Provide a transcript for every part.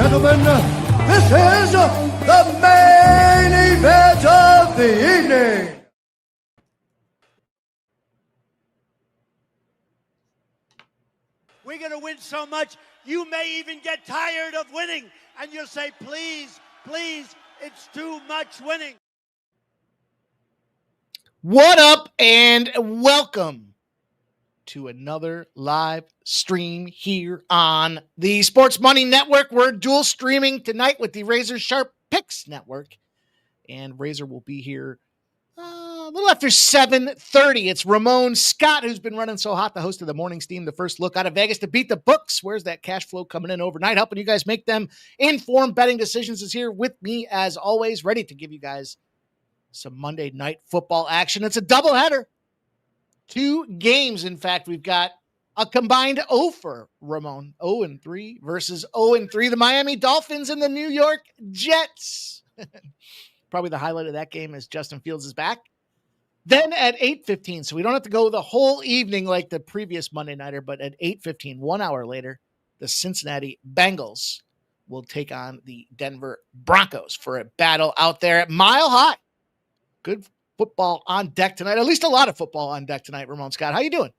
gentlemen, this is the main event of the evening. We're going to win so much, you may even get tired of winning. And you'll say, please, please, it's too much winning. What up, and welcome to another live stream here on the Sports Money Network. We're dual streaming tonight with the Razor Sharp Picks Network. And Razor will be here a little after 7:30. It's Ramon Scott, who's been running so hot, the host of the Morning Steam, the first look out of Vegas to beat the books. Where's that cash flow coming in overnight? Helping you guys make them informed betting decisions is here with me, as always, ready to give you guys some Monday night football action. It's a doubleheader. 2 games, in fact. We've got a combined 0 for Ramon. 0-3 versus 0-3. The Miami Dolphins and the New York Jets. Probably the highlight of that game is Justin Fields is back. Then at 8:15, so we don't have to go the whole evening like the previous Monday Nighter, but at 8:15, 1 hour later, the Cincinnati Bengals will take on the Denver Broncos for a battle out there at Mile High. Good football on deck tonight. At least a lot of football on deck tonight, Ramon Scott. How you doing?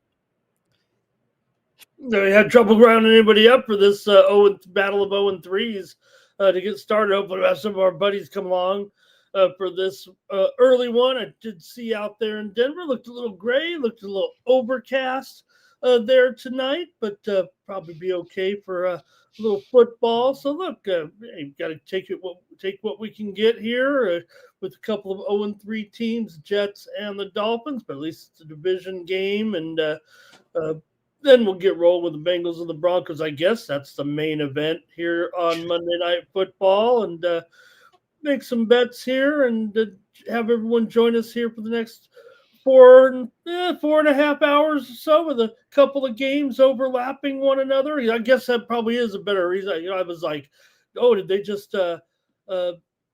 We had trouble rounding anybody up for this battle of 0-3s to get started. Hopefully we'll have some of our buddies come along for this early one. I did see out there in Denver, looked a little gray, looked a little overcast there tonight, but probably be okay for a little football. So look, you've got to take what we can get here with a couple of 0-3 teams, Jets and the Dolphins, but at least it's a division game, and then we'll get rolling with the Bengals and the Broncos. I guess that's the main event here on Monday Night Football, and make some bets here and have everyone join us here for the next 4.5 hours or so, with a couple of games overlapping one another. I guess that probably is a better reason. I was like, oh, did they just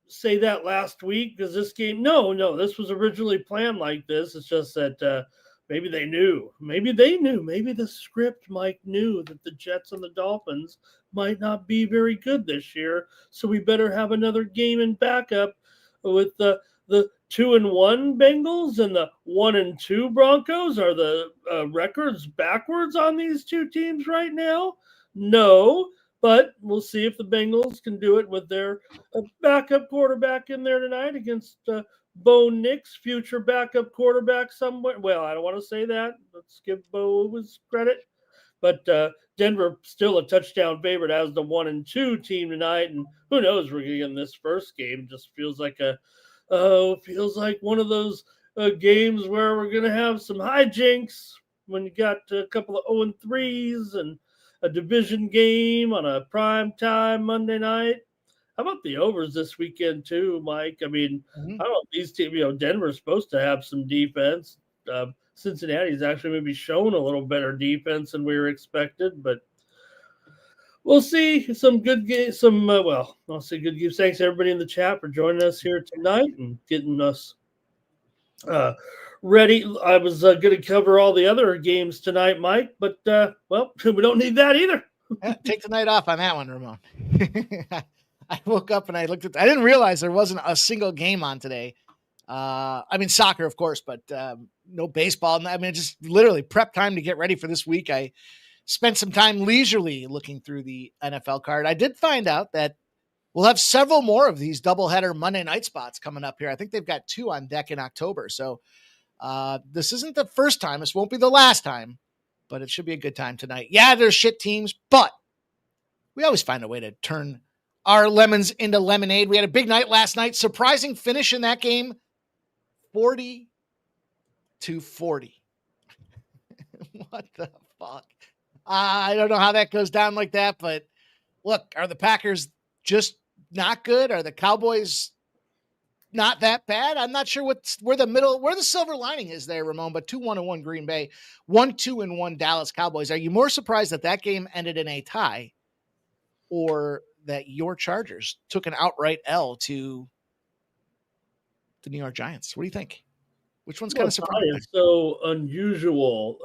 say that last week? Because this game, no, this was originally planned like this. It's just that maybe they knew. Maybe the script, Mike, knew that the Jets and the Dolphins might not be very good this year. So we better have another game in backup with the 2-1 Bengals and the 1-2 Broncos. Are the records backwards on these two teams right now? No, but we'll see if the Bengals can do it with their backup quarterback in there tonight against Bo Nix, future backup quarterback somewhere. Well, I don't want to say that. Let's give Bo his credit. But Denver still a touchdown favorite as the 1-2 team tonight. And who knows, we're getting in this first game. Just feels like one of those games where we're going to have some hijinks when you got a couple of 0-3s and a division game on a prime time Monday night. How about the overs this weekend too, Mike? I mean, I don't know if these teams, Denver's supposed to have some defense. Cincinnati's actually maybe shown a little better defense than we were expected, but we'll see. Some good games. I'll say good games. Thanks everybody in the chat for joining us here tonight and getting us ready. I was going to cover all the other games tonight, Mike, but we don't need that either. Take the night off on that one, Ramon. I woke up and I looked I didn't realize there wasn't a single game on today. I mean, soccer, of course, but no baseball. I mean, just literally prep time to get ready for this week. I spent some time leisurely looking through the NFL card. I did find out that we'll have several more of these doubleheader Monday night spots coming up here. I think they've got 2 on deck in October. So this isn't the first time. This won't be the last time, but it should be a good time tonight. Yeah, there's shit teams, but we always find a way to turn our lemons into lemonade. We had a big night last night. Surprising finish in that game. 40-40. What the fuck? I don't know how that goes down like that, but look, are the Packers just not good? Are the Cowboys not that bad? I'm not sure where the silver lining is there, Ramon, but 2-1-1 Green Bay, 1-2-1 Dallas Cowboys. Are you more surprised that that game ended in a tie, or that your Chargers took an outright L to the New York Giants? What do you think? which one's kind of Tie surprising. is so unusual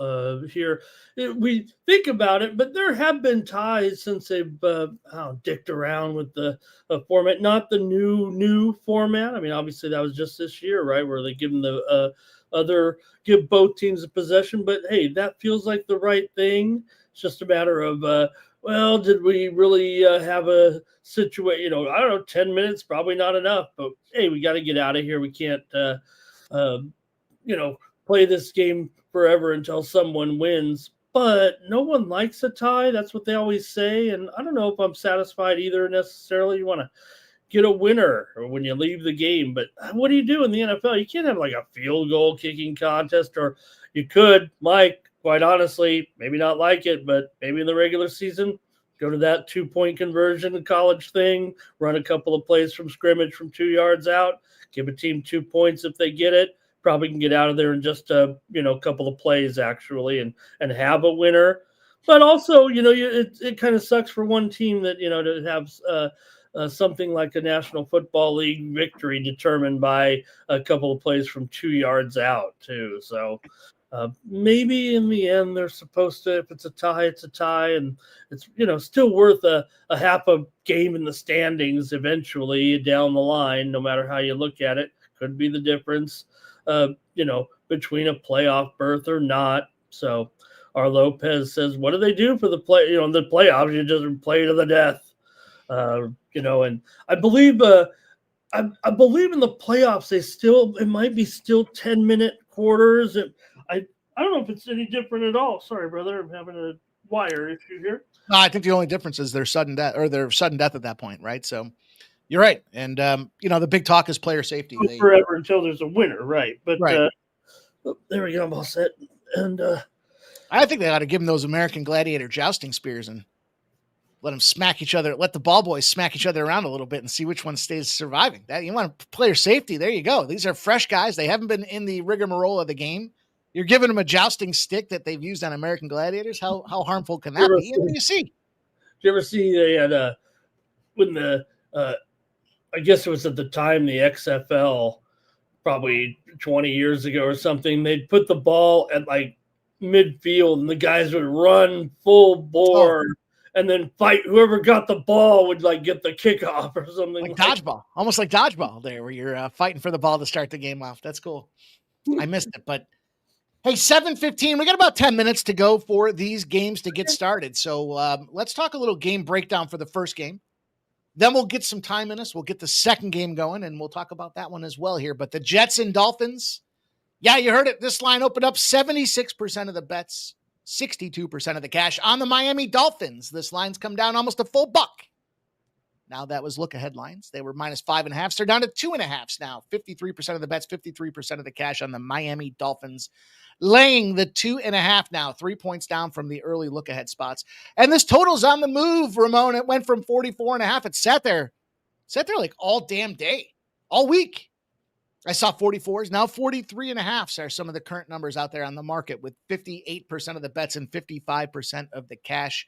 here. We think about it, but there have been ties since they've dicked around with the format, not the new format. I mean, obviously that was just this year, right, where they give them the give both teams a possession. But hey, that feels like the right thing. It's just a matter of well, did we really have a situation? I don't know, 10 minutes, probably not enough. But hey, we got to get out of here. We can't. Play this game forever until someone wins. But no one likes a tie. That's what they always say. And I don't know if I'm satisfied either necessarily. You want to get a winner when you leave the game. But what do you do in the NFL? You can't have like a field goal kicking contest, or you could, Mike, quite honestly, maybe not like it, but maybe in the regular season, go to that 2-point conversion college thing, run a couple of plays from scrimmage from 2 yards out, give a team 2 points if they get it. Probably can get out of there in just a couple of plays actually, and have a winner. But also, it kind of sucks for one team that to have something like a National Football League victory determined by a couple of plays from 2 yards out too. So maybe in the end they're supposed to. If it's a tie, it's a tie, and it's still worth a half a game in the standings eventually down the line. No matter how you look at it, could be the difference. Between a playoff berth or not. So our Lopez says, what do they do for the the playoffs? You just play to the death. And I believe I believe in the playoffs it might be still 10-minute quarters. I don't know if it's any different at all. Sorry, brother, I'm having a wire issue here. No, I think the only difference is their sudden death at that point, right? So you're right. And, the big talk is player safety. Forever until there's a winner, right? But right. There we go. I'm all set. And I think they ought to give them those American Gladiator jousting spears and let them smack each other. Let the ball boys smack each other around a little bit and see which one stays surviving. That you want player safety. There you go. These are fresh guys. They haven't been in the rigmarole of the game. You're giving them a jousting stick that they've used on American Gladiators. How harmful can that be? And then you see. Did you ever see they had when the I guess it was at the time the XFL, probably 20 years ago or something, they'd put the ball at like midfield and the guys would run full bore and then fight. Whoever got the ball would like get the kickoff or something. Like dodgeball, almost like dodgeball there where you're fighting for the ball to start the game off. That's cool. I missed it, but hey, 7:15. We got about 10 minutes to go for these games to get started. So let's talk a little game breakdown for the first game. Then we'll get some time in us. We'll get the second game going, and we'll talk about that one as well here. But the Jets and Dolphins, yeah, you heard it. This line opened up 76% of the bets, 62% of the cash on the Miami Dolphins. This line's come down almost a full buck. Now that was look-ahead lines. They were minus 5.5. They're down to 2.5 now. 53% of the bets, 53% of the cash on the Miami Dolphins, laying the 2.5 now, 3 points down from the early look-ahead spots. And this total's on the move, Ramon. It went from 44.5. It sat there like all damn day, all week. I saw 44s. Now 43.5 are some of the current numbers out there on the market, with 58% of the bets and 55% of the cash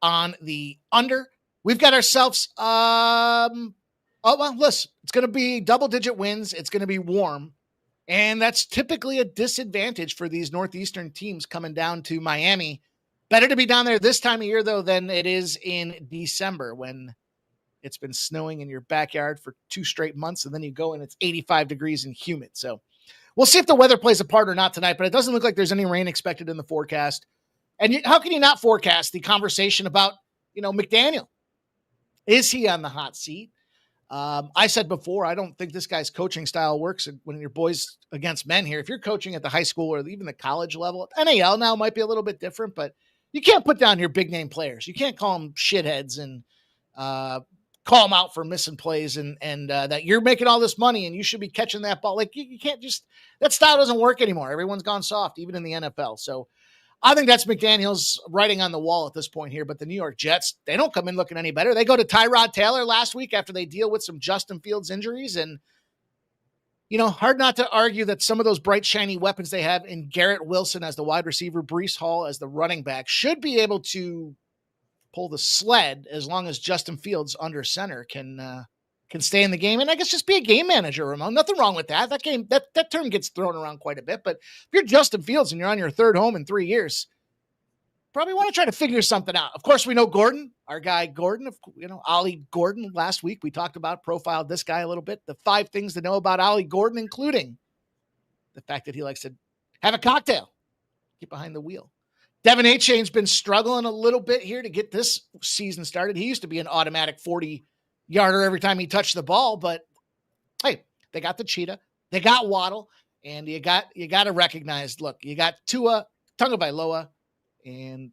on the under. We've got ourselves, listen, it's going to be double-digit wins. It's going to be warm. And that's typically a disadvantage for these Northeastern teams coming down to Miami. Better to be down there this time of year, though, than it is in December when it's been snowing in your backyard for 2 straight months, and then you go and it's 85 degrees and humid. So we'll see if the weather plays a part or not tonight, but it doesn't look like there's any rain expected in the forecast. And how can you not forecast the conversation about, McDaniel? Is he on the hot seat? I said before, I don't think this guy's coaching style works when you're boys against men here. If you're coaching at the high school or even the college level, NAL now might be a little bit different, but you can't put down your big name players. You can't call them shitheads and call them out for missing plays and that you're making all this money and you should be catching that ball. Like you can't that style doesn't work anymore. Everyone's gone soft, even in the NFL. So I think that's McDaniel's writing on the wall at this point here. But the New York Jets, they don't come in looking any better. They go to Tyrod Taylor last week after they deal with some Justin Fields injuries. And, hard not to argue that some of those bright, shiny weapons they have in Garrett Wilson as the wide receiver, Breece Hall as the running back, should be able to pull the sled as long as Justin Fields under center can can stay in the game, and I guess just be a game manager, Ramon. Nothing wrong with that. That term gets thrown around quite a bit, but if you're Justin Fields and you're on your third home in 3 years, probably want to try to figure something out. Of course, we know Gordon, our guy Gordon, Ollie Gordon. Last week we talked about, profiled this guy a little bit. The 5 things to know about Ollie Gordon, including the fact that he likes to have a cocktail, get behind the wheel. Devin Achane's been struggling a little bit here to get this season started. He used to be an automatic 40-yarder every time he touched the ball, but hey, they got the cheetah, they got Waddle, and you got to recognize, look, you got Tua Tagovailoa, and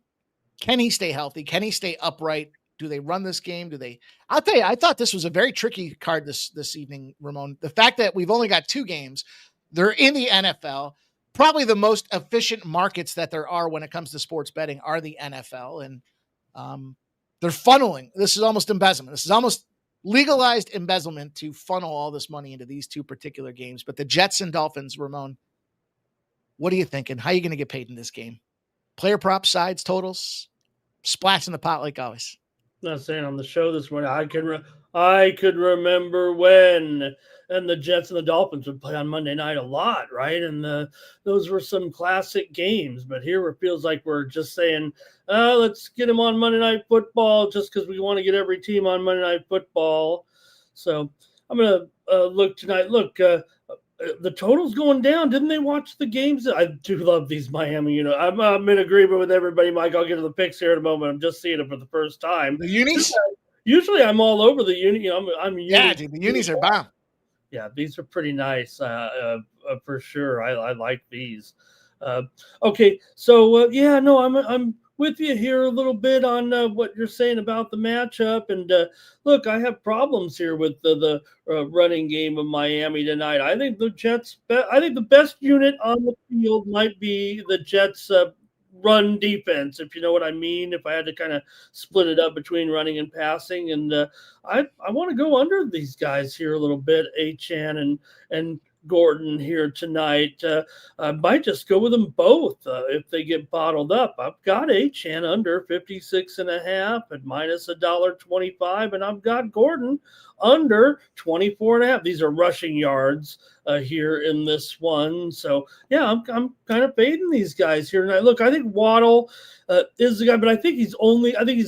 can he stay healthy? Can he stay upright? Do they run this game? I'll tell you, I thought this was a very tricky card this evening, Ramon. The fact that we've only got 2 games, they're in the NFL. Probably the most efficient markets that there are when it comes to sports betting are the NFL, and they're funneling. This is almost embezzlement. This is almost legalized embezzlement to funnel all this money into these 2 particular games. But the Jets and Dolphins, Ramon, what are you thinking? How are you going to get paid in this game? Player props, sides, totals, splash in the pot like always. Not saying on the show this morning, I could remember when, and the Jets and the Dolphins would play on Monday night a lot, right? And those were some classic games. But here it feels like we're just saying, let's get them on Monday Night Football just because we want to get every team on Monday Night Football. So I'm going to look tonight. Look, the total's going down. Didn't they watch the games? I do love these Miami. I'm in agreement with everybody, Mike. I'll get to the picks here in a moment. I'm just seeing it for the first time. The unis? Usually I'm all over the uni. I'm yeah, dude, the unis are bomb. Yeah, these are pretty nice for sure. I like these. Okay, so I'm with you here a little bit on what you're saying about the matchup. And look, I have problems here with the running game of Miami tonight. I think the Jets. I think the best unit on the field might be the Jets' run defense, if you know what I mean. If I had to kind of split it up between running and passing, and I want to go under these guys here a little bit, Achane and Gordon here tonight. I might just go with them both if they get bottled up. I've got Achane under 56.5 at minus $1.25, and I've got Gordon under 24.5. These are rushing yards here in this one. So yeah, I'm kind of fading these guys here tonight. Look, I think Waddle is the guy, but I think he's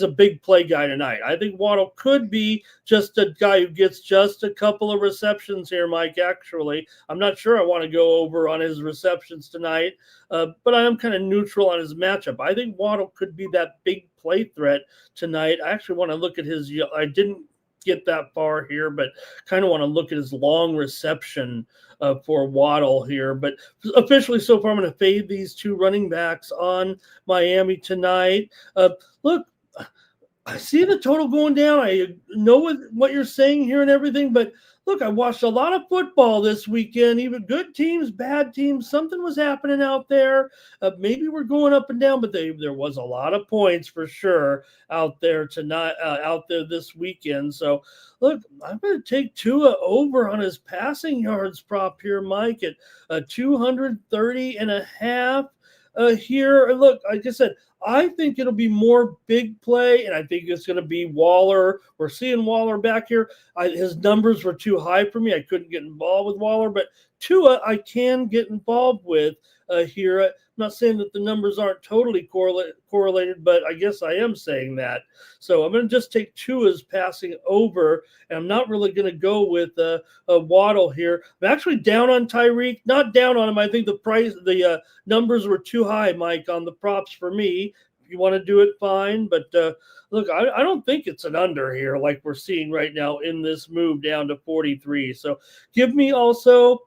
a big play guy tonight. I think Waddle could be just a guy who gets just a couple of receptions here, Mike. Actually, I'm not sure I want to go over on his receptions tonight, but I am kind of neutral on his matchup. I think Waddle could be that big play threat tonight. I actually want to look at his. I didn't get that far here, but kind of want to look at his long reception for Waddle here. But officially so far, I'm going to fade these 2 running backs on Miami tonight. Look, I see the total going down. I know what you're saying here and everything, but look, I watched a lot of football this weekend, even good teams, bad teams. Something was happening out there. Maybe we're going up and down, but there was a lot of points for sure out there tonight, out there this weekend. So, look, I'm going to take Tua over on his passing yards prop here, Mike, at 230.5 here. Look, like I said, I think it'll be more big play, and I think it's going to be Waller. We're seeing Waller back here. His numbers were too high for me. I couldn't get involved with Waller, but Tua I can get involved with here. I'm not saying that the numbers aren't totally correlated, but I guess I am saying that. So I'm going to just take Tua's passing over, and I'm not really going to go with a Waddle here. I'm actually down on Tyreek, not down on him. I think the numbers were too high, Mike, on the props for me. If you want to do it, fine. But look, I don't think it's an under here like we're seeing right now in this move down to 43. So give me also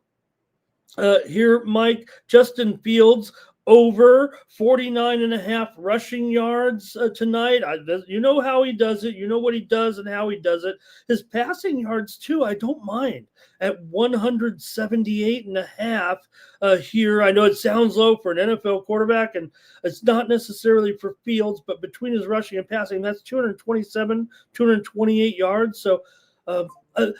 here, Mike, Justin Fields over 49.5 rushing yards tonight. You know how he does it. You know what he does and how he does it. His passing yards, too, I don't mind at 178.5 here. I know it sounds low for an NFL quarterback, and it's not necessarily for Fields, but between his rushing and passing, that's 227, 228 yards. So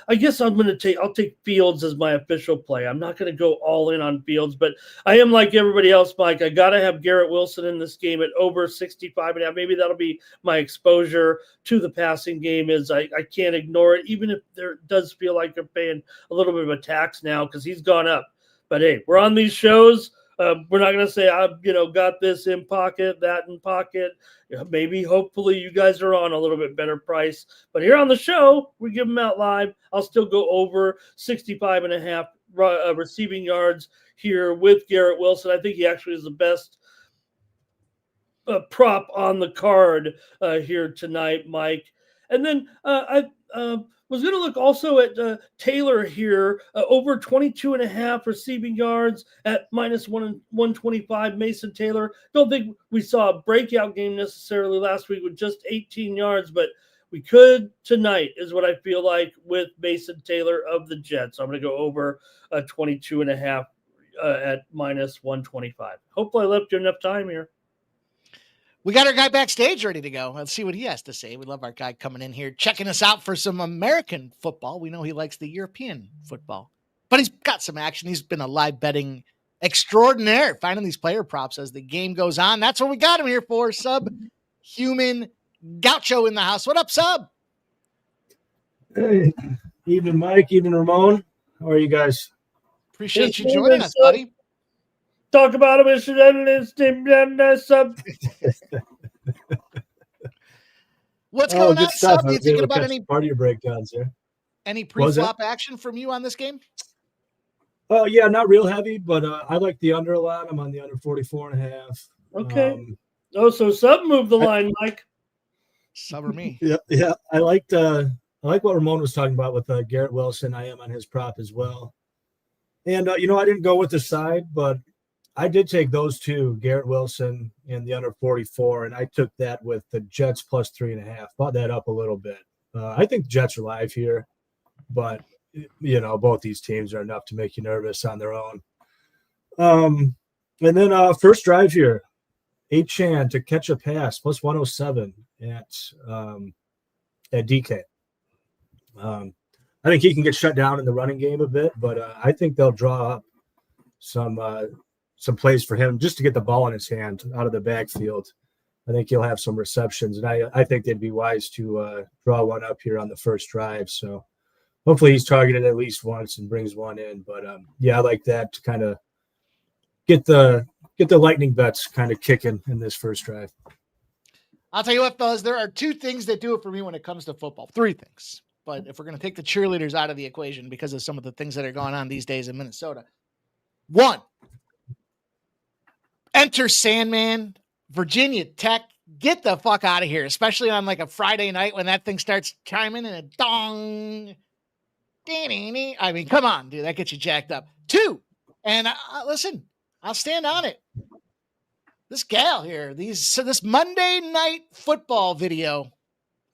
I guess I'll take Fields as my official play. I'm not going to go all in on Fields, but I am like everybody else, Mike. I got to have Garrett Wilson in this game at over 65.5. Maybe that'll be my exposure to the passing game. I can't ignore it, even if there does feel like they're paying a little bit of a tax now because he's gone up. But hey, we're on these shows. We're not going to say I've got this in pocket, that in pocket. Maybe, hopefully, you guys are on a little bit better price. But here on the show, we give them out live. I'll still go over 65.5 receiving yards here with Garrett Wilson. I think he actually is the best prop on the card here tonight, Mike. And then I was going to look also at Taylor here, over 22.5 receiving yards at minus 125. Mason Taylor. Don't think we saw a breakout game necessarily last week with just 18 yards, but we could tonight is what I feel like with Mason Taylor of the Jets. So I'm going to go over 22.5 at minus 125. Hopefully I left you enough time here. We got our guy backstage ready to go. Let's see what he has to say. We love our guy coming in here, checking us out for some American football. We know he likes the European football, but he's got some action. He's been a live betting extraordinaire, finding these player props as the game goes on. That's what we got him here for. Subhuman Gaucho in the house. What up, Sub? Hey, evening, Mike. Evening, Ramon. How are you guys? Appreciate you joining us, buddy. Talk about him. What's going on, Sub? Are you thinking about any part of your breakdowns there? Any pre-flop action from you on this game? Oh, yeah, not real heavy, but I like the under a lot. I'm on the under 44.5. Okay. So Sub moved the line, Mike. Sub or me? Yeah. I like what Ramon was talking about with Garrett Wilson. I am on his prop as well. And I didn't go with the side, but I did take those two, Garrett Wilson and the under 44, and I took that with the Jets plus 3.5. Bought that up a little bit. I think the Jets are live here, but both these teams are enough to make you nervous on their own. And then first drive here, Achane to catch a pass plus 107 at DK. I think he can get shut down in the running game a bit, but I think they'll draw up some plays for him just to get the ball in his hand out of the backfield. I think he'll have some receptions, and I think they'd be wise to draw one up here on the first drive. So hopefully he's targeted at least once and brings one in. But I like that to kind of get the lightning bets kind of kicking in this first drive. I'll tell you what, fellas, there are two things that do it for me when it comes to football. Three things. But if we're going to take the cheerleaders out of the equation because of some of the things that are going on these days in Minnesota. One, enter Sandman, Virginia Tech. Get the fuck out of here, especially on like a Friday night when that thing starts chiming and a dong. I mean, come on, dude. That gets you jacked up. Two, and listen, I'll stand on it. This gal here, this Monday Night Football video,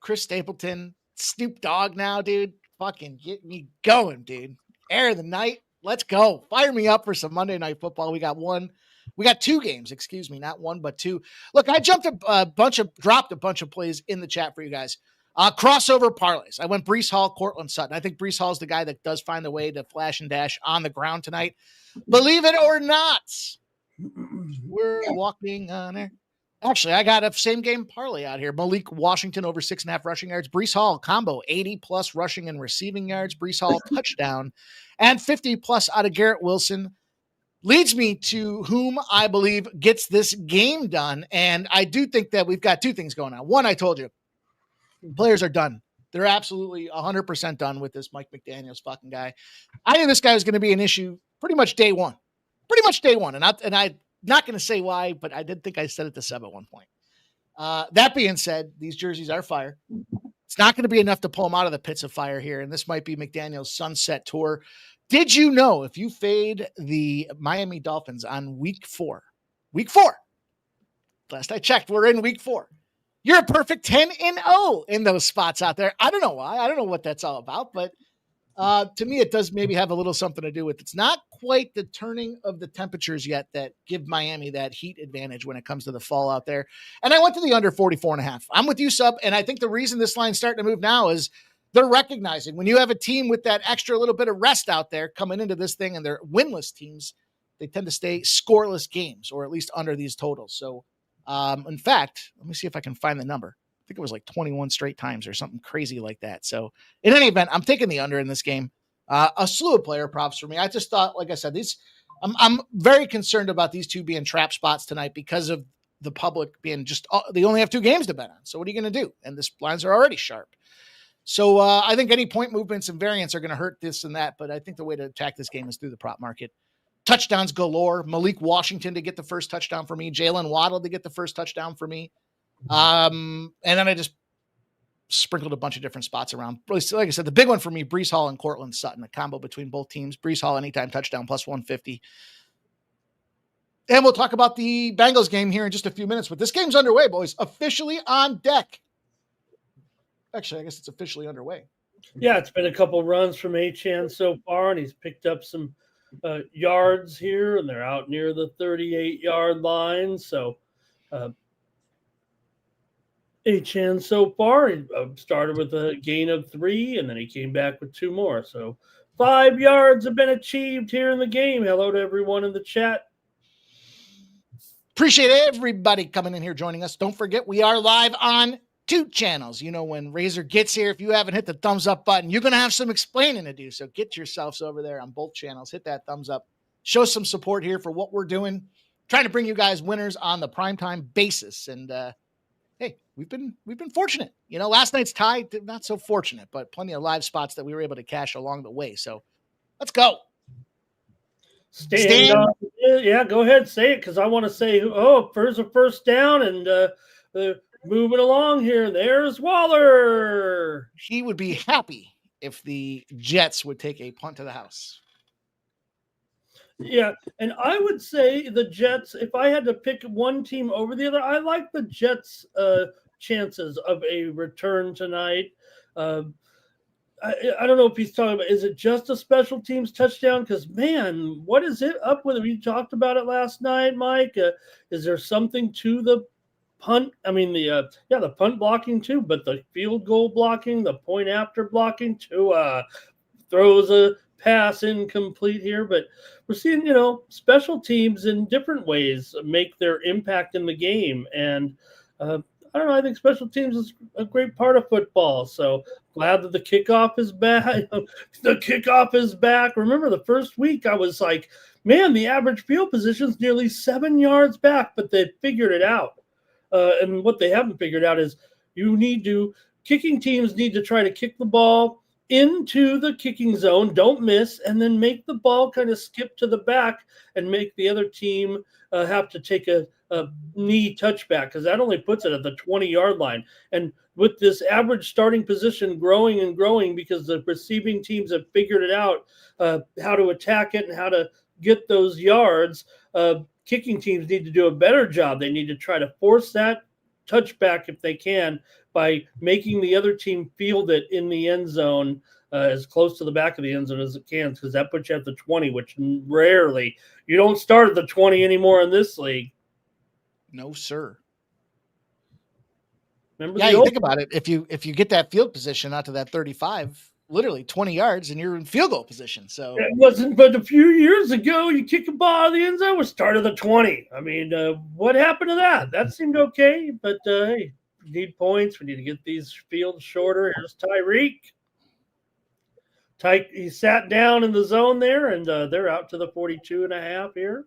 Chris Stapleton, Snoop Dogg now, dude. Fucking get me going, dude. Air of the night. Let's go. Fire me up for some Monday Night Football. We got two games, excuse me, not one, but two. Look, I dropped a bunch of plays in the chat for you guys. Crossover parlays. I went Breece Hall, Cortland Sutton. I think Breece Hall is the guy that does find a way to flash and dash on the ground tonight. Believe it or not, we're walking on air. Actually, I got a same game parlay out here. Malik Washington over 6.5 rushing yards. Breece Hall combo 80 plus rushing and receiving yards. Breece Hall touchdown and 50 plus out of Garrett Wilson. Leads me to whom I believe gets this game done. And I do think that we've got two things going on. One, I told you, players are done. They're absolutely 100% done with this Mike McDaniels fucking guy. I knew this guy was going to be an issue pretty much day one. And I'm not going to say why, but I did think I said it to Seb at one point. That being said, these jerseys are fire. It's not going to be enough to pull them out of the pits of fire here. And this might be McDaniels' sunset tour. Did you know if you fade the Miami Dolphins on week four, last I checked, we're in week 4. You're a perfect 10-0 in those spots out there. I don't know why. I don't know what that's all about, but to me, it does maybe have a little something to do with it's not quite the turning of the temperatures yet that give Miami that heat advantage when it comes to the fall out there. And I went to the under 44.5. I'm with you, Sub. And I think the reason this line's starting to move now is they're recognizing when you have a team with that extra little bit of rest out there coming into this thing, and they're winless teams, they tend to stay scoreless games, or at least under these totals. So, in fact, let me see if I can find the number. I think it was like 21 straight times or something crazy like that. So in any event, I'm taking the under in this game. A slew of player props for me. I just thought, like I said, I'm very concerned about these two being trap spots tonight because of the public being they only have 2 games to bet on. So what are you going to do? And the lines are already sharp. So I think any point movements and variants are going to hurt this and that, but I think the way to attack this game is through the prop market. Touchdowns galore. Malik Washington to get the first touchdown for me. Jalen Waddle to get the first touchdown for me. And then I just sprinkled a bunch of different spots around. Like I said, the big one for me, Breece Hall and Cortland Sutton, a combo between both teams. Breece Hall anytime touchdown plus 150. And we'll talk about the Bengals game here in just a few minutes, but this game's underway, boys. Officially on deck. Actually, I guess it's officially underway. Yeah, it's been a couple runs from Achane so far, and he's picked up some yards here, and they're out near the 38-yard line. So Achane so far, he started with a gain of 3, and then he came back with 2 more. So 5 yards have been achieved here in the game. Hello to everyone in the chat. Appreciate everybody coming in here joining us. Don't forget, we are live on 2 channels. You know, when Razor gets here, if you haven't hit the thumbs up button, you're going to have some explaining to do. So get yourselves over there on both channels. Hit that thumbs up. Show some support here for what we're doing. Trying to bring you guys winners on the primetime basis. And hey, we've been fortunate. You know, last night's tie, not so fortunate, but plenty of live spots that we were able to cash along the way. So let's go. Stan. Yeah, go ahead, say it, because I want to say, there's a first down, and moving along here. There's Waller. He would be happy if the Jets would take a punt to the house. Yeah, and I would say the Jets, if I had to pick one team over the other, I like the Jets' chances of a return tonight. I don't know if he's talking about, is it just a special teams touchdown? Because, man, what is it up with it? We talked about it last night, Mike. Is there something to the punt? I mean, the punt blocking too, but the field goal blocking, the point after blocking too, throws a pass incomplete here. But we're seeing, special teams in different ways make their impact in the game. And I don't know. I think special teams is a great part of football. So glad that the kickoff is back. The kickoff is back. Remember the first week I was like, man, the average field position is nearly 7 yards back, but they figured it out. And what they haven't figured out is kicking teams need to try to kick the ball into the kicking zone, don't miss, and then make the ball kind of skip to the back and make the other team have to take a knee touchback, because that only puts it at the 20-yard line. And with this average starting position growing and growing because the receiving teams have figured it out, how to attack it and how to get those yards, kicking teams need to do a better job. They need to try to force that touchback if they can by making the other team field it in the end zone as close to the back of the end zone as it can, because that puts you at the 20, which rarely, you don't start at the 20 anymore in this league. No, sir. Remember you think about it. If you get that field position out to that 35, literally 20 yards, and you're in field goal position. So it wasn't, but a few years ago, you kick a ball out of the end zone, we started the 20. I mean, what happened to that? That seemed okay, but hey, we need points. We need to get these fields shorter. Here's Tyreek. He sat down in the zone there, and they're out to the 42.5 here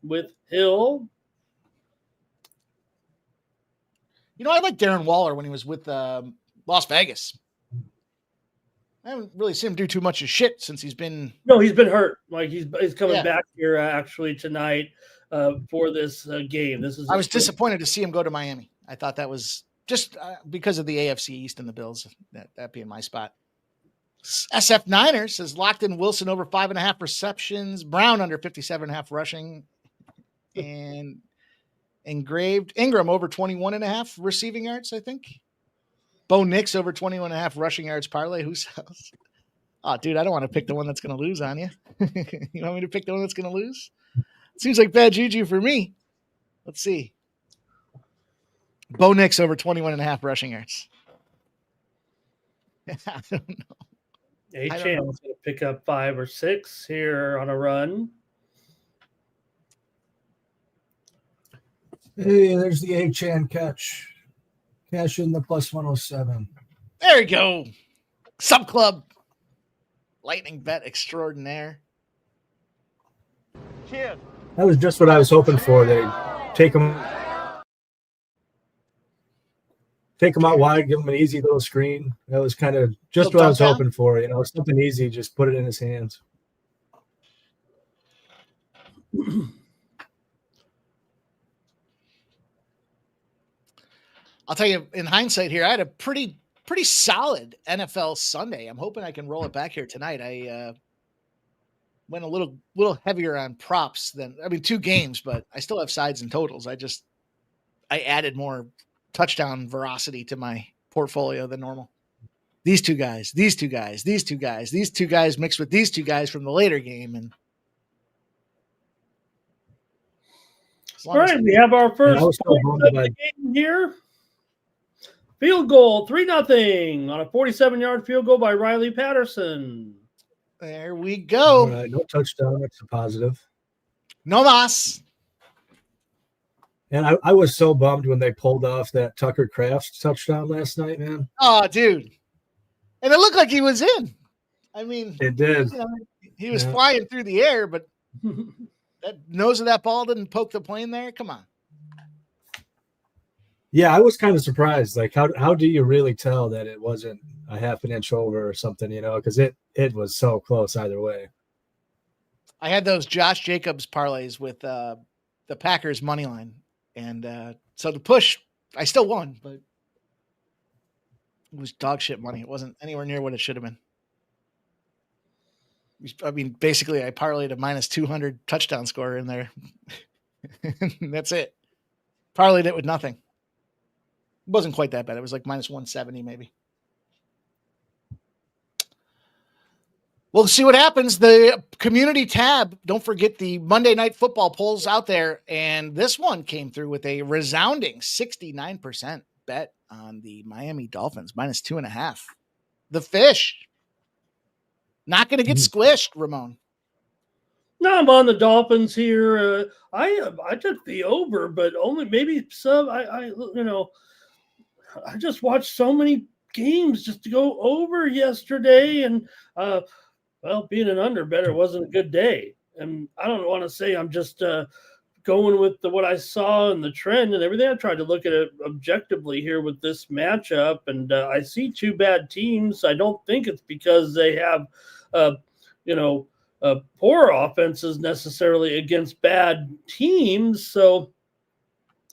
with Hill. I like Darren Waller when he was with Las Vegas. I haven't really seen him do too much of shit since he's been. No, he's been hurt. Like he's coming back here actually tonight for this game. I was disappointed to see him go to Miami. I thought that was just because of the AFC East and the Bills. That being my spot. SF Niners has locked in Wilson over 5.5 receptions, Brown under 57.5 rushing, and engraved Ingram over 21.5 receiving yards, I think. Bo Nix over 21.5 rushing yards parlay. Who sells? Oh, dude, I don't want to pick the one that's going to lose on you. You want me to pick the one that's going to lose? Seems like bad juju for me. Let's see. Bo Nix over 21.5 rushing yards. I don't know. A-Chan's going to pick up 5 or 6 here on a run. Hey, there's the A-Chan catch. Cash in the plus 107. There you go. Sub Club. Lightning bet extraordinaire. Cheers. That was just what I was hoping for. They take them out wide, give him an easy little screen. That was kind of just what I was hoping for. Something easy, just put it in his hands. I'll tell you, in hindsight here, I had a pretty solid NFL Sunday. I'm hoping I can roll it back here tonight. I went a little heavier on props than 2 games, but I still have sides and totals. I added more touchdown veracity to my portfolio than normal. These two guys mixed with these two guys from the later game. And all right, we have our first game here. Field goal, 3-0 on a 47-yard field goal by Riley Patterson. There we go. All right, no touchdown. That's a positive. No mas. And I was so bummed when they pulled off that Tucker Crafts touchdown last night, man. Oh, dude. And it looked like he was in. It did. He was flying through the air, but that nose of that ball didn't poke the plane there. Come on. Yeah, I was kind of surprised. Like, how do you really tell that it wasn't a half an inch over or something, because it was so close either way. I had those Josh Jacobs parlays with the Packers money line. And so the push, I still won, but it was dog shit money. It wasn't anywhere near what it should have been. Basically, I parlayed a minus 200 touchdown score in there. That's it. Parlayed it with nothing. It wasn't quite that bad. It was like minus 170 maybe. We'll see what happens. The community tab, don't forget the Monday Night Football polls out there. And this one came through with a resounding 69% bet on the Miami Dolphins, minus 2.5. The fish. Not going to get squished, Ramon. No, I'm on the Dolphins here. I took the over, but only maybe some. I just watched so many games just to go over yesterday, and being an under better wasn't a good day. And I don't want to say I'm just going with what I saw and the trend and everything. I tried to look at it objectively here with this matchup, and I see 2 bad teams. I don't think it's because they have, poor offenses necessarily against bad teams. So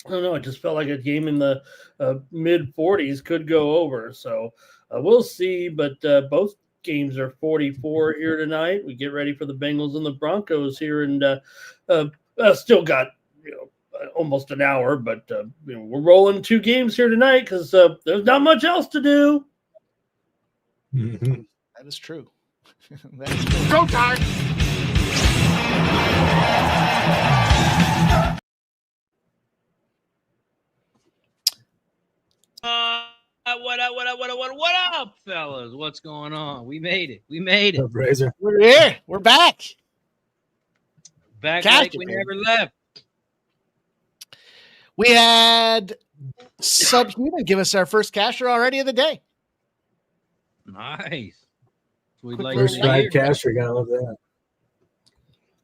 I don't know. It just felt like a game in the mid 40s could go over. So we'll see. But both games are 44 here tonight. We get ready for the Bengals and the Broncos here, and still got almost an hour. But we're rolling 2 games here tonight because there's not much else to do. Mm-hmm. That is true. That is true. Go time! What up, fellas? What's going on? We made it. What's up, Razor? We're here. We're back. Back like we never left. We had Subhuman give us our first casher already of the day. Nice. First drive casher, gotta love that.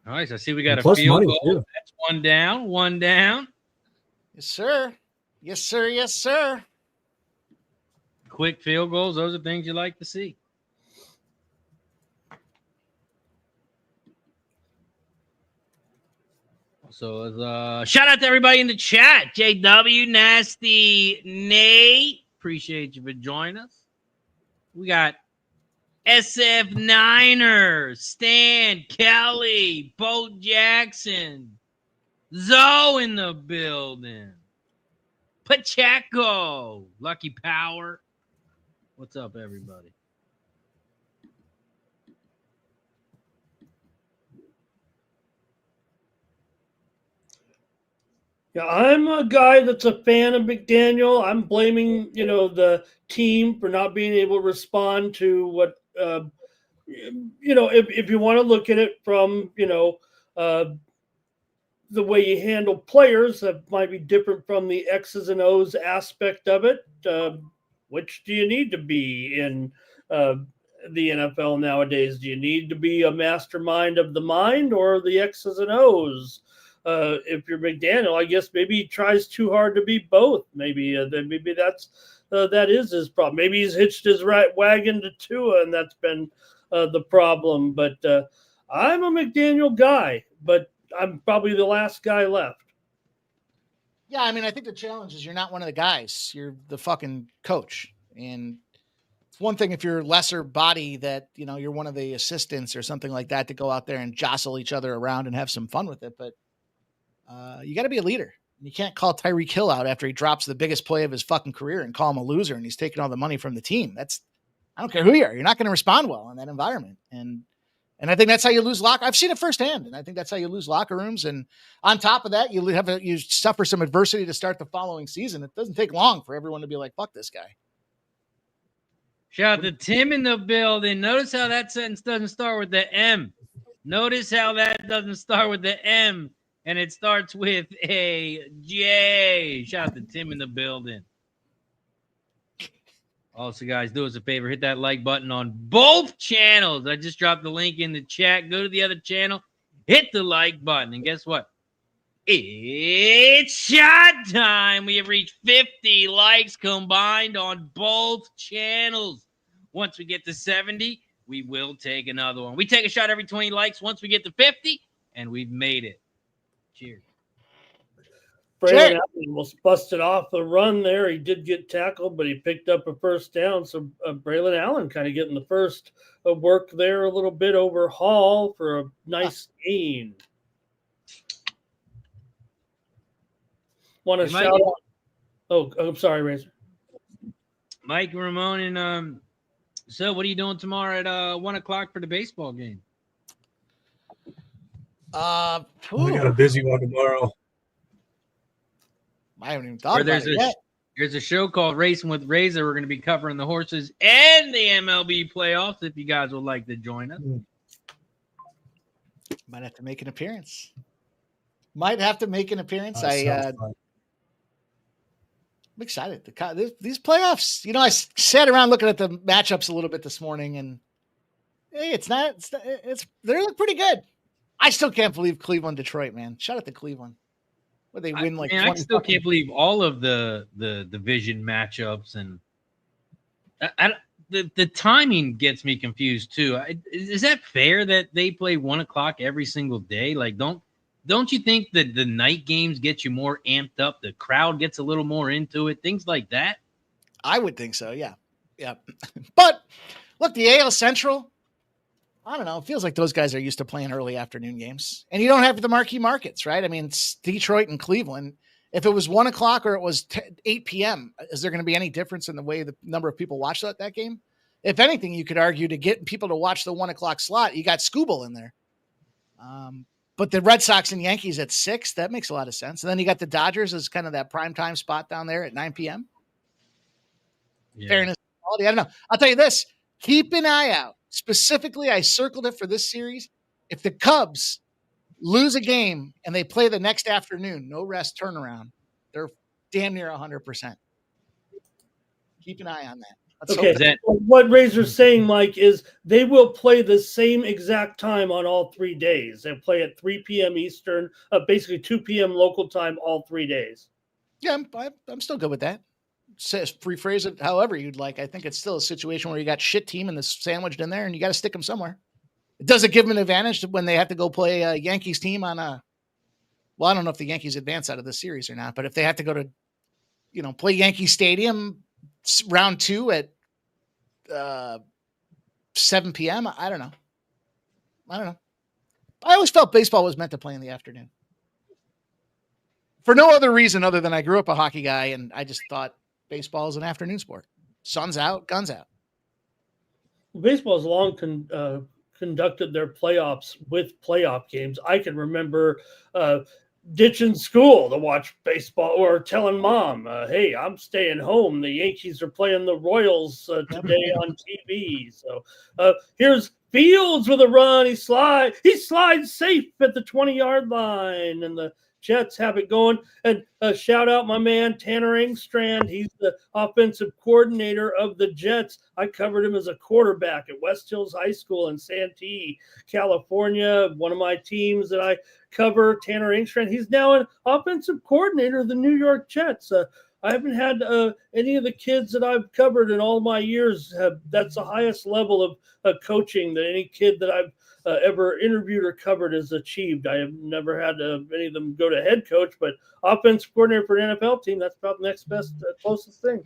Nice. I see we got a field goal. Too. That's one down. Yes, sir. Yes, sir. Yes, sir. Quick field goals. Those are things you like to see. So shout out to everybody in the chat. JW, Nasty, Nate. Appreciate you for joining us. We got SF Niners, Stan, Kelly, Bo Jackson, Zoe in the building, Pacheco, Lucky Power. What's up, everybody? Yeah, I'm a guy that's a fan of McDaniel. I'm blaming, the team for not being able to respond to what, if you want to look at it from, uh, the way you handle players, that might be different from the X's and O's aspect of it. Which do you need to be in the NFL nowadays? Do you need to be a mastermind of the mind or the X's and O's? If you're McDaniel, I guess maybe he tries too hard to be both. Maybe that is his problem. Maybe he's hitched his right wagon to Tua, and that's been the problem. But I'm a McDaniel guy, but I'm probably the last guy left. Yeah, I mean, I think the challenge is you're not one of the guys. You're the fucking coach. And it's one thing if you're lesser body that, you're one of the assistants or something like that to go out there and jostle each other around and have some fun with it. But you got to be a leader. You can't call Tyreek Hill out after he drops the biggest play of his fucking career and call him a loser and he's taking all the money from the team. I don't care who you are. You're not going to respond well in that environment. And I think that's how you lose I've seen it firsthand. And I think that's how you lose locker rooms. And on top of that, you suffer some adversity to start the following season. It doesn't take long for everyone to be like, fuck this guy. Shout out to Tim in the building. Notice how that sentence doesn't start with the M. Notice how that doesn't start with the M. And it starts with a J. Shout out to Tim in the building. Also, guys, do us a favor. Hit that like button on both channels. I just dropped the link in the chat. Go to the other channel. Hit the like button. And guess what? It's shot time. We have reached 50 likes combined on both channels. Once we get to 70, we will take another one. We take a shot every 20 likes once we get to 50, and we've made it. Cheers. Braylon Allen almost busted off the run there. He did get tackled, but he picked up a first down. So Braylon Allen kind of getting the first work there a little bit over Hall for a nice gain. Want to shout out? Oh, I'm sorry, Razor. Mike Ramon and so what are you doing tomorrow at 1:00 for the baseball game? We got a busy one tomorrow. I haven't even thought about it yet. There's a show called Racing with Razor. We're going to be covering the horses and the MLB playoffs if you guys would like to join us. Might have to make an appearance. I'm excited. These playoffs, I sat around looking at the matchups a little bit this morning, and hey, they look pretty good. I still can't believe Cleveland, Detroit, man. Shout out to Cleveland. Where they win I still can't believe all of the division matchups, and the timing gets me confused too. Is that fair that they play 1:00 every single day? Like, don't you think that the night games get you more amped up? The crowd gets a little more into it, things like that. I would think so. Yeah. But look, the AL Central, I don't know. It feels like those guys are used to playing early afternoon games, and you don't have the marquee markets, right? I mean, it's Detroit and Cleveland. If it was 1:00 or it was 8 p.m., is there going to be any difference in the way the number of people watch that game? If anything, you could argue to get people to watch the 1:00 slot, you got Scooble in there. But the Red Sox and Yankees at 6, that makes a lot of sense. And then you got the Dodgers as kind of that primetime spot down there at 9 p.m. Yeah. Fairness, quality. I don't know. I'll tell you this. Keep an eye out. Specifically, I circled it for this series. If the Cubs lose a game and they play the next afternoon, no rest turnaround, they're damn near 100%. Keep an eye on that. Okay. What Razor's saying, Mike, is they will play the same exact time on all 3 days. They'll play at 3 p.m. Eastern, basically 2 p.m. local time all 3 days. Yeah, I'm still good with that. Rephrase it however you'd like. I think it's still a situation where you got shit team and this sandwiched in there, and you got to stick them somewhere. Does it give them an advantage when they have to go play a Yankees team on a? Well, I don't know if the Yankees advance out of the series or not, but if they have to go to, play Yankee Stadium round 2 at 7 p.m. I don't know. I always felt baseball was meant to play in the afternoon. For no other reason other than I grew up a hockey guy, and I just thought baseball is an afternoon sport. Sun's out, guns out. Baseball has long conducted their playoffs with playoff games. I can remember ditching school to watch baseball or telling mom, hey, I'm staying home. The Yankees are playing the Royals today on TV. So here's Fields with a run. He slides safe at the 20-yard line, and the Jets have it going. And shout out my man, Tanner Engstrand. He's the offensive coordinator of the Jets. I covered him as a quarterback at West Hills High School in Santee, California. One of my teams that I cover, Tanner Engstrand. He's now an offensive coordinator of the New York Jets. I haven't had any of the kids that I've covered in all my years. That's the highest level of coaching that any kid that I've ever interviewed or covered has achieved. I have never had any of them go to head coach, but offensive coordinator for an NFL team, that's about the next best, closest thing.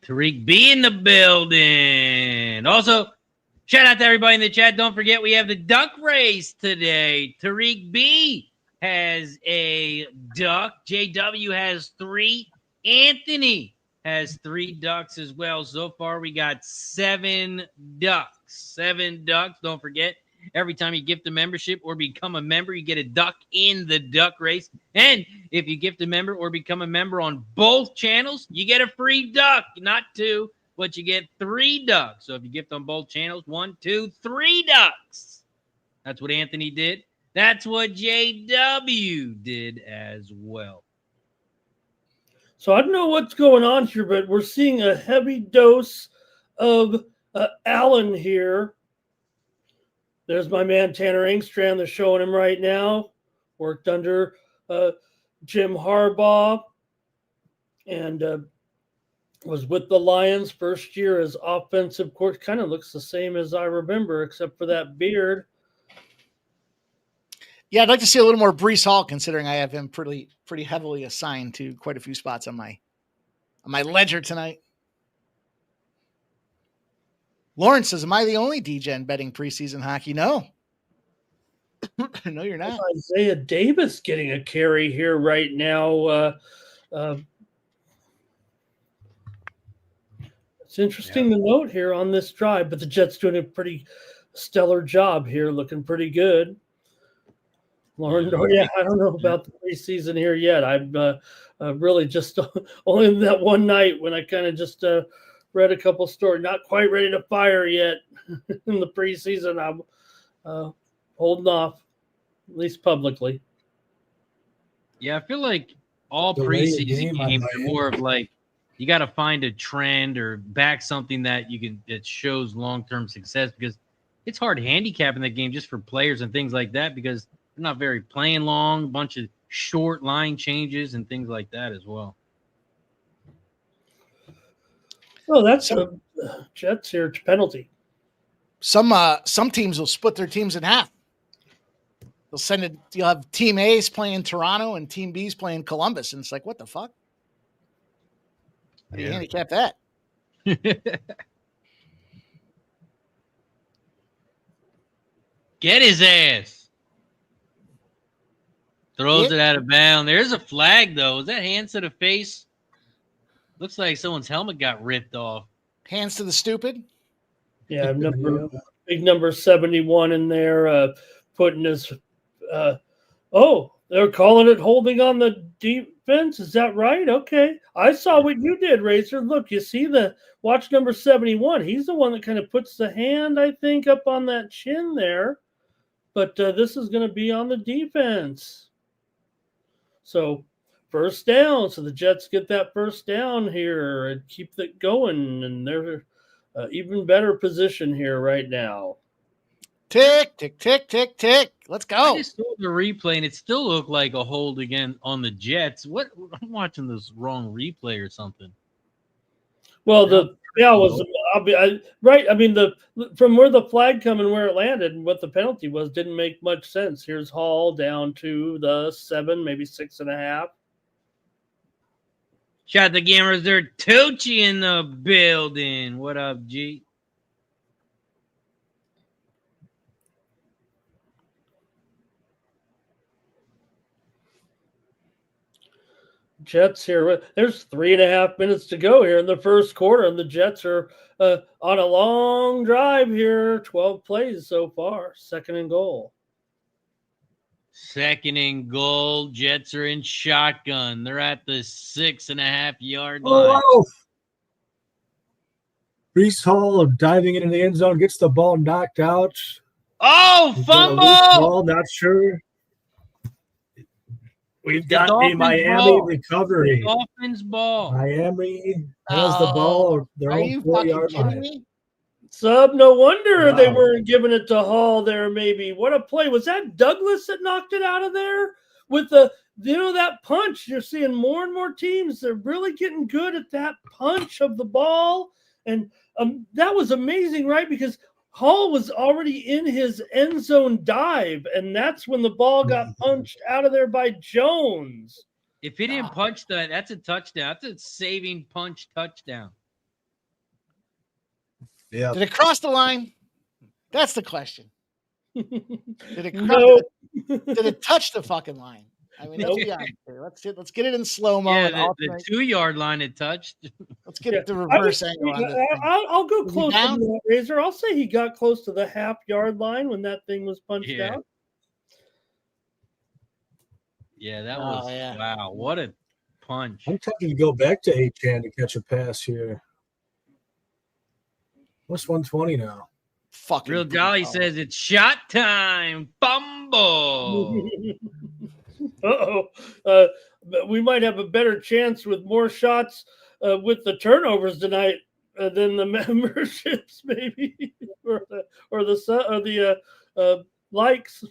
Tariq B in the building. Also, shout out to everybody in the chat. Don't forget, we have the duck race today. Tariq B has a duck. JW has 3. Anthony has 3 ducks as well. So far, we got 7 ducks. 7 ducks. Don't forget, every time you gift a membership or become a member, you get a duck in the duck race. And if you gift a member or become a member on both channels, you get a free duck. Not 2, but you get 3 ducks. So if you gift on both channels, 1, 2, 3 ducks. That's what Anthony did. That's what JW did as well. So I don't know what's going on here, but we're seeing a heavy dose of Allen here. There's my man Tanner Engstrand. They're showing him right now. Worked under Jim Harbaugh and was with the Lions first year as offensive coordinator. Kind of looks the same as I remember, except for that beard. Yeah, I'd like to see a little more Breece Hall, considering I have him pretty heavily assigned to quite a few spots on my ledger tonight. Lawrence says, "Am I the only DGen betting preseason hockey?" No, no, you're not. Isaiah Davis getting a carry here right now. It's interesting to note here on this drive, but the Jets doing a pretty stellar job here, looking pretty good. Lauren, I don't know about the preseason here yet. I've really just only that one night when I kind of just read a couple stories. Not quite ready to fire yet in the preseason. I'm holding off, at least publicly. Yeah, I feel like all preseason games are more of like you got to find a trend or back something that shows long-term success, because it's hard handicapping that game just for players and things like that, because they're not very playing long, a bunch of short line changes and things like that as well. Oh, that's a Jets here penalty. Some teams will split their teams in half. They'll send it. You'll have Team A's playing Toronto and Team B's playing Columbus, and it's like, what the fuck? How do you handicap that? Get his ass. Throws it out of bounds. There's a flag, though. Is that hands to the face? Looks like someone's helmet got ripped off. Hands to the stupid? Yeah, big number 71 in there, putting his they're calling it holding on the defense. Is that right? Okay. I saw what you did, Razor. Look, you see watch number 71. He's the one that kind of puts the hand, I think, up on that chin there. But this is going to be on the defense. So first down. So the Jets get that first down here and keep it going. And they're even better position here right now. Tick, tick, tick, tick, tick. Let's go. I just saw the replay, and it still looked like a hold again on the Jets. What? I'm watching this wrong replay or something. Well, right. I mean, from where the flag come and where it landed and what the penalty was didn't make much sense. Here's Hall down to the 7, maybe 6.5. Shout out the gamers. They're Tucci in the building. What up, G? Jets here. There's 3.5 minutes to go here in the first quarter, and the Jets are on a long drive here. 12 plays so far. 2nd and goal. 2nd and goal. Jets are in shotgun. They're at the 6.5-yard Oh, line. wow. Brees Hall diving into the end zone, gets the ball knocked out. Oh, He's got a loose fumble! ball, not sure. We've got a Dolphins Miami ball. recovery. Dolphins ball. Miami has the ball. Their Are own you fucking 4-yard kidding line. me? Sub, no wonder they Wow. weren't giving it to Hall there. Maybe what a play was that? Douglas that knocked it out of there with that punch. You're seeing more and more teams. They're really getting good at that punch of the ball, and that was amazing, right? Because Hall was already in his end zone dive, and that's when the ball got punched out of there by Jones. If he didn't punch that, that's a touchdown. That's a saving punch touchdown. Yeah. Did it cross the line? That's the question. Did it cross No. Did it touch the fucking line? I mean, let's be honest here. Let's get it in slow-mo. Yeah, and the 2-yard line it touched. let's get the reverse angle on this thing. I'll go Was he close to down? that, Razor. I'll say he got close to the half-yard line when that thing was punched out. Yeah, that Oh, was yeah. wow. What a punch. I'm tempted to go back to Achan to catch a pass here. What's 120 now? Fucking Real Jolly bro. says it's shot time. Fumble. But we might have a better chance with more shots with the turnovers tonight than the memberships, maybe, or the likes.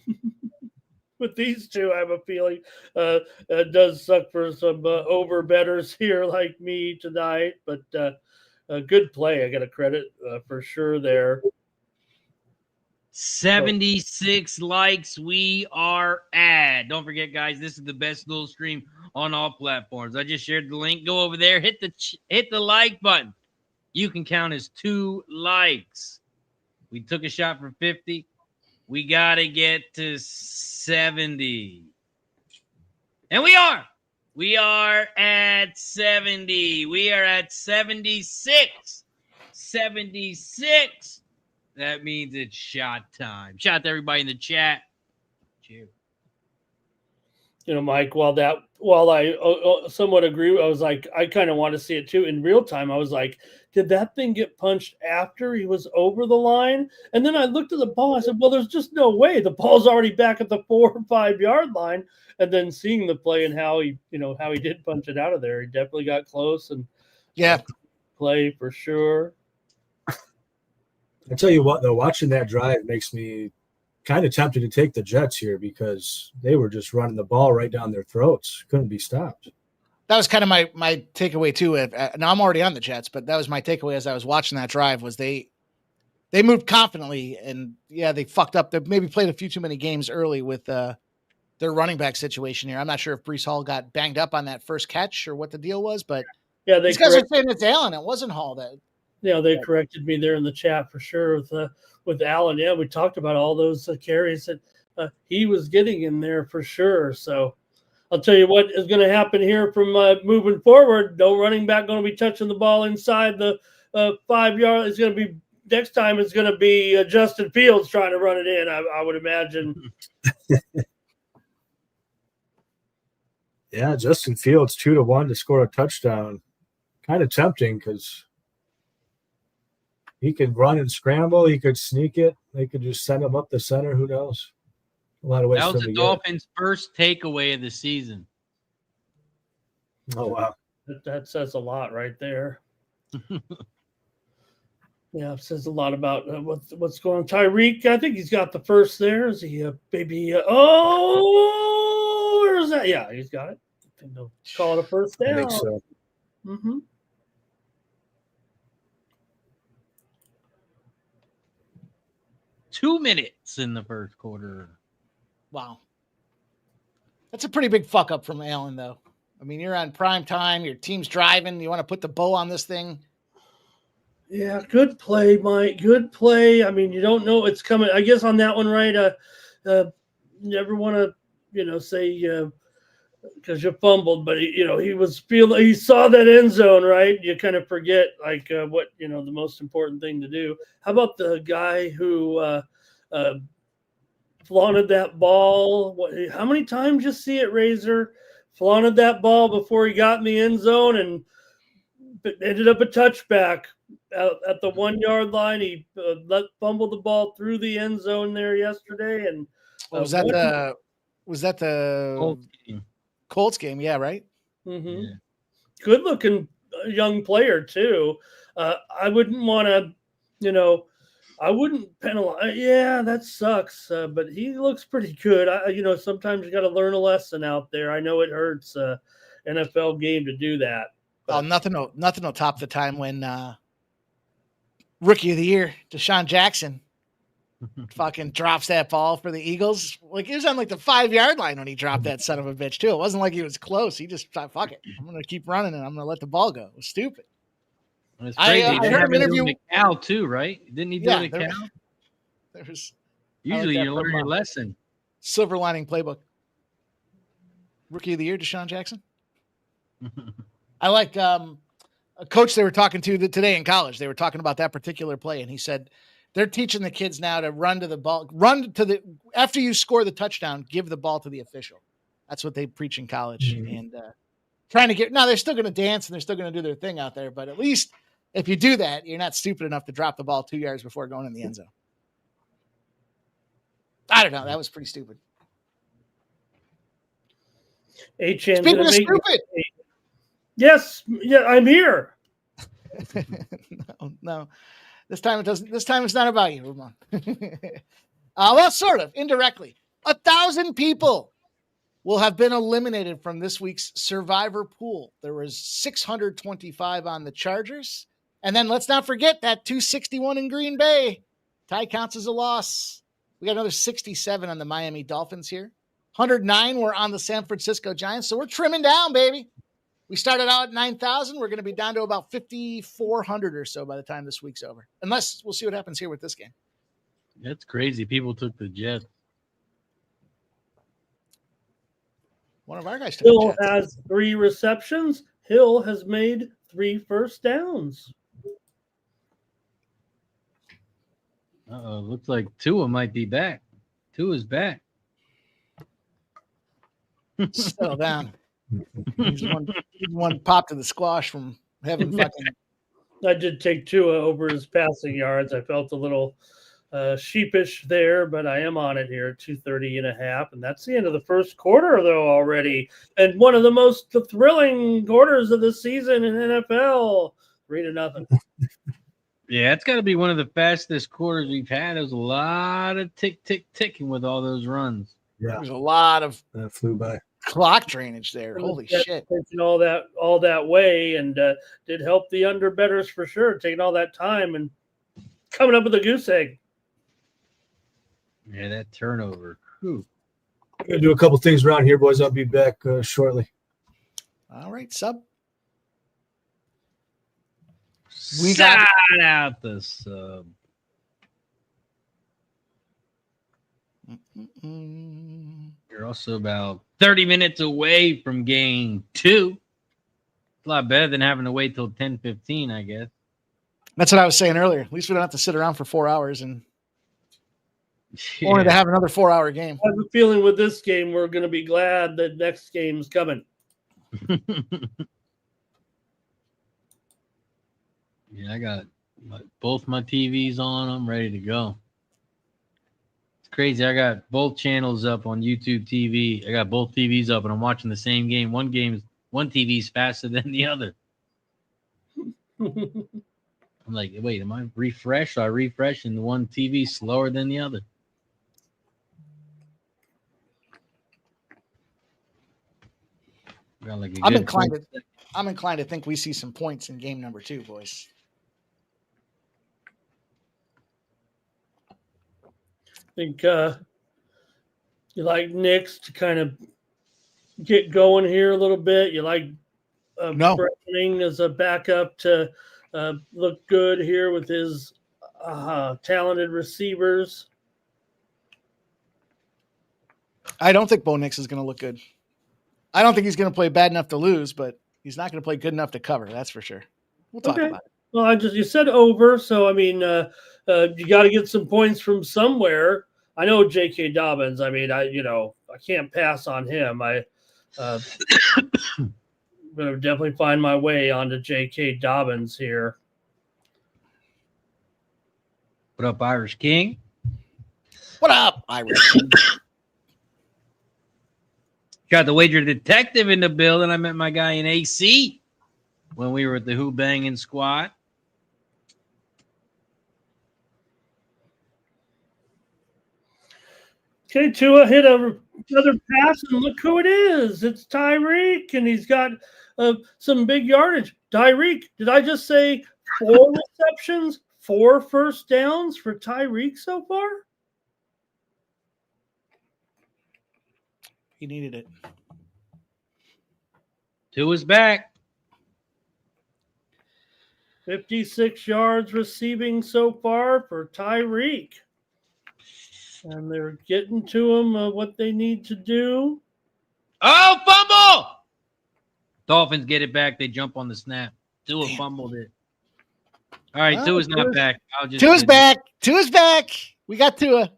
With these two, I have a feeling it does suck for some overbetters here like me tonight, but a good play. I got to credit for sure there. 76 likes we are at. Don't forget, guys, this is the best little stream on all platforms. I just shared the link. Go over there, hit the like button. You can count as 2 likes. We took a shot for 50. We got to get to 70. And we are. We are at 70. We are at 76. 76. That means it's shot time. Shout out to everybody in the chat. Cheers. You know, Mike, while I somewhat agree, I was like, I kind of want to see it too in real time. I was like, did that thing get punched after he was over the line? And then I looked at the ball. I said, well, there's just no way. The ball's already back at the 4 or 5 yard line. And then seeing the play and how he did punch it out of there, he definitely got close and play for sure. I tell you what, though, watching that drive makes me kind of tempted to take the Jets here because they were just running the ball right down their throats. Couldn't be stopped. That was kind of my takeaway too. Now I'm already on the Jets, but that was my takeaway as I was watching that drive was they moved confidently and they fucked up. They maybe played a few too many games early with their running back situation here. I'm not sure if Brees Hall got banged up on that first catch or what the deal was, but these guys are saying it's Allen. It wasn't Hall that. They corrected me there in the chat for sure with Allen. Yeah, we talked about all those carries that he was getting in there for sure. So I'll tell you what is going to happen here from moving forward. No running back going to be touching the ball inside the 5 yard. It's going to be next time. It's going to be Justin Fields trying to run it in. I would imagine. Yeah, Justin Fields 2-1 to score a touchdown. Kind of tempting because he could run and scramble. He could sneak it. They could just send him up the center. Who knows? A lot of ways. That was the Dolphins' first takeaway of the season. Oh, wow. That says a lot right there. Yeah, it says a lot about what's going on. Tyreek, I think he's got the first there. Is he maybe? Where is that? Yeah, he's got it. I think they'll call it a first down. I think so. Mm-hmm. Two minutes in the first quarter. Wow. That's a pretty big fuck up from Allen, though. I mean, you're on prime time. Your team's driving. You want to put the bow on this thing. Yeah, good play, Mike. Good play. I mean, you don't know it's coming. I guess on that one, right? Never want to, say because you fumbled, but he saw that end zone, right? You kind of forget what the most important thing to do. How about the guy who flaunted that ball. How many times you see it, Razor? Flaunted that ball before he got in the end zone and ended up a touchback at the 1 yard line. He fumbled the ball through the end zone there yesterday. And was that the Colts game? Yeah, right. Mm-hmm. Yeah. Good looking young player too. I wouldn't want to, I wouldn't penalize. Yeah, that sucks. But he looks pretty good. Sometimes you got to learn a lesson out there. I know it hurts NFL game to do that. But nothing will top the time when Rookie of the Year Deshaun Jackson fucking drops that ball for the Eagles. Like he was on like the 5 yard line when he dropped that son of a bitch too. It wasn't like he was close. He just thought, "Fuck it, I'm gonna keep running and I'm gonna let the ball go." It was stupid. It's crazy. I heard him interview Cal too, right? Didn't he do it at Cal? There was usually you learn your lesson. Silver lining playbook. Rookie of the Year Deshaun Jackson. I like a coach they were talking to today in college. They were talking about that particular play, and he said they're teaching the kids now to run to the ball, after you score the touchdown, give the ball to the official. That's what they preach in college, and trying to get. Now they're still going to dance and they're still going to do their thing out there, but at least if you do that, you're not stupid enough to drop the ball 2 yards before going in the end zone. I don't know. That was pretty stupid. Speaking of stupid. Yes, yeah, I'm here. No. This time it doesn't. This time it's not about you, Ramon. Well, sort of indirectly. 1,000 people will have been eliminated from this week's Survivor pool. There was 625 on the Chargers, and then let's not forget that 261 in Green Bay. Tie counts as a loss. We got another 67 on the Miami Dolphins here. 109 were on the San Francisco Giants, so we're trimming down, baby. We started out at 9,000. We're going to be down to about 5,400 or so by the time this week's over. Unless we'll see what happens here with this game. That's crazy. People took the Jets. One of our guys took Hill the Jets. has 3 receptions. Hill has made 3 first downs. Looks like Tua might be back. Tua's back. Settle down. He's one pop to the squash from having fucking. I did take Tua over his passing yards. I felt a little sheepish there, but I am on it here at 230.5. And that's the end of the first quarter, though, already. And one of the most thrilling quarters of the season in NFL. 3-0. Yeah, it's got to be one of the fastest quarters we've had. There's a lot of ticking with all those runs. Yeah, There's a lot of that flew by. Clock drainage there. Holy shit. Taking all that way and did help the under bettors for sure, taking all that time and coming up with a goose egg. Yeah, that turnover. Whew. I'm going to do a couple things around here, boys. I'll be back shortly. All right, sub. We got out the sub. You're also about 30 minutes away from game 2. It's a lot better than having to wait till 10:15, I guess. That's what I was saying earlier. At least we don't have to sit around for 4 hours and only to have another 4-hour game. I have a feeling with this game, we're going to be glad that next game's coming. Yeah, I got both my TVs on. I'm ready to go. It's crazy. I got both channels up on YouTube TV. I got both TVs up, and I'm watching the same game. One TV's faster than the other. I'm like, wait, am I refreshed? So I refresh, and the one TV's slower than the other. Got like I'm inclined to think we see some points in game number 2, boys. I think you like Knicks to kind of get going here a little bit. You like Browning as a backup to look good here with his talented receivers. I don't think Bo Nix is going to look good. I don't think he's going to play bad enough to lose, but he's not going to play good enough to cover. That's for sure. We'll talk about it. Well, you said over, so I mean, you got to get some points from somewhere. I know J.K. Dobbins. I mean, I can't pass on him. I'm going to definitely find my way onto J.K. Dobbins here. What up, Irish King? What up, Irish King? Got the wager detective in the building. I met my guy in AC when we were at the Who Banging Squad. Okay, Tua hit another pass, and look who it is. It's Tyreek, and he's got some big yardage. Tyreek, did I just say 4 receptions, 4 first downs for Tyreek so far? He needed it. Tua's back. 56 yards receiving so far for Tyreek. And they're getting to him what they need to do. Oh, fumble! Dolphins get it back. They jump on the snap. Tua fumbled it. All right, Tua's not back. Tua's back. Tua's back. We got Tua.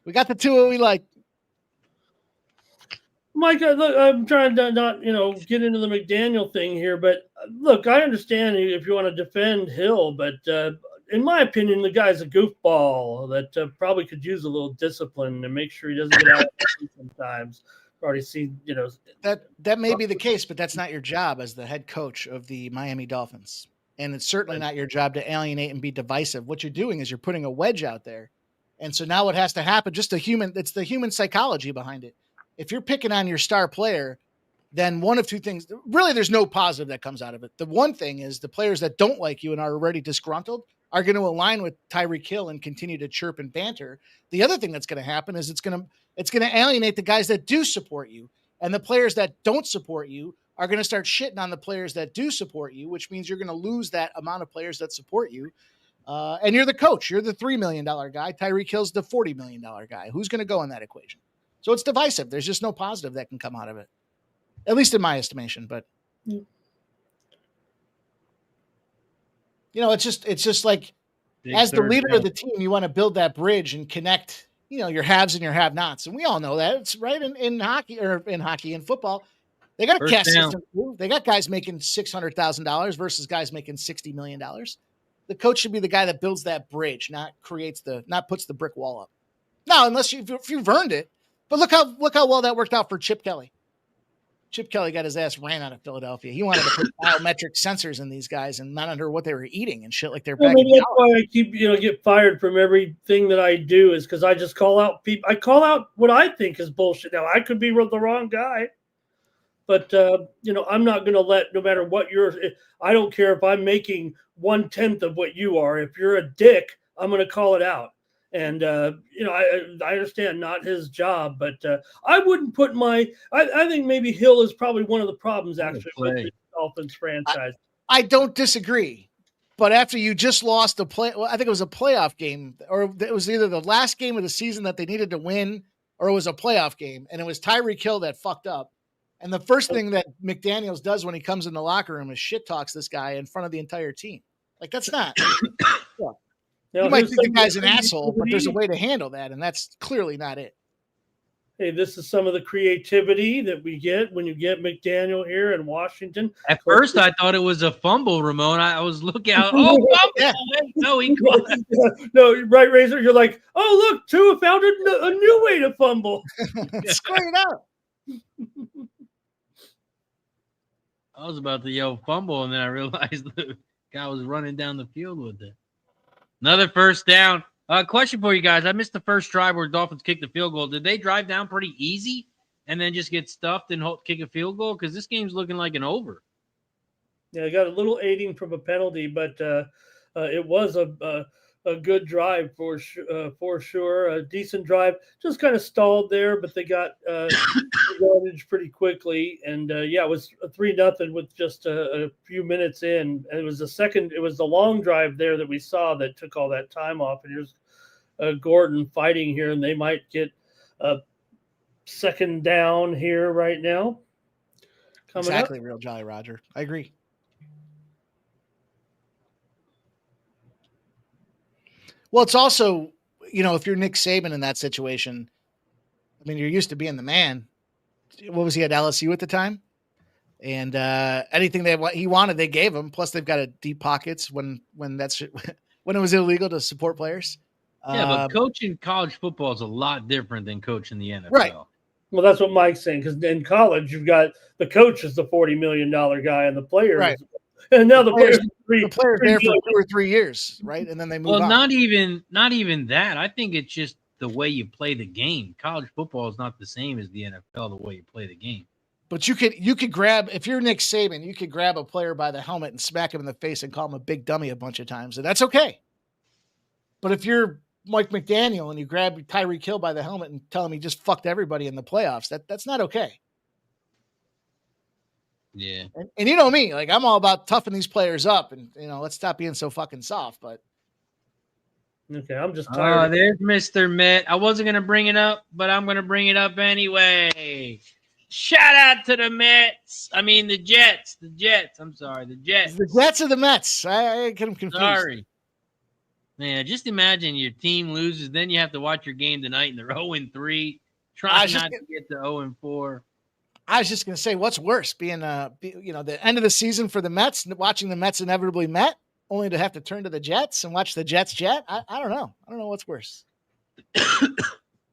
We got the Tua we like. Mike, look, I'm trying to not, get into the McDaniel thing here, but look, I understand if you want to defend Hill, but in my opinion, the guy's a goofball that probably could use a little discipline and make sure he doesn't get out sometimes. Already seen, that may be the case, but that's not your job as the head coach of the Miami Dolphins, and it's certainly not your job to alienate and be divisive. What you're doing is you're putting a wedge out there, and so now what has to happen? It's the human psychology behind it. If you're picking on your star player, then one of two things. Really, there's no positive that comes out of it. The one thing is the players that don't like you and are already disgruntled are going to align with Tyreek Hill and continue to chirp and banter. The other thing that's going to happen is it's going to alienate the guys that do support you, and the players that don't support you are going to start shitting on the players that do support you, which means you're going to lose that amount of players that support you. And you're the coach. You're the $3 million guy. Tyreek Hill's the $40 million guy. Who's going to go in that equation? So it's divisive. There's just no positive that can come out of it, at least in my estimation. But it's just like as the leader of the team, you want to build that bridge and connect, your haves and your have-nots. And we all know that. It's right in hockey and football. They got a cash system too. They got guys making $600,000 versus guys making $60 million. The coach should be the guy that builds that bridge, not puts the brick wall up. No, unless if you've earned it. But look how well that worked out for Chip Kelly. Chip Kelly got his ass ran out of Philadelphia. He wanted to put biometric sensors in these guys and monitor what they were eating and shit like they're back. That's why I keep get fired from everything that I do is because I just call out people. I call out what I think is bullshit. Now I could be the wrong guy, but I'm not going to let no matter what I don't care if I'm making 1/10 of what you are. If you're a dick, I'm going to call it out. And, I understand not his job, but I wouldn't put I think maybe Hill is probably one of the problems actually with the Dolphins franchise. I don't disagree. But after you just lost I think it was a playoff game, or it was either the last game of the season that they needed to win, or it was a playoff game. And it was Tyreek Hill that fucked up. And the first thing that McDaniels does when he comes in the locker room is shit talks this guy in front of the entire team. Like, that's not. Yeah. You might think the guy's an asshole, but there's a way to handle that, and that's clearly not it. Hey, this is some of the creativity that we get when you get McDaniel here in Washington. At first, I thought it was a fumble, Ramon. I was looking out. Oh, fumble! Yeah. No, he caught it. No, right, Razor. You're like, oh, look, Tua found a new way to fumble. Square it out. I was about to yell fumble, and then I realized the guy was running down the field with it. Another first down. Question for you guys. I missed the first drive where Dolphins kicked the field goal. Did they drive down pretty easy and then just get stuffed and kick a field goal? Because this game's looking like an over. Yeah, I got a little aiding from a penalty, but it was a good drive for sure. A decent drive. Just kind of stalled there, but they got advantage pretty quickly. And it was 3-0 with just a few minutes in. And it was the long drive there that we saw that took all that time off. And here's Gordon fighting here, and they might get a second down here right now. Exactly, Real Jolly Roger. I agree. Well, it's also if you're Nick Saban in that situation, I mean, you're used to being the man. What was he at LSU at the time? And anything he wanted, they gave him. Plus, they've got a deep pockets when it was illegal to support players. Yeah, but coaching college football is a lot different than coaching the NFL. Right. Well, that's what Mike's saying, because in college, you've got the coach is the $40 million guy, and the player right. And now the players there for 2 or 3 years, right? And then they move on. Well, not even that. I think it's just the way you play the game. College football is not the same as the NFL, the way you play the game. But you could grab, if you're Nick Saban, you could grab a player by the helmet and smack him in the face and call him a big dummy a bunch of times, and that's okay. But if you're Mike McDaniel and you grab Tyreek Hill by the helmet and tell him he just fucked everybody in the playoffs, that's not okay. Yeah. And you know me, like, I'm all about toughing these players up and, let's stop being so fucking soft, but. Okay, I'm just tired. Oh, there's Mr. Met. I wasn't going to bring it up, but I'm going to bring it up anyway. Shout out to the Mets. I mean, the Jets. The Jets. I'm sorry, the Jets. The Jets or the Mets? I get them confused. Sorry. Man, just imagine your team loses, then you have to watch your game tonight, and they're 0-3. Try not to get to 0-4. I was just going to say, what's worse, being the end of the season for the Mets, watching the Mets inevitably met, only to have to turn to the Jets and watch the Jets jet? I don't know. I don't know what's worse.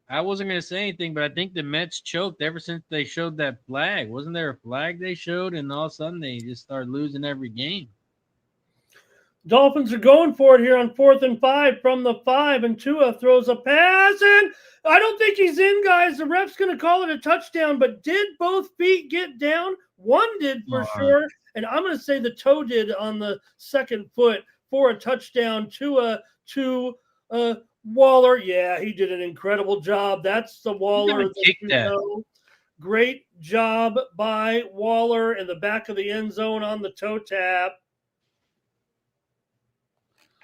I wasn't going to say anything, but I think the Mets choked ever since they showed that flag. Wasn't there a flag they showed, and all of a sudden they just started losing every game? Dolphins are going for it here on 4th and 5 from the 5, and Tua throws a pass, and I don't think he's in, guys. The ref's going to call it a touchdown, but did both feet get down? One did for sure, and I'm going to say the toe did on the second foot for a touchdown. Tua to Waller. Yeah, he did an incredible job. That's the Waller. Great job by Waller in the back of the end zone on the toe tap.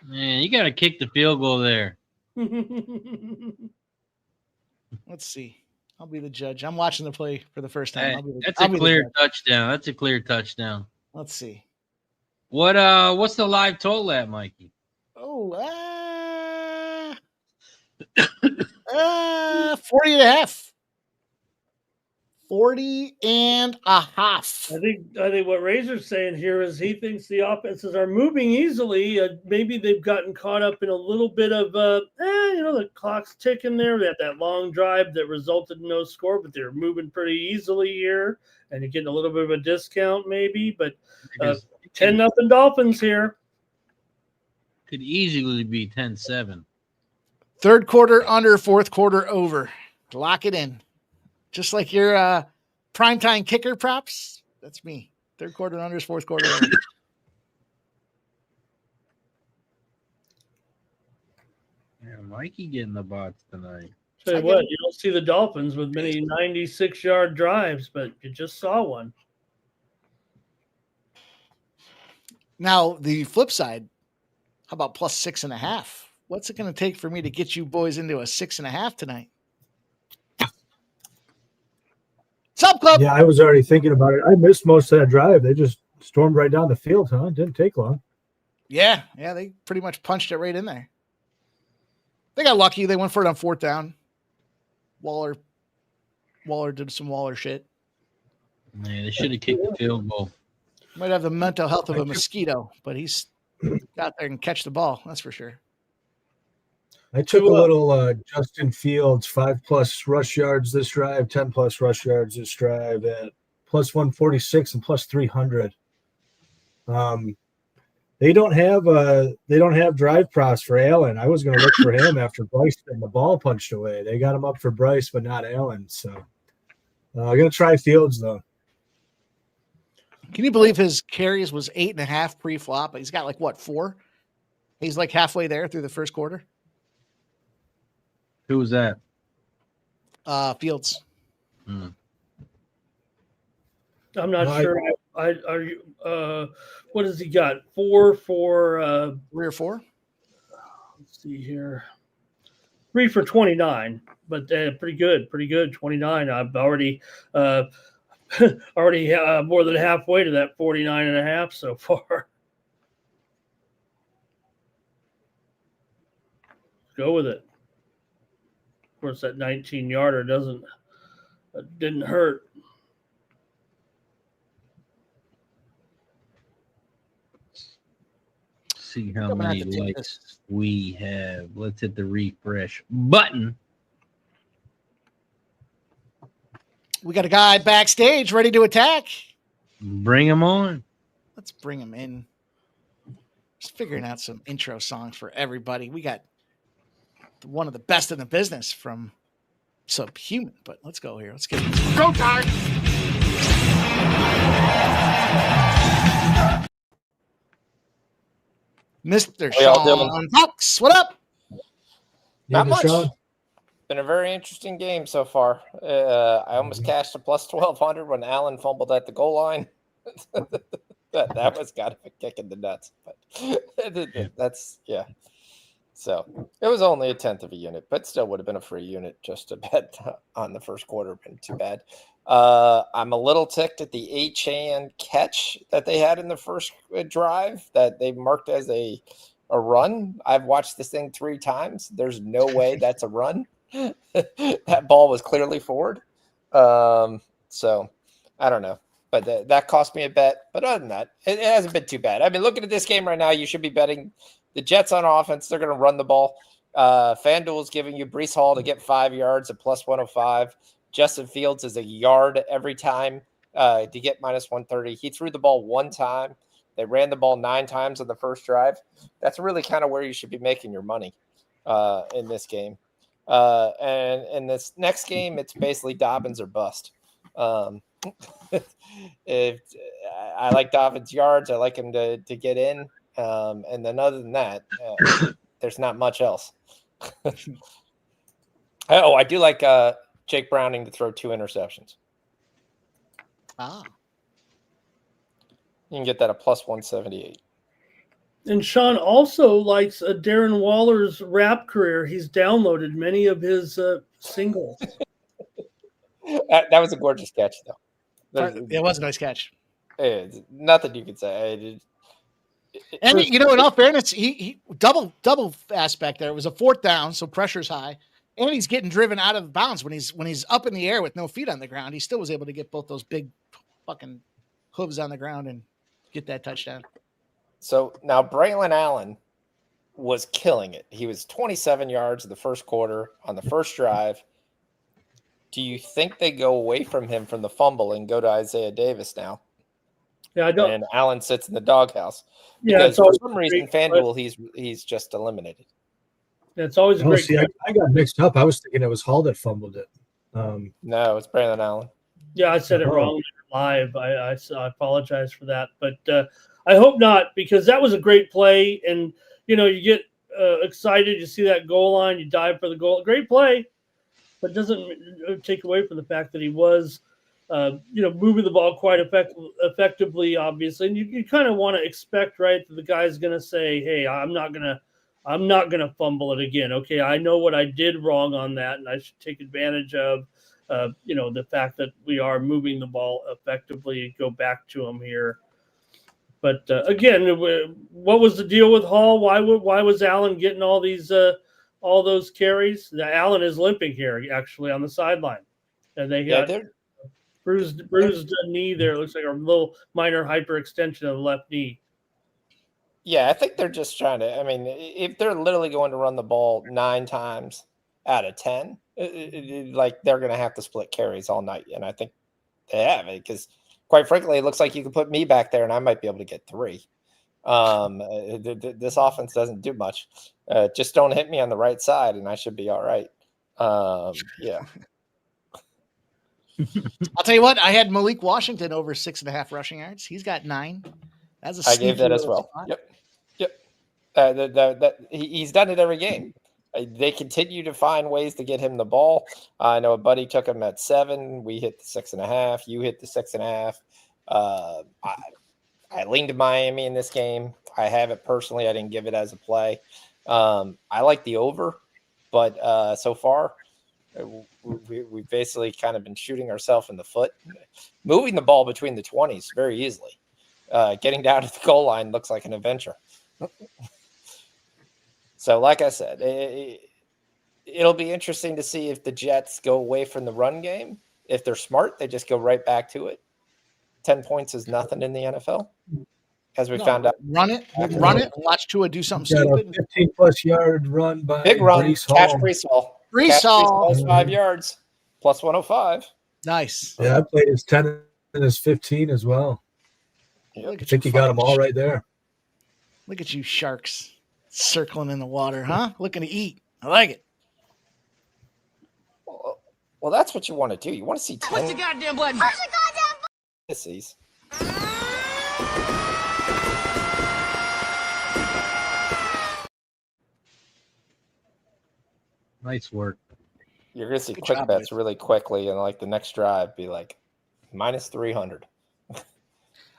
Man, you got to kick the field goal there. Let's see. I'll be the judge. I'm watching the play for the first time. That's a clear touchdown. That's a clear touchdown. Let's see. What's the live total at, Mikey? 40 and a half. 40 and a half. I think what Razor's saying here is he thinks the offenses are moving easily. Maybe they've gotten caught up in a little bit of, the clock's ticking there. They had that long drive that resulted in no score, but they're moving pretty easily here, and you're getting a little bit of a discount maybe. But 10-0 Dolphins here. Could easily be 10-7. Third quarter under, fourth quarter over. Lock it in. Just like your primetime kicker props, that's me. Third quarter unders, fourth quarter unders. Yeah, Mikey getting the bots tonight. Tell you what, you don't see the Dolphins with many 96-yard drives, but you just saw one. Now, the flip side, how about plus 6.5? What's it going to take for me to get you boys into a 6.5 tonight? Sup, Club? Yeah, I was already thinking about it. I missed most of that drive. They just stormed right down the field, huh? It didn't take long. Yeah, they pretty much punched it right in there. They got lucky. They went for it on fourth down. Waller did some Waller shit. Man, they should have kicked the field goal. Might have the mental health of a mosquito, but he's got there and catch the ball. That's for sure. I took a little Justin Fields 5+ rush yards this drive, 10+ rush yards this drive at plus 146 and plus 300. They don't have drive props for Allen. I was going to look for him after Bryce and the ball punched away. They got him up for Bryce, but not Allen. So I'm going to try Fields though. Can you believe his carries was 8.5 pre-flop? He's got 4? He's halfway there through the first quarter. Who was that? Fields. I'm not sure. Are you? What has he got? 4 for 3 or 4? Let's see here. 3 for 29, but pretty good. 29. I've already more than halfway to that 49.5 so far. Go with it. Of course, that 19-yarder didn't hurt. See how many likes we have. Let's hit the refresh button. We got a guy backstage ready to attack. Bring him on. Let's bring him in. Just figuring out some intro songs for everybody. We got one of the best in the business from Subhuman, but let's go here. Let's get it. Go time. Mr. Sean Fox, what up? Not much. Sean. Been a very interesting game so far. I almost cashed a plus 1,200 when Allen fumbled at the goal line. that was kind of a kick in the nuts, but that's yeah. So it was only a 1/10 of a unit, but still would have been a free unit just to bet on the first quarter. Been too bad. I'm a little ticked at the Achane catch that they had in the first drive that they marked as a run. I've watched this thing 3 times. There's no way that's a run. That ball was clearly forward. So I don't know, but that cost me a bet. But other than that, it hasn't been too bad. I mean, looking at this game right now, you should be betting the Jets on offense. They're going to run the ball. FanDuel is giving you Breece Hall to get 5 yards at plus 105. Justin Fields is a yard every time to get minus 130. He threw the ball 1 time. They ran the ball 9 times on the first drive. That's really kind of where you should be making your money in this game. And in this next game, it's basically Dobbins or bust. If I like Dobbins yards, I like him to get in. And then other than that, there's not much else. I do like Jake Browning to throw 2 interceptions. Ah. You can get that at plus 178. And Sean also likes Darren Waller's rap career. He's downloaded many of his singles. That was a gorgeous catch, though. It was a nice catch. Nothing you could say. And in all fairness, he double aspect there. It was a 4th down, so pressure's high, and he's getting driven out of bounds when he's up in the air with no feet on the ground. He still was able to get both those big fucking hooves on the ground and get that touchdown. So now Braylon Allen was killing it. He was 27 yards in the first quarter on the first drive. Do you think they go away from him from the fumble and go to Isaiah Davis now? Yeah, I don't. And Allen sits in the doghouse. Yeah, Because for some reason, FanDuel, he's just eliminated. It's always a great. See, I got mixed up. I was thinking it was Hall that fumbled it. No, it's Braylon Allen. Yeah, I said it wrong live. I apologize for that, but I hope not, because that was a great play, and you get excited. You see that goal line, you dive for the goal. Great play, but doesn't take away from the fact that he was, moving the ball quite effectively, obviously. And you kind of want to expect, right, that the guy's going to say, "Hey, I'm not gonna fumble it again. Okay, I know what I did wrong on that, and I should take advantage of." The fact that we are moving the ball effectively and go back to him here. But again, what was the deal with Hall? Why was Allen getting all those carries? Allen is limping here, actually, on the sideline, and they had bruised knee there. It looks like a little minor hyperextension of the left knee. Yeah, I think they're just trying to. I mean, if they're literally going to run the ball 9 times out of 10. Like they're going to have to split carries all night. And I think they have it because, quite frankly, it looks like you can put me back there and I might be able to get 3. This offense doesn't do much. Just don't hit me on the right side and I should be all right. Yeah. I'll tell you what, I had Malik Washington over 6.5 rushing yards. He's got 9. I gave that as well. Yep. He's done it every game. They continue to find ways to get him the ball. I know a buddy took him at 7. We hit the 6.5. You hit the 6.5. I leaned to Miami in this game. I have it personally. I didn't give it as a play. I like the over, but so far we've basically kind of been shooting ourselves in the foot, moving the ball between the 20s very easily. Getting down to the goal line looks like an adventure. So, like I said, it'll be interesting to see if the Jets go away from the run game. If they're smart, they just go right back to it. 10 points is nothing in the NFL, as we found out. Run it, and watch Tua do something Got stupid. a 15-plus yard run by Big run. Brees Catch Hall. Brees Hall. Brees Hall. 5 yards. Plus 105. Nice. Yeah, I played his 10 and his 15 as well. Yep. I think you got them all right there. Look at you sharks circling in the water, huh? Looking to eat. I like it. Well, that's what you want to do. You want to see 10 Push the goddamn button. misses. Nice work. You're going to see Good quick job, bets boys. really quickly, and like the next drive be like minus 300.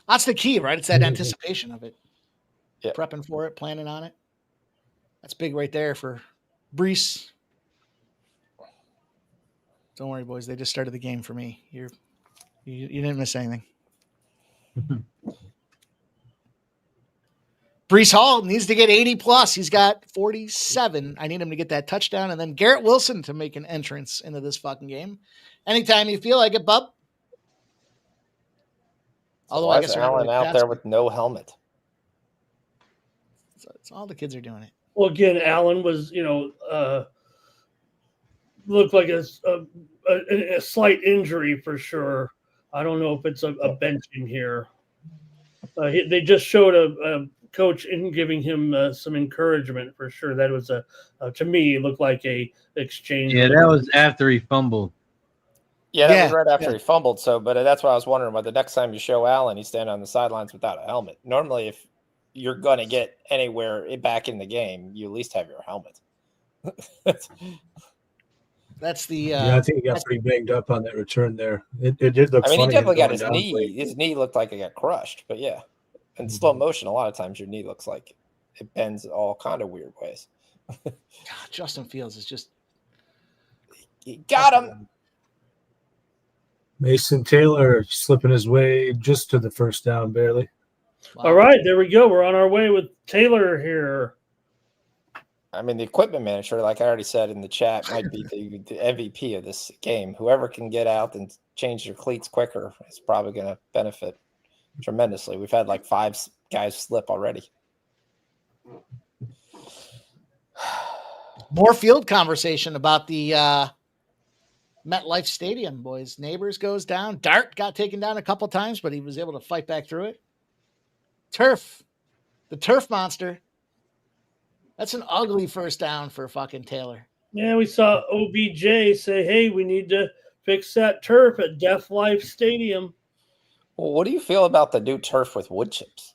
That's the key, right? It's that anticipation of it. Yeah. Prepping for it, planning on it. That's big right there for Brees. Don't worry, boys. They just started the game for me. You didn't miss anything. Brees Hall needs to get 80 plus. He's got 47. I need him to get that touchdown. And then Garrett Wilson to make an entrance into this fucking game. Anytime you feel like it, bub. Although Why I guess is they're not Allen really out there passing. with no helmet? So it's all the kids are doing it. Well, again, Allen was, looked like a slight injury for sure. I don't know if it's a benching here. They just showed a coach in giving him some encouragement for sure. That was to me, it looked like a exchange. Yeah, that was after he fumbled. Yeah, that was Yeah, right after he fumbled. So, but that's why I was wondering why the next time you show Allen, he's standing on the sidelines without a helmet. Normally, if you're going to get anywhere back in the game, you at least have your helmet. That's the Yeah, I think he got pretty banged up on that return there. It did look I mean, funny. he definitely got going his down knee. late. His knee looked like it got crushed. But yeah, in slow motion, a lot of times your knee looks like it bends all kind of weird ways. God, Justin Fields is just You got him. Mason Taylor slipping his way just to the first down, barely. wow. All right, there we go. We're on our way with Taylor here. I mean, the equipment manager, like I already said in the chat, might be the MVP of this game. Whoever can get out and change their cleats quicker is probably going to benefit tremendously. We've had like 5 guys slip already. More field conversation about the MetLife Stadium, boys. Neighbors goes down. Dart got taken down a couple times, but he was able to fight back through it. Turf. The turf monster. That's an ugly first down for fucking Taylor. Yeah, we saw OBJ say, hey, we need to fix that turf at Deaf Life Stadium. Well, what do you feel about the new turf with wood chips?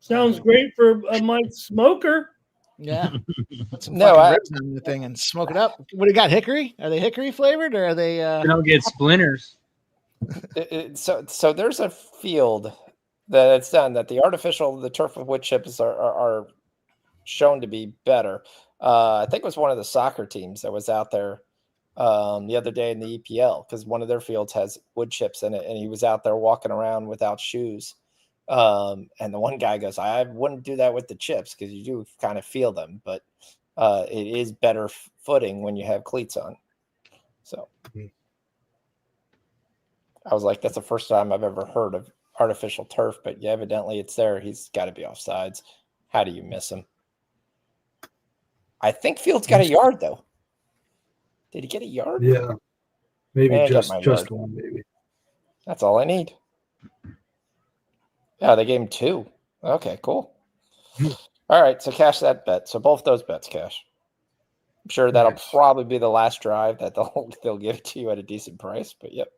Sounds great for Mike Smoker. Yeah. Put some No, fucking I- ribs on the thing and smoke it up. What do you got? Hickory? Are they hickory flavored or are they You don't get splinters. So there's a field that's done that the turf with wood chips are shown to be better. I think it was one of the soccer teams that was out there the other day in the EPL because one of their fields has wood chips in it, and he was out there walking around without shoes. And the one guy goes, I wouldn't do that with the chips because you do kind of feel them, but it is better footing when you have cleats on. So I was like, that's the first time I've ever heard of artificial turf, but yeah, evidently it's there. He's got to be offsides. How do you miss him? I think Fields got a yard though. Did he get a yard? Yeah, maybe Yeah, I got just my yard. one, maybe. That's all I need. Yeah, they gave him 2. Okay, cool. All right, so cash that bet. So both those bets cash. I'm sure that'll Nice. probably be the last drive that they'll give it to you at a decent price. But yep.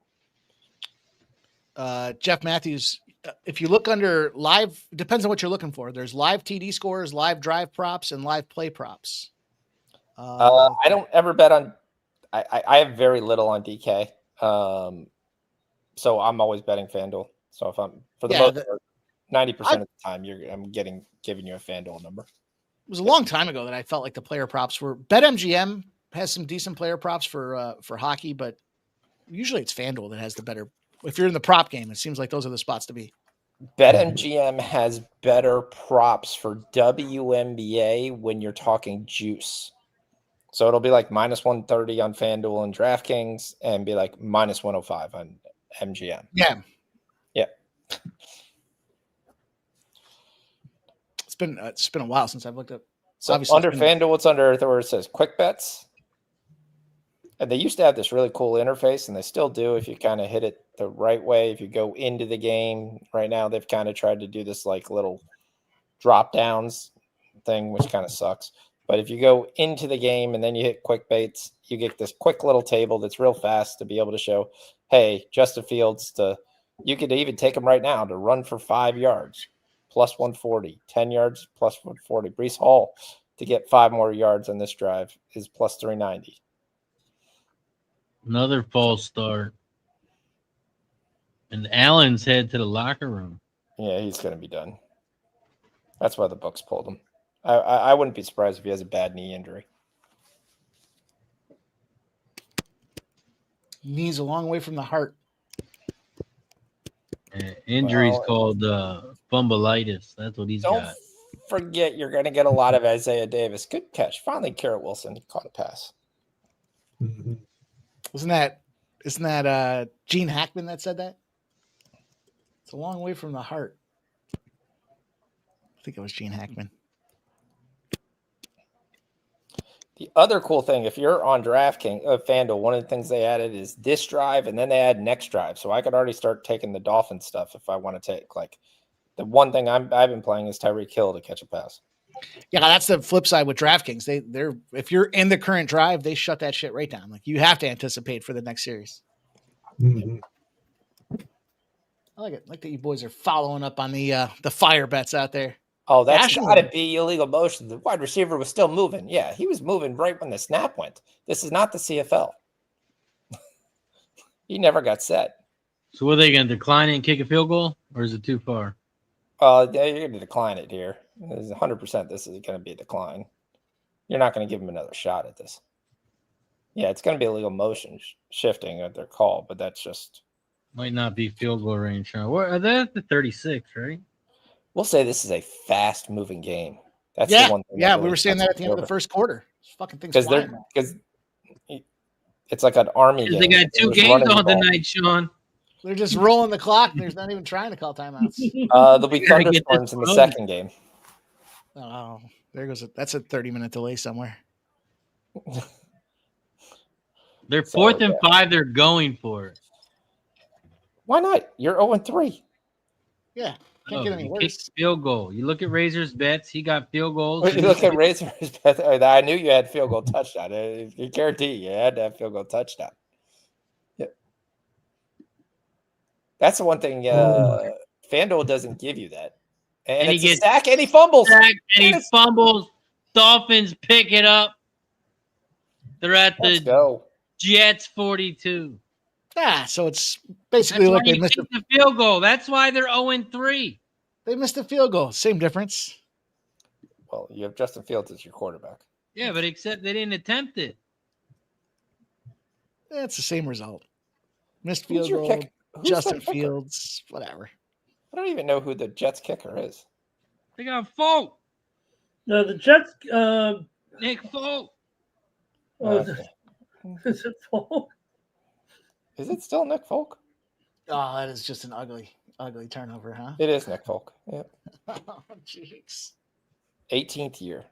Jeff Matthews, if you look under live, depends on what you're looking for. There's live TD scores, live drive props, and live play props. I don't ever bet on. I have very little on DK, so I'm always betting FanDuel. So if I'm for the most part, 90% of the time, I'm giving you a FanDuel number. It was a long time ago that I felt like the player props were. BetMGM has some decent player props for hockey, but usually it's FanDuel that has the better. If you're in the prop game, it seems like those are the spots to be. BetMGM has better props for WNBA when you're talking juice. So it'll be like minus 130 on FanDuel and DraftKings and be like minus 105 on MGM. Yeah. Yeah. It's been a while since I've looked up. So Obviously, under FanDuel, it's under where it says quick bets. And they used to have this really cool interface, and they still do if you kind of hit it the right way. If you go into the game right now, they've kind of tried to do this like little drop downs thing, which kind of sucks. But if you go into the game and then you hit quick baits, you get this quick little table that's real fast to be able to show, hey, Justin Fields, you could even take him right now to run for 5 yards, plus 140, 10 yards, plus 140. Breece Hall to get 5 more yards on this drive is plus 390. Another false start. And Allen's head to the locker room. Yeah, he's going to be done. That's why the Bucs pulled him. I wouldn't be surprised if he has a bad knee injury. Knee's a long way from the heart. Injury's called fumbleitis. That's what he's Don't got. forget you're going to get a lot of Isaiah Davis. Good catch. Finally, Garrett Wilson caught a pass. Mm-hmm. Isn't that Gene Hackman that said that? It's a long way from the heart. I think it was Gene Hackman. The other cool thing, if you're on DraftKings, FanDuel, one of the things they added is this drive, and then they add next drive. So I could already start taking the Dolphins stuff if I want to take. Like the one thing I've been playing is Tyreek Hill to catch a pass. Yeah, that's the flip side with DraftKings. They're if you're in the current drive, they shut that shit right down. Like you have to anticipate for the next series. Mm-hmm. I like it. I like that you boys are following up on the fire bets out there. Oh, that's National. got to be illegal motion. The wide receiver was still moving. Yeah, he was moving right when the snap went. This is not the CFL. He never got set. So are they going to decline it and kick a field goal, or is it too far? You're going to decline it here. There's 100% this is going to be a decline. You're not going to give him another shot at this. Yeah, it's going to be illegal motion shifting at their call, but that's just... Might not be field goal range. Are they at the 36, right? We'll say this is a fast-moving game. That's the one thing. Yeah, we were saying that at the end of the first quarter. This fucking thing's flying. Because it's like an army game. They got 2 games on tonight, Sean. They're just rolling the clock. There's not even trying to call timeouts. There'll be thunderstorms in the second game. Oh, there goes that's a 30-minute delay somewhere. They're 4th and 5. They're going for it. Why not? You're 0-3. Yeah. Can't get any worse. Field goal. You look at Razor's bets. He got field goals. You look at Razor's bets. I knew you had field goal touchdown. I guarantee you had to have field goal touchdown. Yep. That's the one thing FanDuel doesn't give you that. And he gets sack and he fumbles. He fumbles. Dolphins pick it up. They're at the Jets 42. Yeah, so it's basically like they missed the field goal. That's why they're 0-3. They missed a field goal. Same difference. Well, you have Justin Fields as your quarterback. Yeah, but except they didn't attempt it. It's the same result. Missed field goal. Justin Fields, whatever. I don't even know who the Jets kicker is. They got Folk. No, the Jets. Nick Folk. Is it Folk? Is it still Nick Folk? Oh, that is just an ugly turnover, huh? It is Nick Folk. Yeah. Oh, jeez. 18th year.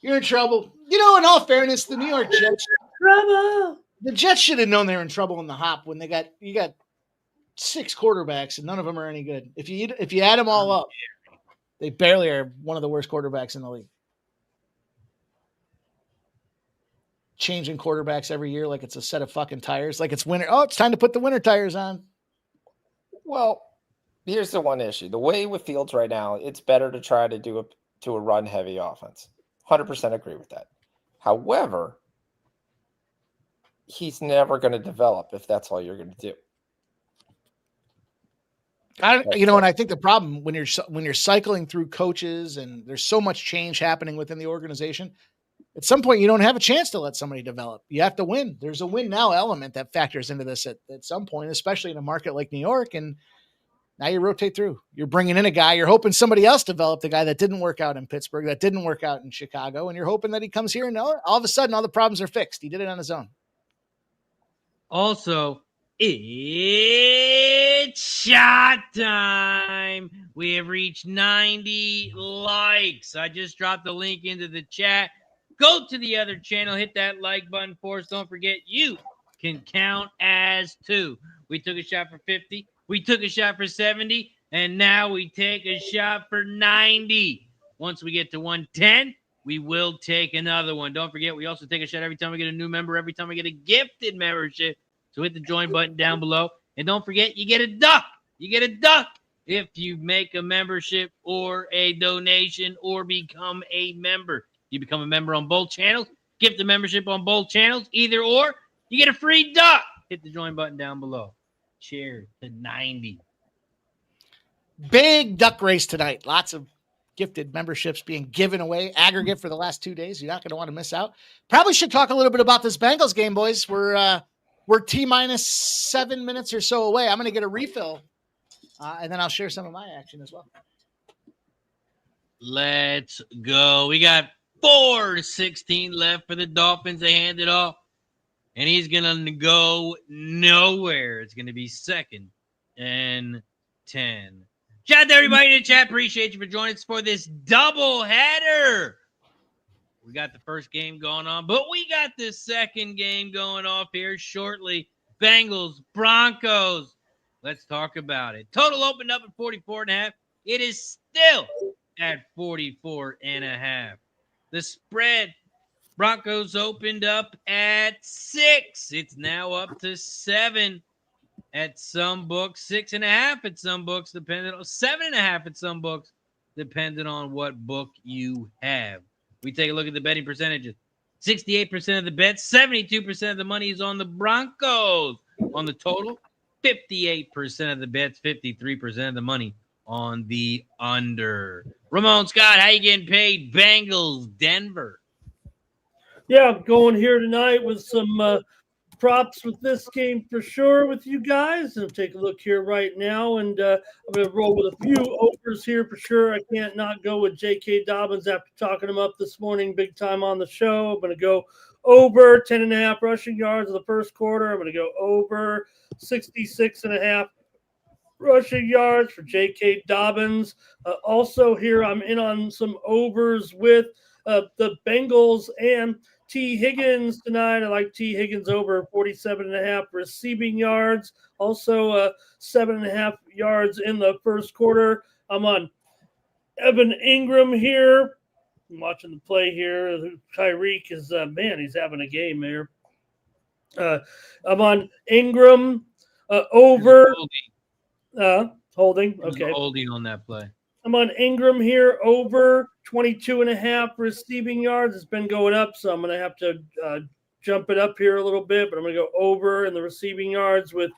You're in trouble. You know, in all fairness, the New York Jets. Trouble. The Jets should have known they were in trouble in the hop when you got 6 quarterbacks and none of them are any good. If you add them all up, they barely are one of the worst quarterbacks in the league. Changing quarterbacks every year like it's a set of fucking tires, like it's winter. Oh, it's time to put the winter tires on. Well, here's the one issue. The way with Fields right now, it's better to try to do a run-heavy offense. 100% agree with that. However, he's never going to develop if that's all you're going to do. And I think the problem when you're cycling through coaches and there's so much change happening within the organization, at some point you don't have a chance to let somebody develop. You have to win. There's a win now element that factors into this at some point, especially in a market like New York. And Now you rotate through. You're bringing in a guy. You're hoping somebody else developed the guy that didn't work out in Pittsburgh, that didn't work out in Chicago, and you're hoping that he comes here and all of a sudden all the problems are fixed. He did it on his own. Also, it's shot time. We have reached 90 likes. I just dropped the link into the chat. Go to the other channel, hit that like button for us. Don't forget, you can count as 2. We took a shot for 50. We took a shot for 70. And now we take a shot for 90. Once we get to 110, we will take another one. Don't forget, we also take a shot every time we get a new member, every time we get a gifted membership. So hit the join button down below. And don't forget, you get a duck. You get a duck if you make a membership or a donation or become a member. You become a member on both channels, gift the membership on both channels, either or, you get a free duck. Hit the join button down below. Cheers to 90. Big duck race tonight. Lots of gifted memberships being given away, aggregate for the last 2 days. You're not going to want to miss out. Probably should talk a little bit about this Bengals game, boys. We're T-minus 7 minutes or so away. I'm going to get a refill, and then I'll share some of my action as well. Let's go. We got 4:16 left for the Dolphins. They hand it off, and he's going to go nowhere. It's going to be 2nd and 10. Shout out to everybody in the chat. Appreciate you for joining us for this double header. We got the first game going on, but we got the second game going off here shortly. Bengals, Broncos. Let's talk about it. Total opened up at 44.5. It is still at 44.5. The spread, Broncos opened up at 6. It's now up to 7 at some books, 6.5 at some books, depending on 7.5 at some books, depending on what book you have. We take a look at the betting percentages. 68% of the bets, 72% of the money is on the Broncos. On the total, 58% of the bets, 53% of the money on the under. Ramon Scott, how you getting paid? Bengals, Denver. Yeah, I'm going here tonight with some props with this game for sure with you guys. And take a look here right now, and I'm going to roll with a few overs here for sure. I can't not go with J.K. Dobbins after talking him up this morning big time on the show. I'm going to go over 10.5 rushing yards in the first quarter. I'm going to go over 66.5 rushing yards for J.K. Dobbins. Also here, I'm in on some overs with the Bengals and T. Higgins tonight. I like T. Higgins over 47.5 receiving yards. Also 7.5 yards in the first quarter. I'm on Evan Ingram here. I'm watching the play here. Tyreek is, man, he's having a game here. I'm on Ingram over. Holding. Okay. Holding on that play. I'm on Ingram here over 22.5 receiving yards. It's been going up, so I'm going to have to jump it up here a little bit, but I'm going to go over in the receiving yards with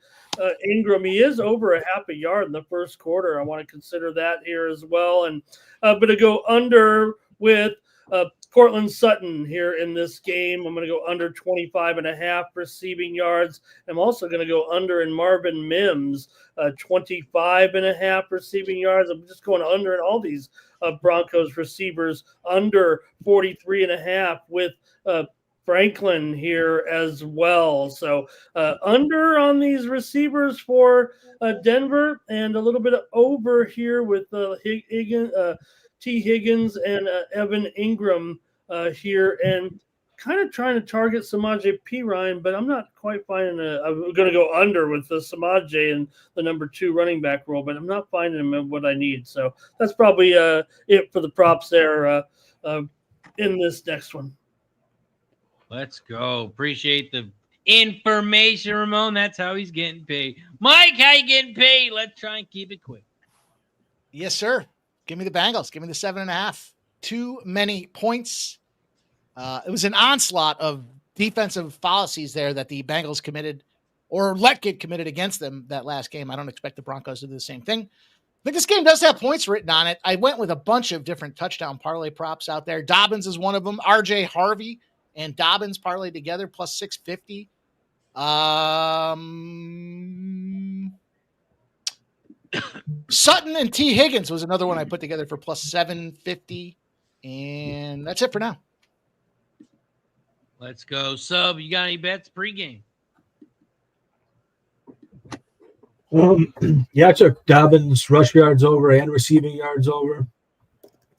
Ingram. He is over a half a yard in the first quarter. I want to consider that here as well. And I'm going to go under with Cortland Sutton here in this game. I'm going to go under 25.5 receiving yards. I'm also going to go under in Marvin Mims, 25.5 receiving yards. I'm just going under in all these Broncos receivers, under 43.5 with Franklin here as well. So under on these receivers for Denver, and a little bit of over here with T. Higgins and Evan Ingram here, and kind of trying to target Samaje Perine, but I'm not quite finding I'm going to go under with the Samaje and the number 2 running back role, but I'm not finding him in what I need. So that's probably it for the props there in this next one. Let's go. Appreciate the information, Ramon. That's how he's getting paid. Mike, how you getting paid? Let's try and keep it quick. Yes, sir. Give me the Bengals. Give me the 7.5. Too many points. It was an onslaught of defensive fallacies there that the Bengals committed or let get committed against them that last game. I don't expect the Broncos to do the same thing. I think this game does have points written on it. I went with a bunch of different touchdown parlay props out there. Dobbins is one of them. RJ Harvey and Dobbins parlay together plus 650. Sutton and T. Higgins was another one I put together for plus 750. And that's it for now. Let's go. Sub, you got any bets pregame? Yeah, I took Dobbins rush yards over and receiving yards over.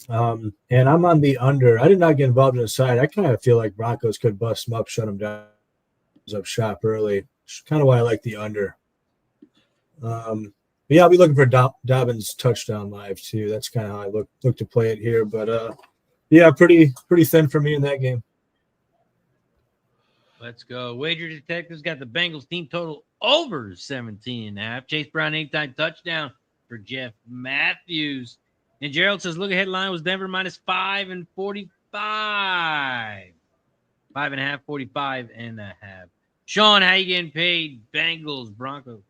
And I'm on the under. I did not get involved in the side. I kind of feel like Broncos could bust them up, shut them down, up shop early. It's kind of why I like the under. But yeah, I'll be looking for Dobbins touchdown live too. That's kind of how I look to play it here. But yeah, pretty thin for me in that game. Let's go. Wager Detectives got the Bengals team total over 17.5. Chase Brown anytime touchdown for Jeff Matthews. And Gerald says, look ahead line was Denver minus 5 and 45. 5.5, 45.5. Sean, how you getting paid? Bengals, Broncos.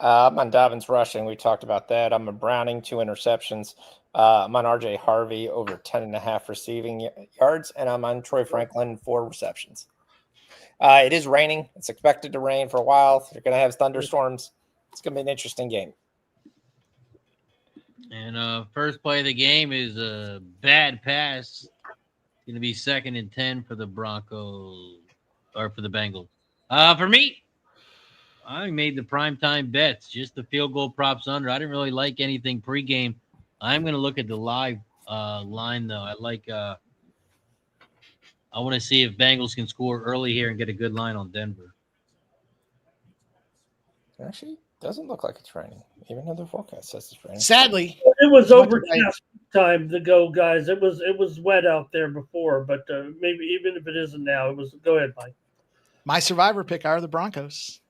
I'm on Dobbins rushing. We talked about that. I'm a Browning, 2 interceptions. I'm on RJ Harvey over 10.5 receiving yards, and I'm on Troy Franklin, 4 receptions. It is raining. It's expected to rain for a while. You're going to have thunderstorms. It's going to be an interesting game. And first play of the game is a bad pass. Going to be 2nd and 10 for the Broncos or for the Bengals. For me, I made the primetime bets, just the field goal props under. I didn't really like anything pregame. I'm going to look at the live line, though. I want to see if Bengals can score early here and get a good line on Denver. Actually, doesn't look like it's raining, even though the forecast says it's raining. Sadly, It was overcast time to go, guys. It was wet out there before, but maybe even if it isn't now, it was. Go ahead, Mike. my survivor pick are the Broncos.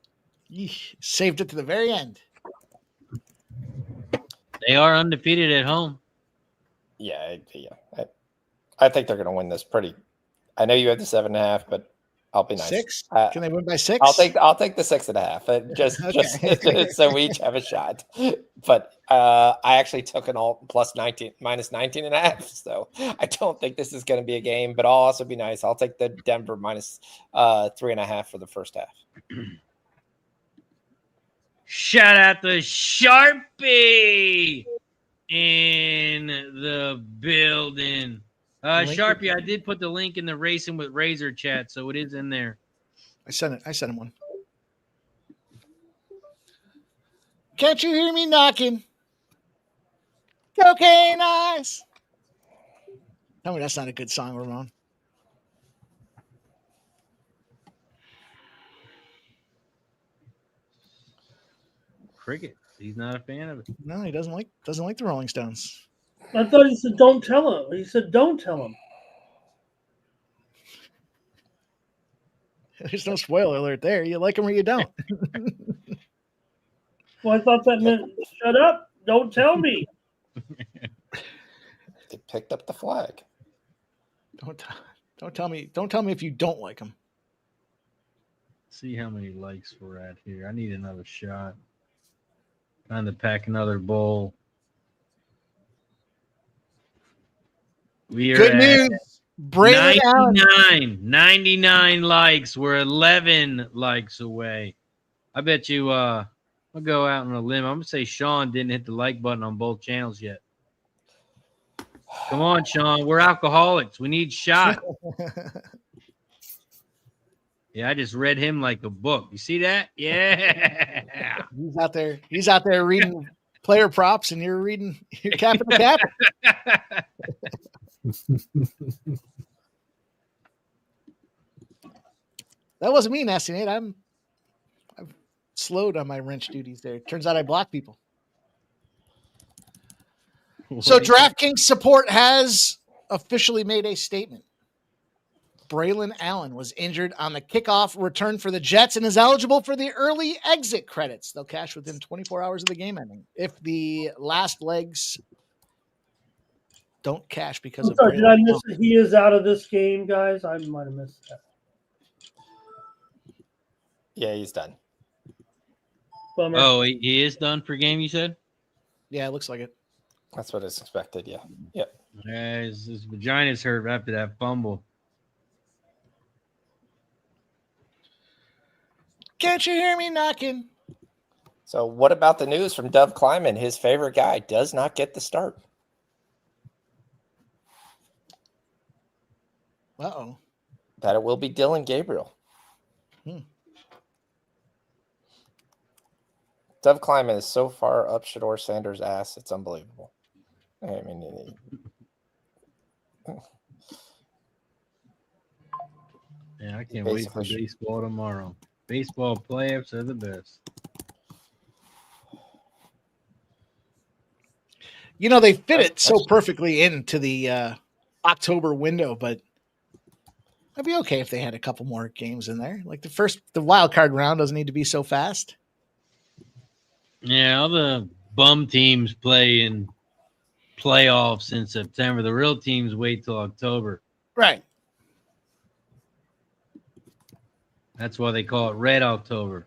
Yeesh, saved it to the very end. They are undefeated at home. Yeah. I think they're going to win this pretty. I know you had the 7.5, but I'll be nice. 6? Can they win by 6? I'll take the 6.5. Just so we each have a shot. But I actually took an all plus 19 minus 19.5. So I don't think this is going to be a game. But I'll also be nice. I'll take the Denver minus 3.5 for the first half. Shout out to Sharpie in the building. Sharpie, I did put the link in the Racing with Razor chat, so it is in there. I sent him one. Can't you hear me knocking? Cocaine eyes. Tell me that's not a good song, Ramon. Cricket. He's not a fan of it. No, he doesn't like the Rolling Stones. I thought he said, "Don't tell him." He said, "Don't tell him." There's no spoiler alert there. You like them or you don't. Well, I thought that meant shut up. Don't tell me. They picked up the flag. Don't tell me. Don't tell me if you don't like them. See how many likes we're at here. I need another shot. Trying to pack another bowl. We are Good at news. Braylon Allen. 99 likes. We're 11 likes away. I bet you I'll go out on a limb. I'm going to say Sean didn't hit the like button on both channels yet. Come on, Sean. We're alcoholics. We need shot. Yeah, I just read him like a book. You see that? Yeah. He's out there reading player props, and you're reading your cap and cap. That wasn't me, Nasty Nate. I've slowed on my wrench duties there. Turns out I block people. So DraftKings support has officially made a statement. Braylon Allen was injured on the kickoff return for the Jets and is eligible for the early exit credits. They'll cash within 24 hours of the game ending. If the last legs don't cash because I'm sorry, did I miss it? He is out of this game, guys. I might have missed that. Yeah, he's done. Bummer. Oh, he is done for game, you said? Yeah, it looks like it. That's what is expected. Yeah. Yep. Yeah, his vagina's hurt after that fumble. Can't you hear me knocking? So what about the news from Dov Kleiman? His favorite guy does not get the start. Uh-oh. That it will be Dylan Gabriel. Dov Kleiman is so far up Shedeur Sanders' ass, it's unbelievable. I mean, Yeah, I can't wait for baseball tomorrow. Baseball playoffs are the best. You know, they fit it so perfectly into the October window, but it'd be okay if they had a couple more games in there. Like the wild card round doesn't need to be so fast. Yeah, all the bum teams play in playoffs in September. The real teams wait till October. Right. That's why they call it Red October.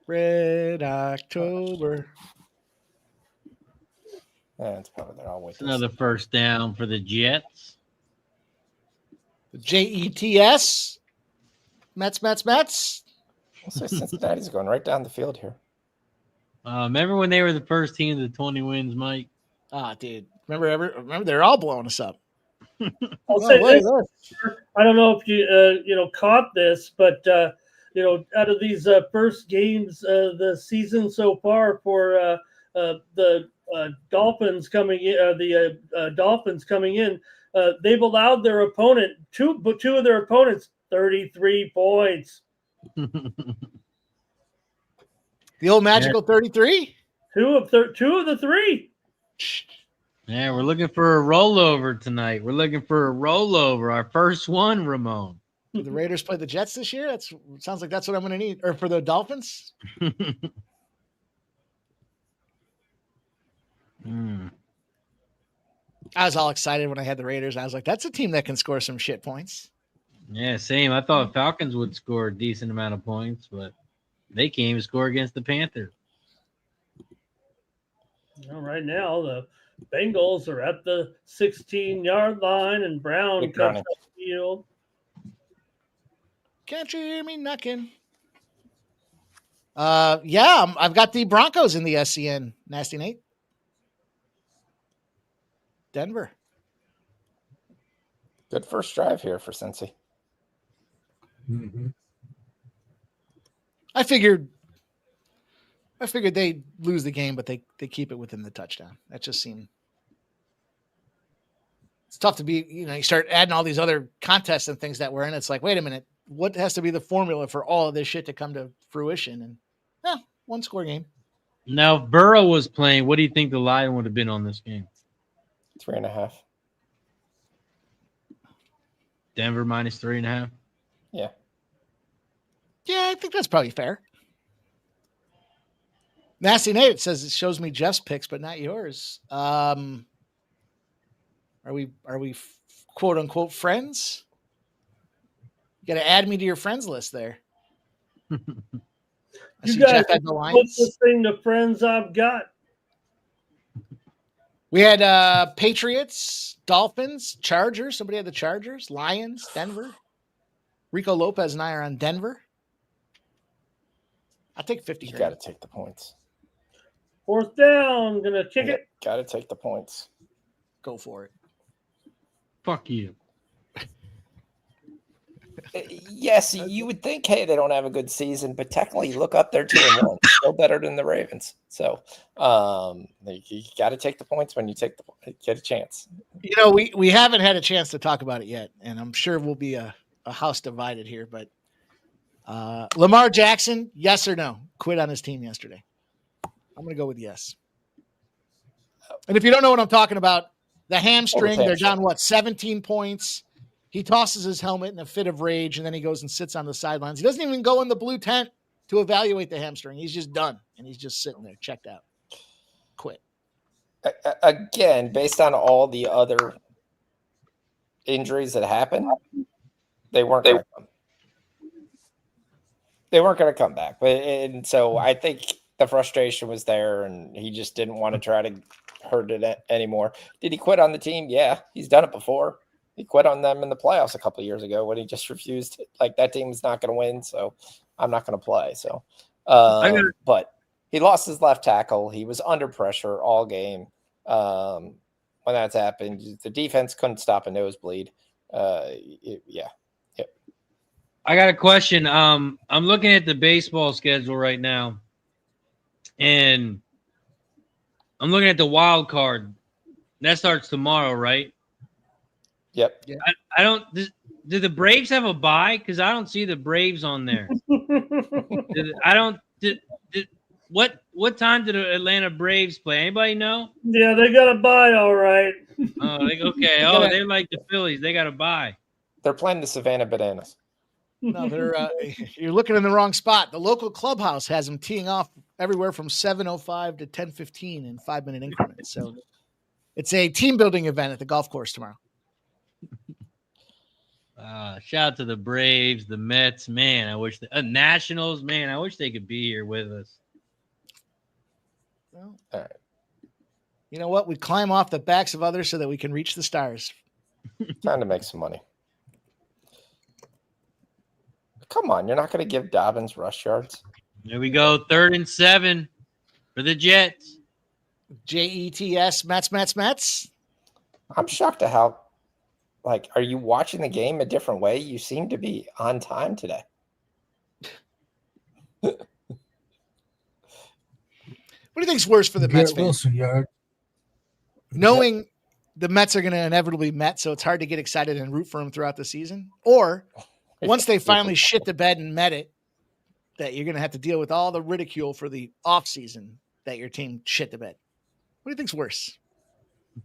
Red October. Yeah, it's probably they're all It's another first down for the Jets. The Jets. Mets. So Cincinnati's going right down the field here. Remember when they were the first team to 20 wins, Mike? Ah, dude. Remember they're all blowing us up. I'll say this. I don't know if you caught this, but out of these first games the season so far for the Dolphins coming in, they've allowed their opponent two of their opponents 33 points. The old magical 33? Two of the three. Yeah, we're looking for a rollover tonight. Our first one, Ramon. The Raiders play the Jets this year? Sounds like that's what I'm going to need. Or for the Dolphins? I was all excited when I had the Raiders. I was like, that's a team that can score some shit points. Yeah, same. I thought Falcons would score a decent amount of points, but they can't even score against the Panthers. Right now, the Bengals are at the 16-yard line, and Brown comes up the field. Can't you hear me knocking? I've got the Broncos in the SCN. Nasty Nate. Denver. Good first drive here for Cincy. Mm-hmm. I figured they lose the game, but they keep it within the touchdown. That just seemed. It's tough to be, you start adding all these other contests and things that we're in. It's like, wait a minute, what has to be the formula for all of this shit to come to fruition? And one score game. Now, if Burrow was playing, what do you think the line would have been on this game? 3.5. Denver minus 3.5. Yeah. Yeah, I think that's probably fair. Nasty Nate says it shows me Jeff's picks, but not yours. Are we quote unquote friends? You got to add me to your friends list there. I see Jeff had the lines. What's this thing? The friends I've got. We had Patriots, Dolphins, Chargers. Somebody had the Chargers, Lions, Denver. Rico Lopez and I are on Denver. I'll take 50. You got to take the points. Fourth down, gonna kick it. Got to take the points. Go for it. Fuck you. Yes, you would think, hey, they don't have a good season, but technically, you look up, they're 2-1, still better than the Ravens. So, you got to take the points when you get a chance. We haven't had a chance to talk about it yet, and I'm sure we'll be a house divided here. But Lamar Jackson, yes or no? Quit on his team yesterday. I'm going to go with yes. And if you don't know what I'm talking about, the hamstring, they're down, 17 points. He tosses his helmet in a fit of rage, and then he goes and sits on the sidelines. He doesn't even go in the blue tent to evaluate the hamstring. He's just done, and he's just sitting there, checked out. Quit. Again, based on all the other injuries that happened, they weren't going to come back. And so I think the frustration was there, and he just didn't want to try to hurt it anymore. Did he quit on the team? Yeah, he's done it before. He quit on them in the playoffs a couple of years ago when he just refused. Like, that team's not going to win, so I'm not going to play. So, but he lost his left tackle. He was under pressure all game. When that's happened, the defense couldn't stop a nosebleed. Yeah. I got a question. I'm looking at the baseball schedule right now, and I'm looking at the wild card. That starts tomorrow, right? Yep. Yeah. I don't. Do the Braves have a bye? Because I don't see the Braves on there. What time did the Atlanta Braves play? Anybody know? Yeah, they got a bye, all right. Oh, okay. They're like the Phillies. They got a bye. They're playing the Savannah Bananas. No, you're looking in the wrong spot. The local clubhouse has them teeing off everywhere from 7:05 to 10:15 in 5-minute increments. So it's a team building event at the golf course tomorrow. Shout out to the Braves, the Mets. Man, I wish the Nationals. Man, I wish they could be here with us. Well, all right. You know what? We climb off the backs of others so that we can reach the stars. Trying to make some money. Come on, you're not going to give Dobbins rush yards? Here we go. 3rd and 7 for the Jets. Jets, Mets. I'm shocked at how, are you watching the game a different way? You seem to be on time today. What do you think's worse for the Mets fans? Wilson yard. Knowing the Mets are going to inevitably Met, so it's hard to get excited and root for them throughout the season, or once they finally shit the bed and met it, that you're going to have to deal with all the ridicule for the offseason that your team shit the bed. What do you think's worse?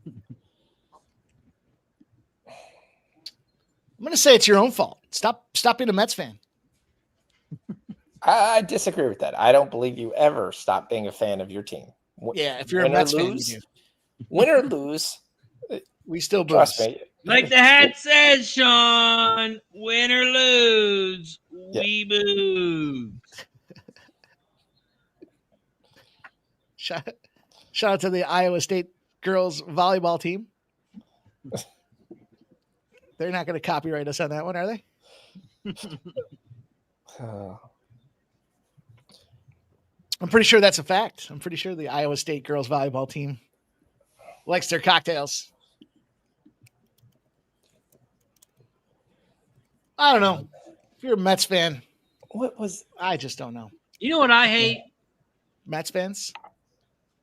I'm going to say it's your own fault. Stop being a Mets fan. I disagree with that. I don't believe you ever stop being a fan of your team. Yeah, if you're a Mets fan, you do. Win or lose, we still boost. Trust me. Like the hat says, Sean, win or lose, we boo. Shout out to the Iowa State girls volleyball team. They're not going to copyright us on that one, are they? I'm pretty sure that's a fact. I'm pretty sure the Iowa State girls volleyball team likes their cocktails. I don't know. If you're a Mets fan, I just don't know. You know what I hate? Mets fans?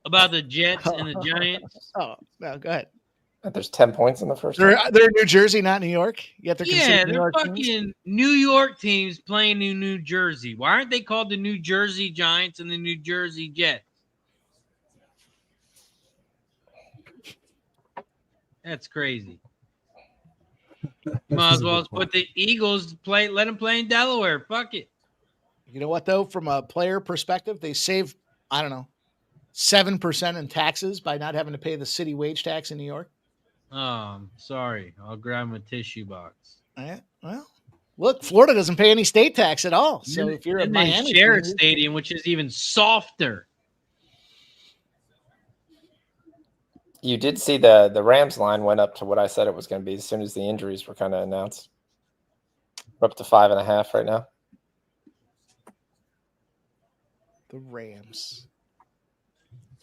About the Jets and the Giants? Oh, no, go ahead. There's 10 points in the first. They're in New Jersey, not New York. You have to consider New they're York fucking teams. New York teams playing in New Jersey. Why aren't they called the New Jersey Giants and the New Jersey Jets? That's crazy. Might as well put the Eagles let them play in Delaware. Fuck it. You know what, though? From a player perspective, they save, 7% in taxes by not having to pay the city wage tax in New York. Oh, I'm sorry. I'll grab a tissue box. Well, look, Florida doesn't pay any state tax at all. So if you're a they Miami share a team, stadium, which is even softer. You did see the Rams line went up to what I said it was going to be as soon as the injuries were kind of announced. We're up to 5.5 right now. The Rams.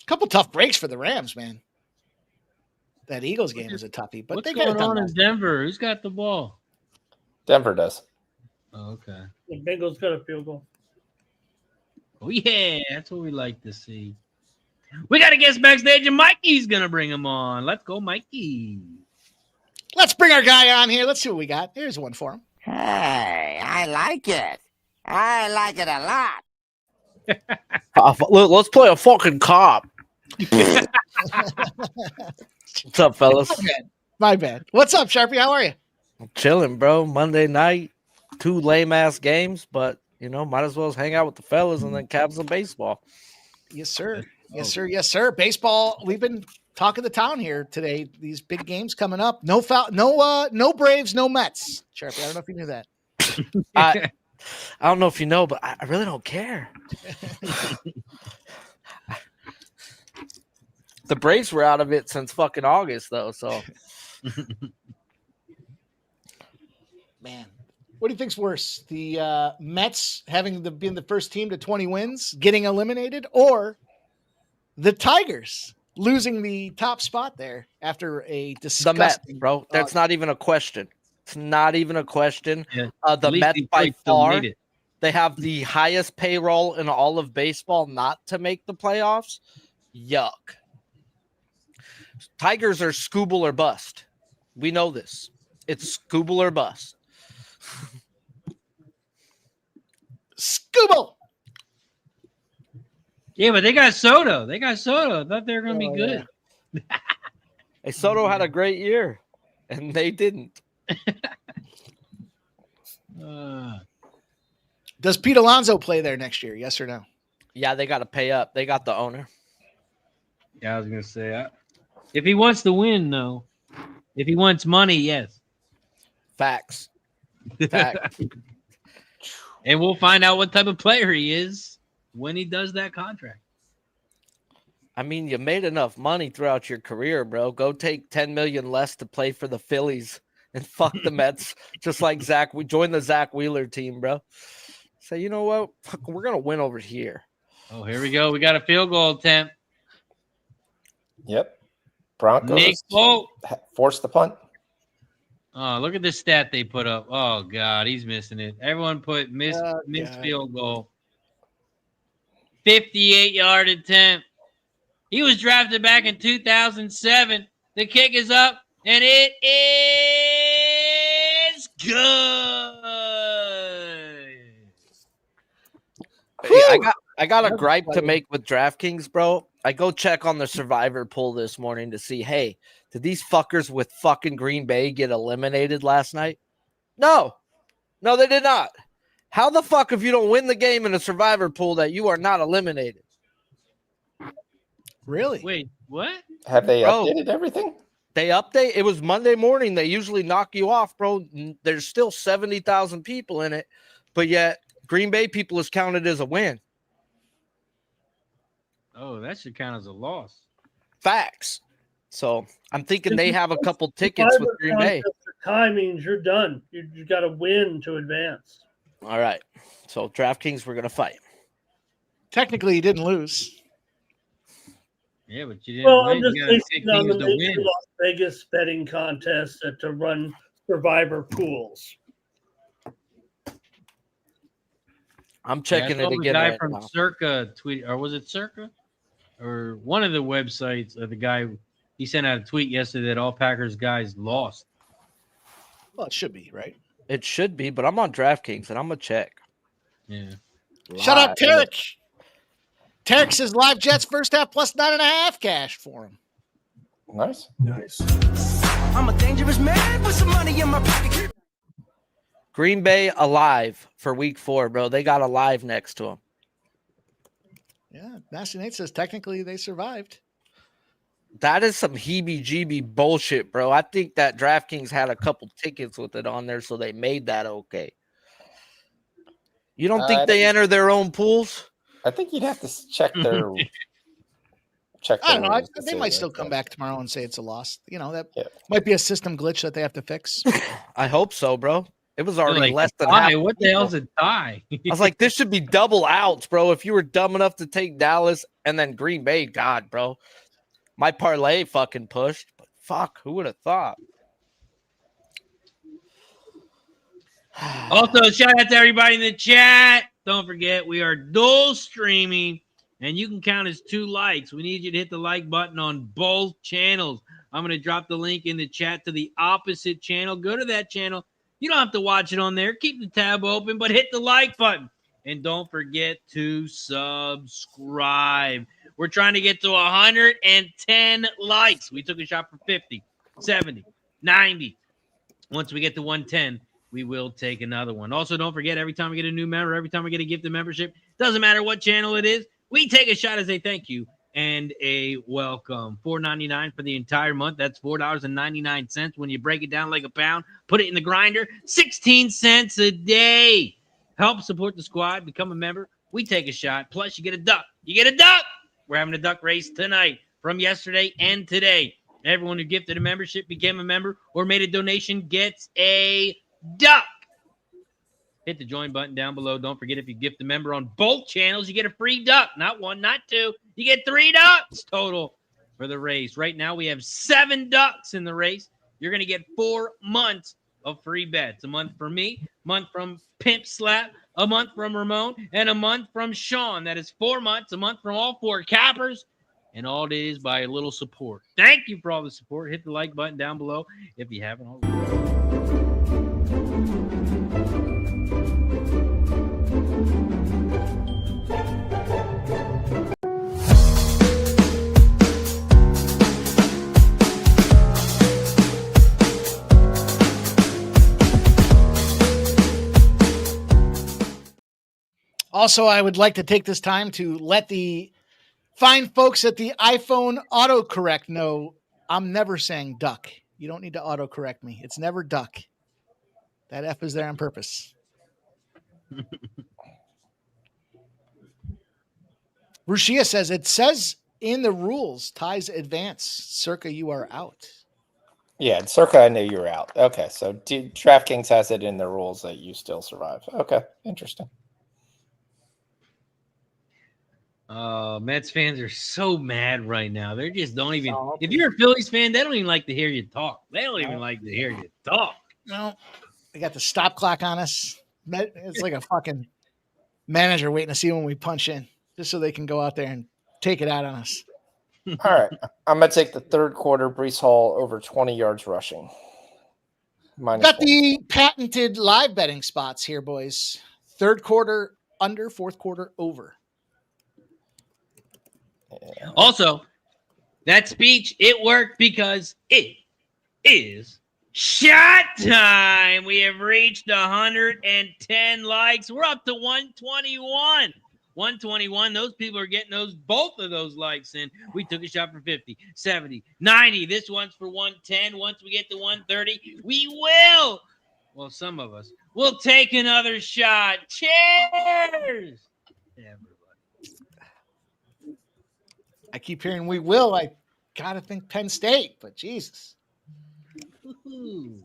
A couple tough breaks for the Rams, man. That Eagles game was a toughie, but what's they got going it done. on in Denver? Who's got the ball? Denver does. Oh, okay. The Bengals got a field goal. Oh, yeah. That's what we like to see. We got a guest backstage, and Mikey's going to bring him on. Let's go, Mikey. Let's bring our guy on here. Let's see what we got. Here's one for him. Hey, I like it. I like it a lot. Let's play a fucking cop. What's up, fellas? My bad. What's up, Sharpie? How are you? I'm chilling, bro. Monday night, 2 lame-ass games, but, might as well hang out with the fellas and then cap some baseball. Yes, sir. Yes, sir. Yes, sir. Baseball. We've been talking the town here today. These big games coming up. No Braves, no Mets. Sharpie, I don't know if you knew that. I don't know if you know, but I really don't care. The Braves were out of it since fucking August, though. So What do you think's worse? The Mets having been the first team to 20 wins, getting eliminated, or the Tigers losing the top spot there after a disgusting... The Mets, bro. That's not even a question. It's not even a question. Yeah. The Mets by still far, made it. they have the highest payroll in all of baseball not to make the playoffs. Yuck. Tigers are Scooble or bust. We know this. It's Scooble or bust. Scooble! Yeah, but they got Soto. I thought they were going to be good. Yeah. Hey, Soto had a great year, and they didn't. Does Pete Alonso play there next year? Yes or no? Yeah, they got to pay up. They got the owner. Yeah, I was going to say, if he wants to win, no. If he wants money, yes. Facts. And we'll find out what type of player he is when he does that contract. I mean, you made enough money throughout your career, bro. Go take $10 million less to play for the Phillies and fuck the Mets, just like Zach. We joined the Zach Wheeler team, bro. Say, you know what? Fuck, we're gonna win over here. Oh, here we go. We got a field goal attempt. Yep. Broncos Nick Folk. forced the punt. Oh, look at this stat they put up. Oh, God, he's missing it. Everyone put missed God. field goal. 58-yard attempt. He was drafted back in 2007. The kick is up, and it is good. Hey, I got a gripe to make with DraftKings, bro. I go check on the survivor pool this morning to see, hey, did these fuckers with fucking Green Bay get eliminated last night? No, they did not. How the fuck if you don't win the game in a survivor pool that you are not eliminated? Really? Wait, what? Have they updated everything? They update. It was Monday morning. They usually knock you off, bro. There's still 70,000 people in it, but yet Green Bay people is counted as a win. Oh, that should count as a loss. Facts. So I'm thinking they have a couple tickets with Green Bay. Timings, you're done. You got to win to advance. All right. So DraftKings, we're gonna fight. Technically, you didn't lose. Yeah, but you didn't Well, win. I'm just You gotta pick basing on teams the to major win. Las Vegas betting contest to run survivor pools. I'm checking it The again. guy Right from now. Circa tweet, or was it Circa? Or one of the websites, the guy, he sent out a tweet yesterday that all Packers guys lost. Well, it should be, right? It should be, but I'm on DraftKings and I'm gonna check. Yeah. Shut up, Tarek. Tarek says live Jets first half plus 9.5 cash for him. Nice. I'm a dangerous man with some money in my pocket. Green Bay alive for week 4, bro. They got alive next to him. Yeah, Nasty Nate says technically they survived. That is some heebie-jeebie bullshit, bro. I think that DraftKings had a couple tickets with it on there, so they made that okay. You don't think they enter their own pools? I think you'd have to check their. I don't know. They might still come back tomorrow and say it's a loss. You know, that might be a system glitch that they have to fix. I hope so, bro. It was already Like, less than tie? half. What the hell's a tie? I was like, this should be double outs, bro. If you were dumb enough to take Dallas and then Green Bay, God, bro. My parlay fucking pushed. But fuck, who would have thought? Also, shout out to everybody in the chat. Don't forget, we are dual streaming, and you can count as 2 likes. We need you to hit the like button on both channels. I'm going to drop the link in the chat to the opposite channel. Go to that channel. You don't have to watch it on there. Keep the tab open, but hit the like button. And don't forget to subscribe. We're trying to get to 110 likes. We took a shot for 50, 70, 90. Once we get to 110, we will take another one. Also, don't forget, every time we get a new member, every time we get a gifted membership, doesn't matter what channel it is, we take a shot as a thank you and a welcome. $4.99 for the entire month. That's $4.99 when you break it down like a pound. Put it in the grinder. 16 cents a day. Help support the squad. Become a member. We take a shot. Plus, you get a duck. You get a duck. We're having a duck race tonight from yesterday and today. Everyone who gifted a membership, became a member, or made a donation gets a duck. Hit the join button down below. Don't forget, if you gift a member on both channels, you get a free duck. Not one, not two. You get 3 ducks total for the race. Right now, we have 7 ducks in the race. You're going to get 4 months of free bets. A month from me, a month from Pimp Slap, a month from Ramon, and a month from Sean. That is 4 months, a month from all 4 cappers. And all it is by a little support. Thank you for all the support. Hit the like button down below if you haven't already. Also, I would like to take this time to let the fine folks at the iPhone autocorrect know I'm never saying duck. You don't need to autocorrect me. It's never duck. That F is there on purpose. Rushia says, it says in the rules, ties advance. Circa, you are out. Yeah, Circa, I knew you were out. Okay, so DraftKings has it in the rules that you still survive. Okay, interesting. Mets fans are so mad right now. They just don't even. If you're a Phillies fan, they don't even like to hear you talk. They don't even like to hear you talk. No, they got the stop clock on us. It's like a fucking manager waiting to see when we punch in, just so they can go out there and take it out on us. All right, I'm gonna take the third quarter. Brees Hall over 20 yards rushing. Got the patented live betting spots here, boys. Third quarter under, fourth quarter over. Yeah. Also, that speech, it worked because it is shot time. We have reached 110 likes. We're up to 121. 121. Those people are getting both of those likes in. We took a shot for 50, 70, 90. This one's for 110. Once we get to 130, we will. Well, some of us will take another shot. Cheers. I keep hearing we will. I gotta think Penn State, but Jesus. Woo-hoo.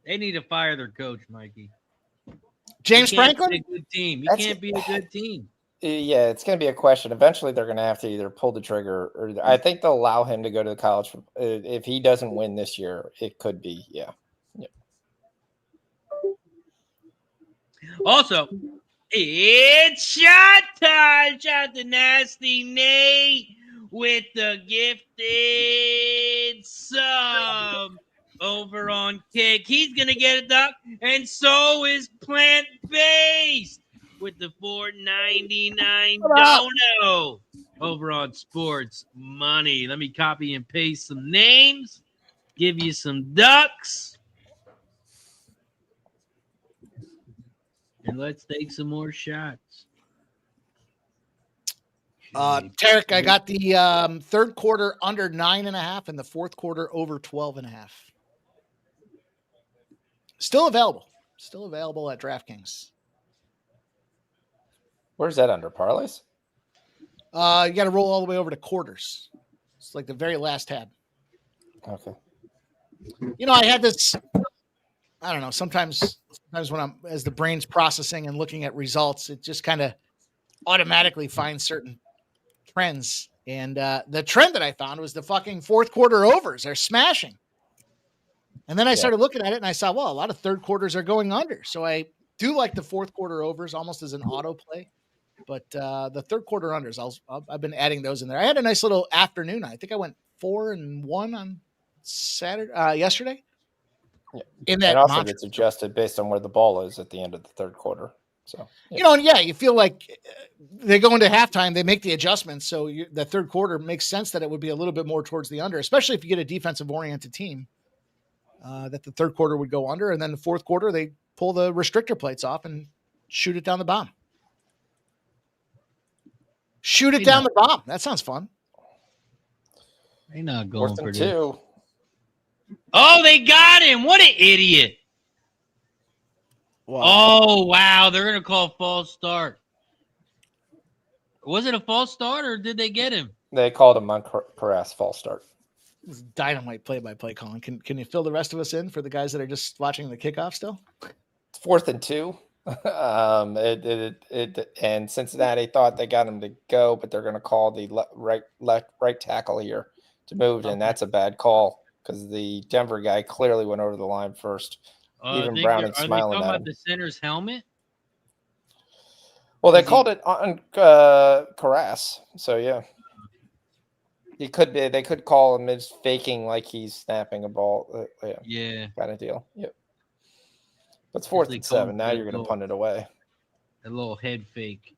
They need to fire their coach, Mikey. James Franklin? Be a good team. You can't be a good team. Yeah, it's going to be a question. Eventually, they're going to have to either pull the trigger or I think they'll allow him to go to the college. If he doesn't win this year, it could be, yeah. Also, it's shot time. Shout out to Nasty Nate with the gifted sub over on Kick. He's going to get a duck, and so is Plant Based with the $4.99 dono over on Sports Money. Let me copy and paste some names, give you some ducks, and let's take some more shots. Tarek, I got the third quarter under 9.5 and the fourth quarter over 12.5. Still available at DraftKings. Where's that under parlays? You got to roll all the way over to quarters. It's like the very last tab. Okay. You know, I had this. I don't know. Sometimes when I'm as the brain's processing and looking at results, it just kind of automatically finds certain trends. And the trend that I found was the fucking fourth quarter overs. They're smashing. And then I started looking at it and I saw, well, a lot of third quarters are going under. So I do like the fourth quarter overs almost as an auto play. But the third quarter unders, I've been adding those in there. I had a nice little afternoon. I think I went 4-1 on yesterday. Yeah. In that and also it's adjusted based on where the ball is at the end of the third quarter. So, you know, and you feel like they go into halftime, they make the adjustments. So the third quarter makes sense that it would be a little bit more towards the under, especially if you get a defensive oriented team, that the third quarter would go under. And then the fourth quarter, they pull the restrictor plates off and shoot it down the bomb. Shoot it down the bomb. That sounds fun. They're not going for this. 2. Oh, they got him. What an idiot. Wow. Oh, wow. They're going to call false start. Was it a false start or did they get him? They called him on Perez false start. This is dynamite play-by-play calling. Can you fill the rest of us in for the guys that are just watching the kickoff still? It's 4th and 2. And Cincinnati thought they got him to go, but they're going to call the right tackle here to move, and that's a bad call because the Denver guy clearly went over the line first. Even Browning smiling are they talking at him. about the center's helmet? Well, they called it on Carras, so yeah. He could be. They could call him as faking like he's snapping a ball. Yeah, kind of deal. Yep. But it's 4th and 7. Now you're going to punt it away. A little head fake.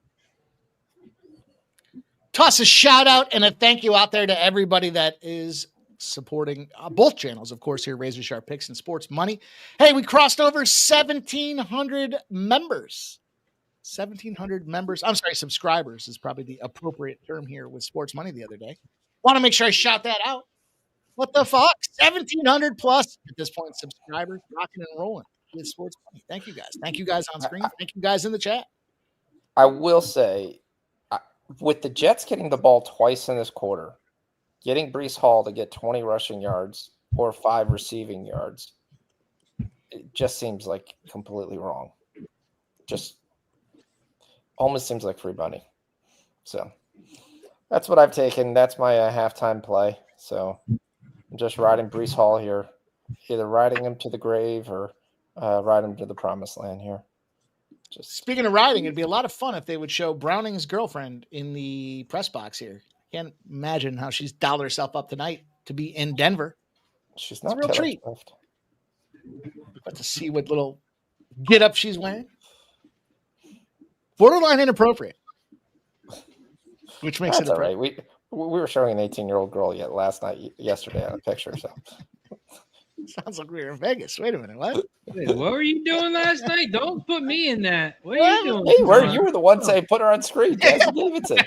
Toss a shout out and a thank you out there to everybody that is supporting both channels, of course, here, Razor Sharp Picks and Sports Money. Hey, we crossed over 1,700 members. 1,700 members. I'm sorry, subscribers is probably the appropriate term here with Sports Money the other day. Want to make sure I shout that out. What the fuck? 1,700 plus at this point subscribers, rocking and rolling with Sports Money. Thank you guys. Thank you guys on screen. Thank you guys in the chat. I will say, with the Jets getting the ball twice in this quarter, getting Breece Hall to get 20 rushing yards or 5 receiving yards, it just seems like completely wrong. Just almost seems like free money. So that's what I've taken. That's my halftime play. So I'm just riding Breece Hall here, either riding him to the grave or ride him to the promised land here. Just speaking of riding, it'd be a lot of fun if they would show Browning's girlfriend in the press box here. Can't imagine how she's dolled herself up tonight to be in Denver. She's not a real treat. But to see what little get up she's wearing. Borderline inappropriate. Which makes That's it all right. We were showing an 18-year-old girl yesterday on a picture. So sounds like we were in Vegas. Wait a minute, what? Wait, what were you doing last night? Don't put me in that. What are you doing? Hey, you were the one saying put her on screen, Jesse Davidson.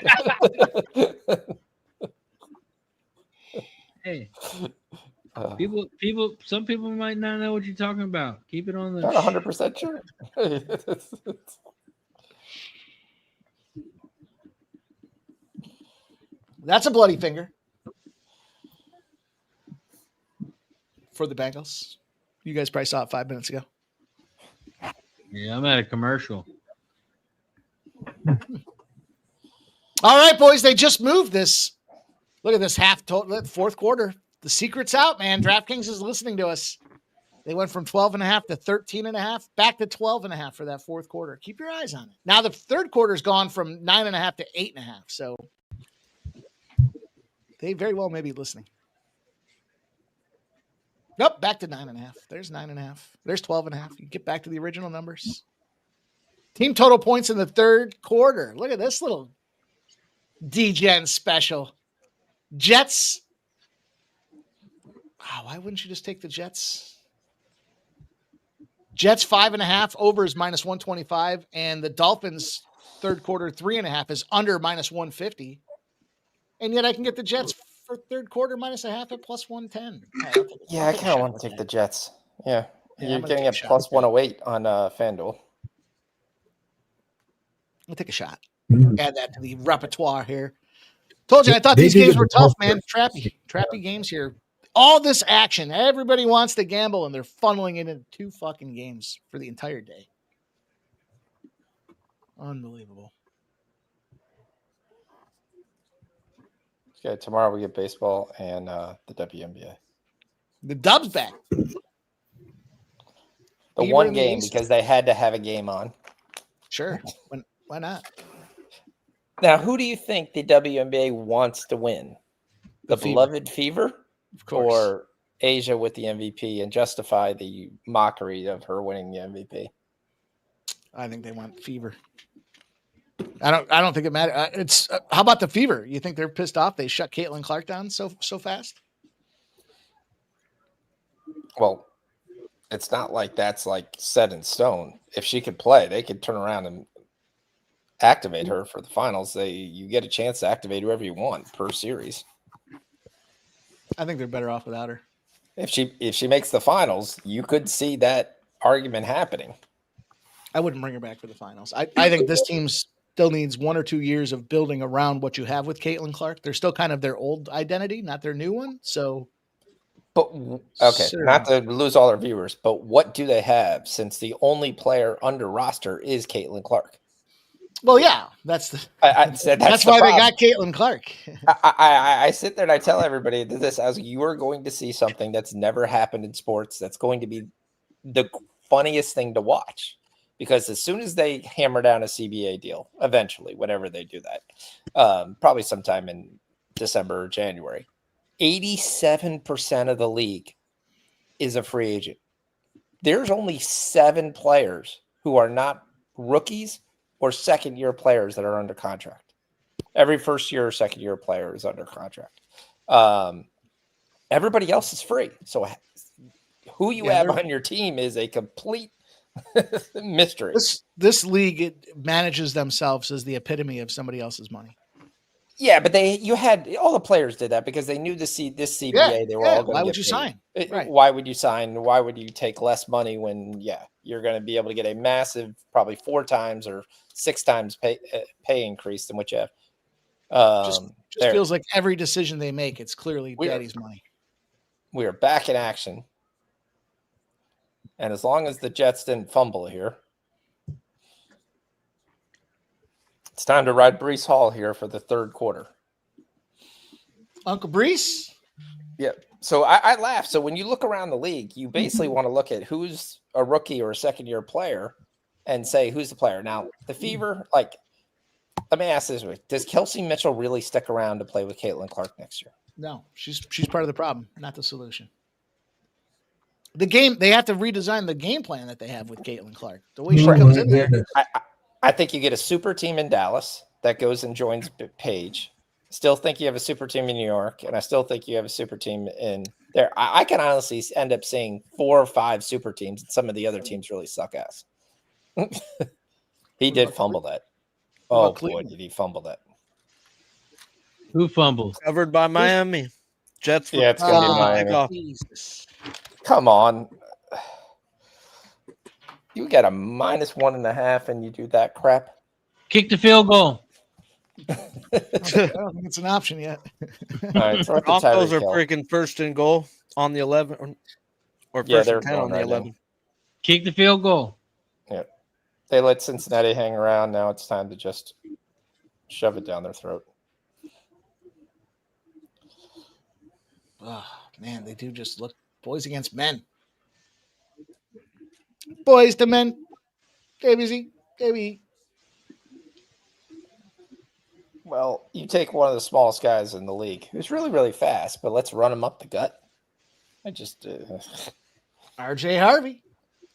Hey, some people might not know what you're talking about. Keep it on the. Not 100% sure. That's a bloody finger for the Bengals. You guys probably saw it 5 minutes ago. Yeah, I'm at a commercial. All right, boys. They just moved this. Look at this fourth quarter. The secret's out, man. DraftKings is listening to us. They went from 12.5 to 13.5, back to 12.5 for that fourth quarter. Keep your eyes on it. Now the third quarter's gone from 9.5 to 8.5. So they very well may be listening. Nope, back to 9.5. There's 9.5. There's 12.5. You get back to the original numbers. Team total points in the third quarter. Look at this little D-Gen special. Jets. Oh, why wouldn't you just take the Jets? Jets 5.5. Over is minus 125. And the Dolphins third quarter 3.5 is under minus 150. And yet I can get the Jets for third quarter minus 0.5 at plus 110. Yeah, I kind of want to take the Jets. Yeah, you're getting a plus 108 on FanDuel. I'll take a shot. Add that to the repertoire here. Told you, I thought these games were tough, man. Trappy games here. All this action. Everybody wants to gamble, and they're funneling it into 2 fucking games for the entire day. Unbelievable. Okay, tomorrow we get baseball and the WNBA. The Dubs back. The one game because they had to have a game on. Sure. Why not? Now, who do you think the WNBA wants to win? The beloved Fever? Of course. Or Asia with the MVP and justify the mockery of her winning the MVP? I think they want Fever. I don't think it matters. It's how about the Fever? You think they're pissed off they shut Caitlin Clark down so fast? Well, it's not like that's like set in stone. If she could play, they could turn around and activate her for the finals. You get a chance to activate whoever you want per series. I think they're better off without her. If she makes the finals, you could see that argument happening. I wouldn't bring her back for the finals. I think this team still needs 1 or 2 years of building around what you have with Caitlin Clark. They're still kind of their old identity, not their new one. So But okay, Sure. not to lose all our viewers, but what do they have since the only player under roster is Caitlin Clark? Well, yeah, that's That's why they problem. got Caitlin Clark. I sit there and I tell everybody this as you are going to see something that's never happened in sports. That's going to be the funniest thing to watch, because as soon as they hammer down a CBA deal, eventually, whenever they do that, probably sometime in December or January, 87% of the league is a free agent. There's only 7 players who are not rookies or second-year players that are under contract. Every first-year or second-year player is under contract. Everybody else is free. So who you have on your team is a complete mystery. This league, it manages themselves as the epitome of somebody else's money. Yeah, but you had all the players did that because they knew this CBA. They were all going to get Why would you paid. sign? Right. Why would you sign? Why would you take less money when you're going to be able to get a massive, probably 4 times or 6 times pay increase than what you have? Just feels like every decision they make, it's clearly daddy's money. We are back in action, and as long as the Jets didn't fumble here. It's time to ride Breece Hall here for the third quarter. Uncle Breece? Yeah. So I laugh. So when you look around the league, you basically want to look at who's a rookie or a second-year player and say, who's the player? Now, the Fever, let me ask this way. Does Kelsey Mitchell really stick around to play with Caitlin Clark next year? No, she's part of the problem, not the solution. They have to redesign the game plan that they have with Caitlin Clark. The way she comes in there. I think you get a super team in Dallas that goes and joins Paige. Still think you have a super team in New York, and I still think you have a super team in there. I can honestly end up seeing 4 or 5 super teams, and some of the other teams really suck ass. He did fumble that. Oh, boy, did he fumble that. Who fumbled? Covered by Miami. Jets. Yeah, it's going to be Miami. Jesus. Come on. You got a -1.5 and you do that crap. Kick the field goal. I don't think it's an option yet. All right, Broncos are freaking first and goal on the 11 or first and 10 on the 11. Kick the field goal. Yeah. They let Cincinnati hang around. Now it's time to just shove it down their throat. Oh, man, they do just look boys against men. Boys to men. KB. Well, you take one of the smallest guys in the league who's really, really fast, but let's run him up the gut. RJ Harvey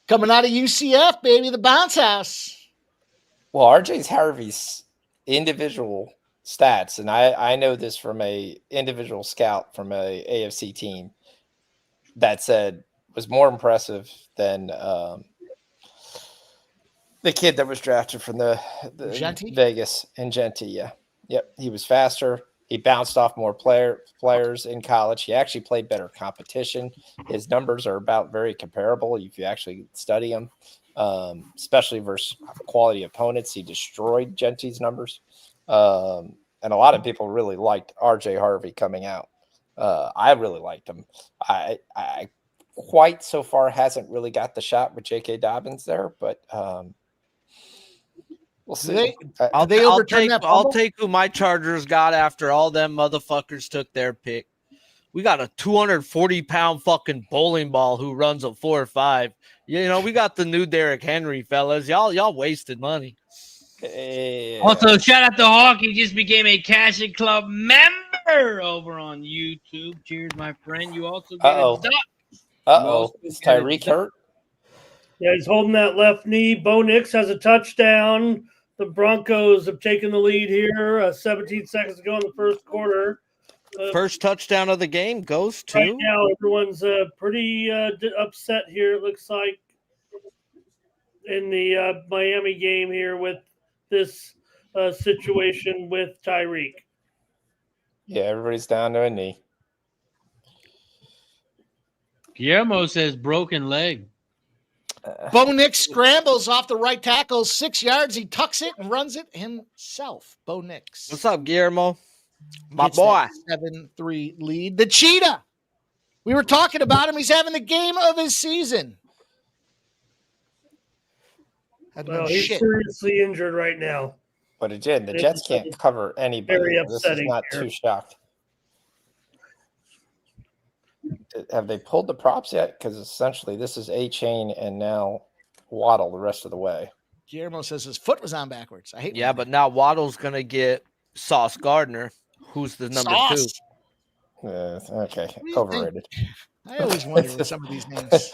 coming out of UCF, baby, the bounce house. Well, RJ Harvey's individual stats, and I know this from a individual scout from a AFC team that said was more impressive than the kid that was drafted from the Vegas and Genty. Yeah. Yep. He was faster. He bounced off more players in college. He actually played better competition. His numbers are about very comparable if you actually study them, especially versus quality opponents. He destroyed Genty's numbers. And a lot of people really liked RJ Harvey coming out. I really liked him. I quite so far hasn't really got the shot with J.K. Dobbins there, but we'll see. I'll take who my Chargers got after all them motherfuckers took their pick. We got a 240-pound fucking bowling ball who runs a 4.5. We got the new Derrick Henry, fellas. Y'all wasted money. Also, shout out to Hawk. He just became a Cash It Club member over on YouTube. Cheers, my friend. You also get a duck. Is Tyreek hurt? Yeah, he's holding that left knee. Bo Nix has a touchdown. The Broncos have taken the lead here. 17 seconds to go in the first quarter. First touchdown of the game goes to. Right now, everyone's pretty upset here, it looks like, in the Miami game here with this situation with Tyreek. Yeah, everybody's down to a knee. Guillermo says broken leg. Bo Nix scrambles off the right tackle, 6 yards. He tucks it and runs it himself. Bo Nix. What's up, Guillermo? My boy. 7-3 lead. The Cheetah We were talking about him. He's having the game of his season. Well, he's seriously injured right now. But again, the Jets can't cover anybody. Very This is upsetting not here. too shocked. Have they pulled the props yet? Because essentially this is A-Chain and now Waddle the rest of the way. Guillermo says his foot was on backwards. I hate Yeah, but now Waddle's going to get Sauce Gardner, who's the number Sauce. 2. Okay, overrated. I always wonder with some of these names.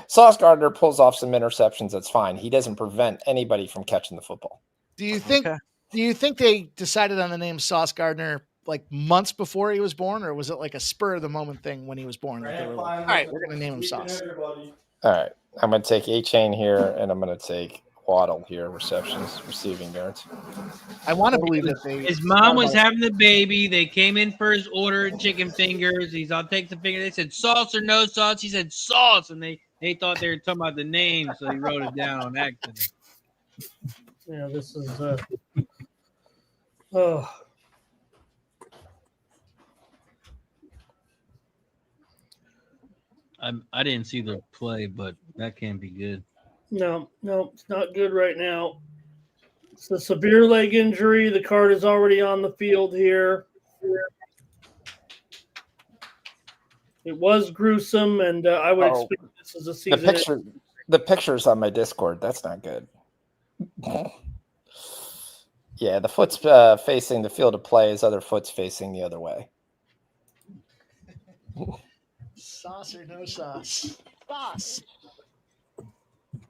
Sauce Gardner pulls off some interceptions. That's fine. He doesn't prevent anybody from catching the football. Do you think they decided on the name Sauce Gardner like months before he was born, or was it like a spur of the moment thing when he was born? That they were like, all right, we're going to name him Sauce. All right, I'm going to take A-Chain here, and I'm going to take Waddle here, receiving yards. I want to believe that his mom was having the baby. They came in for his order, chicken fingers. He's all take the finger. They said sauce or no sauce. He said sauce, and they thought they were talking about the name, so he wrote it down on accident. Yeah, this is I didn't see the play, but that can't be good. No, it's not good right now. It's a severe leg injury. The card is already on the field here. It was gruesome, and I would expect this is a season. The picture's on my Discord. That's not good. Yeah, the foot's facing the field of play. His other foot's facing the other way. Sauce or no sauce? Sauce.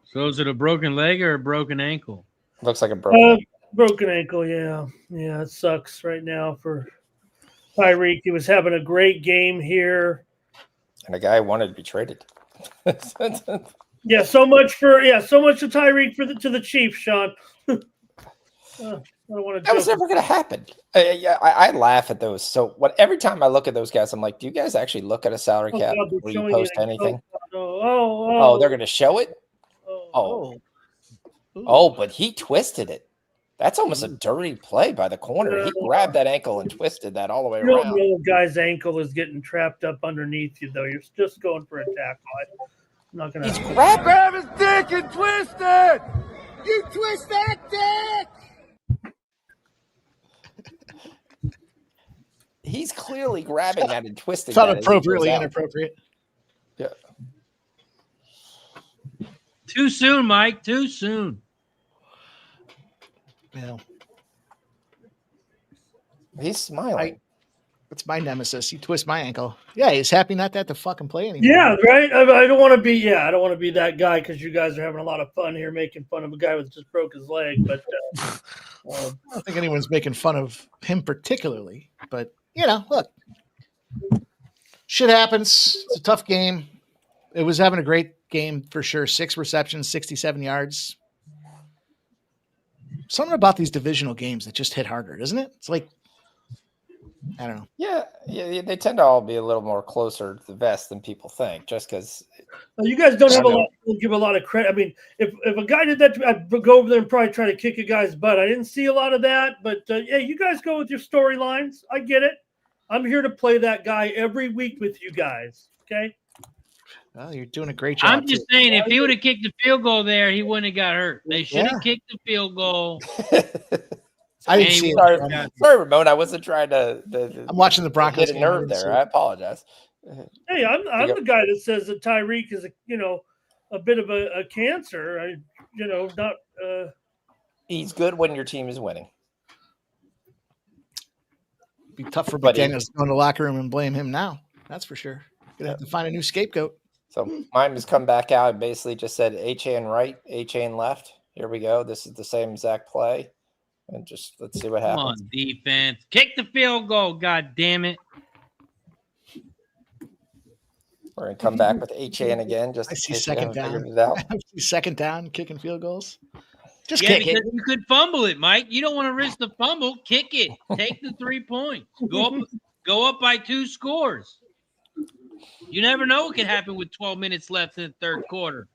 So is it a broken leg or a broken ankle? Looks like a broken broken ankle, yeah. Yeah, it sucks right now for Tyreek. He was having a great game here. And a guy wanted to be traded. Yeah, so much to Tyreek to the Chiefs, Sean. I don't want to. That was never going to happen. I laugh at those. So every time I look at those guys, I'm like, do you guys actually look at a salary cap before you post anything? Oh, they're going to show it? Oh, but he twisted it. That's almost a dirty play by the corner. He grabbed that ankle and twisted that all the way around. The guy's ankle is getting trapped up underneath you, though. You're just going for a tackle. I'm not going to. He's grab his dick and twist it. You twist that dick. He's clearly grabbing that and twisting it's not that. Appropriately inappropriate. Yeah. Too soon, Mike. Too soon. Yeah. He's smiling. It's my nemesis. He twists my ankle. Yeah, he's happy not to have to fucking play anymore. Yeah, right. I don't want to be. Yeah, I don't want to be that guy because you guys are having a lot of fun here making fun of a guy who just broke his leg. But I don't think anyone's making fun of him particularly. But look, shit happens. It's a tough game. It was having a great game for sure. 6 receptions, 67 yards. Something about these divisional games that just hit harder, doesn't it? It's like, I don't know. Yeah, they tend to all be a little more closer to the vest than people think, just because. You guys don't give a lot of credit. I mean, if a guy did that, I'd go over there and probably try to kick a guy's butt. I didn't see a lot of that, but yeah, you guys go with your storylines. I get it. I'm here to play that guy every week with you guys. Okay. Well, you're doing a great job. I'm just saying, if he would have kicked the field goal there, he wouldn't have got hurt. They should have kicked the field goal. I didn't see it. Sorry, Ramon. I wasn't trying to. I'm watching the Broncos. Hit a nerve there. I apologize. Hey, I'm the guy that says that Tyreek is a bit of a cancer. Not. He's good when your team is winning. Be tough for McDaniels to go in the locker room and blame him now. That's for sure. Gonna have to find a new scapegoat. So mine has come back out and basically just said A-Chain right, A-Chain left. Here we go. This is the same exact play. And just let's see what happens. Come on, defense. Kick the field goal, god damn it. We're going to come back with A-Chain again. Just I see second down. I see second down, kicking field goals. Just kick it. You could fumble it, Mike. You don't want to risk the fumble. Kick it. Take the 3 points. Go up by 2 scores. You never know what could happen with 12 minutes left in the third quarter.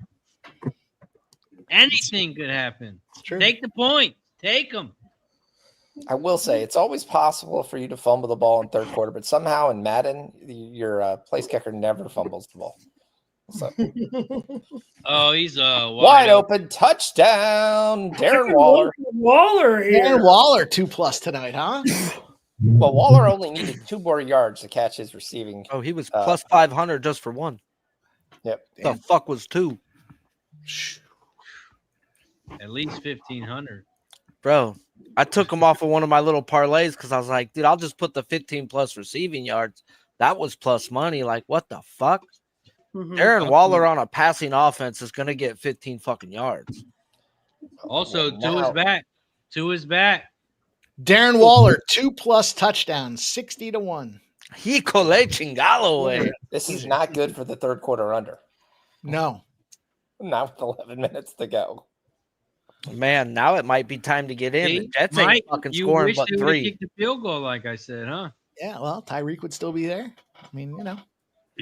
Anything could happen. Take the point. Take them. I will say it's always possible for you to fumble the ball in third quarter, but somehow in Madden, your place kicker never fumbles the ball. So. Oh, he's wide open touchdown, Darren Waller. Waller here. Darren Waller 2+ tonight, huh? Well, Waller only needed 2 more yards to catch his receiving. Oh, he was plus 500 just for one. Yep. The fuck was 2? At least 1,500. Bro, I took him off of one of my little parlays because I was like, dude, I'll just put the 15+ receiving yards. That was plus money. Like, what the fuck? Darren Waller on a passing offense is going to get 15 fucking yards. Also, to his back. Darren Waller 2+ touchdowns, 60-1. Híjole chingalo, way. This is not good for the third quarter under. No. Not with 11 minutes to go. Man, now it might be time to get in. See, The Jets Mike, ain't fucking you scoring wish but they would 3. kick the field goal, like I said, huh? Yeah, well, Tyreek would still be there. I mean, you know.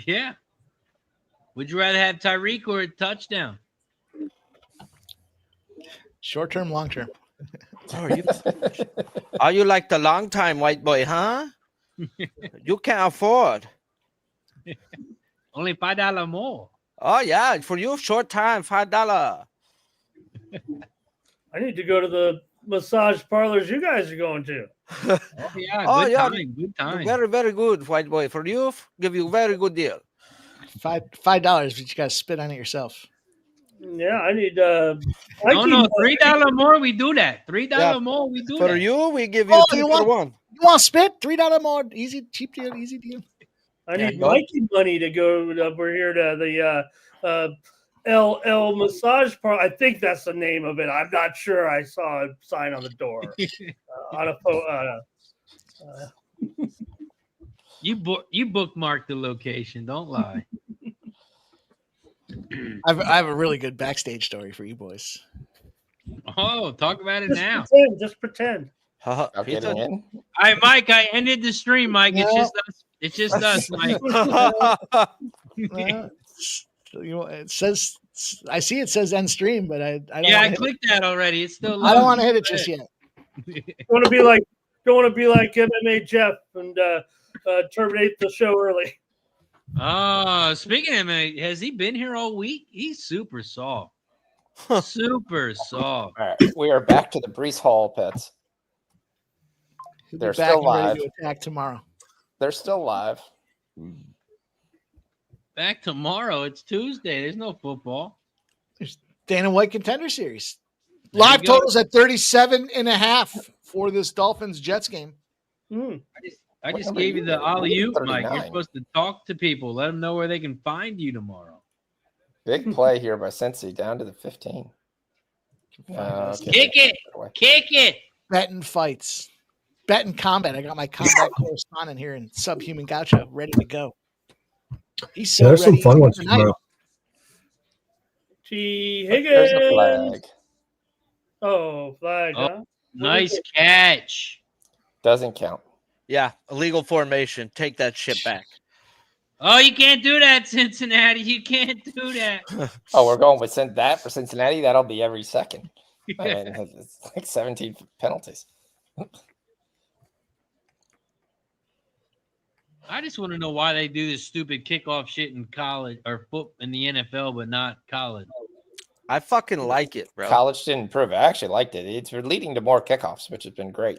Yeah. Would you rather have Tyreek or a touchdown? Short term, long term. Are you like the long time white boy, huh? You can't afford. Only $5 more. Oh, yeah. For you, short time, $5. I need to go to the massage parlors you guys are going to. Oh, yeah. Good time. Very, very good, white boy. For you, give you very good deal. $5, but you got to spit on it yourself. Yeah, I need. No, $3 more. We do that. $3 more. We do For that. you, we give you 2 for 1. You want to spit? $3 more. Easy, cheap deal, easy deal. I need Mikey money to go over here to the LL massage parlor. I think that's the name of it. I'm not sure. I saw a sign on the door on a photo. You bookmarked the location. Don't lie. I have a really good backstage story for you boys. Oh, talk about it now. Just pretend. All right, Mike. I ended the stream, Mike. It's just us. It's just us, Mike. It says. I see it says end stream, but I don't. Yeah, I clicked that already. It's still. I don't want to hit it just yet. Don't want to be like MMA Jeff and terminate the show early. Speaking of MMA, has he been here all week? He's super soft. Super soft. All right, we are back to the Brees Hall pets. They're still live. Ready to attack tomorrow. They're still live. Back tomorrow. It's Tuesday. There's no football. There's Dana White Contender Series. Live totals at 37.5 for this Dolphins Jets game. I just gave you the alley-oop, Mike. You're supposed to talk to people. Let them know where they can find you tomorrow. Big play here by Cincy down to the 15. Kick it. Betting fights. Betting combat. I got my combat correspondent here in Subhuman Gaucho ready to go. He's so there's ready. some fun ones tomorrow. T. Higgins. There's a flag. Oh, flag. Huh? Nice catch. Doesn't count. Yeah, illegal formation. Take that shit back. Oh, you can't do that, Cincinnati. You can't do that. Oh, we're going with that for Cincinnati. That'll be every second. I mean, it's like 17 penalties. I just want to know why they do this stupid kickoff shit in college or in the NFL, but not college. I fucking like it, bro. College didn't improve. I actually liked it. It's leading to more kickoffs, which has been great.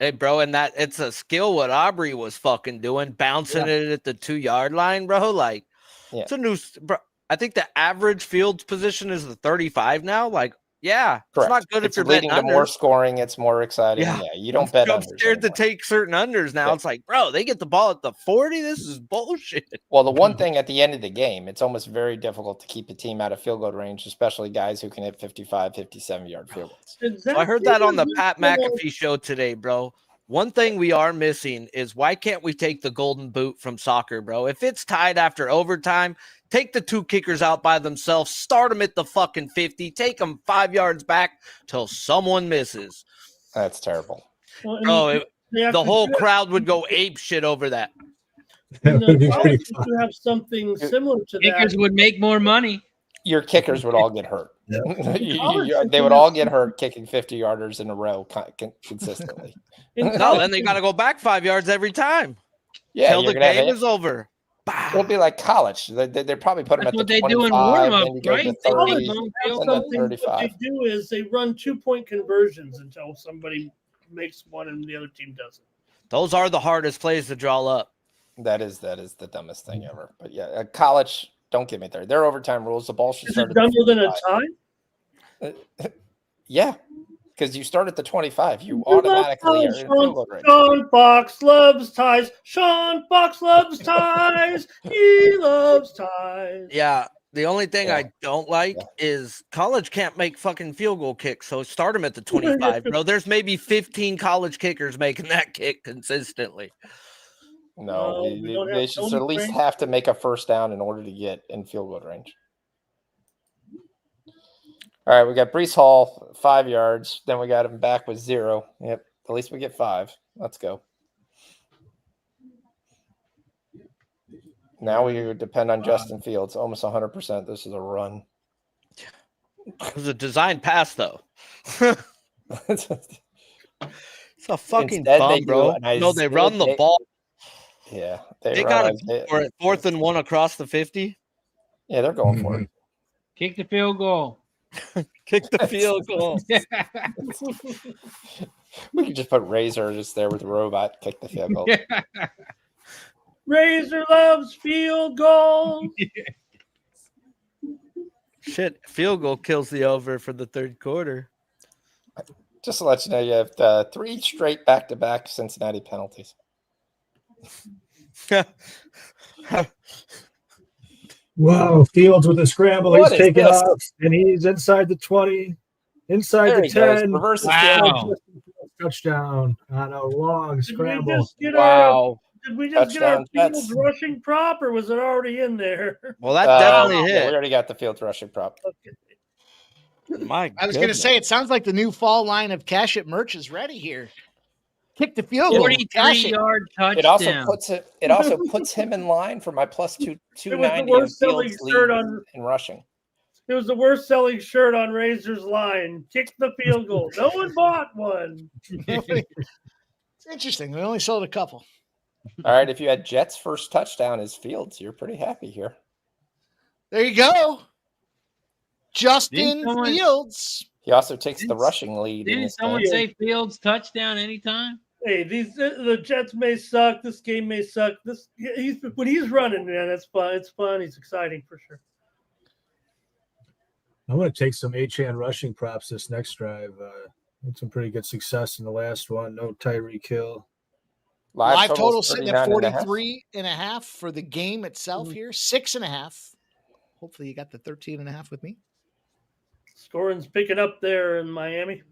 Hey, bro, and that it's a skill what Aubrey was fucking doing, bouncing it at the 2-yard line, bro. Like, it's a new, bro. I think the average field position is the 35 now. Like, yeah, correct. It's not good it's if you're leading betting to more scoring. It's more exciting. Yeah, you don't bet. I'm scared to take certain unders now. It's like, bro, they get the ball at the 40. This is bullshit. Well, the one thing at the end of the game, it's almost very difficult to keep a team out of field goal range, especially guys who can hit 55, 57-yard field goals. So I heard that on the Pat McAfee show today, bro. One thing we are missing is why can't we take the golden boot from soccer, bro? If it's tied after overtime, take the 2 kickers out by themselves, start them at the fucking 50, take them 5 yards back till someone misses. That's terrible. Well, bro, the whole crowd would go ape shit over that. You have something similar to that. Kickers would make more money. Your kickers would all get hurt. They would all get hurt kicking 50-yarders in a row consistently. No, then they got to go back 5 yards every time. Yeah, till the game is over. It'll be like college. They probably put them at the 25, they do in warm-up, then you go right? to They 30, do and then 35. What they do is they run 2-point conversions until somebody makes one and the other team doesn't. Those are the hardest plays to draw up. That is the dumbest thing ever. But yeah, college, don't get me there. Their overtime rules, the ball should start at dumber than a tie? Yeah, because you start at the 25. You automatically are in field goal range. Sean Fox loves ties. Sean Fox loves ties. He loves ties. Yeah. The only thing I don't like is college can't make fucking field goal kicks. So start them at the 25, bro. There's maybe 15 college kickers making that kick consistently. No, they should at least have to make a first down in order to get in field goal range. All right, we got Breece Hall, 5 yards. Then we got him back with 0. Yep, at least we get 5. Let's go. Now we depend on Justin Fields, almost 100%. This is a run. It was a design pass, though. It's a fucking bum, bro. No, they run the ball. Yeah, they got it for it 4th and 1 across the 50. Yeah, they're going for it. Kick the field goal. Kick the field goal. We could just put Razor just there with the robot. Kick the field goal. Razor loves field goals. Shit, field goal kills the over for the third quarter. Just to let you know, you have 3 straight back-to-back Cincinnati penalties. Wow, Fields with a scramble. He's taking off, and he's inside the 20, inside the 10. Wow. Touchdown on a long scramble. Did we just get our Fields rushing prop, or was it already in there? Well, that definitely hit. We already got the Fields rushing prop. I was going to say, it sounds like the new fall line of Cash It merch is ready here. Kick the field goal. 43-yard touchdown. It also puts him in line for my plus 290 Fields lead in rushing. It was the worst selling shirt on Razor's line. Kick the field goal. No one bought one. It's interesting. We only sold a couple. All right, if you had Jets' first touchdown as Fields, you're pretty happy here. There you go. Justin Fields. He also takes the rushing lead. Didn't someone say Fields touchdown anytime? Hey, the Jets may suck. This game may suck. When he's running, man, it's fun. It's fun. He's exciting for sure. I'm going to take some Achane rushing props this next drive. Had some pretty good success in the last one. No Tyreek Hill. Live total sitting at 43.5 for the game itself here. 6.5. Hopefully you got the 13.5 with me. Scoring's picking up there in Miami.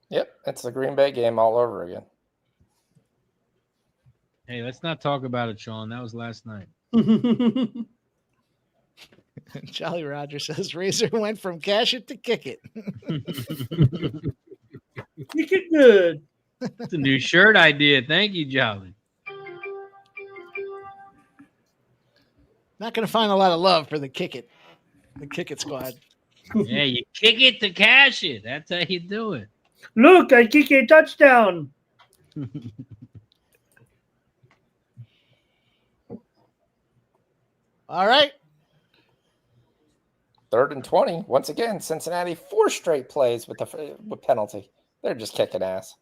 Yep, it's the Green Bay game all over again. Hey, let's not talk about it, Sean. That was last night. Jolly Roger says Razor went from cash it to kick it. Kick it good. It's a new shirt idea. Thank you, Jolly. Not going to find a lot of love for the kick it squad. Yeah, you kick it to cash it. That's how you do it. Look, I kick a touchdown. All right. 3rd and 20. Once again, Cincinnati 4 straight plays with penalty. They're just kicking ass.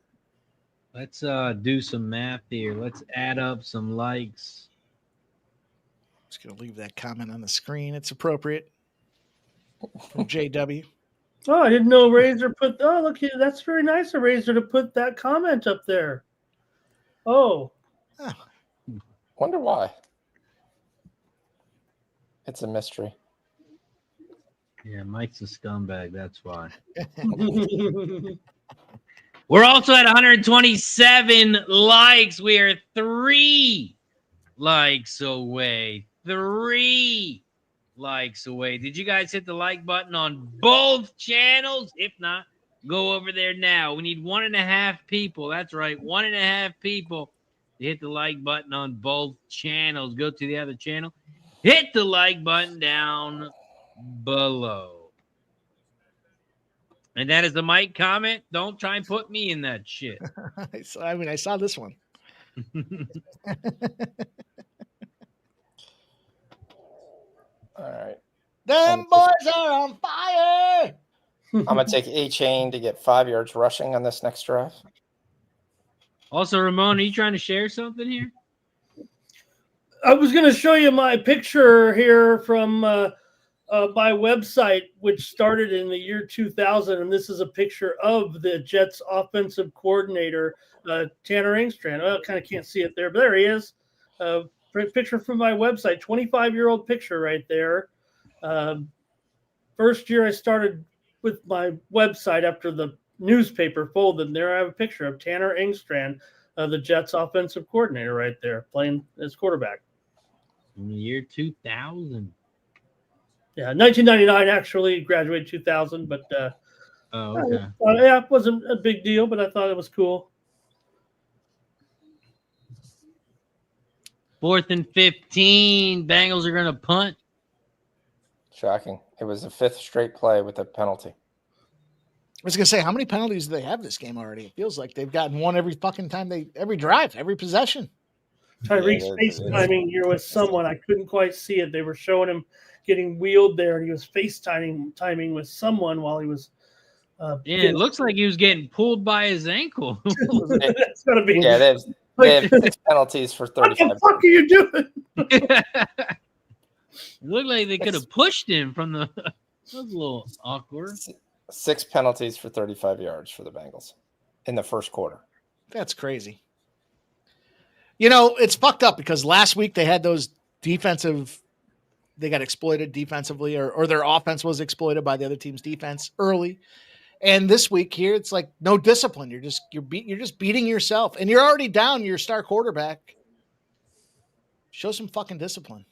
Let's do some math here. Let's add up some likes. Just going to leave that comment on the screen. It's appropriate. From JW. Oh, I didn't know Razor put. Oh, look here. That's very nice of Razor to put that comment up there. Oh. Wonder why. It's a mystery. Yeah, Mike's a scumbag. That's why. We're also at 127 likes. We are 3 likes away. 3 likes away. Did you guys hit the like button on both channels? If not, go over there now. We need 1.5 people. That's right, 1.5 people to hit the like button on both channels. Go to the other channel. Hit the like button down below. And that is the Mike comment. Don't try and put me in that shit. I saw this one. All right. Them boys are on fire. I'm going to take A-Chain to get 5 yards rushing on this next drive. Also, Ramon, are you trying to share something here? I was going to show you my picture here from my website, which started in the year 2000, and this is a picture of the Jets offensive coordinator, Tanner Engstrand. Well, I kind of can't see it there, but there he is. Picture from my website, 25-year-old picture right there. First year I started with my website after the newspaper folded, and there I have a picture of Tanner Engstrand, the Jets offensive coordinator right there, playing as quarterback. In the year 2000. Yeah, 1999 actually, graduated 2000, but okay. Yeah, it wasn't a big deal, but I thought it was cool. 4th and 15. Bengals are going to punt. Shocking. It was the 5th straight play with a penalty. I was going to say, how many penalties do they have this game already? It feels like they've gotten one every fucking time every drive, every possession. Tyreek's FaceTiming here with someone. I couldn't quite see it. They were showing him getting wheeled there, and he was FaceTiming with someone while he was. It looks like he was getting pulled by his ankle. It's got to be. Yeah, they have 6 penalties for 35. What the fuck are you doing? It looked like they could have pushed him from the. That was a little awkward. 6 penalties for 35 yards for the Bengals in the first quarter. That's crazy. You know, it's fucked up because last week they had those they got exploited defensively, or their offense was exploited by the other team's defense early. And this week here, it's like no discipline. You're just beating yourself, and you're already down your star quarterback. Show some fucking discipline.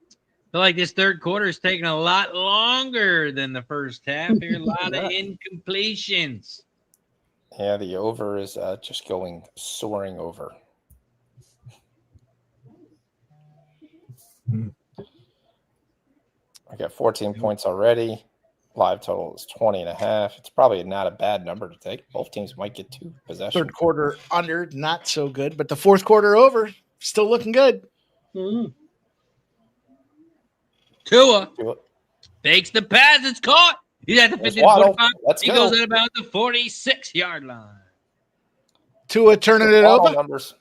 I feel like this third quarter is taking a lot longer than the first half. Here, a lot of incompletions. Yeah, the over is just soaring over. I got 14 points already. Live total is 20.5. It's probably not a bad number to take. Both teams might get 2 possessions. Third quarter under, not so good, but the fourth quarter over, still looking good. Mm-hmm. Tua fakes the pass. It's caught. He's at the 50-45. He goes at about the 46-yard line. Tua turning it over. Numbers.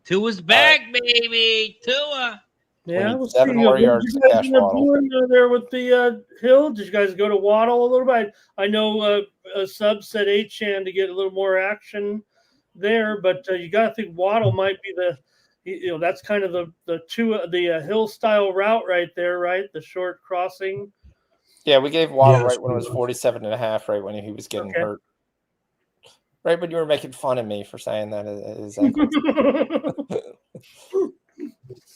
Tua's back, baby. Tua. Yeah, we'll 7 more yards to Cash Waddle. There with the Hill. Did you guys go to Waddle a little bit? I know a sub said Achane to get a little more action there, but you got to think Waddle might be that's kind of the Hill style route right there, right? The short crossing. Yeah, we gave Waddle right when it was 47.5, right when he was getting hurt. Right when you were making fun of me for saying that his ankle.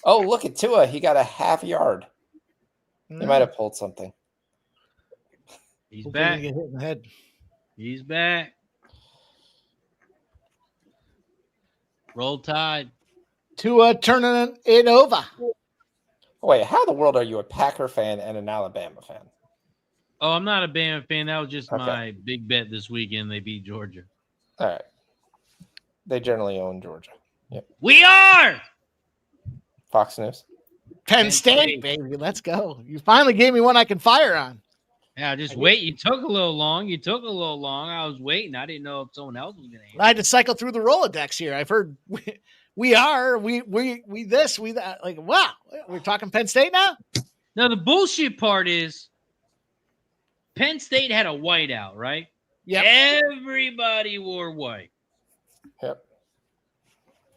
Oh, look at Tua. He got a half yard. He might have pulled something. He's back. Get hit in the head. He's back. Roll Tide. Tua turning it over. Wait, how in the world are you a Packer fan and an Alabama fan? Oh, I'm not a Bama fan. That was just my big bet this weekend. They beat Georgia. All right. They generally own Georgia. Yep. We are. Fox News. Penn State, baby. Let's go. You finally gave me one I can fire on. Yeah, just wait. You took a little long. I was waiting. I didn't know if someone else was going to answer. I had to cycle through the Rolodex here. I've heard we this, we that. Like, wow. We're talking Penn State now? Now, the bullshit part is Penn State had a whiteout, right? Yeah. Everybody wore white. Yep.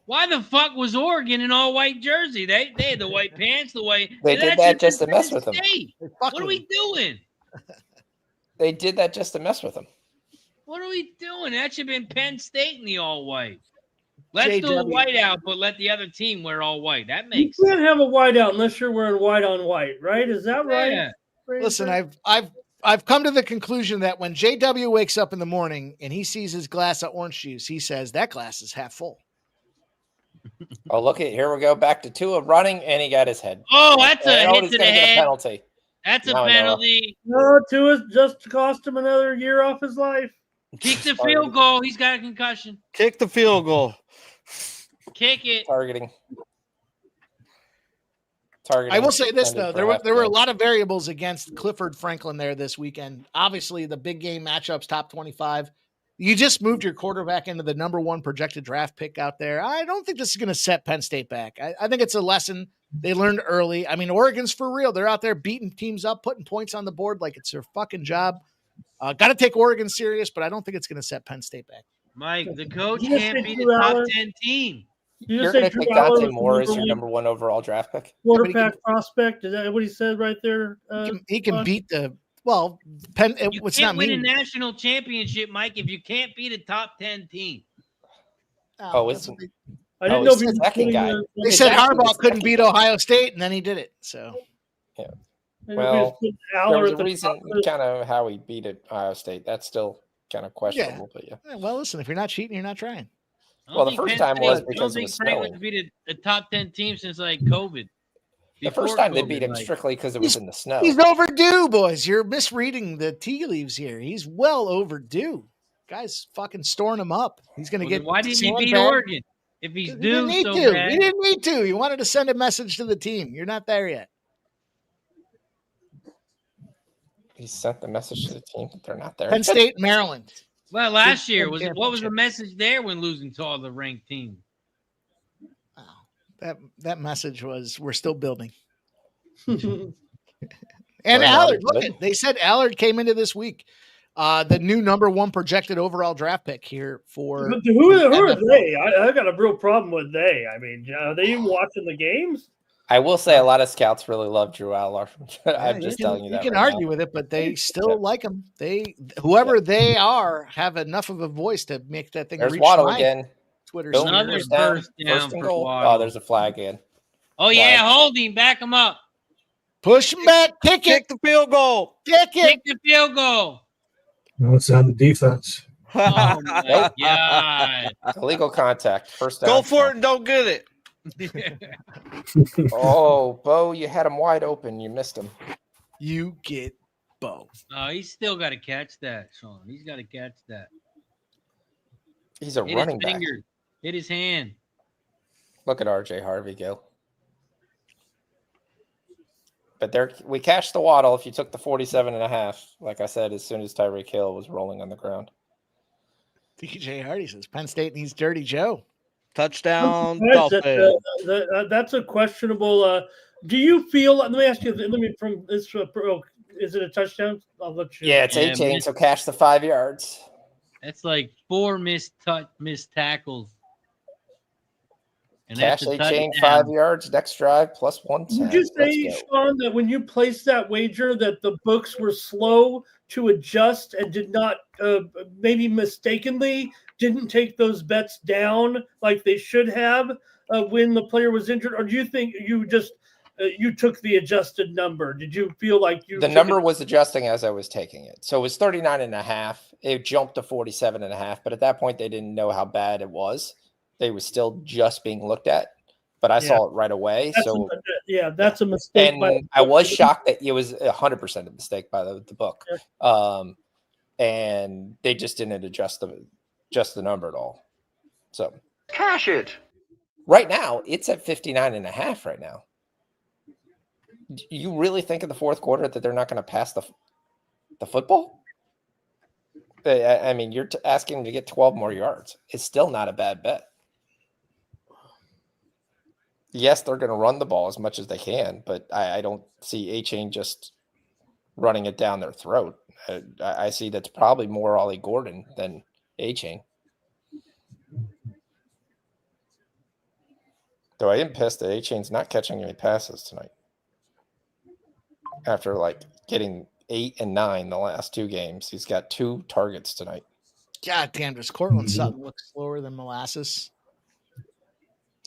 Why the fuck was Oregon in all white jersey? They had the white pants, the white. They did that just to mess with them. What are we doing? They did that just to mess with them. What are we doing? That should have been Penn State in the all white. Let's do a whiteout, but let the other team wear all white. That makes sense. You can't have a whiteout unless you're wearing white on white, right? Is that right? Yeah. Listen, I've come to the conclusion that when JW wakes up in the morning and he sees his glass of orange juice, he says that glass is half full. Oh, look at here we go back to Tua running, and he got his head. Oh, that's a hit to the head. Penalty. That's a Now I know. penalty. No, Tua just cost him another year off his life. Kick the field goal. He's got a concussion. Kick the field goal. Kick it. Targeting. I will say this, though. Suspended for There were a half lot of variables against Clifford Franklin there this weekend. Obviously, the big game matchups, top 25. You just moved your quarterback into the number 1 projected draft pick out there. I don't think this is going to set Penn State back. I think it's a lesson they learned early. I mean, Oregon's for real. They're out there beating teams up, putting points on the board like it's their fucking job. Got to take Oregon serious, but I don't think it's going to set Penn State back. Mike, the coach You can't think be the Drew top Allen- 10 team. You're going to take Dante Moore as your number 1 overall draft pick? Quarterback prospect. Is that what he said right there? He can beat the Penn. You It's can't not win a me. national championship, Mike, if you can't beat a top 10 team. Oh, it's I didn't Oh, know it's if he the was second putting guy. the- They It's said actually Harbaugh the couldn't second beat guy. Ohio State, and then he did it. So I didn't know if he was Well, putting there Aller was at a the reason top of the- kind of how he beat it, Ohio State. That's still kind of questionable, but yeah. well, listen, if you're not cheating, you're not trying. I don't Well, the think first Penn time State- was I don't because it think was Franklin's snowing. beat a top 10 team since like COVID. The Before first time they COVID, beat him like- strictly because it was in the snow. He's overdue, boys. You're misreading the tea leaves here. He's well overdue. Guy's fucking storing him up. He's going to Well, get. then why didn't he sand beat back. Oregon? If he's He due didn't need so to. bad. He didn't need to. He wanted to send a message to the team. You're not there yet. He sent the message to the team that they're not there. Penn State, Maryland. Well, last Big year Ten what was the championship. message there when losing to all the ranked teams? That message was, we're still building. And Well, Allard, good. look at, they said Allard came into this week. The new number 1 projected overall draft pick here for But who are NFL. they? I got a real problem with they. I mean, are they even watching the games? I will say a lot of scouts really love Drew Aller. I'm just telling you that. You can right argue now. with it, but they still like him. Whoever they are, have enough of a voice to make that thing There's reach Waddle my again. Twitter. Boom, Another first down, first down first and for goal. Waddle. Oh, there's a flag again. Oh yeah, holding, back him up. Push him back, kick it, Kick the field goal. kick it. Kick the field goal. No, it's on the defense. Oh my god. Illegal contact. First down. Go for it and don't get it. Oh, Bo, you had him wide open. You missed him. You get Bo. Oh, he's still got to catch that, Sean. He's got to catch that. He's a Hit running his back. finger. Hit his hand. Look at RJ Harvey go. But there, we cashed the Waddle if you took the 47.5. Like I said, as soon as Tyreek Hill was rolling on the ground. DJ Hardy says Penn State needs Dirty Joe. Touchdown, That's Dolphins. that's a questionable. Do you feel? Let me ask you. Let me from this. Is it a touchdown? I'll let you. Yeah, it's Yeah, 18, man. so cash the 5 yards. That's like 4 missed tackles. And Cash that's a 18, touchdown. 5 yards. Next drive plus 110. Would you say, Let's go. Sean, that when you placed that wager, that the books were slow to adjust and did not, maybe mistakenly, didn't take those bets down like they should have when the player was injured? Or do you think you just you took the adjusted number? Did you feel like you The took number it- was adjusting as I was taking it. So it was 39.5. It jumped to 47.5. But at that point, they didn't know how bad it was. They were still just being looked at. But I saw it right away. That's So that's a mistake. and I was shocked that it was 100% a mistake by the book. And they just didn't adjust the number at all. So Cash it. right now, it's at 59.5 right now. Do you really think in the fourth quarter that they're not going to pass the football? I mean, you're asking them to get 12 more yards. It's still not a bad bet. Yes, they're going to run the ball as much as they can, but I don't see A-Chain just running it down their throat. I see that's probably more Ollie Gordon than A-Chain. Though I am pissed that A-Chain's not catching any passes tonight. After like getting 8 and 9 the last 2 games, he's got 2 targets tonight. God damn, does Cortland Sutton look slower than molasses?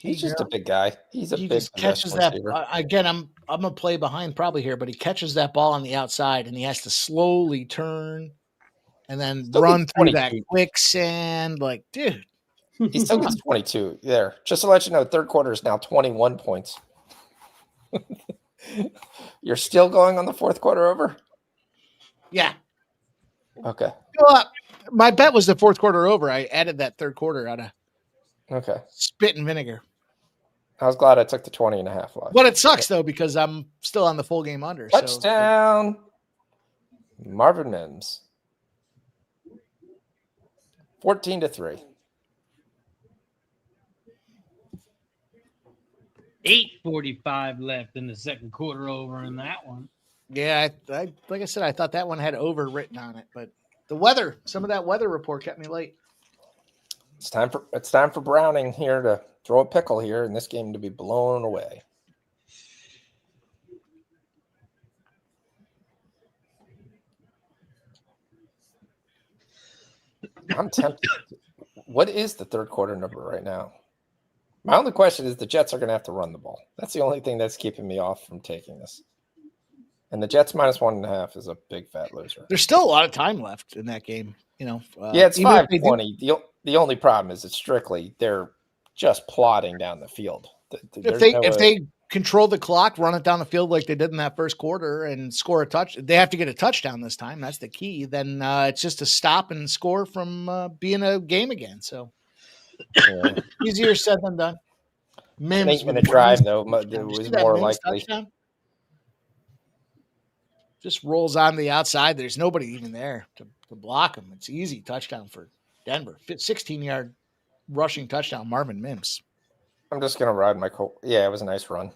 He's just a big guy. He's a He big just catches possession that. receiver. Again, I'm gonna play behind probably here, but he catches that ball on the outside and he has to slowly turn and then Still run gets through that 22. quicksand. Like, dude, He still gets 22 there. Just to let you know, third quarter is now 21 points. You're still going on the fourth quarter over? Yeah. Okay. Well, my bet was the fourth quarter over. I added that third quarter out of spit and vinegar. I was glad I took the 20.5 last. But it sucks, though, because I'm still on the full game under. Touchdown. Marvin Mims. 14-3. 8:45 left in the second quarter over in that one. Yeah, I like I said, I thought that one had over written on it, but the weather, some of that weather report kept me late. It's time for Browning here to throw a pickle here and this game to be blown away. I'm tempted. What is the third quarter number right now? My only question is the Jets are going to have to run the ball. That's the only thing that's keeping me off from taking this. And the Jets minus 1.5 is a big fat loser. There's still a lot of time left in that game. Yeah, it's 5:20. The only problem is it's strictly they're just plodding down the field. If they control the clock, run it down the field like they did in that first quarter, and score a touch, they have to get a touchdown this time. That's the key. Then it's just to stop and score from being a game again. So easier said than done. Mims going to drive though. It was more likely. Touchdown? Just rolls on the outside. There's nobody even there to block him. It's easy touchdown for Denver. 16-yard rushing touchdown, Marvin Mims. I'm just going to ride my Yeah, it was a nice run.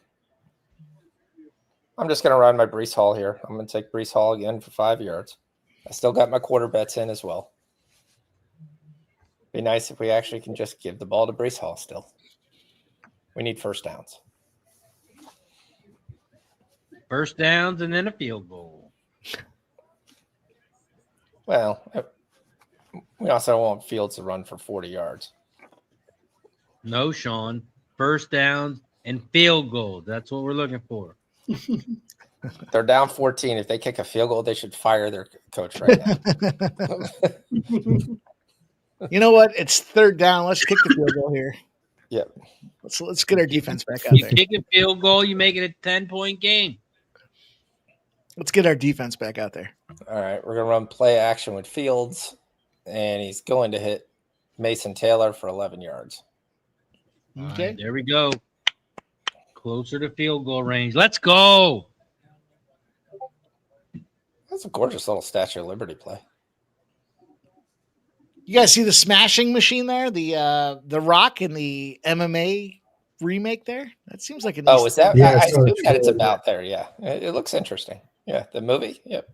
I'm just going to ride my Breece Hall here. I'm going to take Breece Hall again for 5 yards. I still got my quarter bets in as well. Be nice if we actually can just give the ball to Breece Hall still. We need first downs. First downs and then a field goal. Well, we also want Fields to run for 40 yards. No, Sean. First downs and field goal. That's what we're looking for. They're down 14. If they kick a field goal, they should fire their coach right now. You know what? It's third down. Let's kick the field goal here. Yep. Let's get our defense back out there. You kick a field goal, you make it a 10-point game. Let's get our defense back out there. All right, we're going to run play action with Fields, and he's going to hit Mason Taylor for 11 yards. Okay. Right, there we go. Closer to field goal range. Let's go. That's a gorgeous little Statue of Liberty play. You guys see the smashing machine there? The Rock in the MMA remake there? That seems like a nice is that? Yeah, I assume cool. that it's about there. Yeah, it looks interesting. Yeah, the movie. Yep.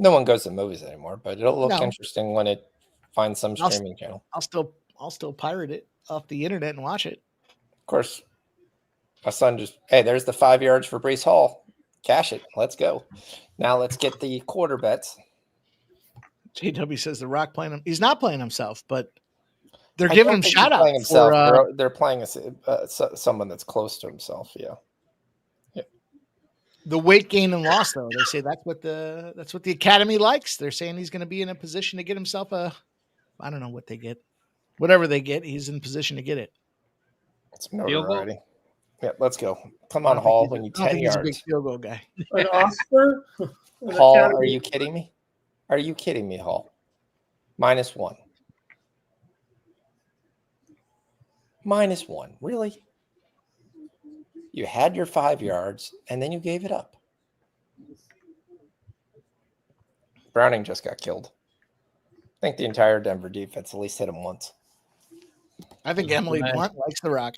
No one goes to movies anymore, but it'll look interesting when it finds some streaming channel. I'll still pirate it off the internet and watch it. Of course, my son there's the 5 yards for Breece Hall. Cash it. Let's go. Now let's get the quarter bets. JW says the Rock playing him. He's not playing himself, but they're giving him shout out. They're playing someone that's close to himself. Yeah. The weight gain and loss, though, they say that's what the Academy likes. They're saying he's going to be in a position to get himself I don't know what they get. Whatever they get, he's in position to get it. It's notoriety. Yeah, let's go. Come on, Hall. We need 10 yards. He's a big field goal guy. An Oscar? Hall, are you kidding me? Are you kidding me, Hall? -1. -1. Really? You had your 5 yards, and then you gave it up. Browning just got killed. I think the entire Denver defense at least hit him once. I think Emily Blunt likes the Rock.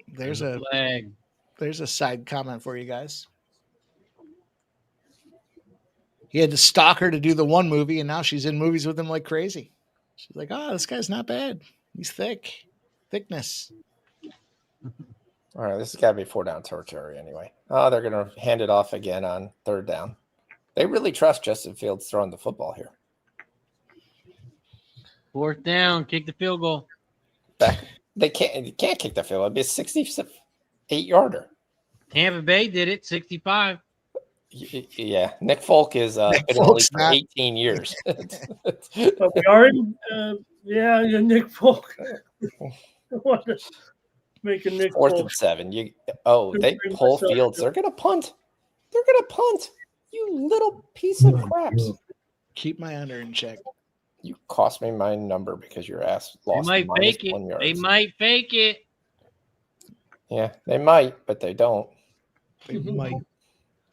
There's a flag. There's a side comment for you guys. He had to stalk her to do the one movie, and now she's in movies with him like crazy. She's like, this guy's not bad. He's thickness. All right, this has got to be 4-down territory anyway. Oh, they're going to hand it off again on 3rd down. They really trust Justin Fields throwing the football here. 4th down, kick the field goal. You can't kick the field goal. It'd be a 68-yarder. Tampa Bay did it, 65. Yeah, Nick Folk is been in the league for 18 years. But we already, Nick Folk. Making Nick 4th Foles. and 7. They pull fields. They're gonna punt. You little piece of craps. Keep my under in check. You cost me my number because your ass lost. They might fake it. 1 yard. They might fake it. Yeah, they might, but they don't. They might.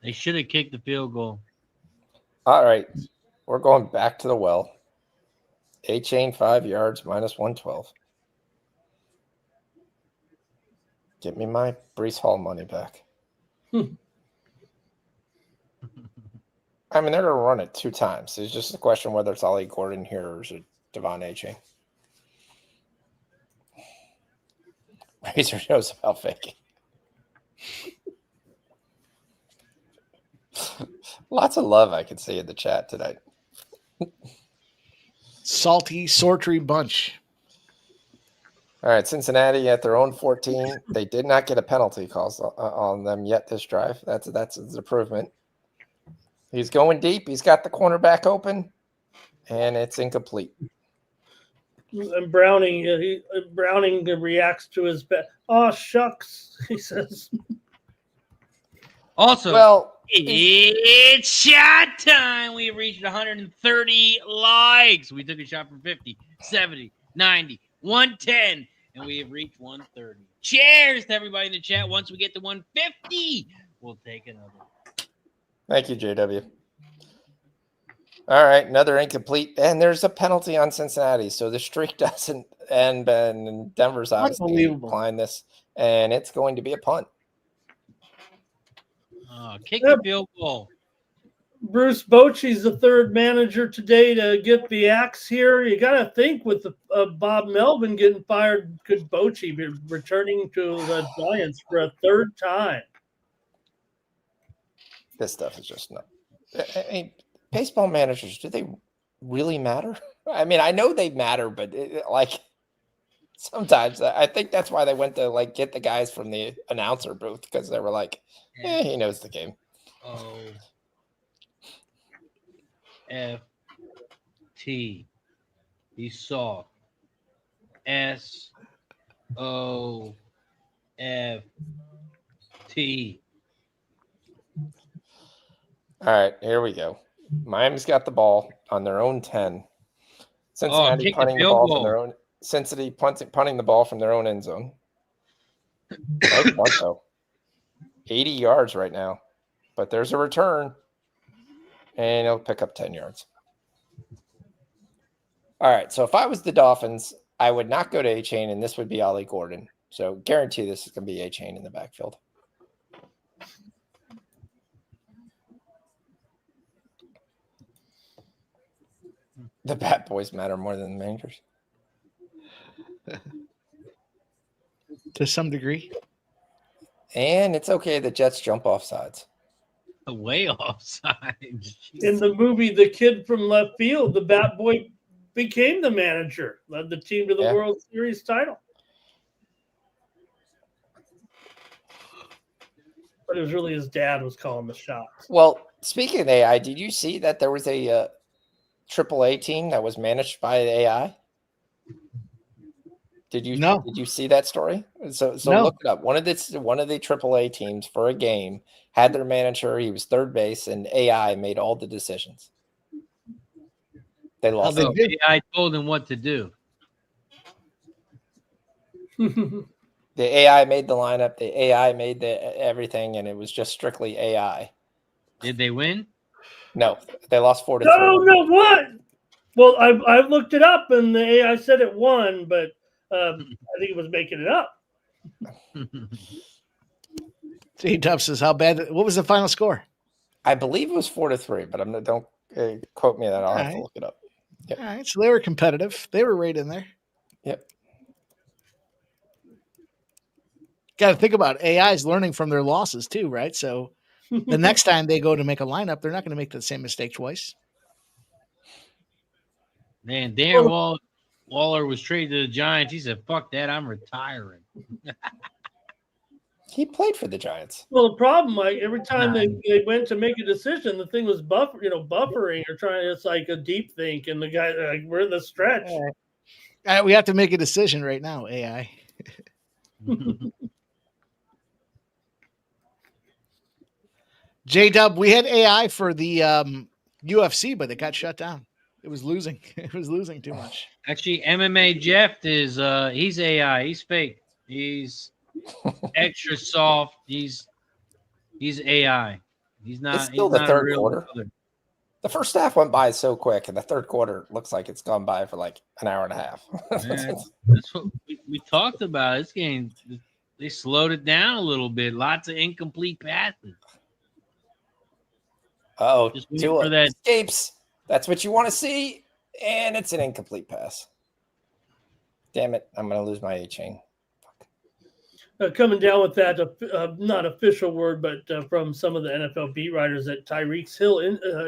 They should have kicked the field goal. All right, we're going back to the well. A-chain 5 yards minus 112. Get me my Brees Hall money back. I mean, they're going to run it 2 times. It's just a question whether it's Ollie Gordon here or is it Devon A-chain. Razor knows about faking. Lots of love I can see in the chat tonight. Salty, sultry bunch. All right, Cincinnati at their own 14. They did not get a penalty call on them yet this drive. That's an improvement. He's going deep. He's got the cornerback open, and it's incomplete. And Browning reacts to his bet. Oh, shucks, he says. Also, Well, it's shot time. We have reached 130 likes. We took a shot from 50, 70, 90, 110, and we have reached 130. Cheers to everybody in the chat. Once we get to 150, we'll take another. thank you, JW. All right, another incomplete, and there's a penalty on Cincinnati, so the streak doesn't end. And Denver's obviously applying this, and it's going to be a punt. Kick the field goal. Bruce Bochy's the third manager today to get the axe here. You got to think with Bob Melvin getting fired, could Bochy be returning to the Giants for a third time? This stuff is just not. I mean, baseball managers, do they really matter? I mean, I know they matter, but sometimes I think that's why they went to get the guys from the announcer booth, because they were like, he knows the game. O-F-T. He's soft. S-O-F-T. All right, here we go. Miami's got the ball on their own 10. Cincinnati punting the ball from their own. Cincinnati punting the ball from their own end zone. Nice punt, though. 80 yards right now, but there's a return, and he'll pick up 10 yards. All right, so if I was the Dolphins, I would not go to A-chain, and this would be Ollie Gordon. So guarantee this is going to be A-chain in the backfield. The Bat Boys matter more than the managers. To some degree. And it's okay. The Jets jump off sides. Way offside. In the movie The Kid from Left Field, the Bat Boy became the manager, led the team to the World Series title. But it was really his dad was calling the shots. Well, speaking of AI, did you see that there was a AAA team that was managed by AI? Did you see that story? So no. Look it up. One of the AAA teams for a game had their manager. He was third base, and AI made all the decisions. They lost. AI told him what to do. The AI made the lineup. The AI made the everything, and it was just strictly AI. Did they win? No, they lost 4-3. No, what? Well, I looked it up, and the AI said it won, but I think it was making it up. T-Dub says, how bad? What was the final score? I believe it was 4-3, but don't quote me on that. I'll have to look it up. Yep. All right, so they were competitive. They were right in there. Yep. Got to think about it. AI is learning from their losses too, right? So the next time they go to make a lineup, they're not going to make the same mistake twice. Man, Darren Waller was traded to the Giants. He said, fuck that, I'm retiring. He played for the Giants. Well, the problem, every time they went to make a decision, the thing was buffering or trying. It's like a deep think, and the guy, we're in the stretch. We have to make a decision right now, AI. J-Dub, we had AI for the UFC, but it got shut down. It was losing. It was losing too much. Actually, MMA Jeff is he's AI. He's fake. He's extra soft. He's AI. He's not. It's still he's the not third a real quarter. brother. The first half went by so quick, and the third quarter looks like it's gone by for like an hour and a half. Yeah, that's what we talked about. This game, they slowed it down a little bit. Lots of incomplete passes. Oh, Just wait Tua for that. escapes. That's what you want to see, and it's an incomplete pass. Damn it! I'm going to lose my A chain. Coming down with that, not official word, but from some of the NFL beat writers, that Tyreek Hill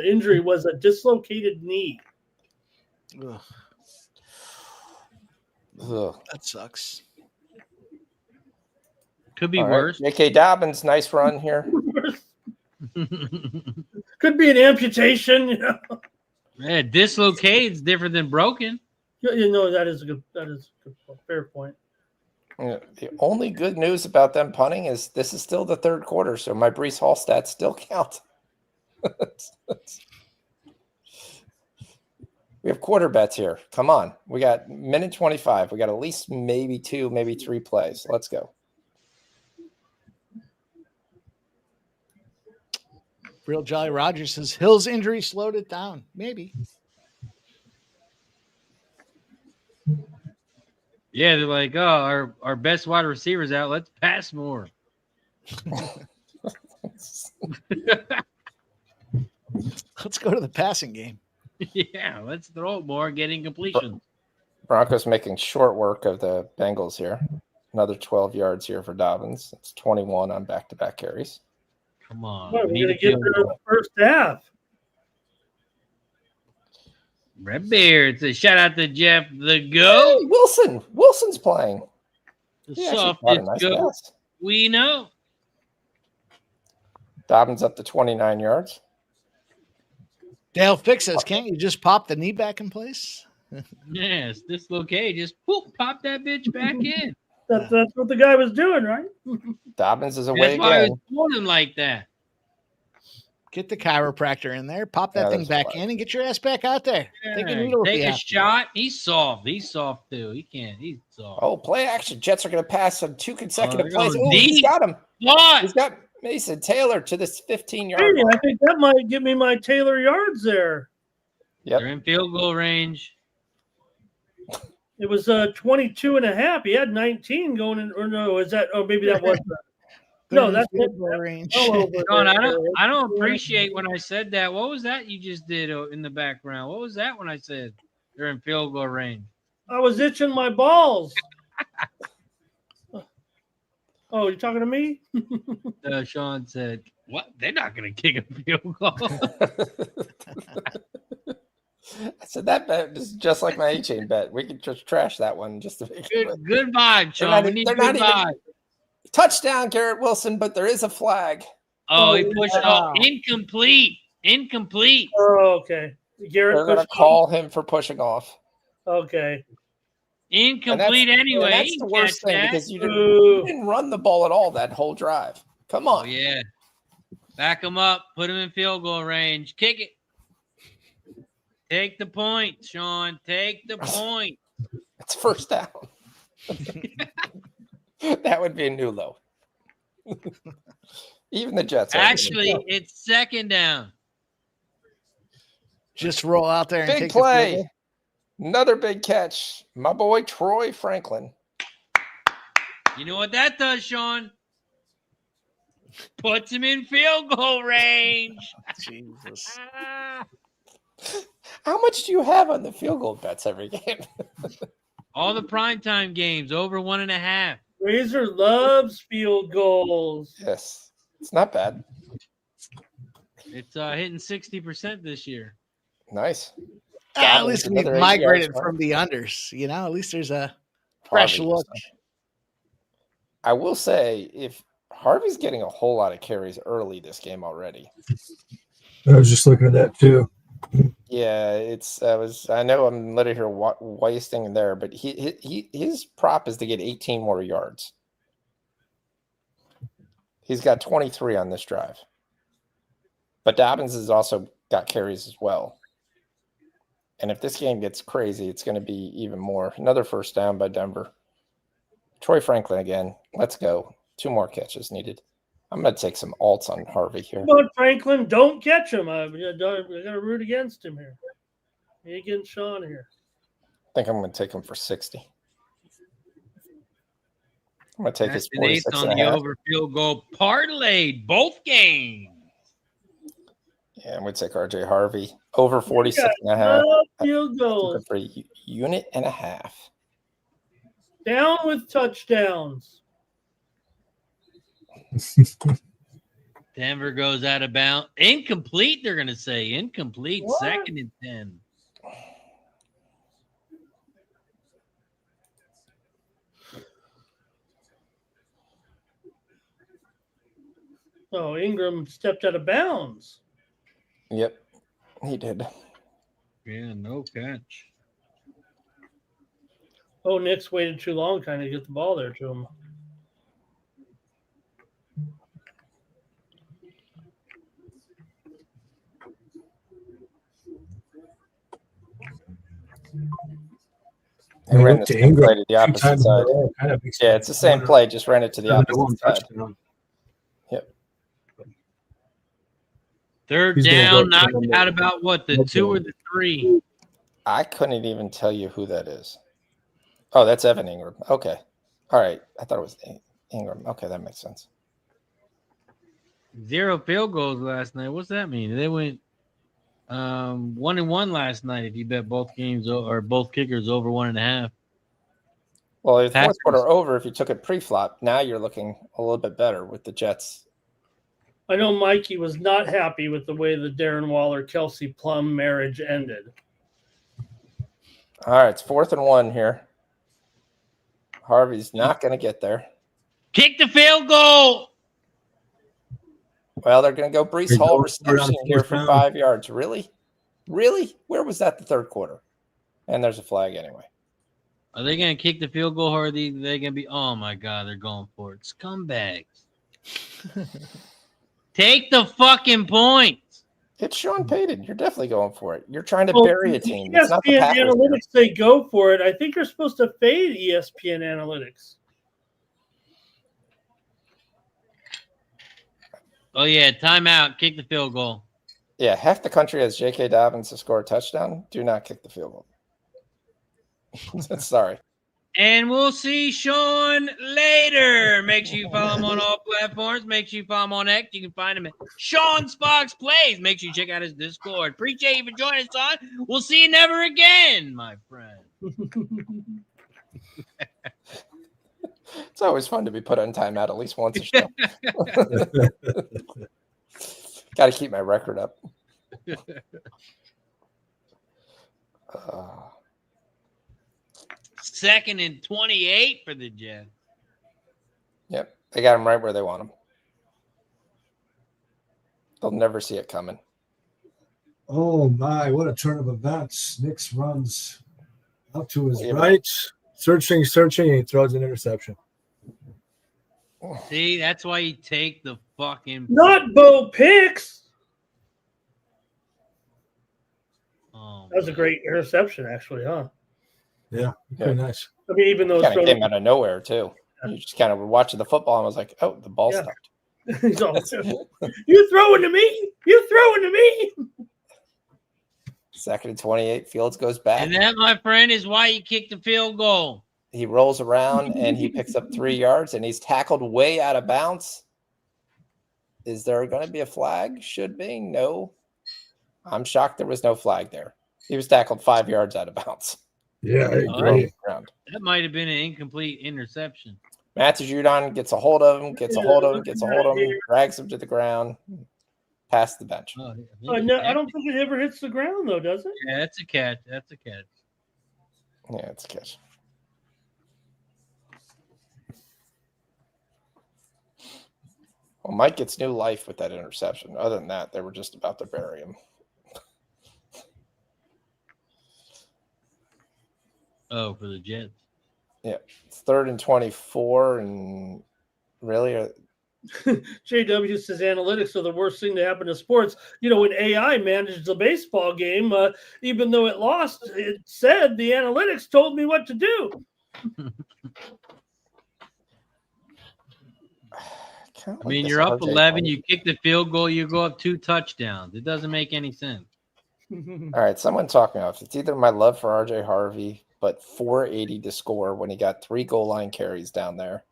injury was a dislocated knee. Ugh, Ugh. that sucks. Could be All right, worse. J.K. Dobbins, nice run here. Could be an amputation. You know, Yeah, dislocated is different than broken. you know that is a fair point. The only good news about them punting is this is still the third quarter, so my Breece Hall stats still count. We have quarter bets here. Come on. We got minute 25. We got at least maybe 2, maybe 3 plays. Let's go. Real Jolly Roger says Hill's injury slowed it down. Maybe. Yeah, they're like, oh, our best wide receiver's out. Let's pass more. Let's go to the passing game. Yeah, let's throw it more, getting completion. Broncos making short work of the Bengals here. Another 12 yards here for Dobbins. It's 21 on back-to-back carries. Come on. Well, we're going to get there in the first half. Red Beard says, shout out to Jeff the Goat. Hey, Wilson. Wilson's playing. The He actually softest brought a nice goat pass. we know. Dobbins up to 29 yards. Dale Fix says, can't you just pop the knee back in place? Yes, dislocated. Just whoop, pop that bitch back in. That's what the guy was doing, right? Dobbins is away That's why I again. was doing him like that. Get the chiropractor in there, pop that Yeah, thing that's back fine. in, and get your ass back out there. Take a Yeah, needle. if take you a have to. shot. He's soft. He's soft too. He can't. He's soft. Oh, play action. Jets are going to pass on 2 consecutive they're plays. going Oh, he's deep. got him. What? He's got Mason Taylor to this 15-yard Hey, line. I think that might give me my Taylor yards there. Yep. They're in field goal range. It was 22 and a half. He had 19 going in, or no, is that, or maybe that was no, that's Field goal range. all over John, there. I don't appreciate when I said that. What was that you just did in the background? What was that when I said they're in field goal range? I was itching my balls. Oh, you're talking to me? Sean said, "What? They're not going to kick a field goal." I said that bet is just like my A-chain bet. We could just trash that one just to make it. Good vibe, Sean. We need they're good not even- vibe. Touchdown, Garrett Wilson, but there is a flag. Oh, he pushed yeah. off. Incomplete. Oh, okay. Garrett They're going to pushed call him for pushing off. Okay. Incomplete anyway. And that's He the can worst catch thing that. because you Ooh. didn't run the ball at all that whole drive. Come Oh, on. yeah. Back him up. Put him in field goal range. Kick it. Take the point, Sean. Take the point. It's first down. That would be a new low. Even the Jets. Actually, it's second down. Just roll out there and big take the field play. goal. Another big catch. My boy Troy Franklin. You know what that does, Sean? Puts him in field goal range. Jesus. How much do you have on the field goal bets every game? All the primetime games over 1.5. Razor loves field goals. Yes. It's not bad. It's hitting 60% this year. Nice. At least we Another 8 migrated yards, from the unders. You know, at least there's a fresh Harvey. look. I will say, if Harvey's getting a whole lot of carries early this game already. I was just looking at that too. Yeah, I know I'm literally here wasting there, but his prop is to get 18 more yards. He's got 23 on this drive. But Dobbins has also got carries as well. And if this game gets crazy, it's going to be even more. Another first down by Denver. Troy Franklin again. Let's go. 2 more catches needed. I'm going to take some alts on Harvey here. Come on, Franklin. Don't catch him. I got to root against him here. Me against Sean here. I think I'm going to take him for 60. I'm going to take his 46 on and the a half. over field goal parlayed both games. Yeah, I'm going to take RJ Harvey. Over 46 and a half. Field goals. For a unit and a half. Down with touchdowns. Denver goes out of bounds. Incomplete, they're going to say. Incomplete. What? 2nd and 10. Oh, Ingram stepped out of bounds. Yep, he did. Yeah, no catch. Oh, Nick's waited too long trying to get the ball there to him. He ran the same play to the opposite side. Kind of Yeah, it's the same play, just ran it to the opposite side. touchdown. Yep. 3rd He's gonna down, go knocked for the- out about what, the 2 or the 3? I couldn't even tell you who that is. Oh, that's Evan Ingram. Okay. All right. I thought it was Ingram. Okay, that makes sense. 0 field goals last night. What's that mean? They went 1-1 last night if you bet both games or both kickers over 1.5. Well, if Packers. fourth quarter over, if you took it pre-flop, now you're looking a little bit better with the Jets. I know Mikey was not happy with the way the Darren Waller-Kelsey Plum marriage ended. All right, it's 4th and 1 here. Harvey's not going to get there. Kick the field goal. Well, they're going to go Brees They're Hall going for it on reception here fourth for down. 5 yards. Really? Really? Where was that the 3rd quarter? And there's a flag anyway. Are they going to kick the field goal or are they going to be, oh my God, they're going for it. Scumbags. Take the fucking point. It's Sean Payton. You're definitely going for it. You're trying to Well, bury a team. It's not the ESPN Packers. Analytics say go for it. I think you're supposed to fade ESPN Analytics. Oh, yeah, timeout. Kick the field goal. Yeah, half the country has J.K. Dobbins to score a touchdown. Do not kick the field goal. Sorry. And we'll see Sean later. Make sure you follow him on all platforms. Make sure you follow him on X. You can find him at Sean's Fox Plays. Make sure you check out his Discord. Appreciate you for joining us, Sean. We'll see you never again, my friend. It's always fun to be put on timeout at least once a show. Got to keep my record up. 2nd and 28 for the Jets. Yep, they got him right where they want him. They'll never see it coming. Oh my, what a turn of events. Nix runs out to his Yeah. right, searching, and he throws an interception. See, that's why you take the fucking. Not Bo Picks. Oh, That was a great interception, actually, huh? Yeah, very nice. I mean, even though it's Kind of thrown, came out of nowhere, too. You just kind of were watching the football and was like, oh, the ball Yeah. stopped. he's all, you throwing to me? You throwing to me? 2nd and 28. Fields goes back. And that, my friend, is why you kick the field goal. He rolls around and he picks up 3 yards and he's tackled way out of bounds. Is there going to be a flag? Should be. No. I'm shocked there was no flag there. He was tackled 5 yards out of bounds. Yeah, I All agree. Ground. That might have been an incomplete interception. Matthew Judon gets a hold of him, gets a hold of him, drags him to the ground, past the bench. Oh, No, I don't think it ever hits the ground, though, does it? Yeah, that's a catch. That's a catch. Yeah, it's a catch. Well, Mike gets new life with that interception. Other than that, they were just about to bury him. Oh, for the Jets. Yeah, it's 3rd and 24, and really, JW says analytics are the worst thing to happen to sports. When AI managed the baseball game, even though it lost, it said the analytics told me what to do. I mean, you're up 11, you kick the field goal, you go up 2 touchdowns. It doesn't make any sense. All right, someone talk me off. It's either my love for RJ Harvey, but 480 to score when he got 3 goal line carries down there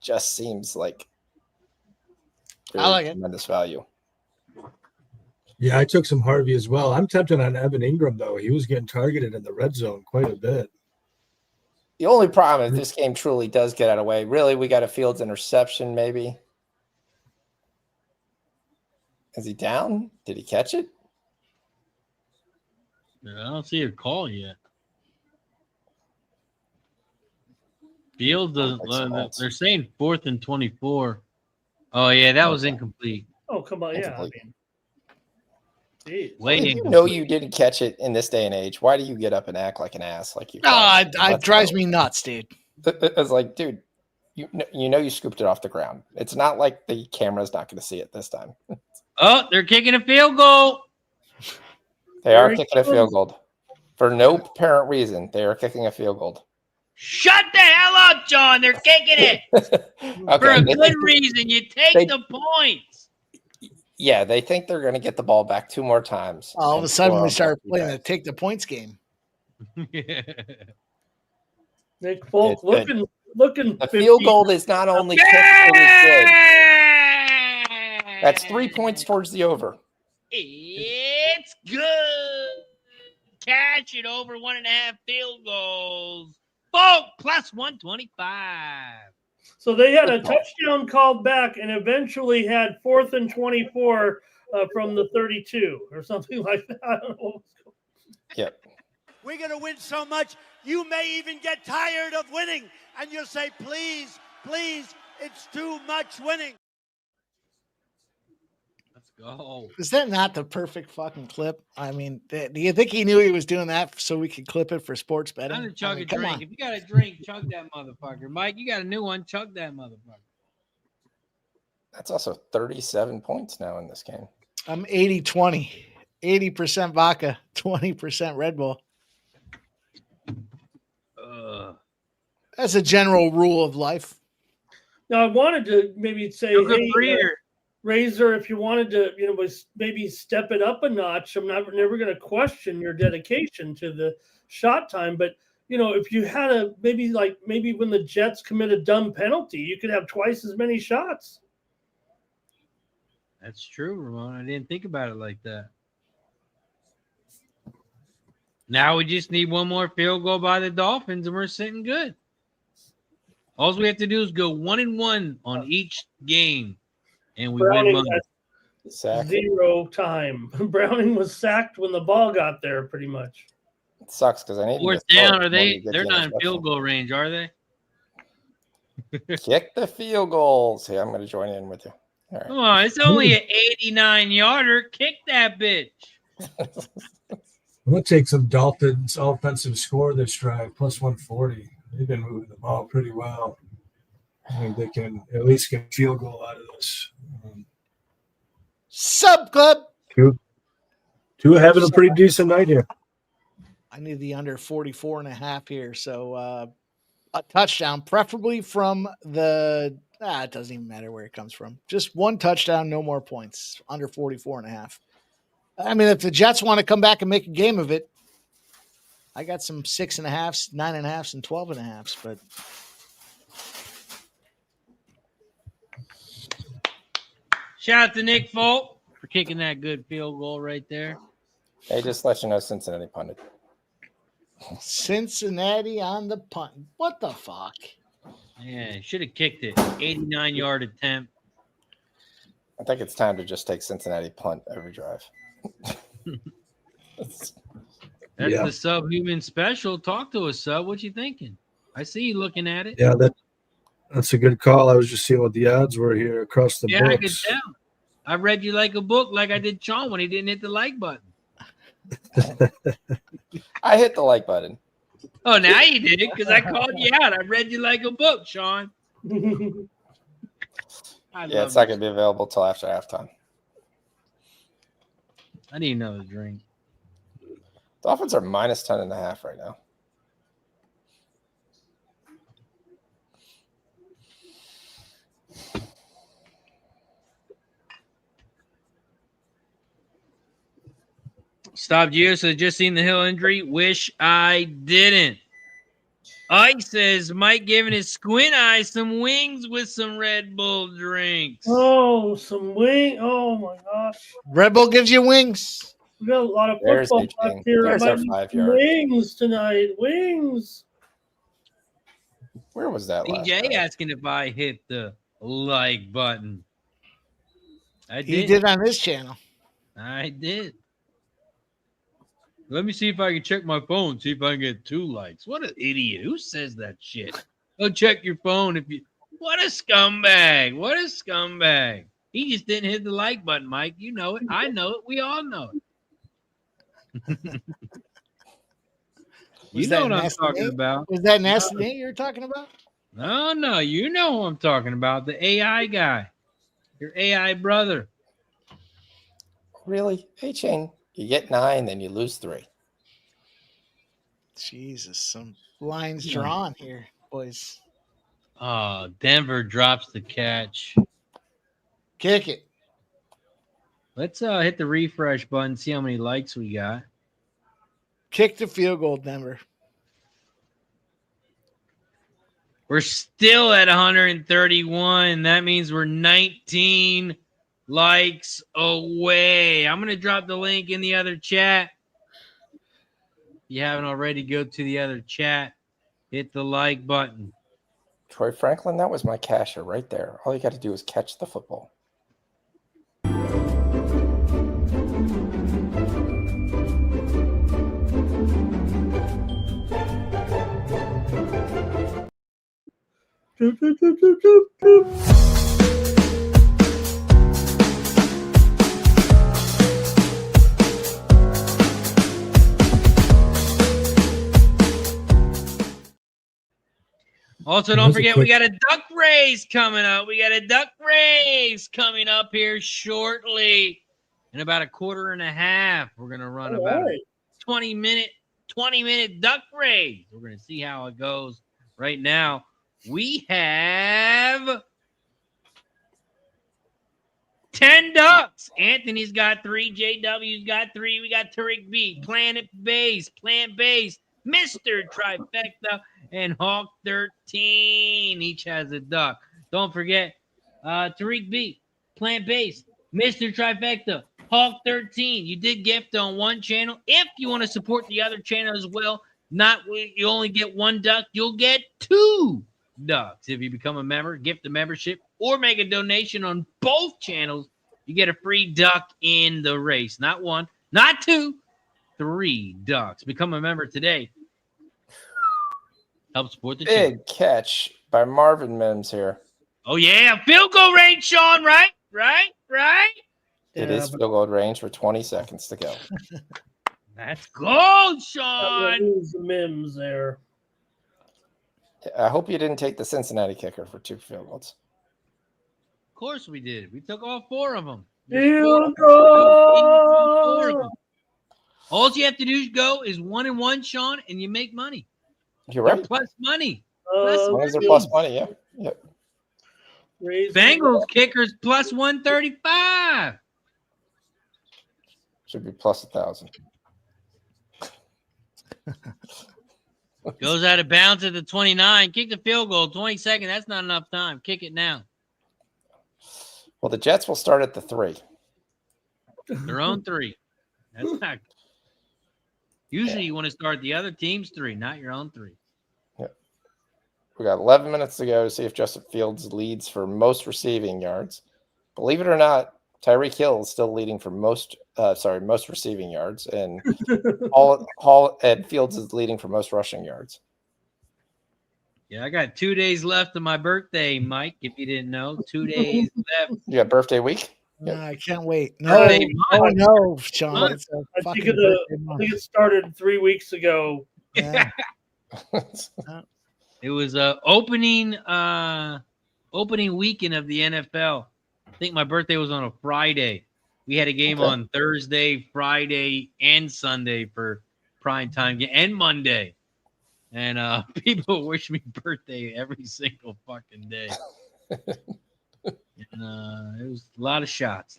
just seems like I like it. Tremendous value. Yeah, I took some Harvey as well. I'm tempted on Evan Ingram, though. He was getting targeted in the red zone quite a bit. The only problem is this game truly does get out of the way. Really, we got a Fields interception, maybe. Is he down? Did he catch it? I don't see a call yet. Fields doesn't. They're saying 4th and 24. Oh yeah, that was incomplete. Oh come on, incomplete. Yeah. Well, you know you didn't catch it in this day and age. Why do you get up and act like an ass? Like you? It drives me nuts, dude. It's like, dude, you know you scooped it off the ground. It's not like the camera's not going to see it this time. Oh, they're kicking a field goal. They are kicking a field goal for no apparent reason. They are kicking a field goal. Shut the hell up, John. They're kicking it for a good reason. You take the points. Yeah, they think they're going to get the ball back 2 more times. All of a sudden, we start playing the take the points game. Nick Folk looking. The field goal is not only kicked, it is good. That's 3 points towards the over. It's good. Catch it over 1.5 field goals. Folk plus 125. So they had a touchdown called back and eventually had 4th and 24 from the 32 or something like that. I don't know. Yep. We're going to win so much, you may even get tired of winning. And you'll say, please, please, it's too much winning. Let's go. Is that not the perfect fucking clip? I mean, do you think he knew he was doing that so we could clip it for sports betting? I'm gonna chug a come drink. on. If you got a drink, chug that motherfucker. Mike, you got a new one, chug that motherfucker. That's also 37 points now in this game. I'm 80-20. 80% vodka, 20% Red Bull. That's a general rule of life. Now, I wanted to maybe say, hey, Razor, if you wanted to, maybe step it up a notch. I'm never going to question your dedication to the shot time, but if you had maybe when the Jets commit a dumb penalty, you could have twice as many shots. That's true, Ramon. I didn't think about it like that. Now we just need one more field goal by the Dolphins, and we're sitting good. All we have to do is go 1-1 on each game, and we win money. 0 time. Browning was sacked when the ball got there, pretty much. It sucks because I need 4th down. They're not in field goal range, are they? Kick the field goals. Hey, I'm going to join in with you. All right. Come on, it's only an 89-yarder. Kick that bitch. I'm going to take some Dolphins offensive score this drive, plus 140. They've been moving the ball pretty well. I think they can at least get a field goal out of this. Sub Club. Two having a pretty decent night here. I need the under 44.5 here. So a touchdown, preferably from the it doesn't even matter where it comes from. Just one touchdown, no more points. Under 44.5. I mean, if the Jets want to come back and make a game of it, I got some 6.5s, 9.5s, and 12.5s, but shout out to Nick Folk for kicking that good field goal right there. Hey, just let you know, Cincinnati punted. Cincinnati on the punt. What the fuck? Yeah, should have kicked it. 89-yard attempt. I think it's time to just take Cincinnati punt every drive. That's the subhuman special. Talk to us, Sub. What you thinking? I see you looking at it. Yeah, that's a good call. I was just seeing what the odds were here across the books. I could tell. I read you like a book, like I did Sean when he didn't hit the like button. I hit the like button. Oh, now you did it because I called you out. I read you like a book, Sean. Yeah, it's not going to be available till after halftime. I need another drink. Dolphins are minus 10.5 right now. Stop you. So just seen the Hill injury. Wish I didn't. Ike says Mike giving his squint eye some wings with some Red Bull drinks. Oh, some wing. Oh my gosh. Red Bull gives you wings. We got a lot of There's football H-King. left here. There's I our might need 5 some yard. wings tonight. Wings. Where was that last DJ night? asking if I hit the like button. I He did. did on his channel. I did. Let me see if I can check my phone, see if I can get 2 likes. What an idiot. Who says that shit? Go check your phone if you. What a scumbag. What a scumbag. He just didn't hit the like button, Mike. You know it. I know it. We all know it. You know what I'm talking about. Was that Nasty Nate you were talking about? No. You know who I'm talking about. The AI guy. Your AI brother. Really? H-Chain, you get 9, then you lose 3. Jesus, some lines drawn here, boys. Denver drops the catch. Kick it. Let's hit the refresh button, see how many likes we got. Kick the field goal, Denver. We're still at 131. That means we're 19 likes away. I'm going to drop the link in the other chat. If you haven't already, go to the other chat. Hit the like button. Troy Franklin, that was my casher right there. All you got to do is catch the football. Also, don't forget, we got a duck race coming up. We got a duck race coming up here shortly. In about a quarter and a half, we're going to run about a 20-minute duck race. We're going to see how it goes. Right now, we have 10 ducks. Anthony's got 3. JW's got 3. We got Tariq B, plant-based, Mr. Trifecta, and Hawk 13. Each has a duck. Don't forget, Tariq B, plant-based, Mr. Trifecta, Hawk 13. You did gift on one channel. If you want to support the other channel as well, you only get 1 duck, you'll get 2 ducks. If you become a member, gift a membership, or make a donation on both channels, you get a free duck in the race. Not 1, not 2, 3 ducks. Become a member today. Help support the channel. Big catch by Marvin Mims here. Oh, yeah. Field goal range, Sean, right? It is field goal range with 20 seconds to go. That's gold, Sean. Who's the Mims there? I hope you didn't take the Cincinnati kicker for 2 field goals. Of course we did. We took all 4 of them. Field goal. All you have to do is 1-1, Sean, and you make money. You're right. Plus money. As long as they're plus money, yeah. Yep. Bengals kickers plus 135. Should be plus 1,000. Goes out of bounds at the 29. Kick the field goal. 20 seconds. That's not enough time. Kick it now. Well, the Jets will start at the 3. Their own 3. That's not. Usually you want to start the other team's 3, not your own 3. Yep. We got 11 minutes to go to see if Justin Fields leads for most receiving yards. Believe it or not, Tyreek Hill is still leading for most receiving yards, and Hall and Fields is leading for most rushing yards. Yeah, I got 2 days left of my birthday, Mike, if you didn't know. 2 days left. You got birthday week? No, I can't wait. Birthday month. No, Sean. It's a I fucking think it started 3 weeks ago. Yeah. It was opening opening weekend of the NFL. I think my birthday was on a Friday. We had a game on Thursday, Friday, and Sunday for prime time game, and Monday. And people wish me birthday every single fucking day. And, it was a lot of shots.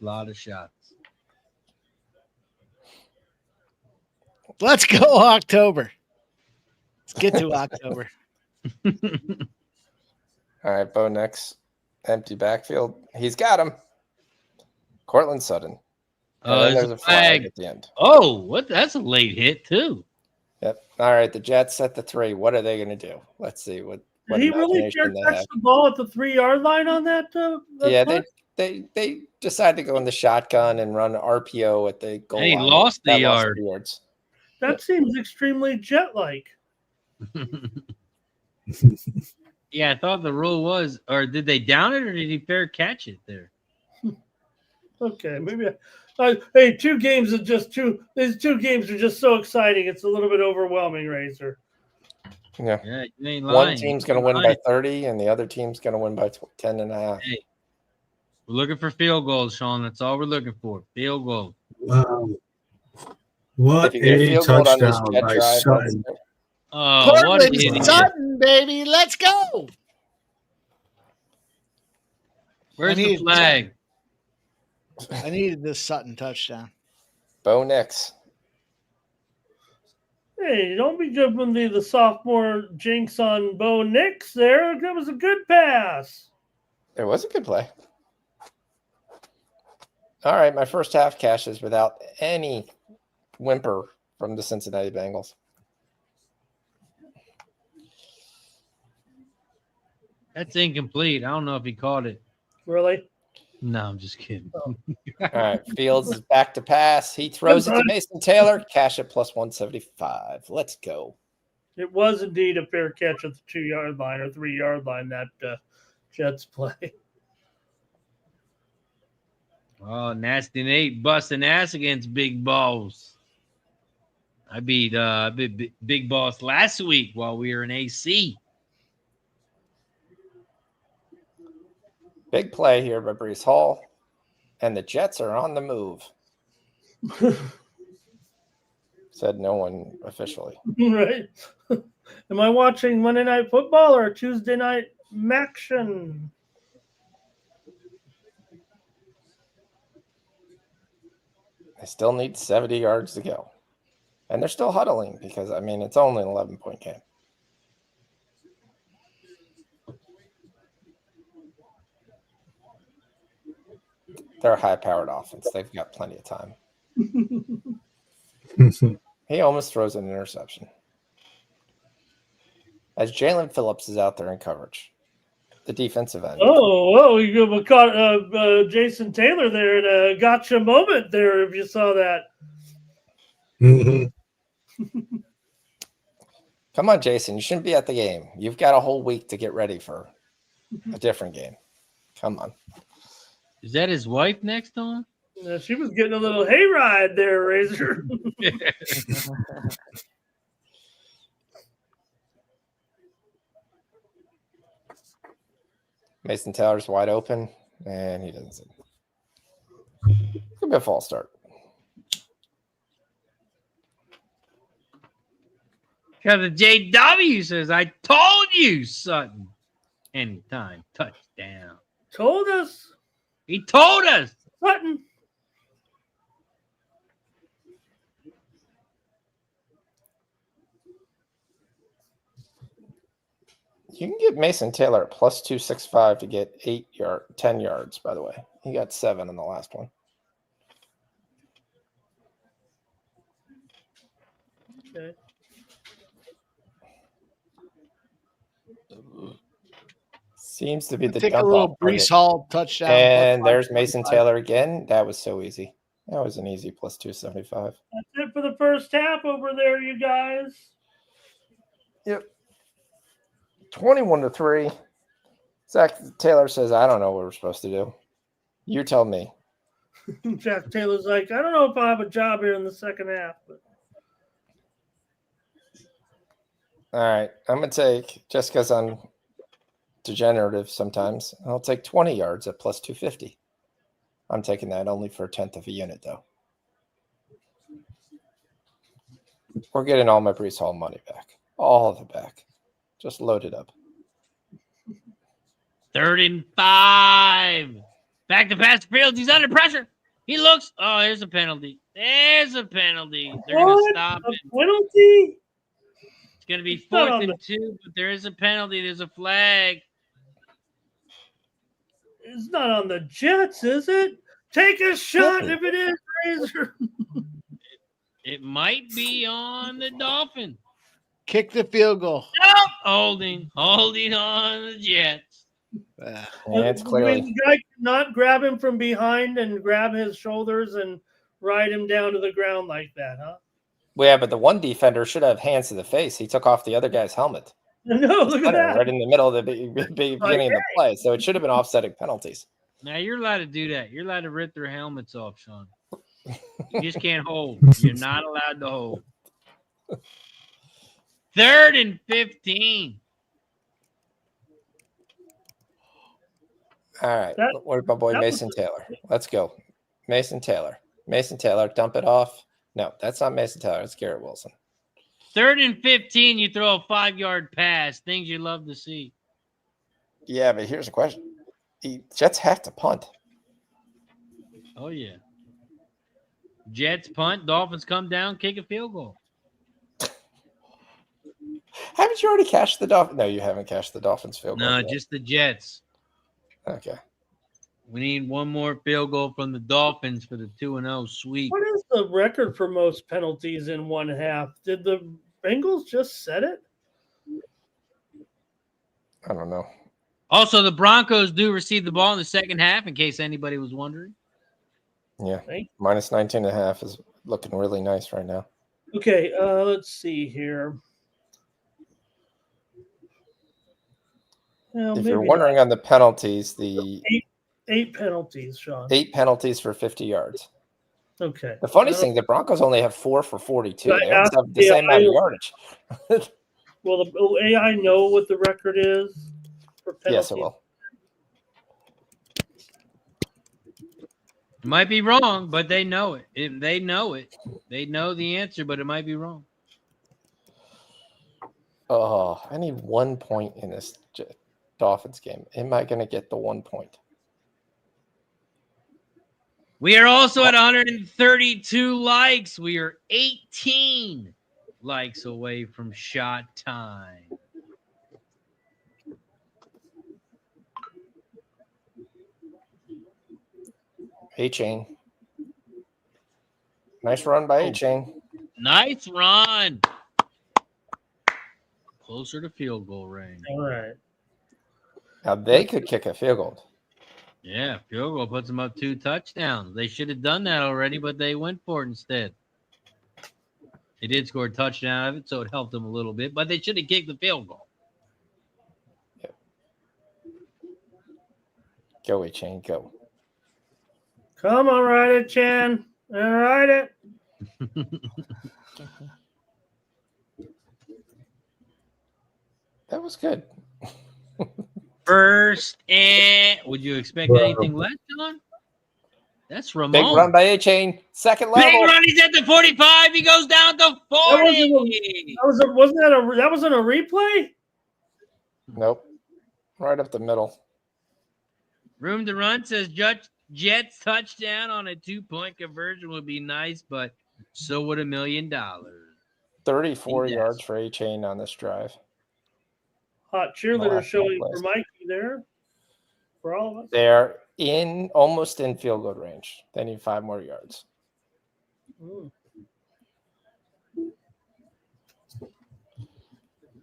Let's go October. Let's get to October. All right, Bo Nix, empty backfield. He's got him. Cortland Sutton. And then there's a flag at the end. Oh, what? That's a late hit too. Yep. All right, the Jets at the 3. What are they going to do? Let's see what. Did he really dare touch the ball at the 3-yard line on that? Yeah, they decided to go in the shotgun and run RPO at the goal line. He lost the yard. Yards. That seems extremely Jet-like. Yeah, I thought the rule was, or did they down it, or did he fair catch it there? Okay, maybe. Hey, 2 games are just two. These 2 games are just so exciting. It's a little bit overwhelming, Razor. Yeah. You ain't lying. One team's going to win by 30, and the other team's going to win by 10.5. Hey, we're looking for field goals, Sean. That's all we're looking for. Field goals. Wow. What a touchdown by Sutton. Oh, what an idiot. Sutton, baby. Let's go. Where's the flag? I needed this Sutton touchdown. Bo Nix. Hey, don't be jumping the sophomore jinx on Bo Nix there. That was a good pass. It was a good play. All right, my first half cashes without any whimper from the Cincinnati Bengals. That's incomplete. I don't know if he caught it. Really? No, I'm just kidding. All right, Fields is back to pass. He throws it to Mason Taylor. Cash at plus 175. Let's go. It was indeed a fair catch at the 2-yard line or 3-yard line, that Jets play. Oh, Nasty Nate busting ass against Big Boss. I beat Big Boss last week while we were in AC. Big play here by Breece Hall. And the Jets are on the move. Said no one officially. Right. Am I watching Monday Night Football or Tuesday Night Maction? They still need 70 yards to go. And they're still huddling because, it's only an 11-point game. They're a high-powered offense. They've got plenty of time. He almost throws an interception. As Jalen Phillips is out there in coverage. The defensive end. You caught Jason Taylor there at a gotcha moment there, if you saw that. Come on, Jason. You shouldn't be at the game. You've got a whole week to get ready for a different game. Come on. Is that his wife next to him? She was getting a little hayride there, Razor. Mason Taylor's wide open, and he doesn't see. Could be a false start. Because the JW says, I told you, Sutton. Anytime. Touchdown. Told us. He told us. Sutton. You can get Mason Taylor at plus 265 to get 10 yards, by the way. He got 7 in the last one. Okay. Seems to be the Take a little Breece Hall touchdown. And there's Mason Taylor again. That was so easy. That was an easy plus 275. That's it for the first half over there, you guys. Yep. 21-3. Zach Taylor says, I don't know what we're supposed to do. You tell me. Jack Taylor's like, I don't know if I have a job here in the second half. But... All right. I'm going to take, just because I'm degenerative sometimes. I'll take 20 yards at plus 250. I'm taking that only for 1/10 of a unit, though. We're getting all my Brees Hall money back. All of it back. Just load it up. 3rd and 5. Back to pass field. He's under pressure. He looks. Oh, there's a penalty. There's a penalty. They're going to stop it. Penalty? It's going to be 4th and 2, but there is a penalty. There's a flag. It's not on the Jets, is it? Take a shot if it is, Razor. It might be on the Dolphins. Kick the field goal. Nope. Holding on the Jets. Yeah, it's clearly. The guy cannot grab him from behind and grab his shoulders and ride him down to the ground like that, huh? Well, yeah, but the one defender should have hands to the face. He took off the other guy's helmet. No, look at that. Right in the middle of the beginning of the play. So it should have been offsetting penalties. Now you're allowed to do that. You're allowed to rip their helmets off, Sean. You just can't hold. You're not allowed to hold. 3rd and 15. All right. Where's my boy Mason Taylor? Let's go. Mason Taylor, dump it off. No, that's not Mason Taylor. It's Garrett Wilson. 3rd and 15, you throw a 5-yard pass. Things you love to see. Yeah, but here's the question. The Jets have to punt. Oh, yeah. Jets punt. Dolphins come down, kick a field goal. Haven't you already cashed the Dolphins? No, you haven't cashed the Dolphins field goal. No, yet. just the Jets. Okay. We need one more field goal from the Dolphins for the 2-0 sweep. What is the record for most penalties in one half? Did the Bengals just set it? I don't know. Also, the Broncos do receive the ball in the second half, in case anybody was wondering. Yeah. Minus 19.5 is looking really nice right now. Okay, let's see here. Well, if you're wondering on the penalties, the eight penalties, Sean. 8 penalties for 50 yards. Okay. The funny thing, the Broncos only have 4 for 42. They almost have the same amount of yardage. Will the AI know what the record is for penalties? Yes, it will. It might be wrong, but they know it. They know it. They know the answer, but it might be wrong. Oh, I need 1 point in this Dolphins game. Am I going to get the 1 point? We are also at 132 likes. We are 18 likes away from shot time. A-Chain. Nice run by A-Chain. Nice run. Closer to field goal range. All right. Now they could kick a field goal. Yeah, field goal puts them up 2 touchdowns. They should have done that already, but they went for it instead. They did score a touchdown out of it, so it helped them a little bit, but they should have kicked the field goal. Yeah. Go, A-Chain, go. Come on, ride it, Chan. All ride it. That was good. First and would you expect anything less, John? That's Ramon. Big run by A-Chain. Second level. Big run. He's at the 45. He goes down to 40. That wasn't a replay? Nope. Right up the middle. Room to run says Jets touchdown on a 2-point conversion would be nice, but so would $1 million. 34 yards for A-Chain on this drive. Hot cheerleader showing for Mikey there. For all of us. They're almost in field goal range. They need 5 more yards.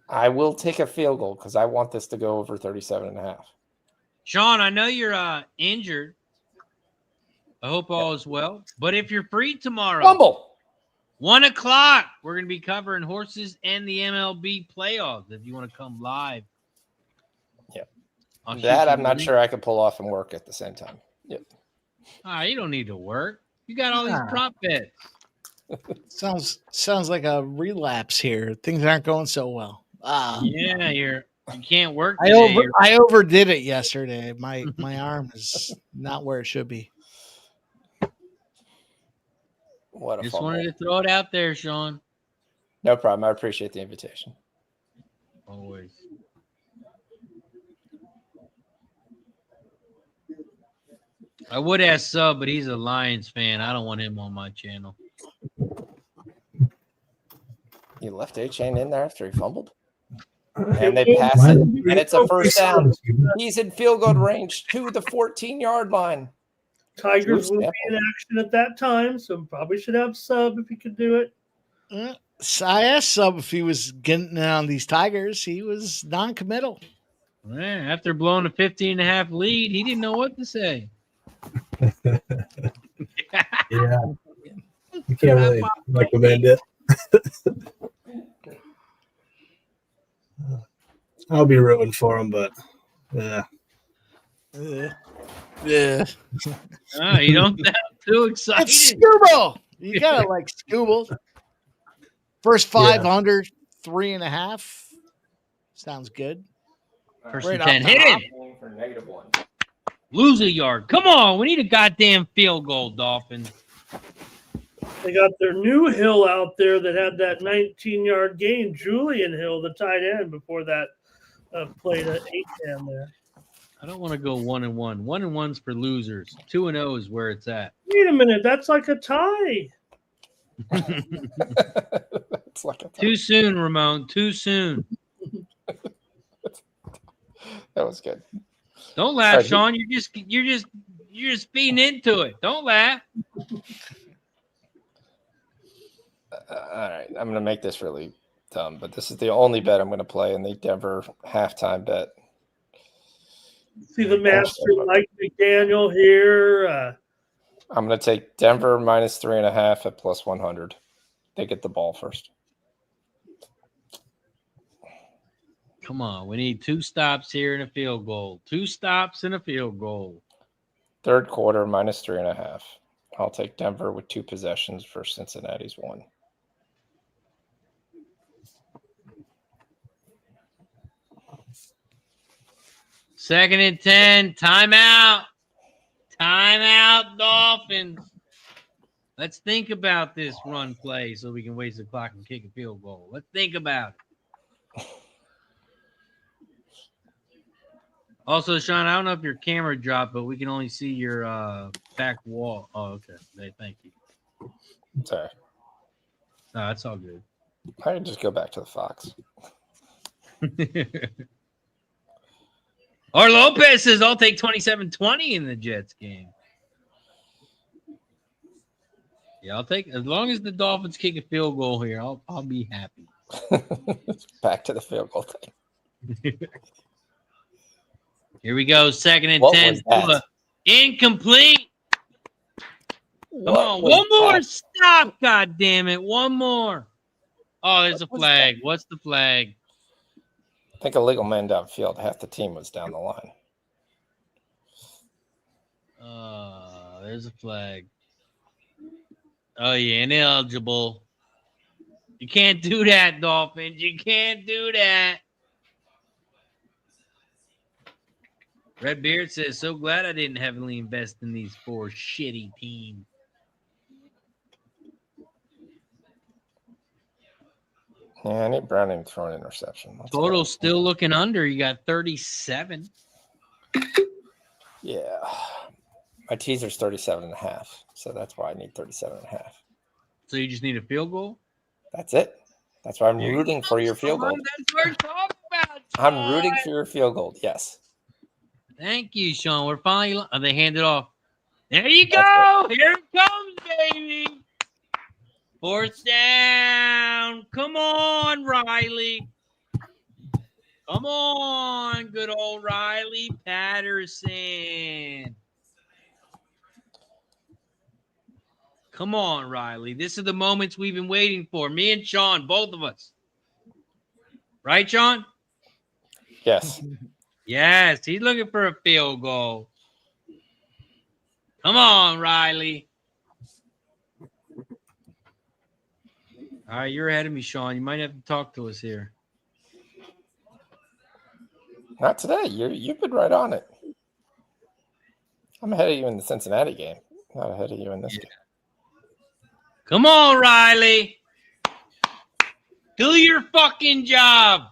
I will take a field goal because I want this to go over 37.5. Sean, I know you're injured. I hope all is well. But if you're free tomorrow, Fumble. 1 o'clock, we're going to be covering horses and the MLB playoffs. If you want to come live. Yep. That I'm not sure I could pull off and work at the same time. Yep. You don't need to work. You got all these prop bets. Sounds like a relapse here. Things aren't going so well. Yeah, you're You can't work today. I overdid it yesterday. My arm is not where it should be. What a Just fumble. wanted to throw it out there, Sean. No problem. I appreciate the invitation. Always. I would ask Sub, but he's a Lions fan. I don't want him on my channel. You left A-Chain in there after he fumbled? And they pass it, and it's a first down. He's in field goal range to the 14-yard line. Tigers will be in action at that time, so probably should have Sub if he could do it. So I asked Sub if he was getting on these Tigers. He was non-committal. Yeah, after blowing a 15.5 lead, he didn't know what to say. Yeah. You can't really recommend it. I'll be rooting for him, but yeah. Yeah. You don't sound too excited. It's Scooble. You gotta like Scooble. First 500, 3.5. Sounds good. First Right and 10. off Hit the him. For -1. Lose a yard. Come on. We need a goddamn field goal, Dolphins. They got their new Hill out there that had that 19-yard gain. Julian Hill, the tight end, before that played an 8-man there. I don't want to go 1-1. 1-1's for losers. 2-0 is where it's at. Wait a minute. That's like a tie. It's like a Too soon, Ramon. Too soon. That was good. Don't laugh, Right. Sean. You're just feeding into it. Don't laugh. All right, I'm going to make this really dumb, but this is the only bet I'm going to play in the Denver halftime bet. See the master Mike McDaniel here. I'm going to take Denver -3.5 at +100. They get the ball first. Come on. We need 2 stops here and a field goal. 2 stops and a field goal. Third quarter -3.5. I'll take Denver with 2 possessions for Cincinnati's 1. Second and 10. Timeout. Timeout, Dolphins. Let's think about this run play so we can waste the clock and kick a field goal. Let's think about it. Also, Sean, I don't know if your camera dropped, but we can only see your back wall. Oh, okay. Hey, thank you. Sorry. No, that's all good. I can just go back to the Fox. Or Lopez says, I'll take 27-20 in the Jets game. Yeah, I'll take, as long as the Dolphins kick a field goal here, I'll be happy. Back to the field goal thing. Here we go. Second and What 10. was that? Incomplete. Come on. One more stop. God damn it. One more. Oh, there's a flag. What's the flag? I think a legal man downfield. Half the team was down the line. There's a flag. Oh, yeah, ineligible. You can't do that, Dolphins. You can't do that. Redbeard says, so glad I didn't heavily invest in these 4 shitty teams. Yeah, I need Browning to throw an interception. Let's Total go. still looking under. You got 37. Yeah. My teaser's 37.5, so that's why I need 37.5. So you just need a field goal? That's it. That's why I'm rooting for your field goal. That's what we're talking about, I'm rooting for your field goal. Yes. Thank you, Sean. We're finally they hand it off. There you go. Here it comes, baby. 4th down. Come on, Riley. Come on, good old Riley Patterson. Come on, Riley. This is the moments we've been waiting for. Me and Sean, both of us. Right, Sean? Yes. Yes, he's looking for a field goal. Come on, Riley. All right, you're ahead of me, Sean. You might have to talk to us here. Not today. You've been right on it. I'm ahead of you in the Cincinnati game. Not ahead of you in this game. Come on, Riley. Do your fucking job.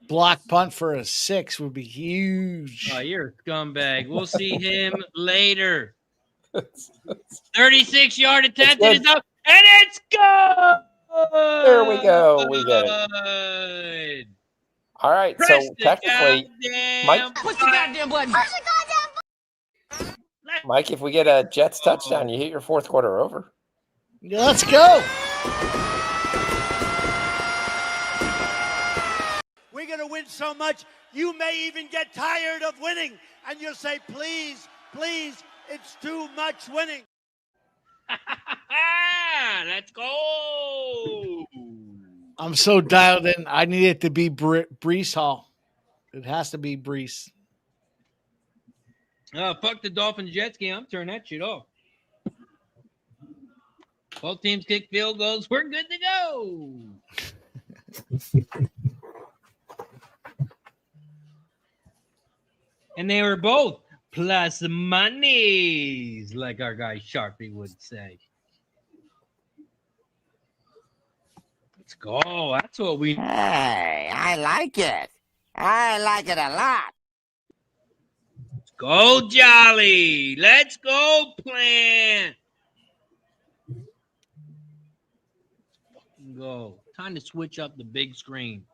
Block punt for a 6 would be huge. Oh, you're a scumbag. We'll see him later. 36-yard attempt. It is up, and it's good. There we go. We get it. All right. Press So technically, Mike. Push the goddamn button. Mike, if we get a Jets touchdown, you hit your fourth quarter over. Let's go. We're going to win so much, you may even get tired of winning. And you'll say, please, please, it's too much winning. Let's go. I'm so dialed in. I need it to be Brees Hall. It has to be Brees. Fuck the Dolphins Jets game. I'm turning that shit off. Both teams kick field goals. We're good to go. And they were both plus monies, like our guy Sharpie would say. Let's go. That's what we. Hey, I like it. I like it a lot. Let's go, Jolly. Let's go, Plant. Go. Time to switch up the big screen.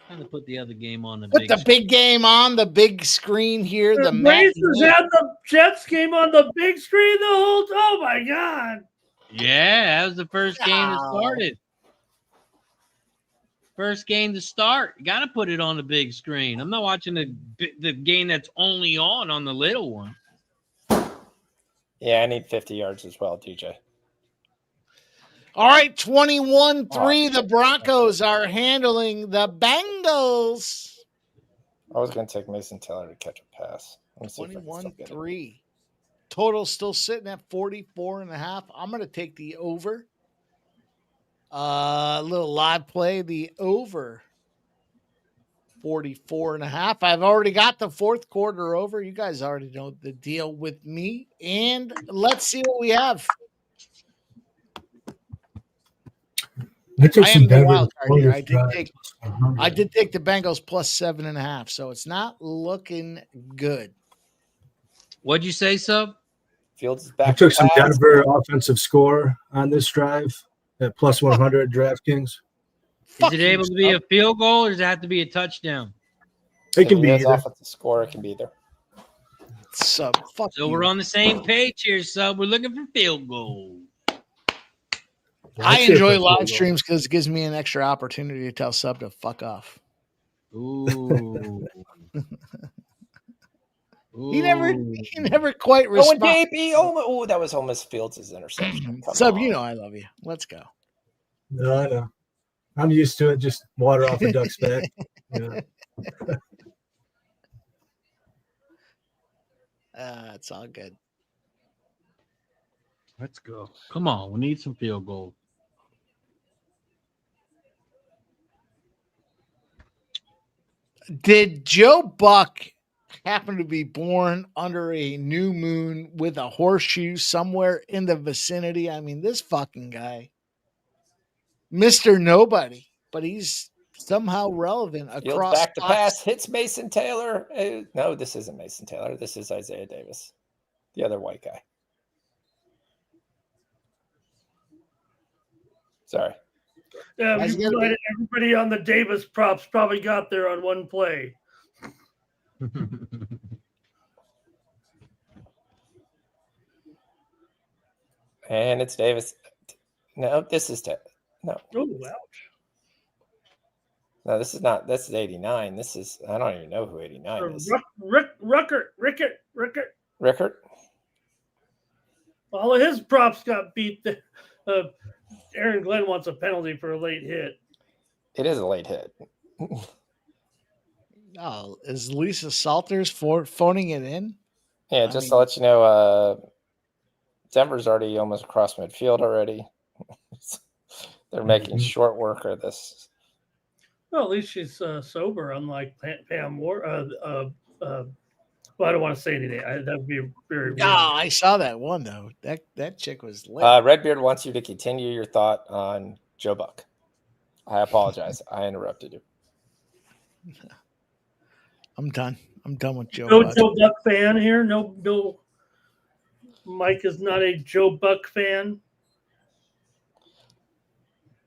Time to put the other game on the Put the big game on the big screen here. The Racers had the Jets game on the big screen the whole time. Oh my god! Yeah, that was the first game that started. First game to start. You got to put it on the big screen. I'm not watching the game that's only on the little one. Yeah, I need 50 yards as well, DJ. All right, 21-3. The Broncos are handling the Bengals. I was going to take Mason Taylor to catch a pass. 21-3. Total still sitting at 44.5. I'm going to take the over. A little live play, the over 44.5. I've already got the fourth quarter over. You guys already know the deal with me. And let's see what we have. I took some Denver. Wild card here. I did take the Bengals plus 7.5, so it's not looking good. What'd you say, Sub? Fields is back. I took some Denver offensive score on this drive at plus 100 DraftKings. Is it able to be a field goal, or does it have to be a touchdown? It can be either. Offensive score. It can be either. Sub. So we're on the same page here, Sub. We're looking for field goal. I enjoy live streams because it gives me an extra opportunity to tell Sub to fuck off. Ooh. He never quite responds. Oh, that was almost Fields' interception. Sub, you know I love you. Let's go. No, I know. I'm used to it. Just water off a duck's back. Yeah. It's all good. Let's go. Come on. We need some field goal. Did Joe Buck happen to be born under a new moon with a horseshoe somewhere in the vicinity? I mean, this fucking guy, Mr. Nobody, but he's somehow relevant across. Back to pass, hits Mason Taylor. No, this isn't Mason Taylor. This is Isaiah Davis, the other white guy. Sorry. Everybody on the Davis props probably got there on one play. And it's Davis. No, this is no. Oh, ouch. No, this is not. This is 89. This is. I don't even know who 89 is. Rickert. All of his props got beat. Aaron Glenn wants a penalty for a late hit. It is a late hit. Oh, is Lisa Salters phoning it in? Yeah, to let you know, Denver's already almost across midfield already. They're making short work of this Well, at least she's sober, unlike Pam Moore. Well, I don't want to say anything. That would be very rude. Oh, I saw that one though. That chick was lit. Redbeard wants you to continue your thought on Joe Buck. I apologize. I interrupted you. I'm done. I'm done with Joe No Buck. Joe Buck fan here. No. Mike is not a Joe Buck fan.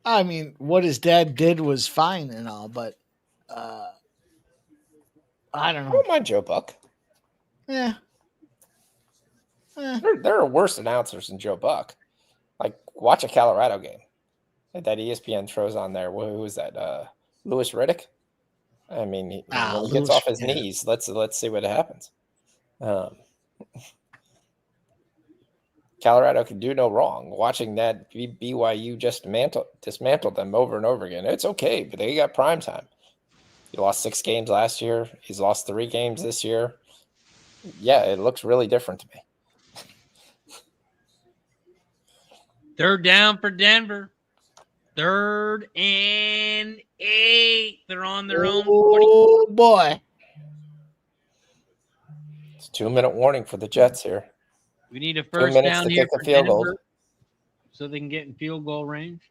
I mean, what his dad did was fine and all, but I don't know. I don't mind Joe Buck. Yeah. There are worse announcers than Joe Buck. Like, watch a Colorado game that ESPN throws on there. Who was that? Louis Riddick. I mean, when he gets off his knees, let's see what happens. Colorado can do no wrong. Watching that BYU just dismantled them over and over again. It's okay, but they got prime time. He lost 6 games last year. He's lost 3 games this year. Yeah, it looks really different to me. Third down for Denver. 3rd and 8. They're on their own. Oh, boy. It's a 2-minute warning for the Jets here. We need a 2 first minutes down to here kick the for field Denver goal. so they can get in field goal range.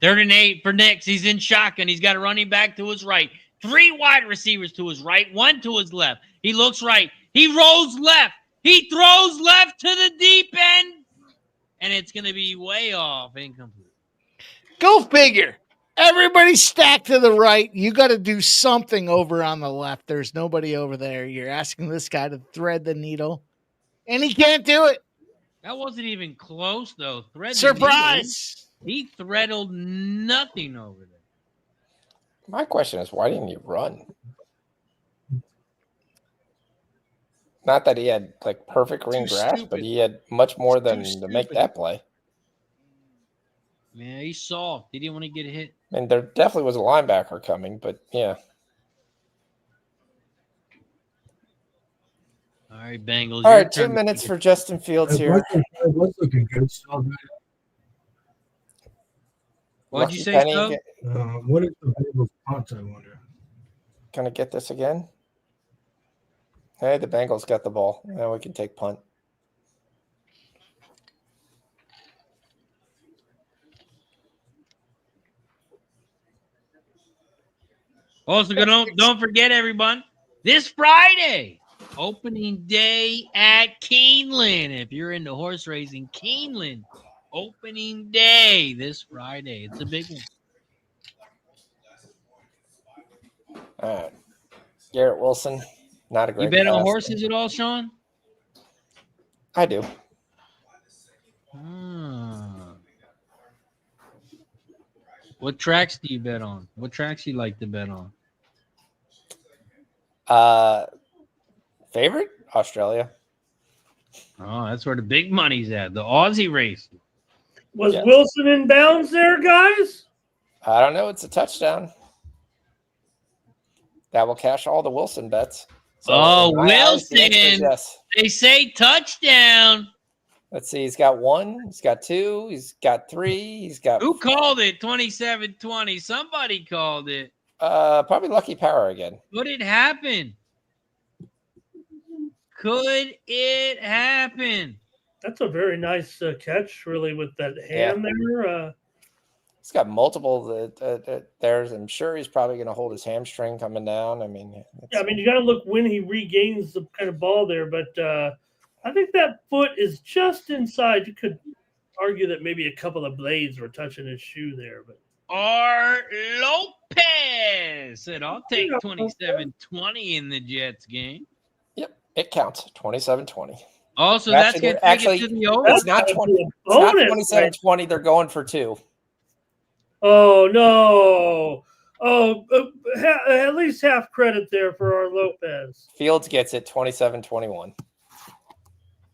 3rd and 8 for Nix. He's in shotgun. He's got a running back to his right. 3 wide receivers to his right. 1 to his left. He looks right. He rolls left. He throws left to the deep end. And it's going to be way off. Incomplete. Go figure. Everybody's stacked to the right. You got to do something over on the left. There's nobody over there. You're asking this guy to thread the needle, and he can't do it. That wasn't even close, though. Surprise! He threadled nothing over there. My question is, why didn't you run? Not that he had like perfect green grass, but he had much more than to make that play. Man, he's soft. He didn't want to get hit. I mean, there definitely was a linebacker coming, but yeah. All right, Bengals. All right, 2 minutes for Justin Fields here. It was looking good. So What'd you say, Penny Stowe? what is the Bengals punt, I wonder? Gonna get this again? Hey, the Bengals got the ball. Now we can take punt. Also, don't forget, everyone, this Friday, opening day at Keeneland. If you're into horse racing, Keeneland, opening day this Friday. It's a big one. All right. Garrett Wilson, not a great You bet on pass. horses at all, Sean? I do. What tracks do you bet on? What tracks you like to bet on? Favorite? Australia. Oh, that's where the big money's at. The Aussie race. Was Wilson in bounds there, guys? I don't know. It's a touchdown. That will cash all the Wilson bets. So Wilson. Yes. They say touchdown. Let's see. He's got 1. He's got 2. He's got 3. He's got. Who called it? 27-20. Somebody called it. Probably Lucky Power again. Could it happen? Could it happen? That's a very nice catch, really, with that hand there. He's got multiple there's. I'm sure he's probably going to hold his hamstring coming down. I mean, you got to look when he regains the kind of ball there, but I think that foot is just inside. You could argue that maybe a couple of blades were touching his shoe there, but. Art Lopez said, "I'll take 27-20 in the Jets game." Yep, it counts. 27-20. Also, that's going to take it to the over. It's not 20. It's not 27-20. They're going for 2. Oh, no. Oh, at least half credit there for our Lopez. Fields gets it 27-21.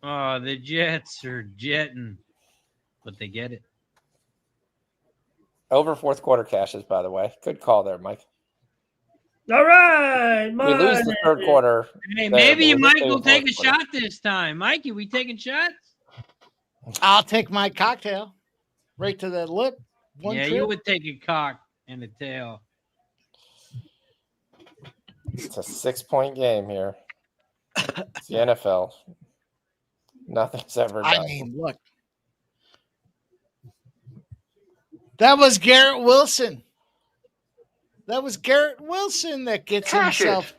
Oh, the Jets are jetting, but they get it. Over fourth quarter cashes, by the way. Good call there, Mike. All right. We lose the third quarter. Hey, maybe Mike will take a shot this time. Mikey, we taking shots? I'll take my cocktail right to the lip. Yeah, trip. you would take a cock and a tail. It's a 6-point game here. It's the NFL. Nothing's ever done. I mean, look. That was Garrett Wilson. That gets himself.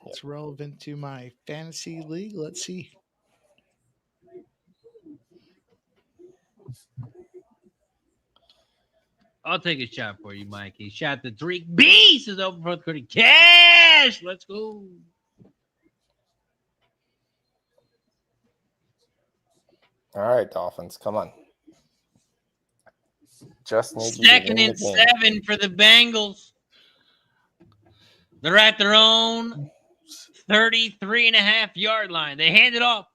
It's relevant to my fantasy league. Let's see. I'll take a shot for you, Mikey. Shot the Drake Beast is open for the cash. Let's go. All right, Dolphins, come on. Just need you to Second win and the game. 7 for the Bengals. They're at their own 33.5-yard line. They hand it off.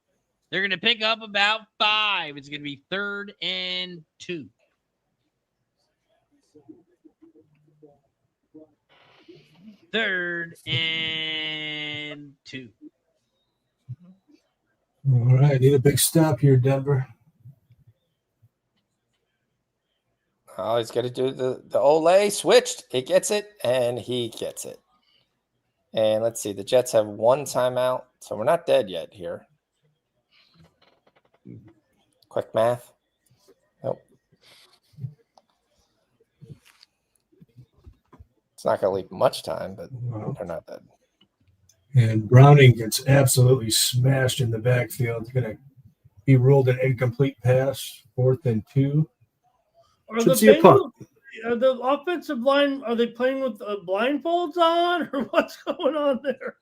They're going to pick up about 5. It's going to be 3rd and 2. Third and 2. All right, need a big stop here, Denver. Oh, he's got to do the Olay switched. He gets it, and he gets it. And let's see. The Jets have 1 timeout, so we're not dead yet here. Quick math. Nope. It's not going to leave much time, but they're not dead. And Browning gets absolutely smashed in the backfield. It's going to be ruled an incomplete pass, 4th and 2. Are Should the see a punt. Bengals, the offensive line, are they playing with blindfolds on, or what's going on there?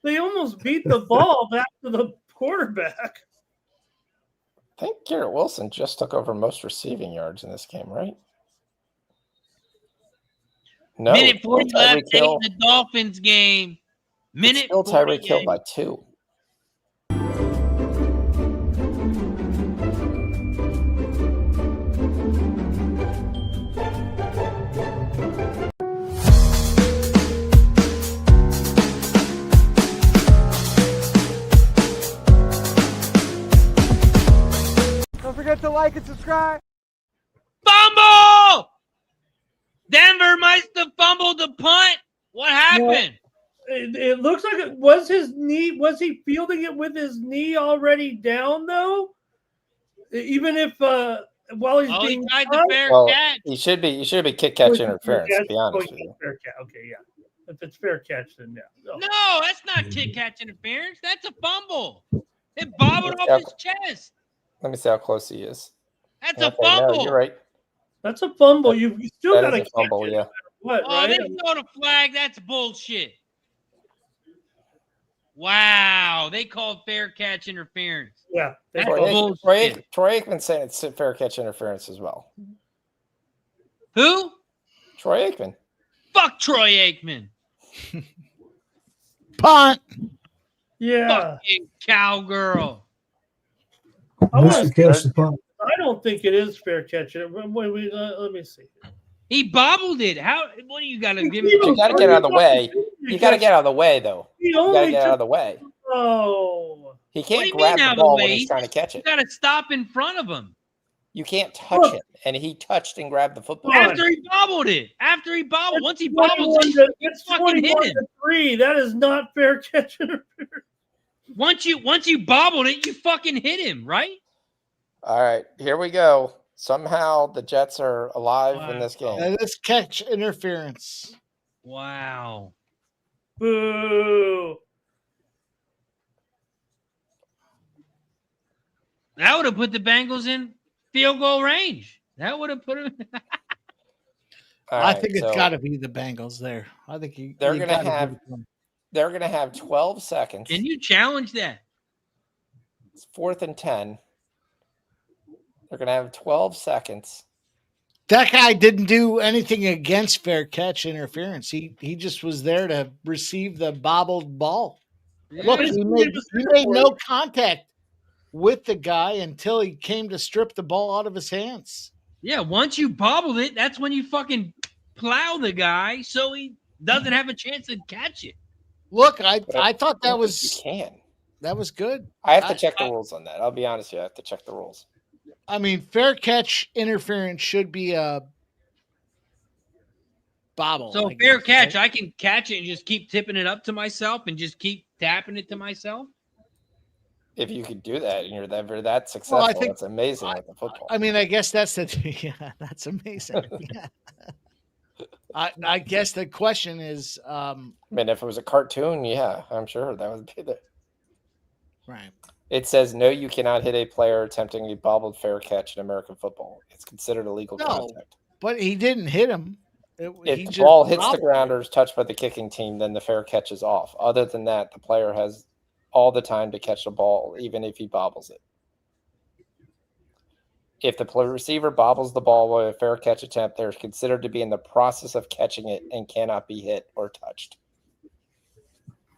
They almost beat the ball back to the quarterback. I think Garrett Wilson just took over most receiving yards in this game, right? No. Minute 40 left in Hill. the Dolphins game. Minute Still 40 Tyreek Hill by 2. Don't forget to like and subscribe. Fumble! Denver might have fumbled the punt. What happened? It looks like it was his knee. Was he fielding it with his knee already down, though? Even if while he's being he tried the fair catch. He should be kick catch interference, to be honest with you. Fair catch. Okay, yeah. If it's fair catch, then yeah. No, that's not kick catch interference. That's a fumble. It bobbled off his chest. Let me see how close he is. That's a fumble. No, you're right. That's a fumble. You still got to fumble, yeah. What? Oh, right? they throw the flag. That's bullshit. Wow, they called fair catch interference. Yeah, that's Troy bullshit. Troy Aikman saying it's fair catch interference as well. Who? Troy Aikman. Fuck Troy Aikman. Punt. Yeah. Fucking cowgirl. I don't think it is fair catch. Let me see. He bobbled it. How? What do you got to give me? You got to get out of the way. You got to get out of the way, though. You got to get out of the way. Oh. He can't grab the ball when he's trying to catch it. You got to stop in front of him. You can't touch him, and he touched and grabbed the football. After he bobbled it. Once he bobbled it, it's 21-3. That is not fair catch interference. Once you bobbled it, you fucking hit him, right? All right, here we go. Somehow the Jets are alive in this game. That is catch interference. Wow. Boo. That would have put the Bengals in field goal range. That would have put them. I think it's got to be the Bengals there. I think they're going to have 12 seconds. Can you challenge that? It's 4th and 10. They're going to have 12 seconds. That guy didn't do anything against fair catch interference. He just was there to receive the bobbled ball. Yeah. Look, he made no contact with the guy until he came to strip the ball out of his hands. Yeah, once you bobbled it, that's when you fucking plow the guy so he doesn't have a chance to catch it. Look, I thought that was you can. That was good. I have to check the rules on that. I'll be honest with you. I have to check the rules. I mean, fair catch interference should be a bobble. So fair catch, right? I can catch it and just keep tipping it up to myself and just keep tapping it to myself. If you could do that and you're that successful, well, that's amazing with the football. I mean, I guess that's that's amazing. Yeah. I guess the question is, I mean, if it was a cartoon, yeah, I'm sure that would be there. Right. It says, no, you cannot hit a player attempting a bobbled fair catch in American football. It's considered illegal contact. But he didn't hit him. If the ball hits the ground or is touched by the kicking team, then the fair catch is off. Other than that, the player has all the time to catch the ball, even if he bobbles it. If the receiver bobbles the ball with a fair catch attempt, they're considered to be in the process of catching it and cannot be hit or touched.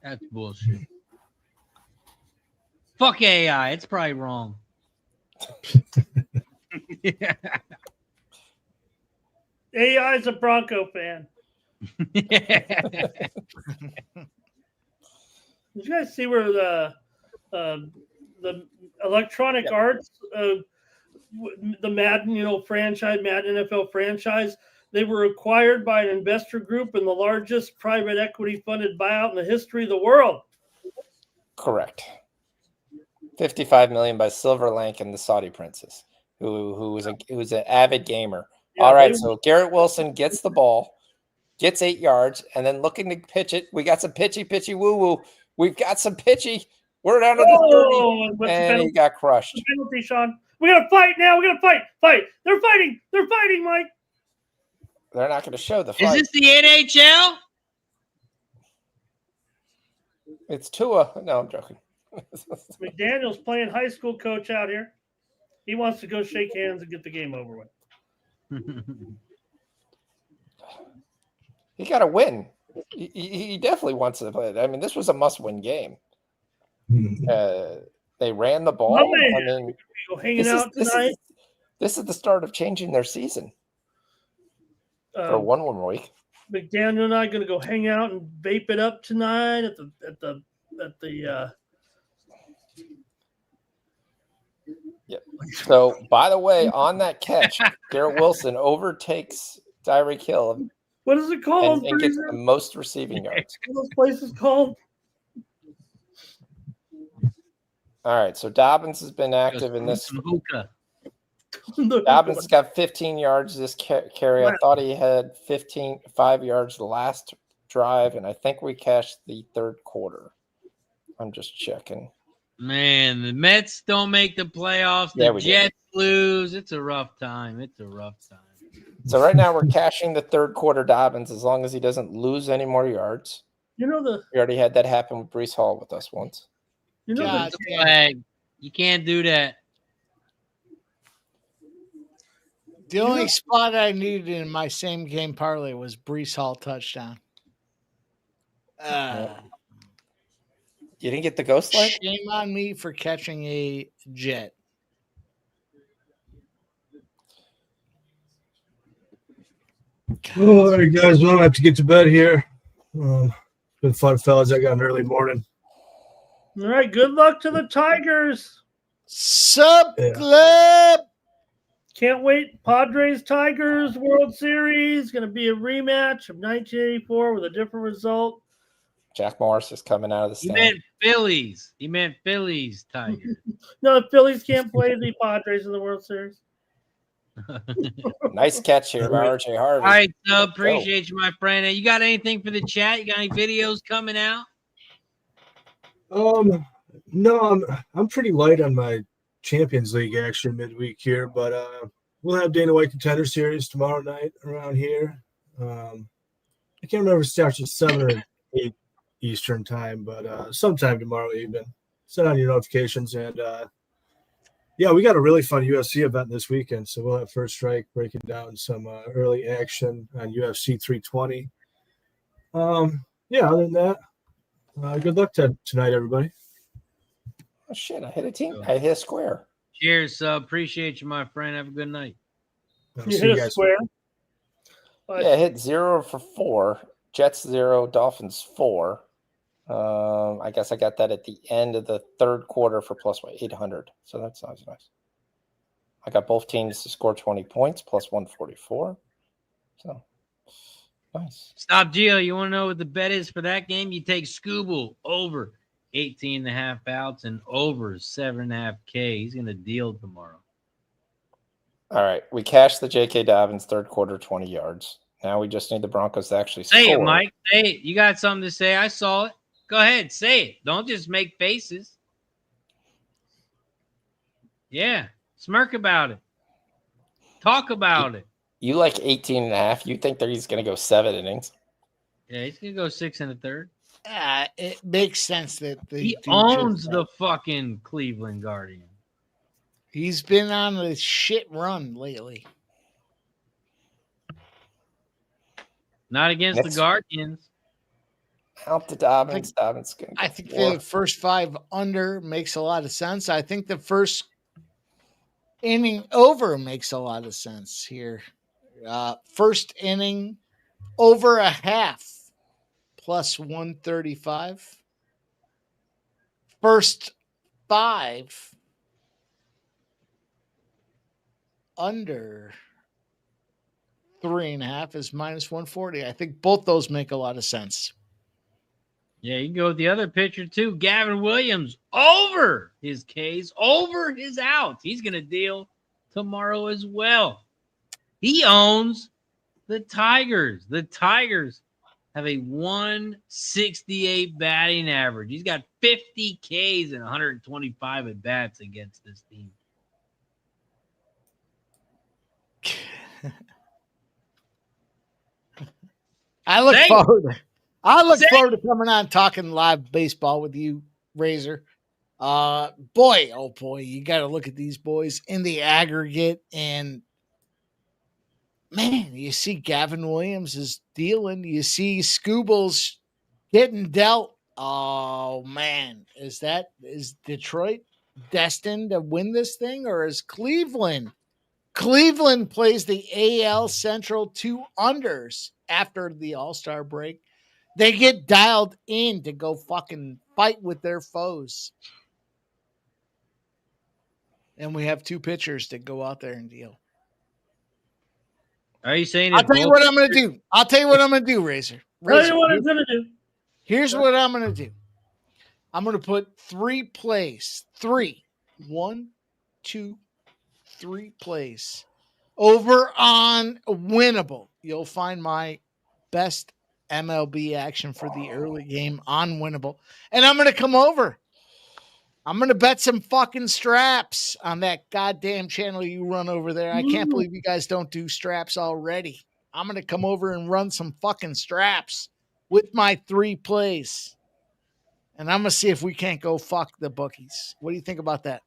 That's bullshit. Fuck AI. It's probably wrong. Yeah. AI is a Bronco fan. Did you guys see where the Electronic Arts, the Madden, franchise, Madden NFL franchise, they were acquired by an investor group in the largest private equity funded buyout in the history of the world? Correct. $55 million by Silver Lake and the Saudi princess, who was an avid gamer. Yeah, all right, so Garrett Wilson gets the ball, gets 8 yards, and then looking to pitch it. We got some pitchy woo-woo. We've got some pitchy. We're down to the 30, and he got crushed. Penalty, Sean. We got to fight now. We got to fight. They're fighting, Mike. They're not going to show the fight. Is this the NHL? It's Tua. No, I'm joking. McDaniel's playing high school coach out here. He wants to go shake hands and get the game over with. He got to win. He definitely wants to play it. I mean, this was a must-win game. They ran the ball. I mean, this is the start of changing their season for one week. McDaniel and I going to go hang out and vape it up tonight at the. Yep. So, by the way, on that catch, Garrett Wilson overtakes Tyreek Hill. What is it called? And gets the most receiving yards. What are those places called? All right, so Dobbins has been active in this. Dobbins got 15 yards this carry. I thought he had 5 yards the last drive, and I think we cashed the third quarter. I'm just checking. Man, the Mets don't make the playoffs. The Jets lose. It's a rough time. So right now we're cashing the third quarter Dobbins as long as he doesn't lose any more yards. We already had that happen with Breece Hall with us once. The flag. You can't do that. The only spot I needed in my same game parlay was Breece Hall touchdown. You didn't get the ghost leg? Shame on me for catching a jet. All right, guys. Well, I have to get to bed here. Been fun, fellas. I got an early morning. All right. Good luck to the Tigers. Sup, club. Can't wait. Padres Tigers World Series. Going to be a rematch of 1984 with a different result. Jack Morris is coming out of the stand. He meant Phillies, Tigers. No, the Phillies can't play the Padres in the World Series. Nice catch here by RJ Harvey. All right, so appreciate you, my friend. And you got anything for the chat? You got any videos coming out? No, I'm pretty light on my Champions League action midweek here, but we'll have Dana White Contender Series tomorrow night around here. I can't remember if it starts at 7 or 8 Eastern time, but sometime tomorrow evening. Set on your notifications, and we got a really fun UFC event this weekend, so we'll have First Strike breaking down some early action on UFC 320. Other than that, good luck tonight, everybody. Oh shit! I hit a team. I hit a square. Cheers. Appreciate you, my friend. Have a good night. You hit a square. Yeah, I hit 0 for 4. Jets 0, Dolphins 4. I guess I got that at the end of the third quarter for plus 800. So that sounds nice. I got both teams to score 20 points, plus 144. So nice. Stop, Gio. You want to know what the bet is for that game? You take Scooble over 18.5 outs and over 7.5 K. He's going to deal tomorrow. All right. We cashed the J.K. Dobbins third quarter 20 yards. Now we just need the Broncos to actually score. Say it, Mike. Say it. You got something to say? I saw it. Go ahead. Say it. Don't just make faces. Yeah. Smirk about it. Talk about it. You like 18.5. You think that he's going to go 7 innings. Yeah, he's going to go 6 1/3. It makes sense that he owns the fucking Cleveland Guardian. He's been on a shit run lately. Not against the Guardians. Out the Dobbins. I think the first 5 under makes a lot of sense. I think the first inning over makes a lot of sense here. First inning over a half plus 135. First 5 under 3.5 is minus 140. I think both those make a lot of sense. Yeah, you can go with the other pitcher too. Gavin Williams over his Ks, over his outs. He's going to deal tomorrow as well. He owns the Tigers. The Tigers have a 168 batting average. He's got 50 Ks and 125 at bats against this team. I look forward to coming on talking live baseball with you, Razor. Boy, oh boy, you got to look at these boys in the aggregate, and man, you see Gavin Williams is dealing. You see Scoobles getting dealt. Oh man, is Detroit destined to win this thing, or is Cleveland? Cleveland plays the AL Central 2 unders after the All-Star break. They get dialed in to go fucking fight with their foes. And we have 2 pitchers that go out there and deal. Are you saying? I'll tell you what I'm going to do. Razor. Tell you what I'm going to do. Here's what I'm going to do. I'm going to put 3 plays. 3. 1, 2, 3 plays over on Winnable. You'll find my best MLB action for the early game on Winnable. And I'm going to come over. I'm going to bet some fucking straps on that goddamn channel you run over there. I can't believe you guys don't do straps already. I'm going to come over and run some fucking straps with my 3 plays. And I'm going to see if we can't go fuck the bookies. What do you think about that?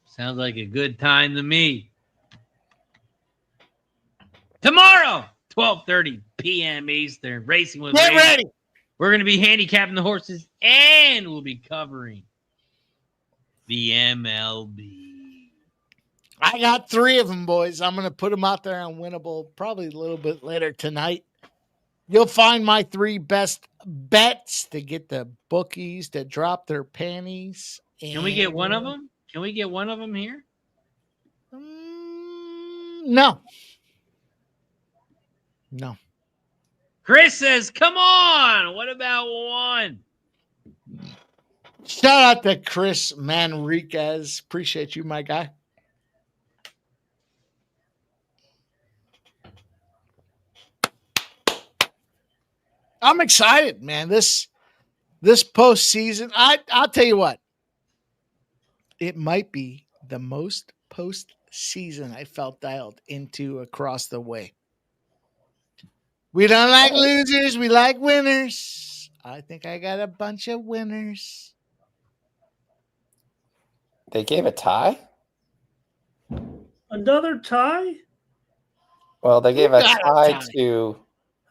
Sounds like a good time to me. Tomorrow, 12:30 p.m. Eastern, Racing with Get Razor. ready. We're going to be handicapping the horses, and we'll be covering the MLB. I got 3 of them, boys. I'm going to put them out there on Winnable probably a little bit later tonight. You'll find my 3 best bets to get the bookies to drop their panties. Can we get one of them? Can we get one of them here? No. Chris says, come on. What about one? Shout out to Chris Manriquez. Appreciate you, my guy. I'm excited, man. This postseason, I'll tell you what. It might be the most postseason I felt dialed into across the way. We don't like losers. We like winners. I think I got a bunch of winners. They gave a tie? Another tie? Well, they gave a tie to...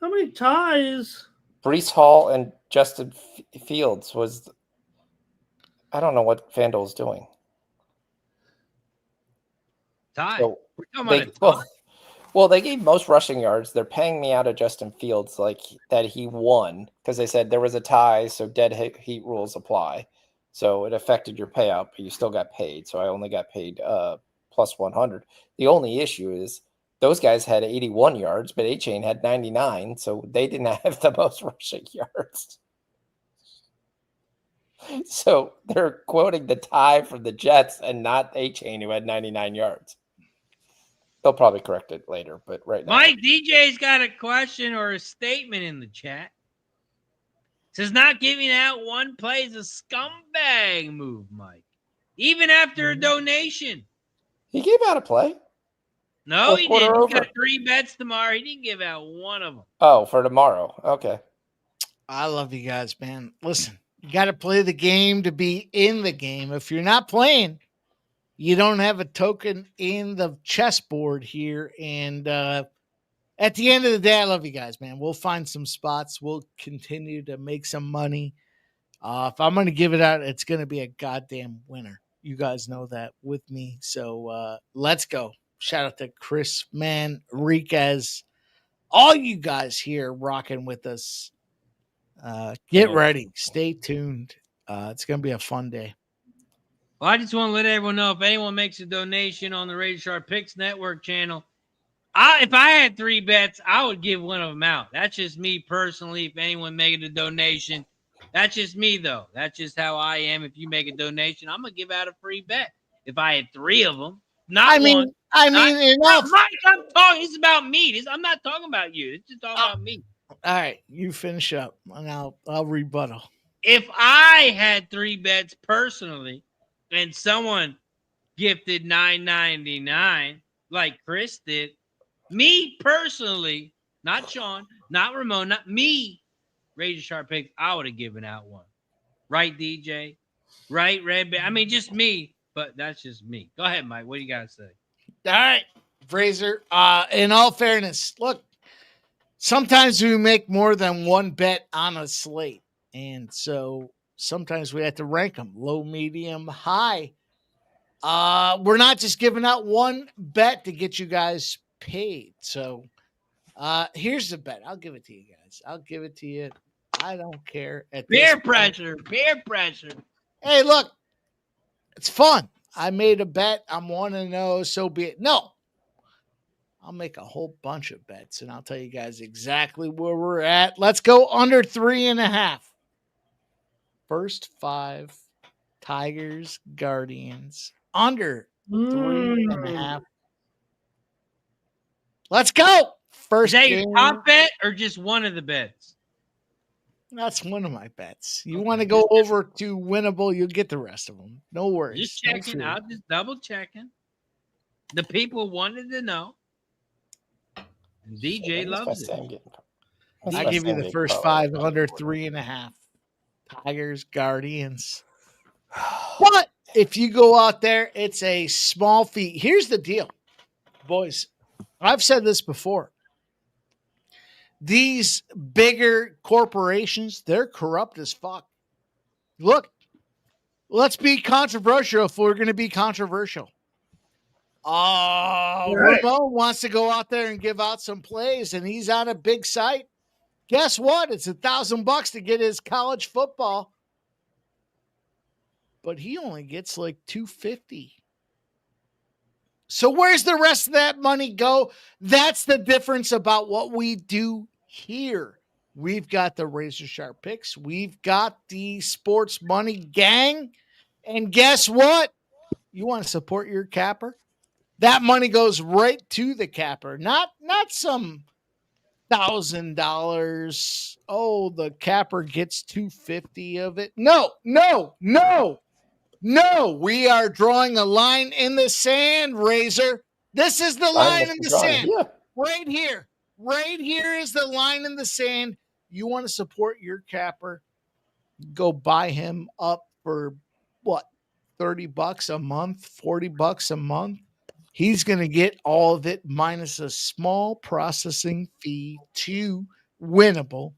How many ties? Breece Hall and Justin Fields was... I don't know what FanDuel's doing. Tie. So we're talking about a tie. Well, they gave most rushing yards. They're paying me out of Justin Fields like that he won because they said there was a tie, so dead heat rules apply. So it affected your payout, but you still got paid. So I only got paid plus 100. The only issue is those guys had 81 yards, but A-Chain had 99, so they didn't have the most rushing yards. So they're quoting the tie from the Jets and not A-Chain who had 99 yards. They'll probably correct it later, but right now. Mike, DJ's got a question or a statement in the chat. Says not giving out one play is a scumbag move, Mike. Even after a donation. He gave out a play. No, he didn't. He got 3 bets tomorrow. He didn't give out one of them. Oh, for tomorrow. Okay. I love you guys, man. Listen, you got to play the game to be in the game. If you're not playing, you don't have a token in the chessboard here. And at the end of the day, I love you guys, man. We'll find some spots. We'll continue to make some money. If I'm going to give it out, it's going to be a goddamn winner. You guys know that with me. So let's go. Shout out to Chris, man, Riquez, all you guys here rocking with us. Get ready. Stay tuned. It's going to be a fun day. Well, I just want to let everyone know if anyone makes a donation on the Razor Sharp Picks Network channel, if I had 3 bets, I would give one of them out. That's just me personally. If anyone made a donation, that's just me, though. That's just how I am. If you make a donation, I'm going to give out a free bet. If I had 3 of them, not one. Enough. Mike, I'm talking. It's about me. I'm not talking about you. It's just talking about me. All right, you finish up, and I'll rebuttal. If I had 3 bets personally, and someone gifted $9.99 like Chris did, me personally, not Sean, not Ramon, not me, Razor Sharp Picks, I would have given out one. Right, DJ? Right, Red Bear? I mean, just me, but that's just me. Go ahead, Mike. What do you got to say? All right, Fraser. In all fairness, look, sometimes we make more than one bet on a slate. And so sometimes we have to rank them low, medium, high. We're not just giving out one bet to get you guys paid. So here's the bet. I'll give it to you guys. I'll give it to you. I don't care. Peer pressure. Peer pressure. Hey, look, it's fun. I made a bet. I'm 1-0. So be it. No. I'll make a whole bunch of bets, and I'll tell you guys exactly where we're at. Let's go under 3.5. First 5, Tigers, Guardians, under 3.5. Let's go. First Is that your game. top bet or just one of the bets? That's one of my bets. You want to go over to winnable, you'll get the rest of them. No worries. Just checking. I'll just double checking. The people wanted to know. And DJ loves it. I give you the first 5 under 3.5. Tigers, Guardians. But if you go out there, it's a small fee. Here's the deal, boys. I've said this before. These bigger corporations, they're corrupt as fuck. Look, let's be controversial if we're going to be controversial. Ramon wants to go out there and give out some plays, and he's on a big site. Guess what? It's $1,000 to get his college football. But he only gets like $250. So where's the rest of that money go? That's the difference about what we do here. We've got the Razor Sharp Picks. We've got the Sports Money Gang. And guess what? You want to support your capper? That money goes right to the capper. Not some $1,000. Oh, the capper gets $250 of it. No. We are drawing a line in the sand, Razor. This is the line in the sand. Yeah. Right here. Right here is the line in the sand. You want to support your capper? Go buy him up for what? $30 a month, $40 a month. He's going to get all of it minus a small processing fee to winnable.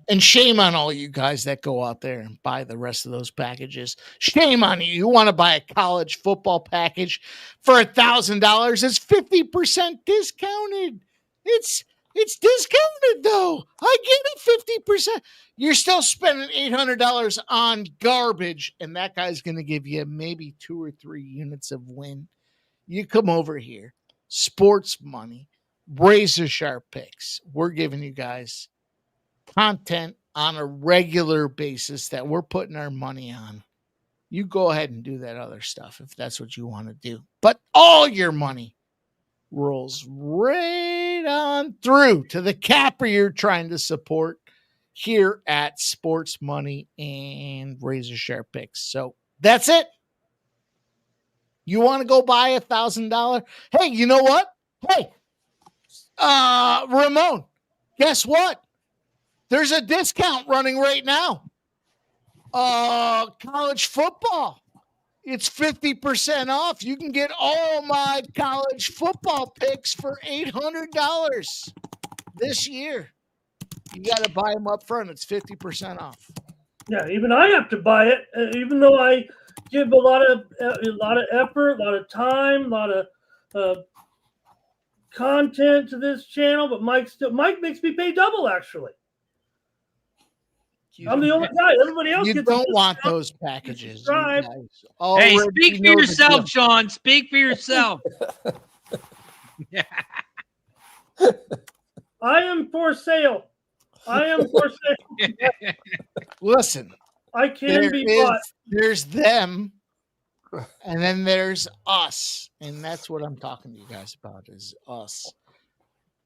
And shame on all you guys that go out there and buy the rest of those packages. Shame on you. You want to buy a college football package for $1,000. It's 50% discounted. It's discounted though. I get it 50%. You're still spending $800 on garbage, and that guy's going to give you maybe 2 or 3 units of win. You come over here, sports money, razor sharp picks. We're giving you guys content on a regular basis that we're putting our money on. You go ahead and do that other stuff if that's what you want to do. But all your money rolls right on through to the capper you're trying to support here at Sports Money and Razor Sharp Picks. So that's it. You want to go buy $1,000? Hey, you know what? Hey, Ramon, guess what? There's a discount running right now. College football. It's 50% off. You can get all my college football picks for $800 this year. You got to buy them up front. It's 50% off. Yeah, even I have to buy it, even though I give a lot of effort, a lot of time, a lot of content to this channel. But Mike makes me pay double. Actually, I'm the only guy. Everybody else You gets don't want those packages. Hey, speak for yourself, Sean. Speak for yourself. I am for sale. I am for sale. Listen, I can be bought. There's them, and then there's us. And that's what I'm talking to you guys about is us.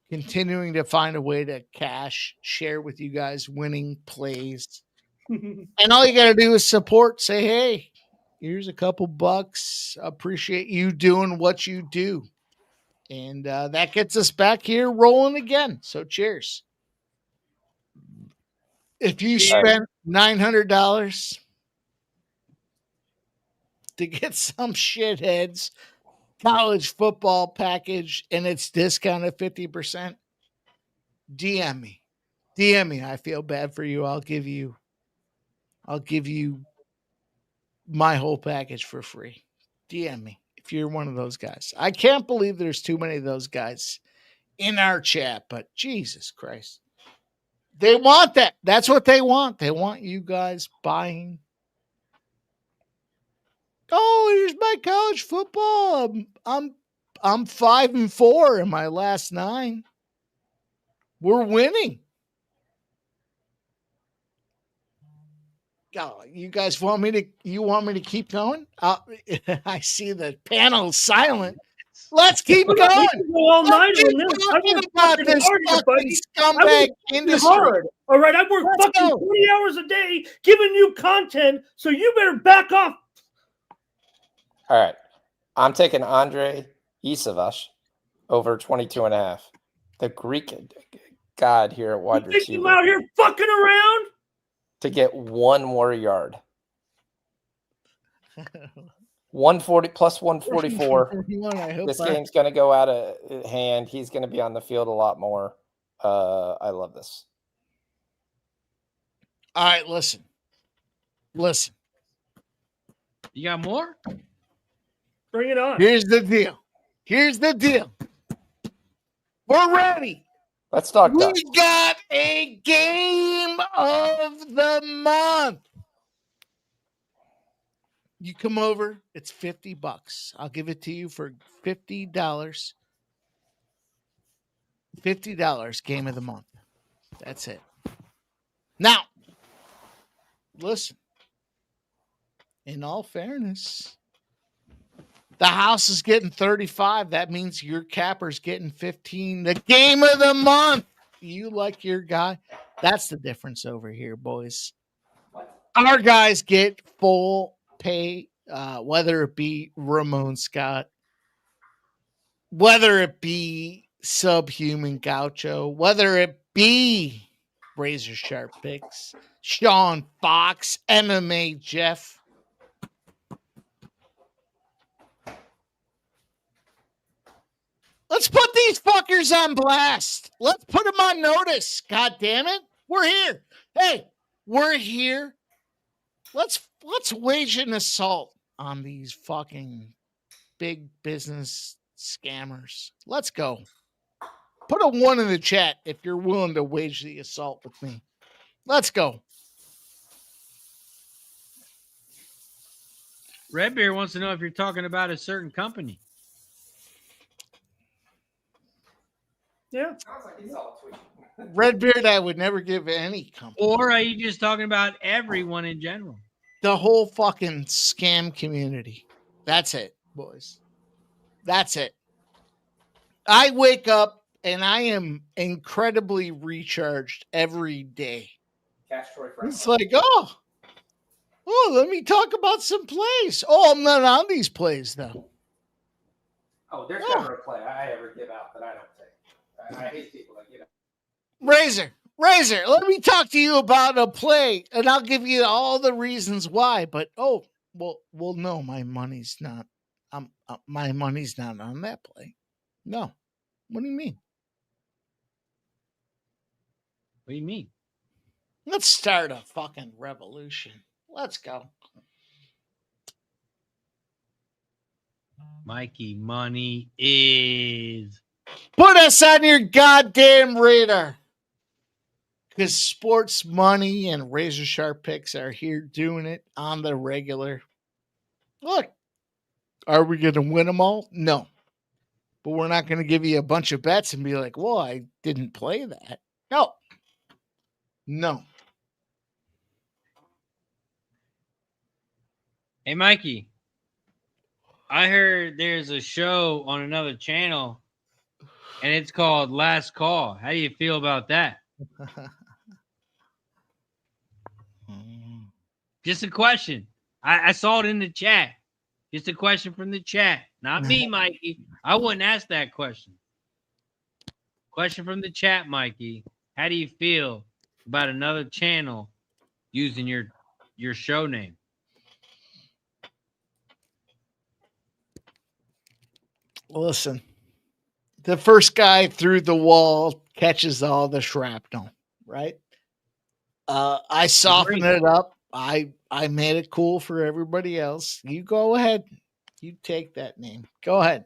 Continuing to find a way to share with you guys winning plays. And all you got to do is support. Say, hey, here's a couple bucks. Appreciate you doing what you do. And that gets us back here rolling again. So cheers. If you spend $900 to get some shitheads college football package and it's discounted 50%, DM me. I feel bad for you. I'll give you my whole package for free. DM me if you're one of those guys. I can't believe there's too many of those guys in our chat, but Jesus Christ. They want that. That's what they want. They want you guys buying. Oh, here's my college football. I'm 5-4 in my last 9. We're winning. Oh, you guys want me to keep going? I see the panel silent. Let's keep going. All night on this. Talking about this fucking scumbag industry. Hard. All right, I work fucking 20 hours a day giving you content, so you better back off. All right. I'm taking Andre Isavash over 22.5. The Greek god here at wide receiver. You out here fucking around? To get 1 more yard. 140 plus 144. This game's going to go out of hand. He's going to be on the field a lot more. I love this. All right, listen. You got more? Bring it on. Here's the deal. We're ready. Let's talk. We got a game of the month. You come over, it's $50. I'll give it to you for $50. $50 game of the month. That's it. Now, listen. In all fairness, the house is getting 35. That means your capper's getting 15. The game of the month. You like your guy. That's the difference over here, boys. Our guys get full pay, whether it be Ramon Scott, whether it be Subhuman Gaucho, whether it be Razor Sharp Picks, Sean Fox, MMA Jeff. Let's put these fuckers on blast. Let's put them on notice. God damn it. We're here. Hey, we're here. Let's wage an assault on these fucking big business scammers. Let's go. Put a 1 in the chat if you're willing to wage the assault with me. Let's go. Redbeard wants to know if you're talking about a certain company. Yeah. Sounds like he saw a tweet. Redbeard, I would never give any company. Or are you just talking about everyone in general? The whole fucking scam community. That's it, boys. That's it. I wake up and I am incredibly recharged every day. Cash Troy Franklin. It's like, oh, let me talk about some plays. Oh, I'm not on these plays, though. Oh, there's never a play I ever give out that I don't take. I hate people that give out. Razor, let me talk to you about a play, and I'll give you all the reasons why. But no, my money's not. My money's not on that play. No, what do you mean? What do you mean? Let's start a fucking revolution. Let's go. Mikey, money is. Put us on your goddamn radar. Because sports money and razor sharp picks are here doing it on the regular. Look, are we going to win them all? No. But we're not going to give you a bunch of bets and be like, well, I didn't play that. No. Hey, Mikey, I heard there's a show on another channel, and it's called Last Call. How do you feel about that? Just a question. I saw it in the chat. Just a question from the chat. Not me, Mikey. I wouldn't ask that question. Question from the chat, Mikey. How do you feel about another channel using your show name? Listen, the first guy through the wall catches all the shrapnel, right? I softened it up. I made it cool for everybody else. You go ahead. You take that name. Go ahead.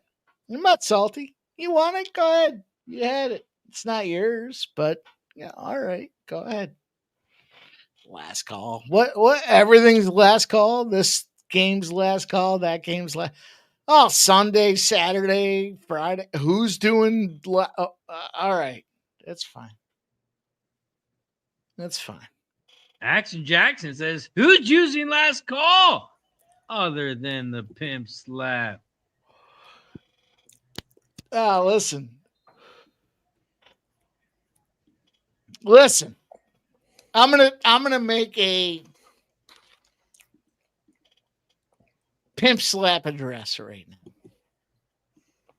I'm not salty. You want it? Go ahead. You had it. It's not yours, but yeah, all right. Go ahead. Last call. What? Everything's last call. This game's last call. That game's last. Oh, Sunday, Saturday, Friday. Who's doing? All right. That's fine. That's fine. Action Jackson says, who's using last call other than the pimp slap? Listen. I'm gonna make a pimp slap address right now.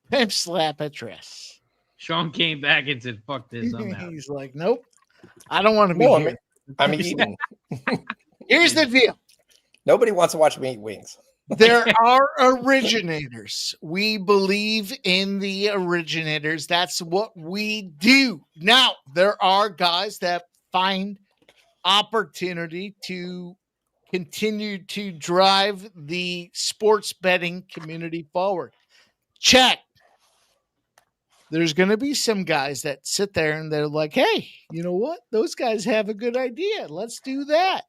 Pimp slap address. Sean came back and said, fuck this. I'm out. He's like, nope. I don't want to be here. I'm eating. Here's the deal. Nobody wants to watch me eat wings. There are originators. We believe in the originators. That's what we do. Now, there are guys that find opportunity to continue to drive the sports betting community forward. Check. There's going to be some guys that sit there and they're like, hey, you know what? Those guys have a good idea. Let's do that.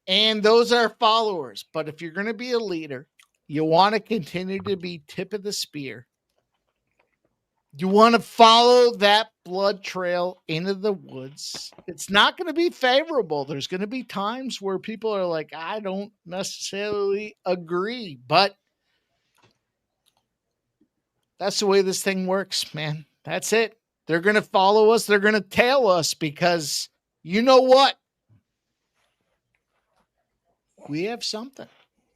And those are followers. But if you're going to be a leader, you want to continue to be tip of the spear. You want to follow that blood trail into the woods. It's not going to be favorable. There's going to be times where people are like, I don't necessarily agree, but that's the way this thing works, man. That's it. They're going to follow us. They're going to tail us because you know what? We have something.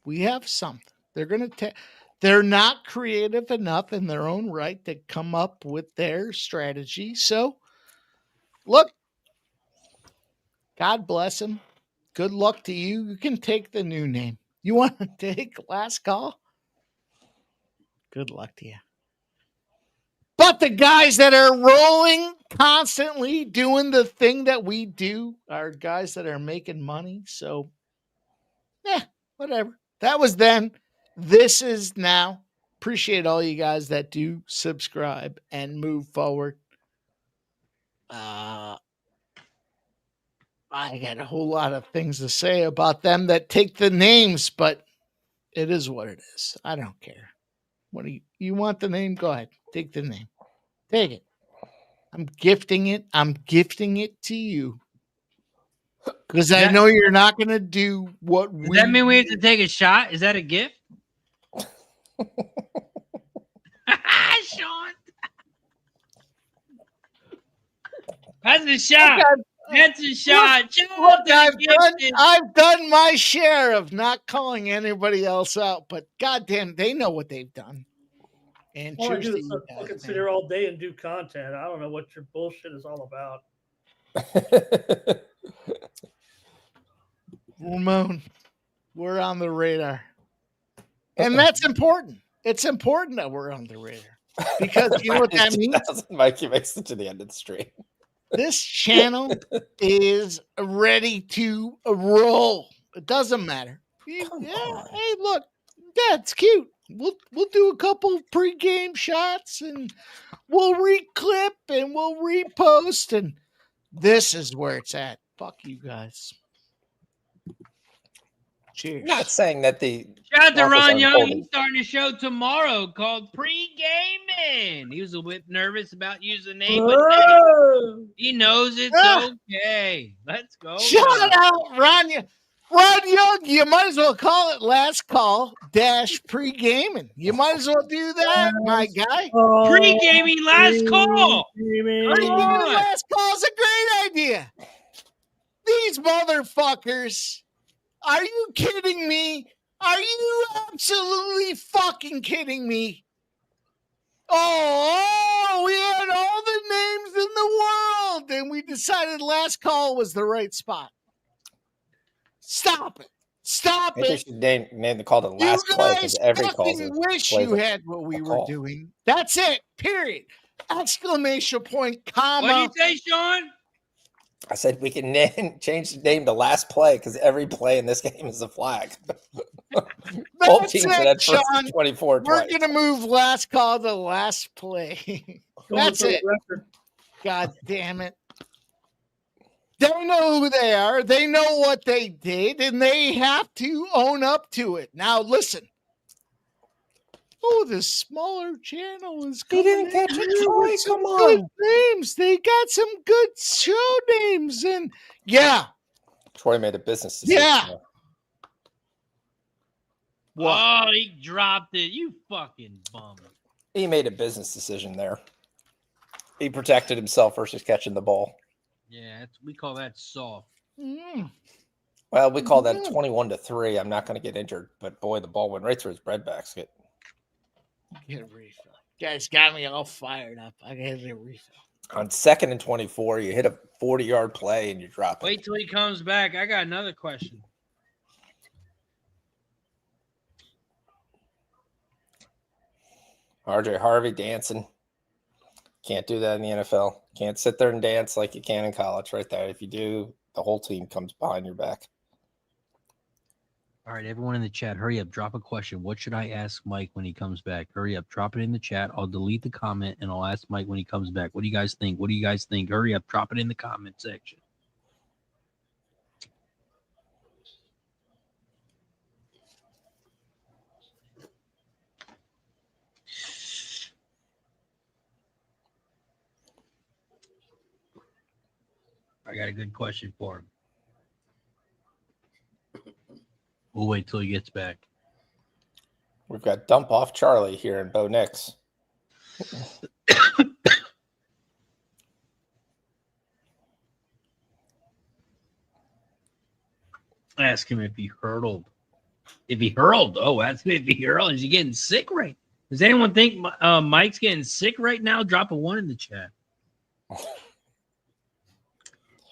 We have something. They're going to they're not creative enough in their own right to come up with their strategy. So, look, God bless them. Good luck to you. You can take the new name. You want to take last call? Good luck to you. But the guys that are rolling constantly doing the thing that we do are guys that are making money. So, whatever. That was then. This is now. Appreciate all you guys that do subscribe and move forward. I got a whole lot of things to say about them that take the names, but it is what it is. I don't care. What do you want the name? Go ahead. Take the name. Take it. I'm gifting it. I'm gifting it to you. Because I know you're not going to do what we... Does that mean we have to take a shot? Is that a gift? Sean. That's a shot. That's a shot. Look, I've done my share of not calling anybody else out, but goddamn, they know what they've done. And all I do is fucking sit here all day and do content. I don't know what your bullshit is all about. Ramon, we're on the radar. And that's important. It's important that we're on the radar. Because you know what that means? Mikey makes it to the end of the stream. This channel is ready to roll. It doesn't matter. Hey, look. Yeah, it's cute. We'll do a couple pregame shots and we'll reclip and we'll repost, and this is where it's at. Fuck you guys. Cheers. I'm not saying that the shout out to Ron Young. He's starting a show tomorrow called Pre-Gaming. He was a bit nervous about using the name, but he knows it's okay. Let's go. Shout out Ron Young. Ron Young, you might as well call it Last Call - Pre-Gaming. You might as well do that, my guy. Pre-Gaming Last Call. Pre-Gaming Last Call is a great idea. These motherfuckers. Are you kidding me? Are you absolutely fucking kidding me? Oh, we had all the names in the world, and we decided Last Call was the right spot. Stop it. Stop it. They should name the call the Last Play, because every call wish you had what we were doing. That's it. Period. Exclamation point, comma. What did you say, Sean? I said we can change the name to Last Play because every play in this game is a flag. Both teams had first 24 We're going to move Last Call to Last Play. That's it. God damn it. They know who they are. They know what they did, and they have to own up to it. Now, listen. Oh, the smaller channel is coming. He didn't catch a try. Come on. Good names. They got some good show names. And yeah. Troy made a business decision. Yeah. Oh, he dropped it. You fucking bum. He made a business decision there. He protected himself versus catching the ball. Yeah, we call that soft. Well, we call that 21-3. I'm not going to get injured, but boy, the ball went right through his bread basket. Get a refill. Guys got me all fired up. I got a refill. On 2nd and 24, you hit a 40-yard play and you drop it. Wait till he comes back. I got another question. RJ Harvey dancing. Can't do that in the NFL. Can't sit there and dance like you can in college right there. If you do, the whole team comes behind your back. All right, everyone in the chat, hurry up. Drop a question. What should I ask Mike when he comes back? Hurry up. Drop it in the chat. I'll delete the comment, and I'll ask Mike when he comes back. What do you guys think? What do you guys think? Hurry up. Drop it in the comment section. I got a good question for him. We'll wait till he gets back. We've got Dump Off Charlie here in Bo Nix. Ask him if he hurled. If he hurled. Oh, ask him if he hurled. Is he getting sick right? Does anyone think Mike's getting sick right now? Drop a 1 in the chat.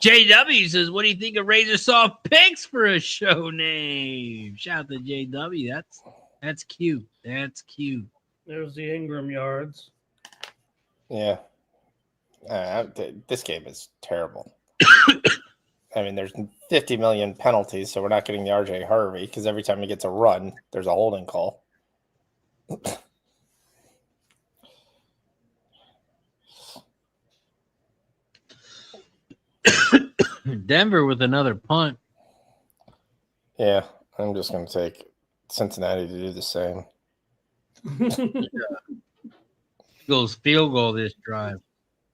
JW says, what do you think of Razor Soft Picks for a show name? Shout out to JW. That's cute. That's cute. There's the Ingram yards. Yeah. This game is terrible. I mean, there's 50 million penalties, so we're not getting the RJ Harvey because every time he gets a run, there's a holding call. Denver with another punt. Yeah, I'm just going to take Cincinnati to do the same. Eagles field goal this drive.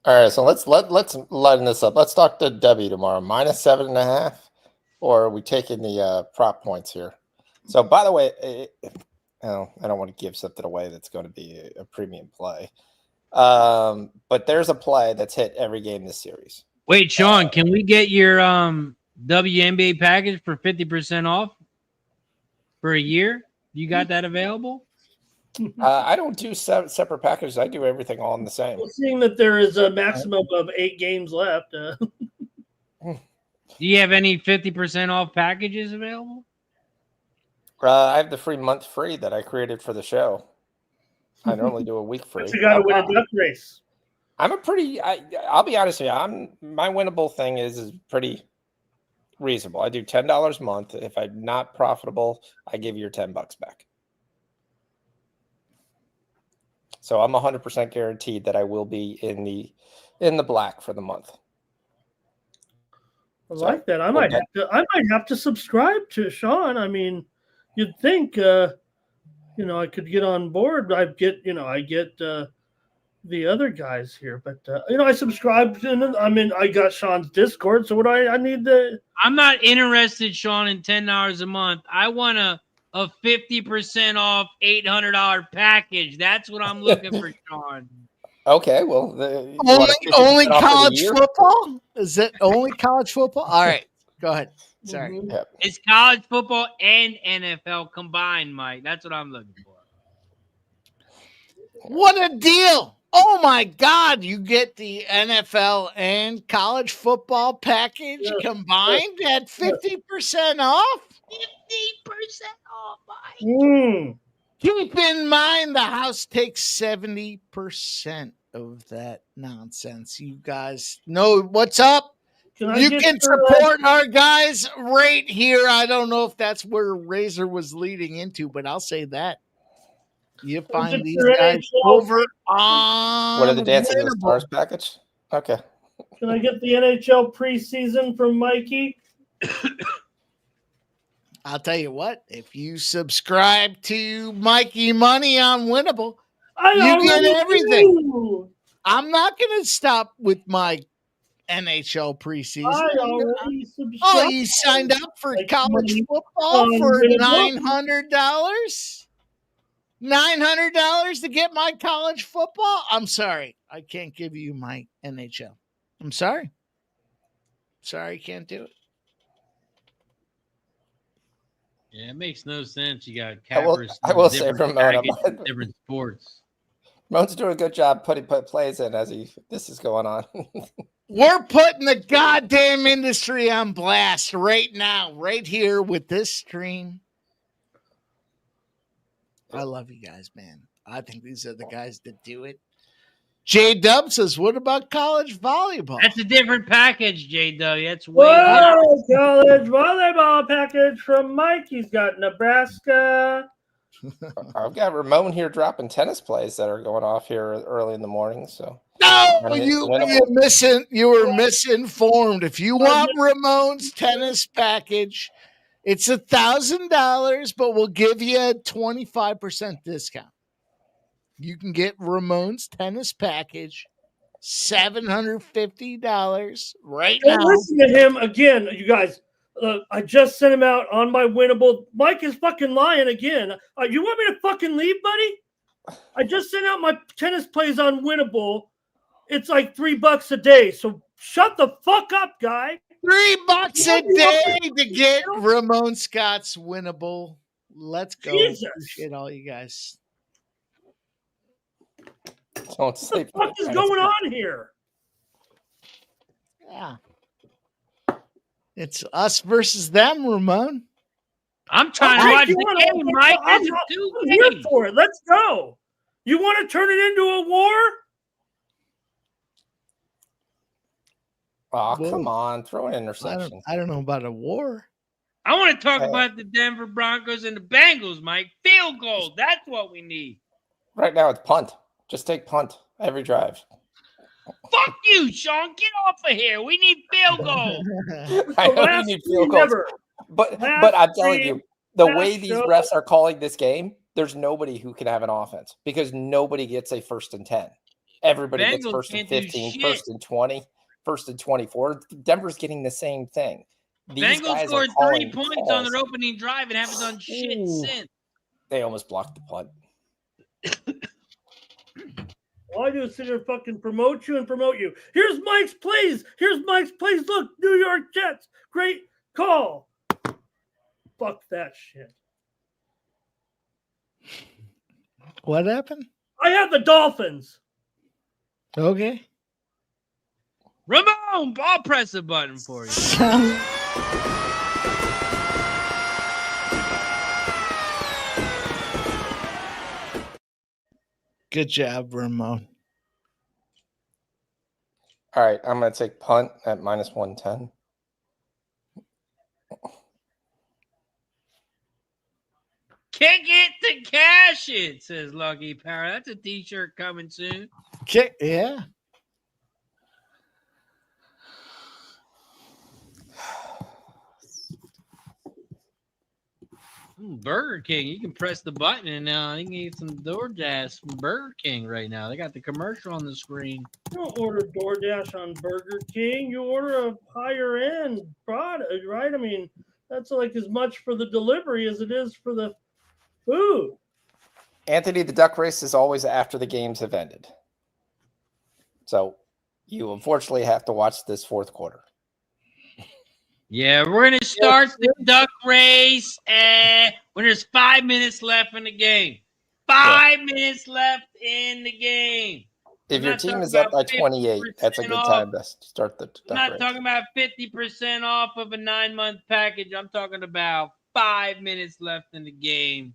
All right, so let's lighten this up. Let's talk to W tomorrow. -7.5, or are we taking the prop points here? So, by the way, I don't want to give something away that's going to be a premium play. But there's a play that's hit every game this series. Wait, Sean, can we get your WNBA package for 50% off for a year? You got that available? I don't do separate packages. I do everything all in the same. Well, seeing that there is a maximum of 8 games left. Do you have any 50% off packages available? I have the free month free that I created for the show. I normally do a week free. But you got to win a duck race. I'm a pretty. I'll be honest with you. My winnable thing is pretty reasonable. I do $10 a month. If I'm not profitable, I give you your $10 back. So I'm 100% guaranteed that I will be in the black for the month. I like that. I might have to subscribe to Sean. I mean, you'd think I could get on board. I get the other guys here, but I subscribed and I got Sean's Discord. So what I need the. I'm not interested, Sean, in $10 a month. I want a 50% off $800 package. That's what I'm looking for, Sean. Okay, well, only college football? Is it only college football? All right, go ahead. Sorry. Mm-hmm. It's college football and NFL combined, Mike. That's what I'm looking for. What a deal. Oh, my God. You get the NFL and college football package combined at 50% off? 50% off, Mike. Keep in mind the house takes 70% of that nonsense. You guys know what's up. You can support our guys right here. I don't know if that's where Razor was leading into, but I'll say that. You find these guys over on what are the Dancing with the Stars package? Okay. Can I get the NHL preseason from Mikey? I'll tell you what, if you subscribe to Mikey Money on Winnable, you get everything. Do. I'm not going to stop with my NHL preseason. You signed up for college football for $900? $900 to get my college football? I'm sorry. I can't give you my NHL. I'm sorry. Sorry, can't do it. Yeah, it makes no sense. You got cappers. I will say, Ramon, different sports. Ramon's doing a good job putting plays in as this is going on. We're putting the goddamn industry on blast right now, right here with this stream. I love you guys, man. I think these are the guys that do it. J-Dub says, what about college volleyball? That's a different package, J-W. That's way college volleyball package from Mike. He's got Nebraska. I've got Ramon here dropping tennis plays that are going off here early in the morning. So no, you were misinformed. If you want Ramon's tennis package, it's $1,000, but we'll give you a 25% discount. You can get Ramon's tennis package, $750 right now. Listen to him again, you guys. I just sent him out on my Winnable. Mike is fucking lying again. You want me to fucking leave, buddy? I just sent out my tennis plays on Winnable. It's like $3 a day. So shut the fuck up, guy. $3 a day to get Ramon Scott's Winnable. Let's go. Jesus. Appreciate all you guys. What the fuck is going on here? Yeah. It's us versus them, Ramon. I'm trying to watch the game, Mike. I'm here for it. Let's go. You want to turn it into a war? Oh, Whoa. come on. Throw an interception. I don't know about a war. I want to talk about the Denver Broncos and the Bengals, Mike. Field goal. That's what we need. Right now it's punt. Just take punt every drive. Fuck you, Sean. Get off of here. We need field goal. I know you need field goals. But I'm telling you, the way these refs are calling this game, there's nobody who can have an offense because nobody gets a 1st and 10. Everybody gets 1st and 15, 1st and 20, 1st and 24. Denver's getting the same thing. Bengals scored 3 points on their opening drive and haven't done shit since. They almost blocked the punt. All I do is sit here and fucking promote you and promote you. Here's Mike's plays. Here's Mike's plays. Look, New York Jets. Great call. Fuck that shit. What happened? I have the Dolphins. Okay. Ramon, I'll press a button for you. Good job, Ramon. All right, I'm going to take punt at -110. Kick it to cash it, says Lucky Power. That's a t-shirt coming soon. Yeah. Burger King, you can press the button and you can get some DoorDash from Burger King right now. They got the commercial on the screen. You don't order DoorDash on Burger King. You order a higher end product, right? I mean, that's like as much for the delivery as it is for the food. Anthony, the duck race is always after the games have ended. So you unfortunately have to watch this fourth quarter. Yeah, we're going to start the duck race when there's 5 minutes left in the game. 5 minutes left in the game. If your team is up by 28, that's a good time to start the duck race. I'm not talking about 50% off of a 9-month package. I'm talking about 5 minutes left in the game.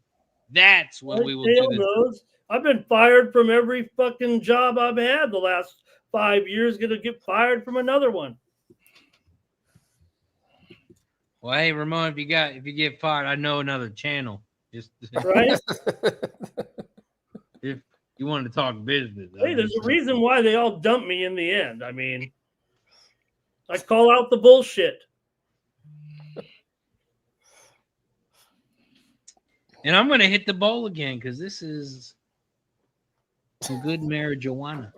That's when we will do this. I've been fired from every fucking job I've had the last 5 years. Going to get fired from another one. Well, hey, Ramon, if you get fired, I know another channel. Just right. If you want to talk business. Hey, there's a reason why they all dump me in the end. I mean, I call out the bullshit. And I'm going to hit the bowl again because this is some good marijuana.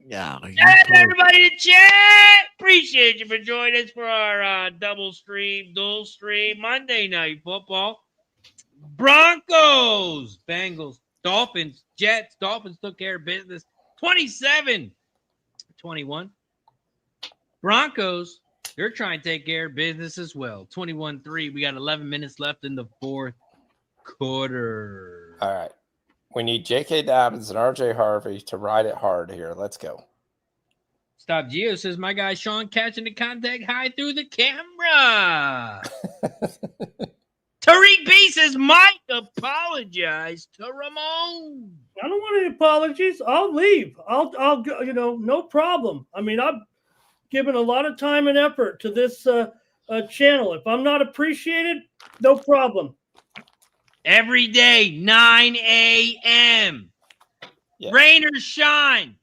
Yeah. Shout out to everybody in the chat. Appreciate you for joining us for our dual stream Monday Night Football. Broncos, Bengals, Dolphins, Jets. Dolphins took care of business 27-21. Broncos, they're trying to take care of business as well. 21-3. We got 11 minutes left in the fourth quarter. All right. We need J.K. Dobbins and R.J. Harvey to ride it hard here. Let's go. Stop Geo says, my guy Sean catching the contact high through the camera. Tariq B says, Mike, apologize to Ramon. I don't want any apologies. I'll leave. I'll go, no problem. I mean, I've given a lot of time and effort to this channel. If I'm not appreciated, no problem. Every day, 9 a.m. Yeah. Rain or shine.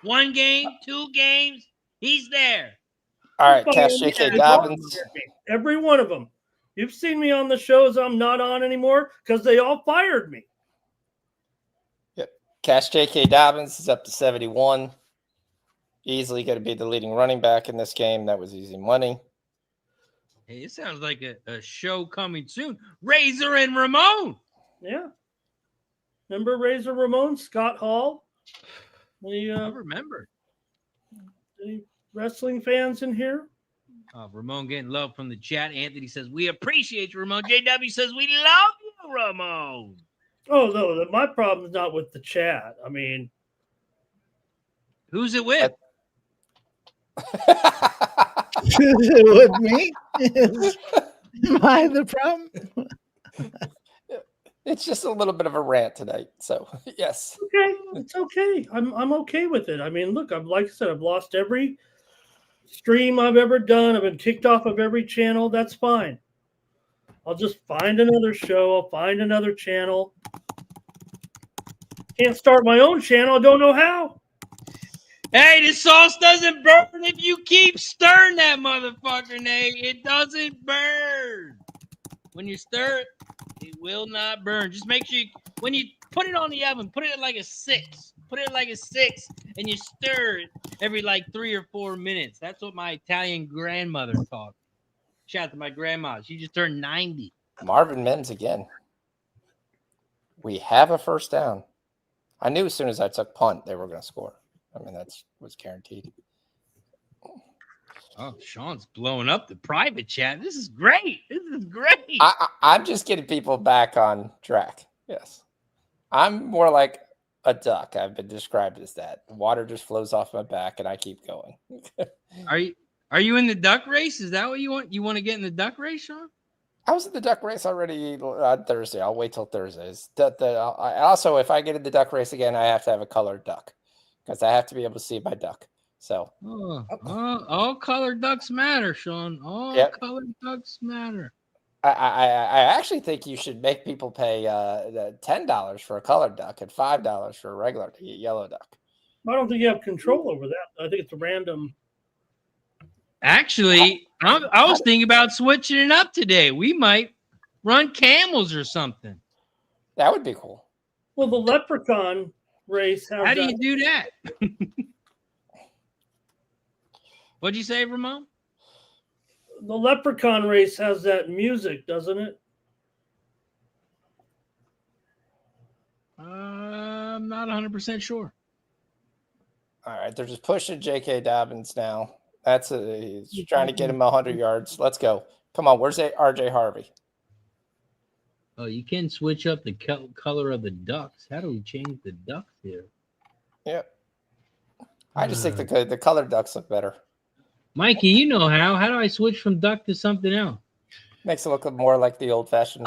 1 game, 2 games, he's there. All right, Cash J.K. Dobbins. Every one of them. You've seen me on the shows I'm not on anymore because they all fired me. Yep. Cash J.K. Dobbins is up to 71. Easily going to be the leading running back in this game. That was easy money. Hey, it sounds like a show coming soon. Razor and Ramon. Yeah. Remember Razor Ramon, Scott Hall? I remember. Any wrestling fans in here? Ramon getting love from the chat. Anthony says, we appreciate you, Ramon. JW says, we love you, Ramon. Oh, no, my problem is not with the chat. I mean. Who's it with? With me? Am I the problem? It's just a little bit of a rant tonight. So yes. Okay, it's okay. I'm okay with it. I mean, look, like I said, I've lost every stream I've ever done. I've been kicked off of every channel. That's fine. I'll just find another show. I'll find another channel. Can't start my own channel. I don't know how. Hey, the sauce doesn't burn if you keep stirring that motherfucker, Nate. It doesn't burn. When you stir it, it will not burn. Just make sure when you put it on the oven, put it at like a 6. Put it at like a 6, and you stir it every like 3 or 4 minutes. That's what my Italian grandmother taught me. Shout out to my grandma. She just turned 90. Marvin Mims again. We have a first down. I knew as soon as I took punt, they were going to score. I mean, that was guaranteed. Oh, Sean's blowing up the private chat. This is great. This is great. I'm just getting people back on track. Yes. I'm more like a duck. I've been described as that. The water just flows off my back, and I keep going. Are you in the duck race? Is that what you want? You want to get in the duck race, Sean? I was in the duck race already on Thursday. I'll wait till Thursdays. Also, if I get in the duck race again, I have to have a colored duck because I have to be able to see my duck. So all colored ducks matter, Sean. All colored ducks matter. I actually think you should make people pay $10 for a colored duck and $5 for a regular yellow duck. I don't think you have control over that. I think it's a random. Actually, I was thinking about switching it up today. We might run camels or something. That would be cool. Well, the leprechaun race. How do you do that? What'd you say, Ramon? The leprechaun race has that music, doesn't it? I'm not 100% sure. All right, they're just pushing J.K. Dobbins now. He's trying to get him 100 yards. Let's go. Come on, where's R.J. Harvey? Oh, you can switch up the color of the ducks. How do we change the ducks here? Yep. I just think the colored ducks look better. Mikey, you know how. How do I switch from duck to something else? Makes it look more like the old-fashioned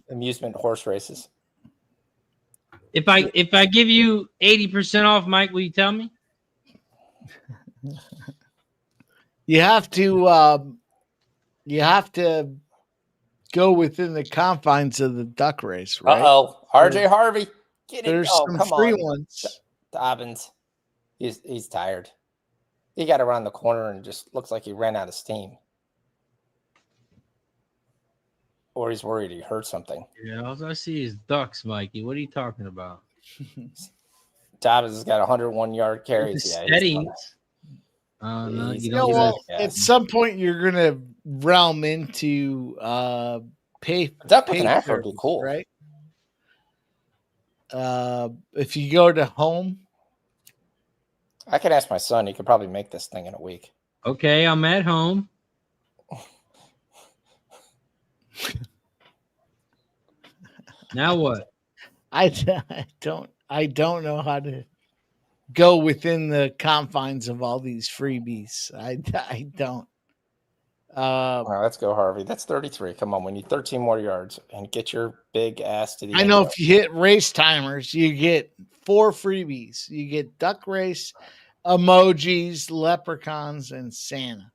amusement horse races. If I give you 80% off, Mike, will you tell me? You have to go within the confines of the duck race, right? RJ Harvey. There's some free ones. Dobbins. He's tired. He got around the corner and just looks like he ran out of steam. Or he's worried he hurt something. Yeah, all I see is ducks, Mikey. What are you talking about? Dobbins has got 101-yard carries. Settings. At some point, you're going to realm into duck with an afro would be cool, right? If you go to home, I could ask my son. He could probably make this thing in a week. Okay, I'm at home. Now what? I don't know how to go within the confines of all these freebies. I don't. All right, let's go, Harvey. That's 33. Come on, we need 13 more yards and get your big ass to the. I know if you hit race timers, you get 4 freebies. You get duck race, emojis, leprechauns, and Santa.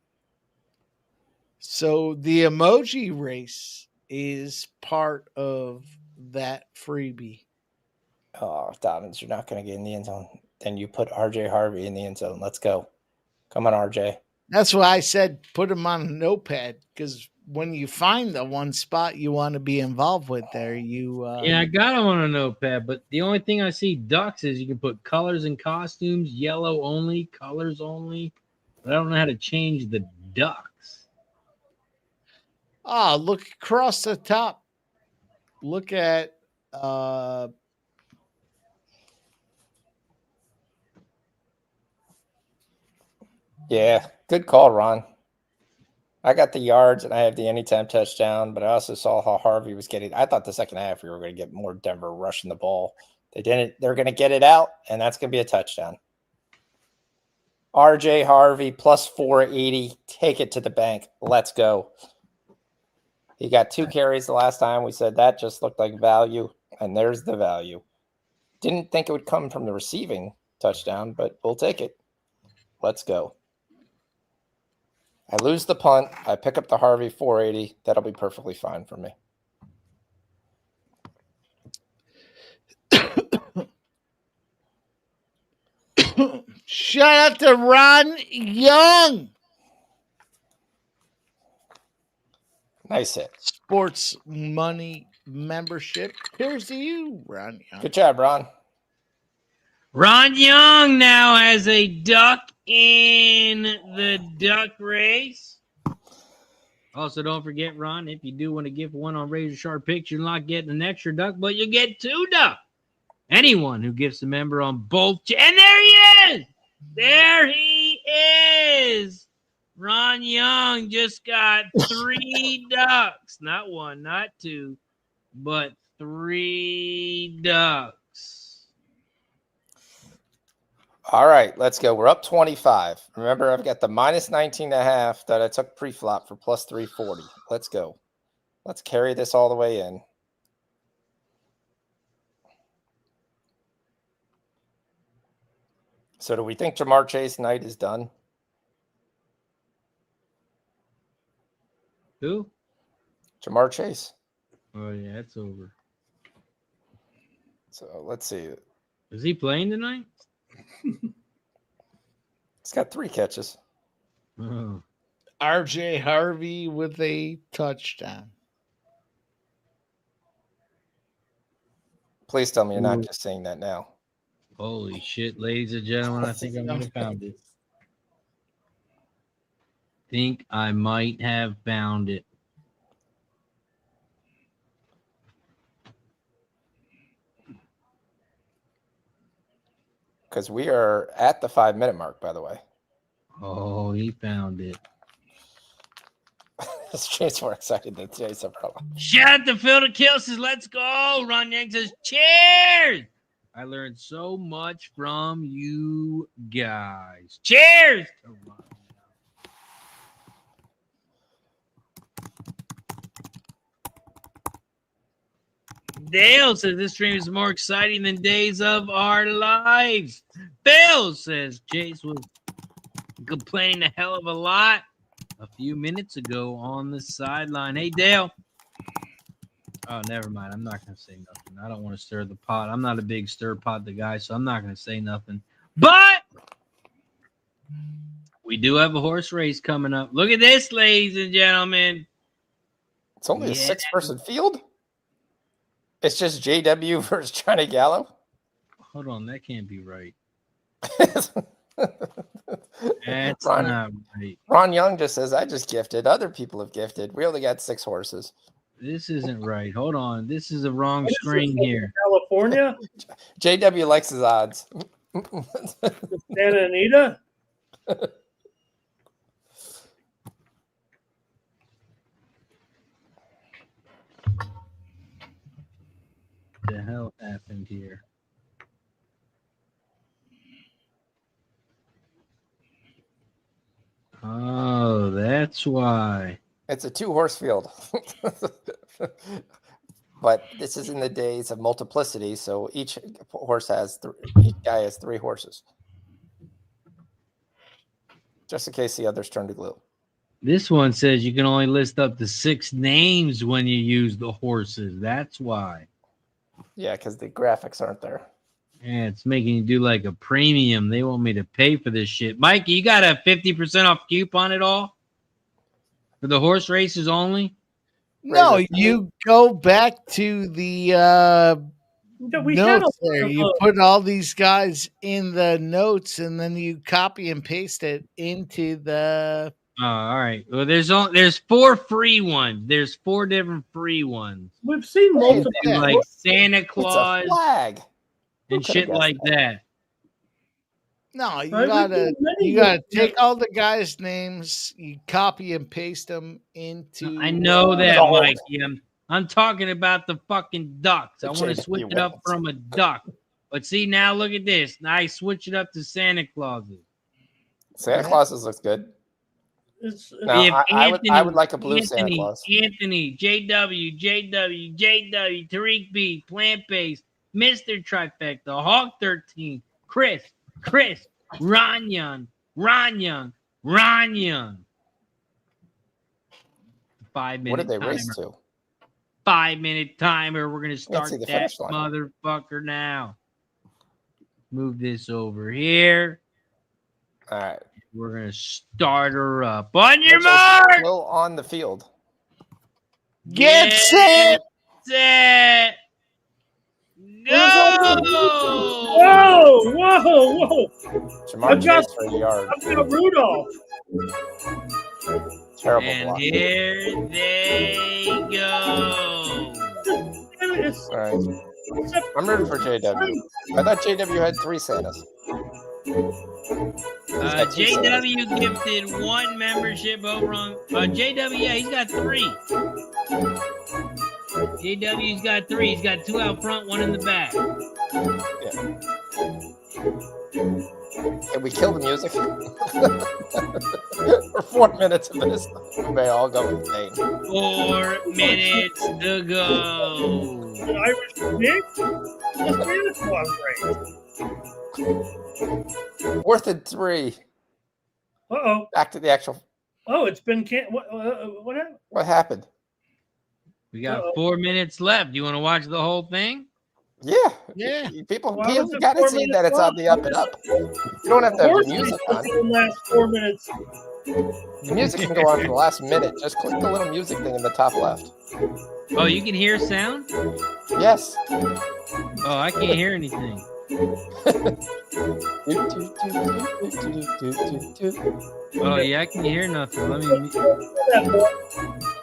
So the emoji race is part of that freebie. Oh, Dobbins, you're not going to get in the end zone. Then you put RJ Harvey in the end zone. Let's go. Come on, RJ. That's why I said put him on a notepad, because when you find the one spot you want to be involved with there, I got him on a notepad, but the only thing I see ducks is you can put colors and costumes, yellow only, colors only, but I don't know how to change the ducks. Look across the top. Look at yeah, good call, Ron. I got the yards and I have the anytime touchdown, but I also saw how Harvey was getting. I thought the second half we were going to get more Denver rushing the ball. They didn't. They're going to get it out, and that's going to be a touchdown. RJ Harvey plus 480. Take it to the bank. Let's go. He got 2 carries the last time. We said that just looked like value, and there's the value. Didn't think it would come from the receiving touchdown, but we'll take it. Let's go. I lose the punt. I pick up the Harvey 480. That'll be perfectly fine for me. Shout out to Ron Young. Nice hit. Sports Money membership. Here's to you, Ron Young. Good job, Ron. Ron Young now has a duck in the duck race. Also, don't forget, Ron, if you do want to give one on Razor Sharp Picks, you're not getting an extra duck, but you get 2 duck. Anyone who gets a member on both. And there he is. There he is. Ron Young just got 3 ducks. Not 1, not 2, but 3 ducks. All right, let's go. We're up 25. Remember, I've got the minus 19.5 that I took pre-flop for plus 340. Let's go. Let's carry this all the way in. So do we think Jamar Chase night is done? Who? Jamar Chase. Oh, yeah, it's over. So let's see. Is he playing tonight? He's got 3 catches. Oh. RJ Harvey with a touchdown. Please tell me you're not just saying that now. Holy shit, ladies and gentlemen, I think I might have found it. Think I might have found it. Because we are at the 5-minute mark, by the way. Oh, he found it. James more excited than today's umbrella. Shout out to Phil the Kill says, let's go. Ron Yang says, cheers. I learned so much from you guys. Cheers. Dale says this stream is more exciting than days of our lives. Bill says Chase was complaining a hell of a lot a few minutes ago on the sideline. Hey, Dale. Oh, never mind. I'm not going to say nothing. I don't want to stir the pot. I'm not a big stir pot the guy, so I'm not going to say nothing. But we do have a horse race coming up. Look at this, ladies and gentlemen. It's only a 6-person field? It's just JW versus Johnny Gallo? Hold on. That can't be right. That's not right. Ron Young just says, I just gifted. Other people have gifted. We only got 6 horses. This isn't right. Hold on. This is the wrong screen here. California? JW likes his odds. Santa Anita? What the hell happened here? Oh, that's why. It's a 2-horse field. But this is in the days of multiplicity, so each horse has each guy has 3 horses. Just in case the others turn to glue. This one says you can only list up to 6 names when you use the horses. That's why. Yeah, because the graphics aren't there. Yeah, it's making you do like a premium. They want me to pay for this shit. Mikey, you got a 50% off coupon at all? For the horse races only? No, you go back to the notes there. You put all these guys in the notes, and then you copy and paste it into the. Oh, all right. Well, there's 4 free ones. There's 4 different free ones. We've seen multiple, like Santa Claus it's a flag. and shit like that. No, you gotta take all the guys' names, you copy and paste them into. I know that, Mikey. I'm talking about the fucking ducks. I want to switch it up from a duck. But see, now look at this. Now I switch it up to Santa Clauses. Santa Clauses looks good. Now, If I would like a blue Santa Anthony, Claus. Anthony, JW, Tariq B, Plant Based, Mr. Trifecta, Hawk 13, Chris, Ron Young. 5 minute What did they timer. race to? 5-minute timer. We're gonna Can't start see the that finish line. motherfucker now. Move this over here. All right. We're gonna start her up. On your Which is mark. still on the field. Get set. Set. Go. Whoa! Jamar I've got- Chase for a yard. I've got Rudolph. Terrible And block. here they go. All right. I'm rooting for JW. I thought JW had 3 Santas. JW gifted 1 membership over on JW. Yeah, he's got 3. JW's got 3. He's got 2 out front, 1 in the back. Yeah. Can we kill the music? For 4 minutes of this, we may all go insane. 4 minutes to go. An Irish pig? The Santa Claus race. 4th and 3. Uh-oh. Back to the actual. Oh, it's been what happened? What happened? We got 4 minutes left. You want to watch the whole thing? Yeah. People Why was it got to 4 see minutes that it's on the up and up. You don't have to have the music on. The last 4 minutes. The music can go on for the last minute. Just click the little music thing in the top left. Oh, you can hear sound? Yes. Oh, I can't hear anything. Oh, yeah, I can hear nothing. Let me.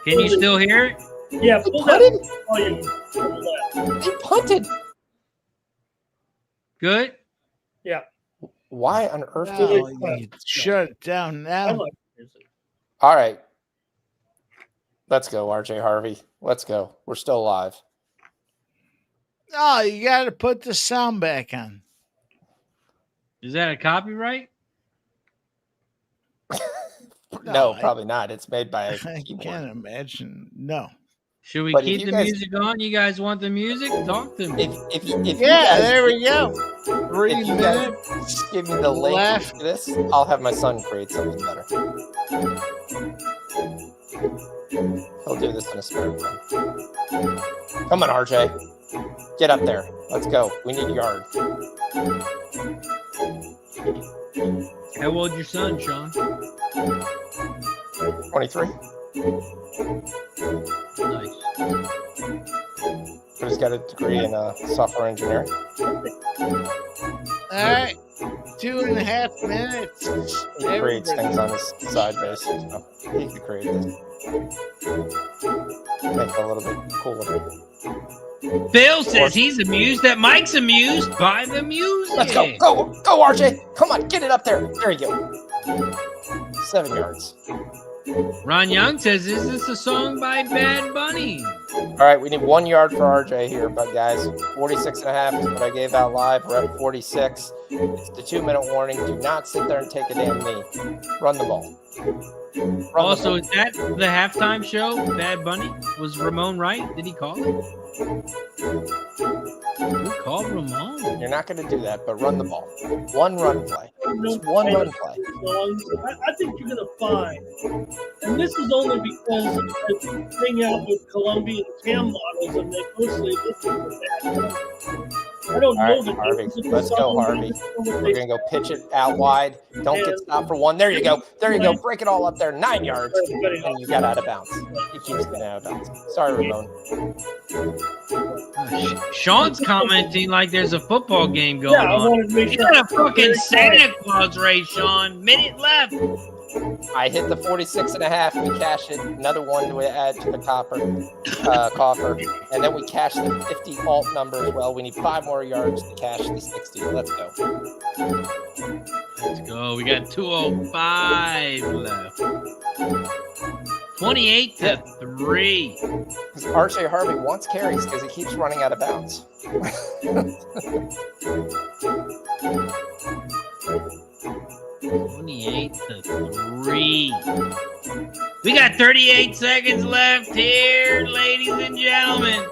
Can you still hear it? Yeah, pull that volume to the left. He punted. Good. Yeah. Why on earth did Oh, it? you shut it down I now. like music. All right. Let's go, RJ Harvey. Let's go. We're still alive. Oh, you got to put the sound back on. Is that a copyright? No, probably not. It's made by a I keyboard. can't imagine. No. Should we But if keep you the guys- music on? You guys want the music? Talk to me. If you Yeah, guys, there we go. 3 if you guys minutes. give me the link left. to this, I'll have my son create something better. He'll do this in a spare time. Come on, RJ. Get up there. Let's go. We need yard. How old's your son, Sean? 23. Nice. But he's got a degree in software engineering. All right. 2.5 minutes. He creates things on his side base. So he can create this. Make it a little bit cooler. Phil says he's amused that Mike's amused by the music. Let's go. Go, RJ. Come on, get it up there. There you go. 7 yards. Ron Young says, is this a song by Bad Bunny? All right, we need 1 yard for RJ here, but guys, 46.5 is what I gave out live. We're at 46. It's the 2-minute warning. Do not sit there and take a damn knee. Run the ball. Also, is that the halftime show, Bad Bunny? Was Ramon right? Did he call it? Who called Ramon? You're not going to do that, but run the ball. 1 run play. Just 1 run play. I think you're going to find, and this is only because I hang out with Colombian cam models and they mostly listen to that. I don't All know right, that. Harvey. Let's go, Harvey. We're going to go pitch it out wide. Don't get stopped for 1. There you go. There you go. Break it all up there. 9 yards. And you got out of bounds. He keeps getting out of bounds. Sorry, Ramon. Sean's commenting like there's a football game going I on. wanted to make You sure. got a fucking Santa Claus race, Sean. Minute left. I hit the 46.5. We cash it. Another 1 to add to the coffer. And then we cash the 50 alt number as well. We need 5 more yards to cash the 60. Let's go. Let's go. We got 2:05 left. 28-3. Because RJ Harvey wants carries because he keeps running out of bounds. 28-3. We got 38 seconds left here, ladies and gentlemen.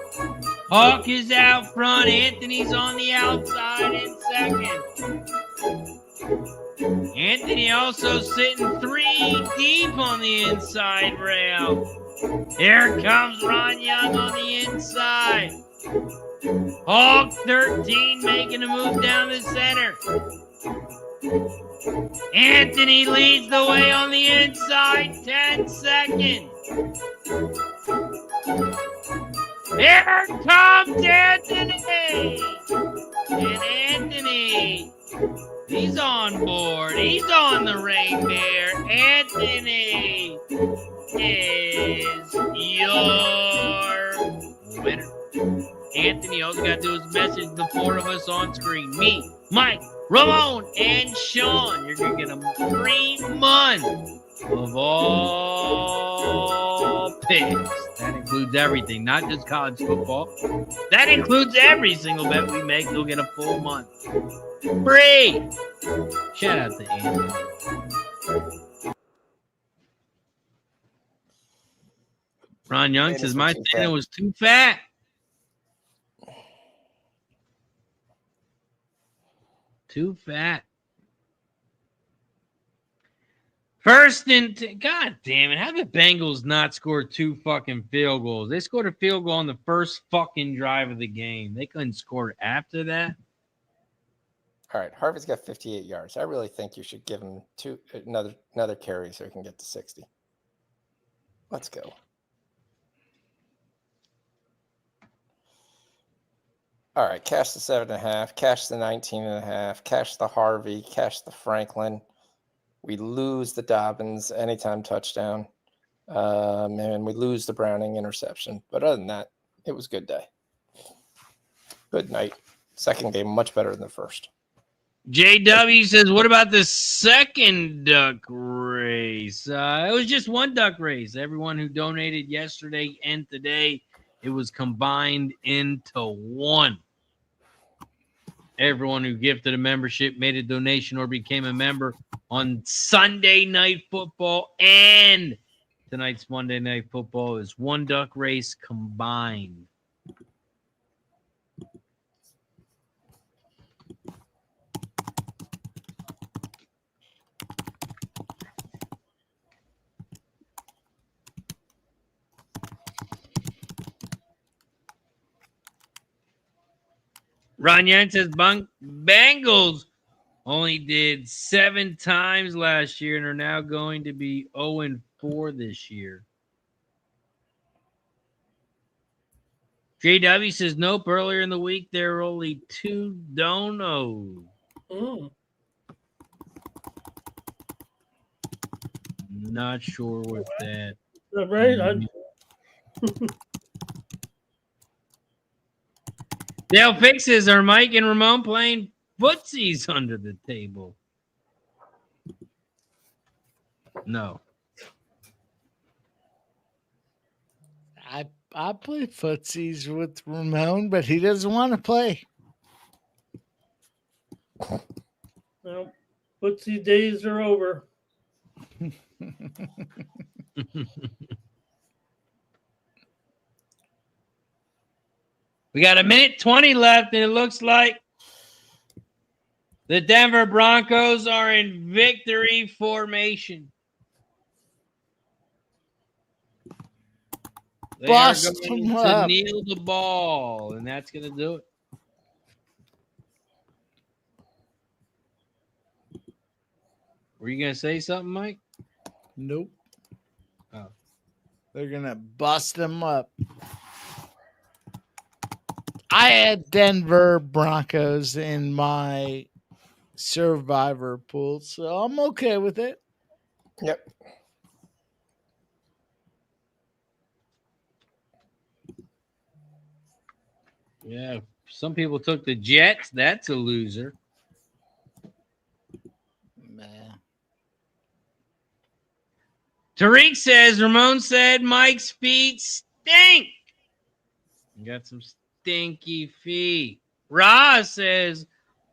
Hawk is out front. Anthony's on the outside in second. Anthony also sitting 3 deep on the inside rail. Here comes Ron Young on the inside. Hawk 13 making a move down the center. Anthony leads the way on the inside. 10 seconds. Here comes Anthony. And Anthony, he's on board. He's on the reindeer. Anthony is your winner. Anthony, all you got to do is message the 4 of us on screen. Me, Mike, Ramon, and Sean. You're going to get a free month of all picks. That includes everything, not just college football. That includes every single bet we make. You'll get a full month. Free. Shout out to Anthony. Ron Young says, my Santa was too fat. Too fat. First and God damn it. How did the Bengals not score 2 fucking field goals? They scored a field goal on the first fucking drive of the game. They couldn't score after that. All right, Harvey's got 58 yards. I really think you should give him another carry so he can get to 60. Let's go. All right, cash the 7.5, cash the 19.5, cash the Harvey, cash the Franklin. We lose the Dobbins anytime touchdown, and we lose the Browning interception. But other than that, it was a good day. Good night. Second game, much better than the first. JW says, what about the second duck race? It was just one duck race. Everyone who donated yesterday and today, it was combined into one. Everyone who gifted a membership, made a donation, or became a member on Sunday Night Football and tonight's Monday Night Football is one duck race combined. Ron Yan says Bengals only did 7 times last year and are now going to be 0-4 this year. JW says nope. Earlier in the week, there were only 2 donos. Not sure with that. Right? Dale fixes are Mike and Ramon playing footsies under the table. No. I play footsies with Ramon, but he doesn't want to play. Well, footsie days are over. We got 1:20 left, and it looks like the Denver Broncos are in victory formation. They Bust are going him to up. kneel the ball, and that's going to do it. Were you going to say something, Mike? Nope. Oh. They're going to bust him up. I had Denver Broncos in my survivor pool, so I'm okay with it. Yep. Yeah, some people took the Jets. That's a loser. Man. Tariq says, Ramon said Mike's feet stink. You got some stinky feet. Ra says,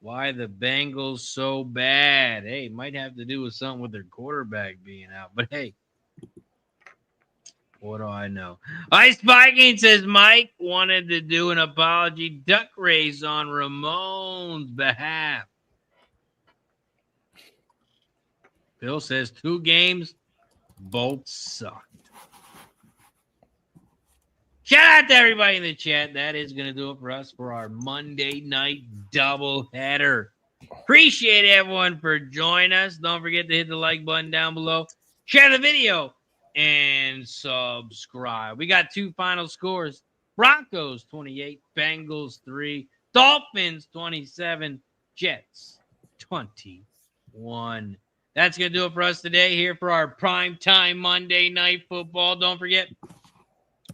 Why the Bengals so bad? Hey, might have to do with something with their quarterback being out. But hey, what do I know? Ice Viking says Mike wanted to do an apology duck race on Ramon's behalf. Bill says 2 games, both sucked. Shout out to everybody in the chat. That is going to do it for us for our Monday night doubleheader. Appreciate everyone for joining us. Don't forget to hit the like button down below. Share the video and subscribe. We got 2 final scores. Broncos 28, Bengals 3, Dolphins 27, Jets 21. That's going to do it for us today here for our primetime Monday Night Football. Don't forget,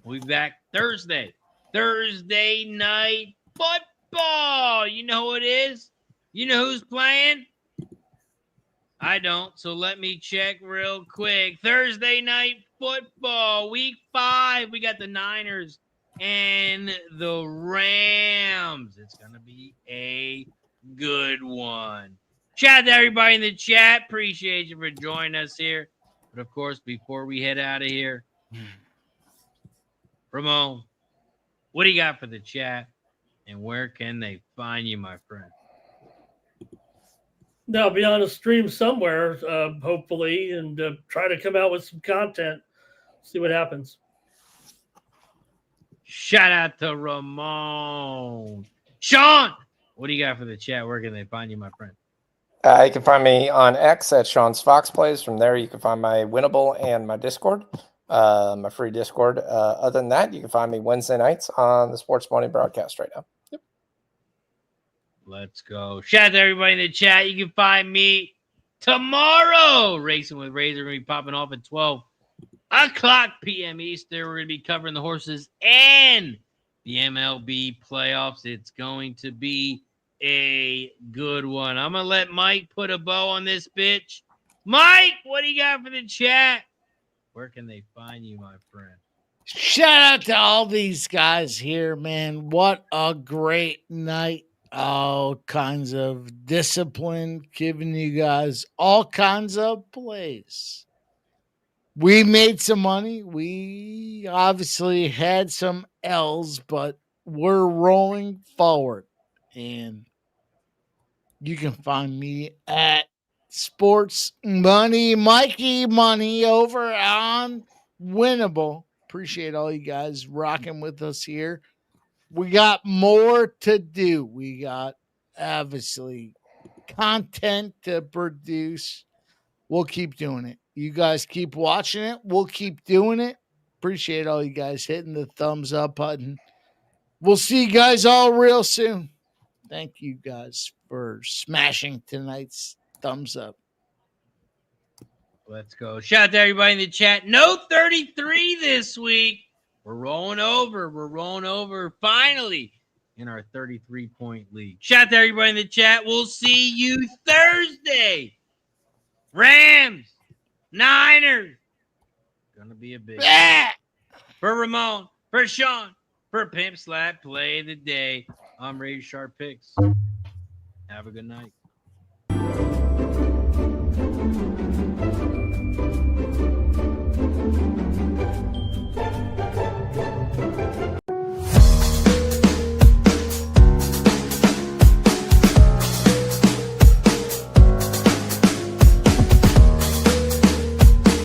we'll be back Thursday. Thursday Night Football. You know who it is? You know who's playing? I don't, so let me check real quick. Thursday Night Football, Week 5. We got the Niners and the Rams. It's going to be a good one. Shout out to everybody in the chat. Appreciate you for joining us here. But, of course, before we head out of here, Ramon, what do you got for the chat? And where can they find you, my friend? Now, I'll be on a stream somewhere, hopefully, and try to come out with some content. See what happens. Shout out to Ramon. Sean, what do you got for the chat? Where can they find you, my friend? You can find me on X at Sean's Fox Plays. From there, you can find my Winnable and my Discord, my free Discord. Other than that, you can find me Wednesday nights on the Sports Morning broadcast right now. Yep. Let's go. Shout out to everybody in the chat. You can find me tomorrow. Racing with Razor. We're going to be popping off at 12 o'clock p.m. Eastern. We're going to be covering the horses and the MLB playoffs. It's going to be a good one. I'm going to let Mike put a bow on this bitch. Mike, what do you got for the chat? Where can they find you, my friend? Shout out to all these guys here, man. What a great night. All kinds of discipline, giving you guys all kinds of plays. We made some money. We obviously had some L's, but we're rolling forward. And you can find me at Sports Money, Mikey Money over on Winnable. Appreciate all you guys rocking with us here. We got more to do. We got obviously content to produce. We'll keep doing it. You guys keep watching it. We'll keep doing it. Appreciate all you guys hitting the thumbs up button. We'll see you guys all real soon. Thank you guys for smashing tonight's thumbs up. Let's go. Shout out to everybody in the chat. No 33 this week. We're rolling over. We're rolling over finally in our 33-point league. Shout out to everybody in the chat. We'll see you Thursday. Rams, Niners. Gonna be a big one. For Ramon, for Sean, for Pimp Slap Play of the Day. I'm Ray Sharp Picks. Have a good night.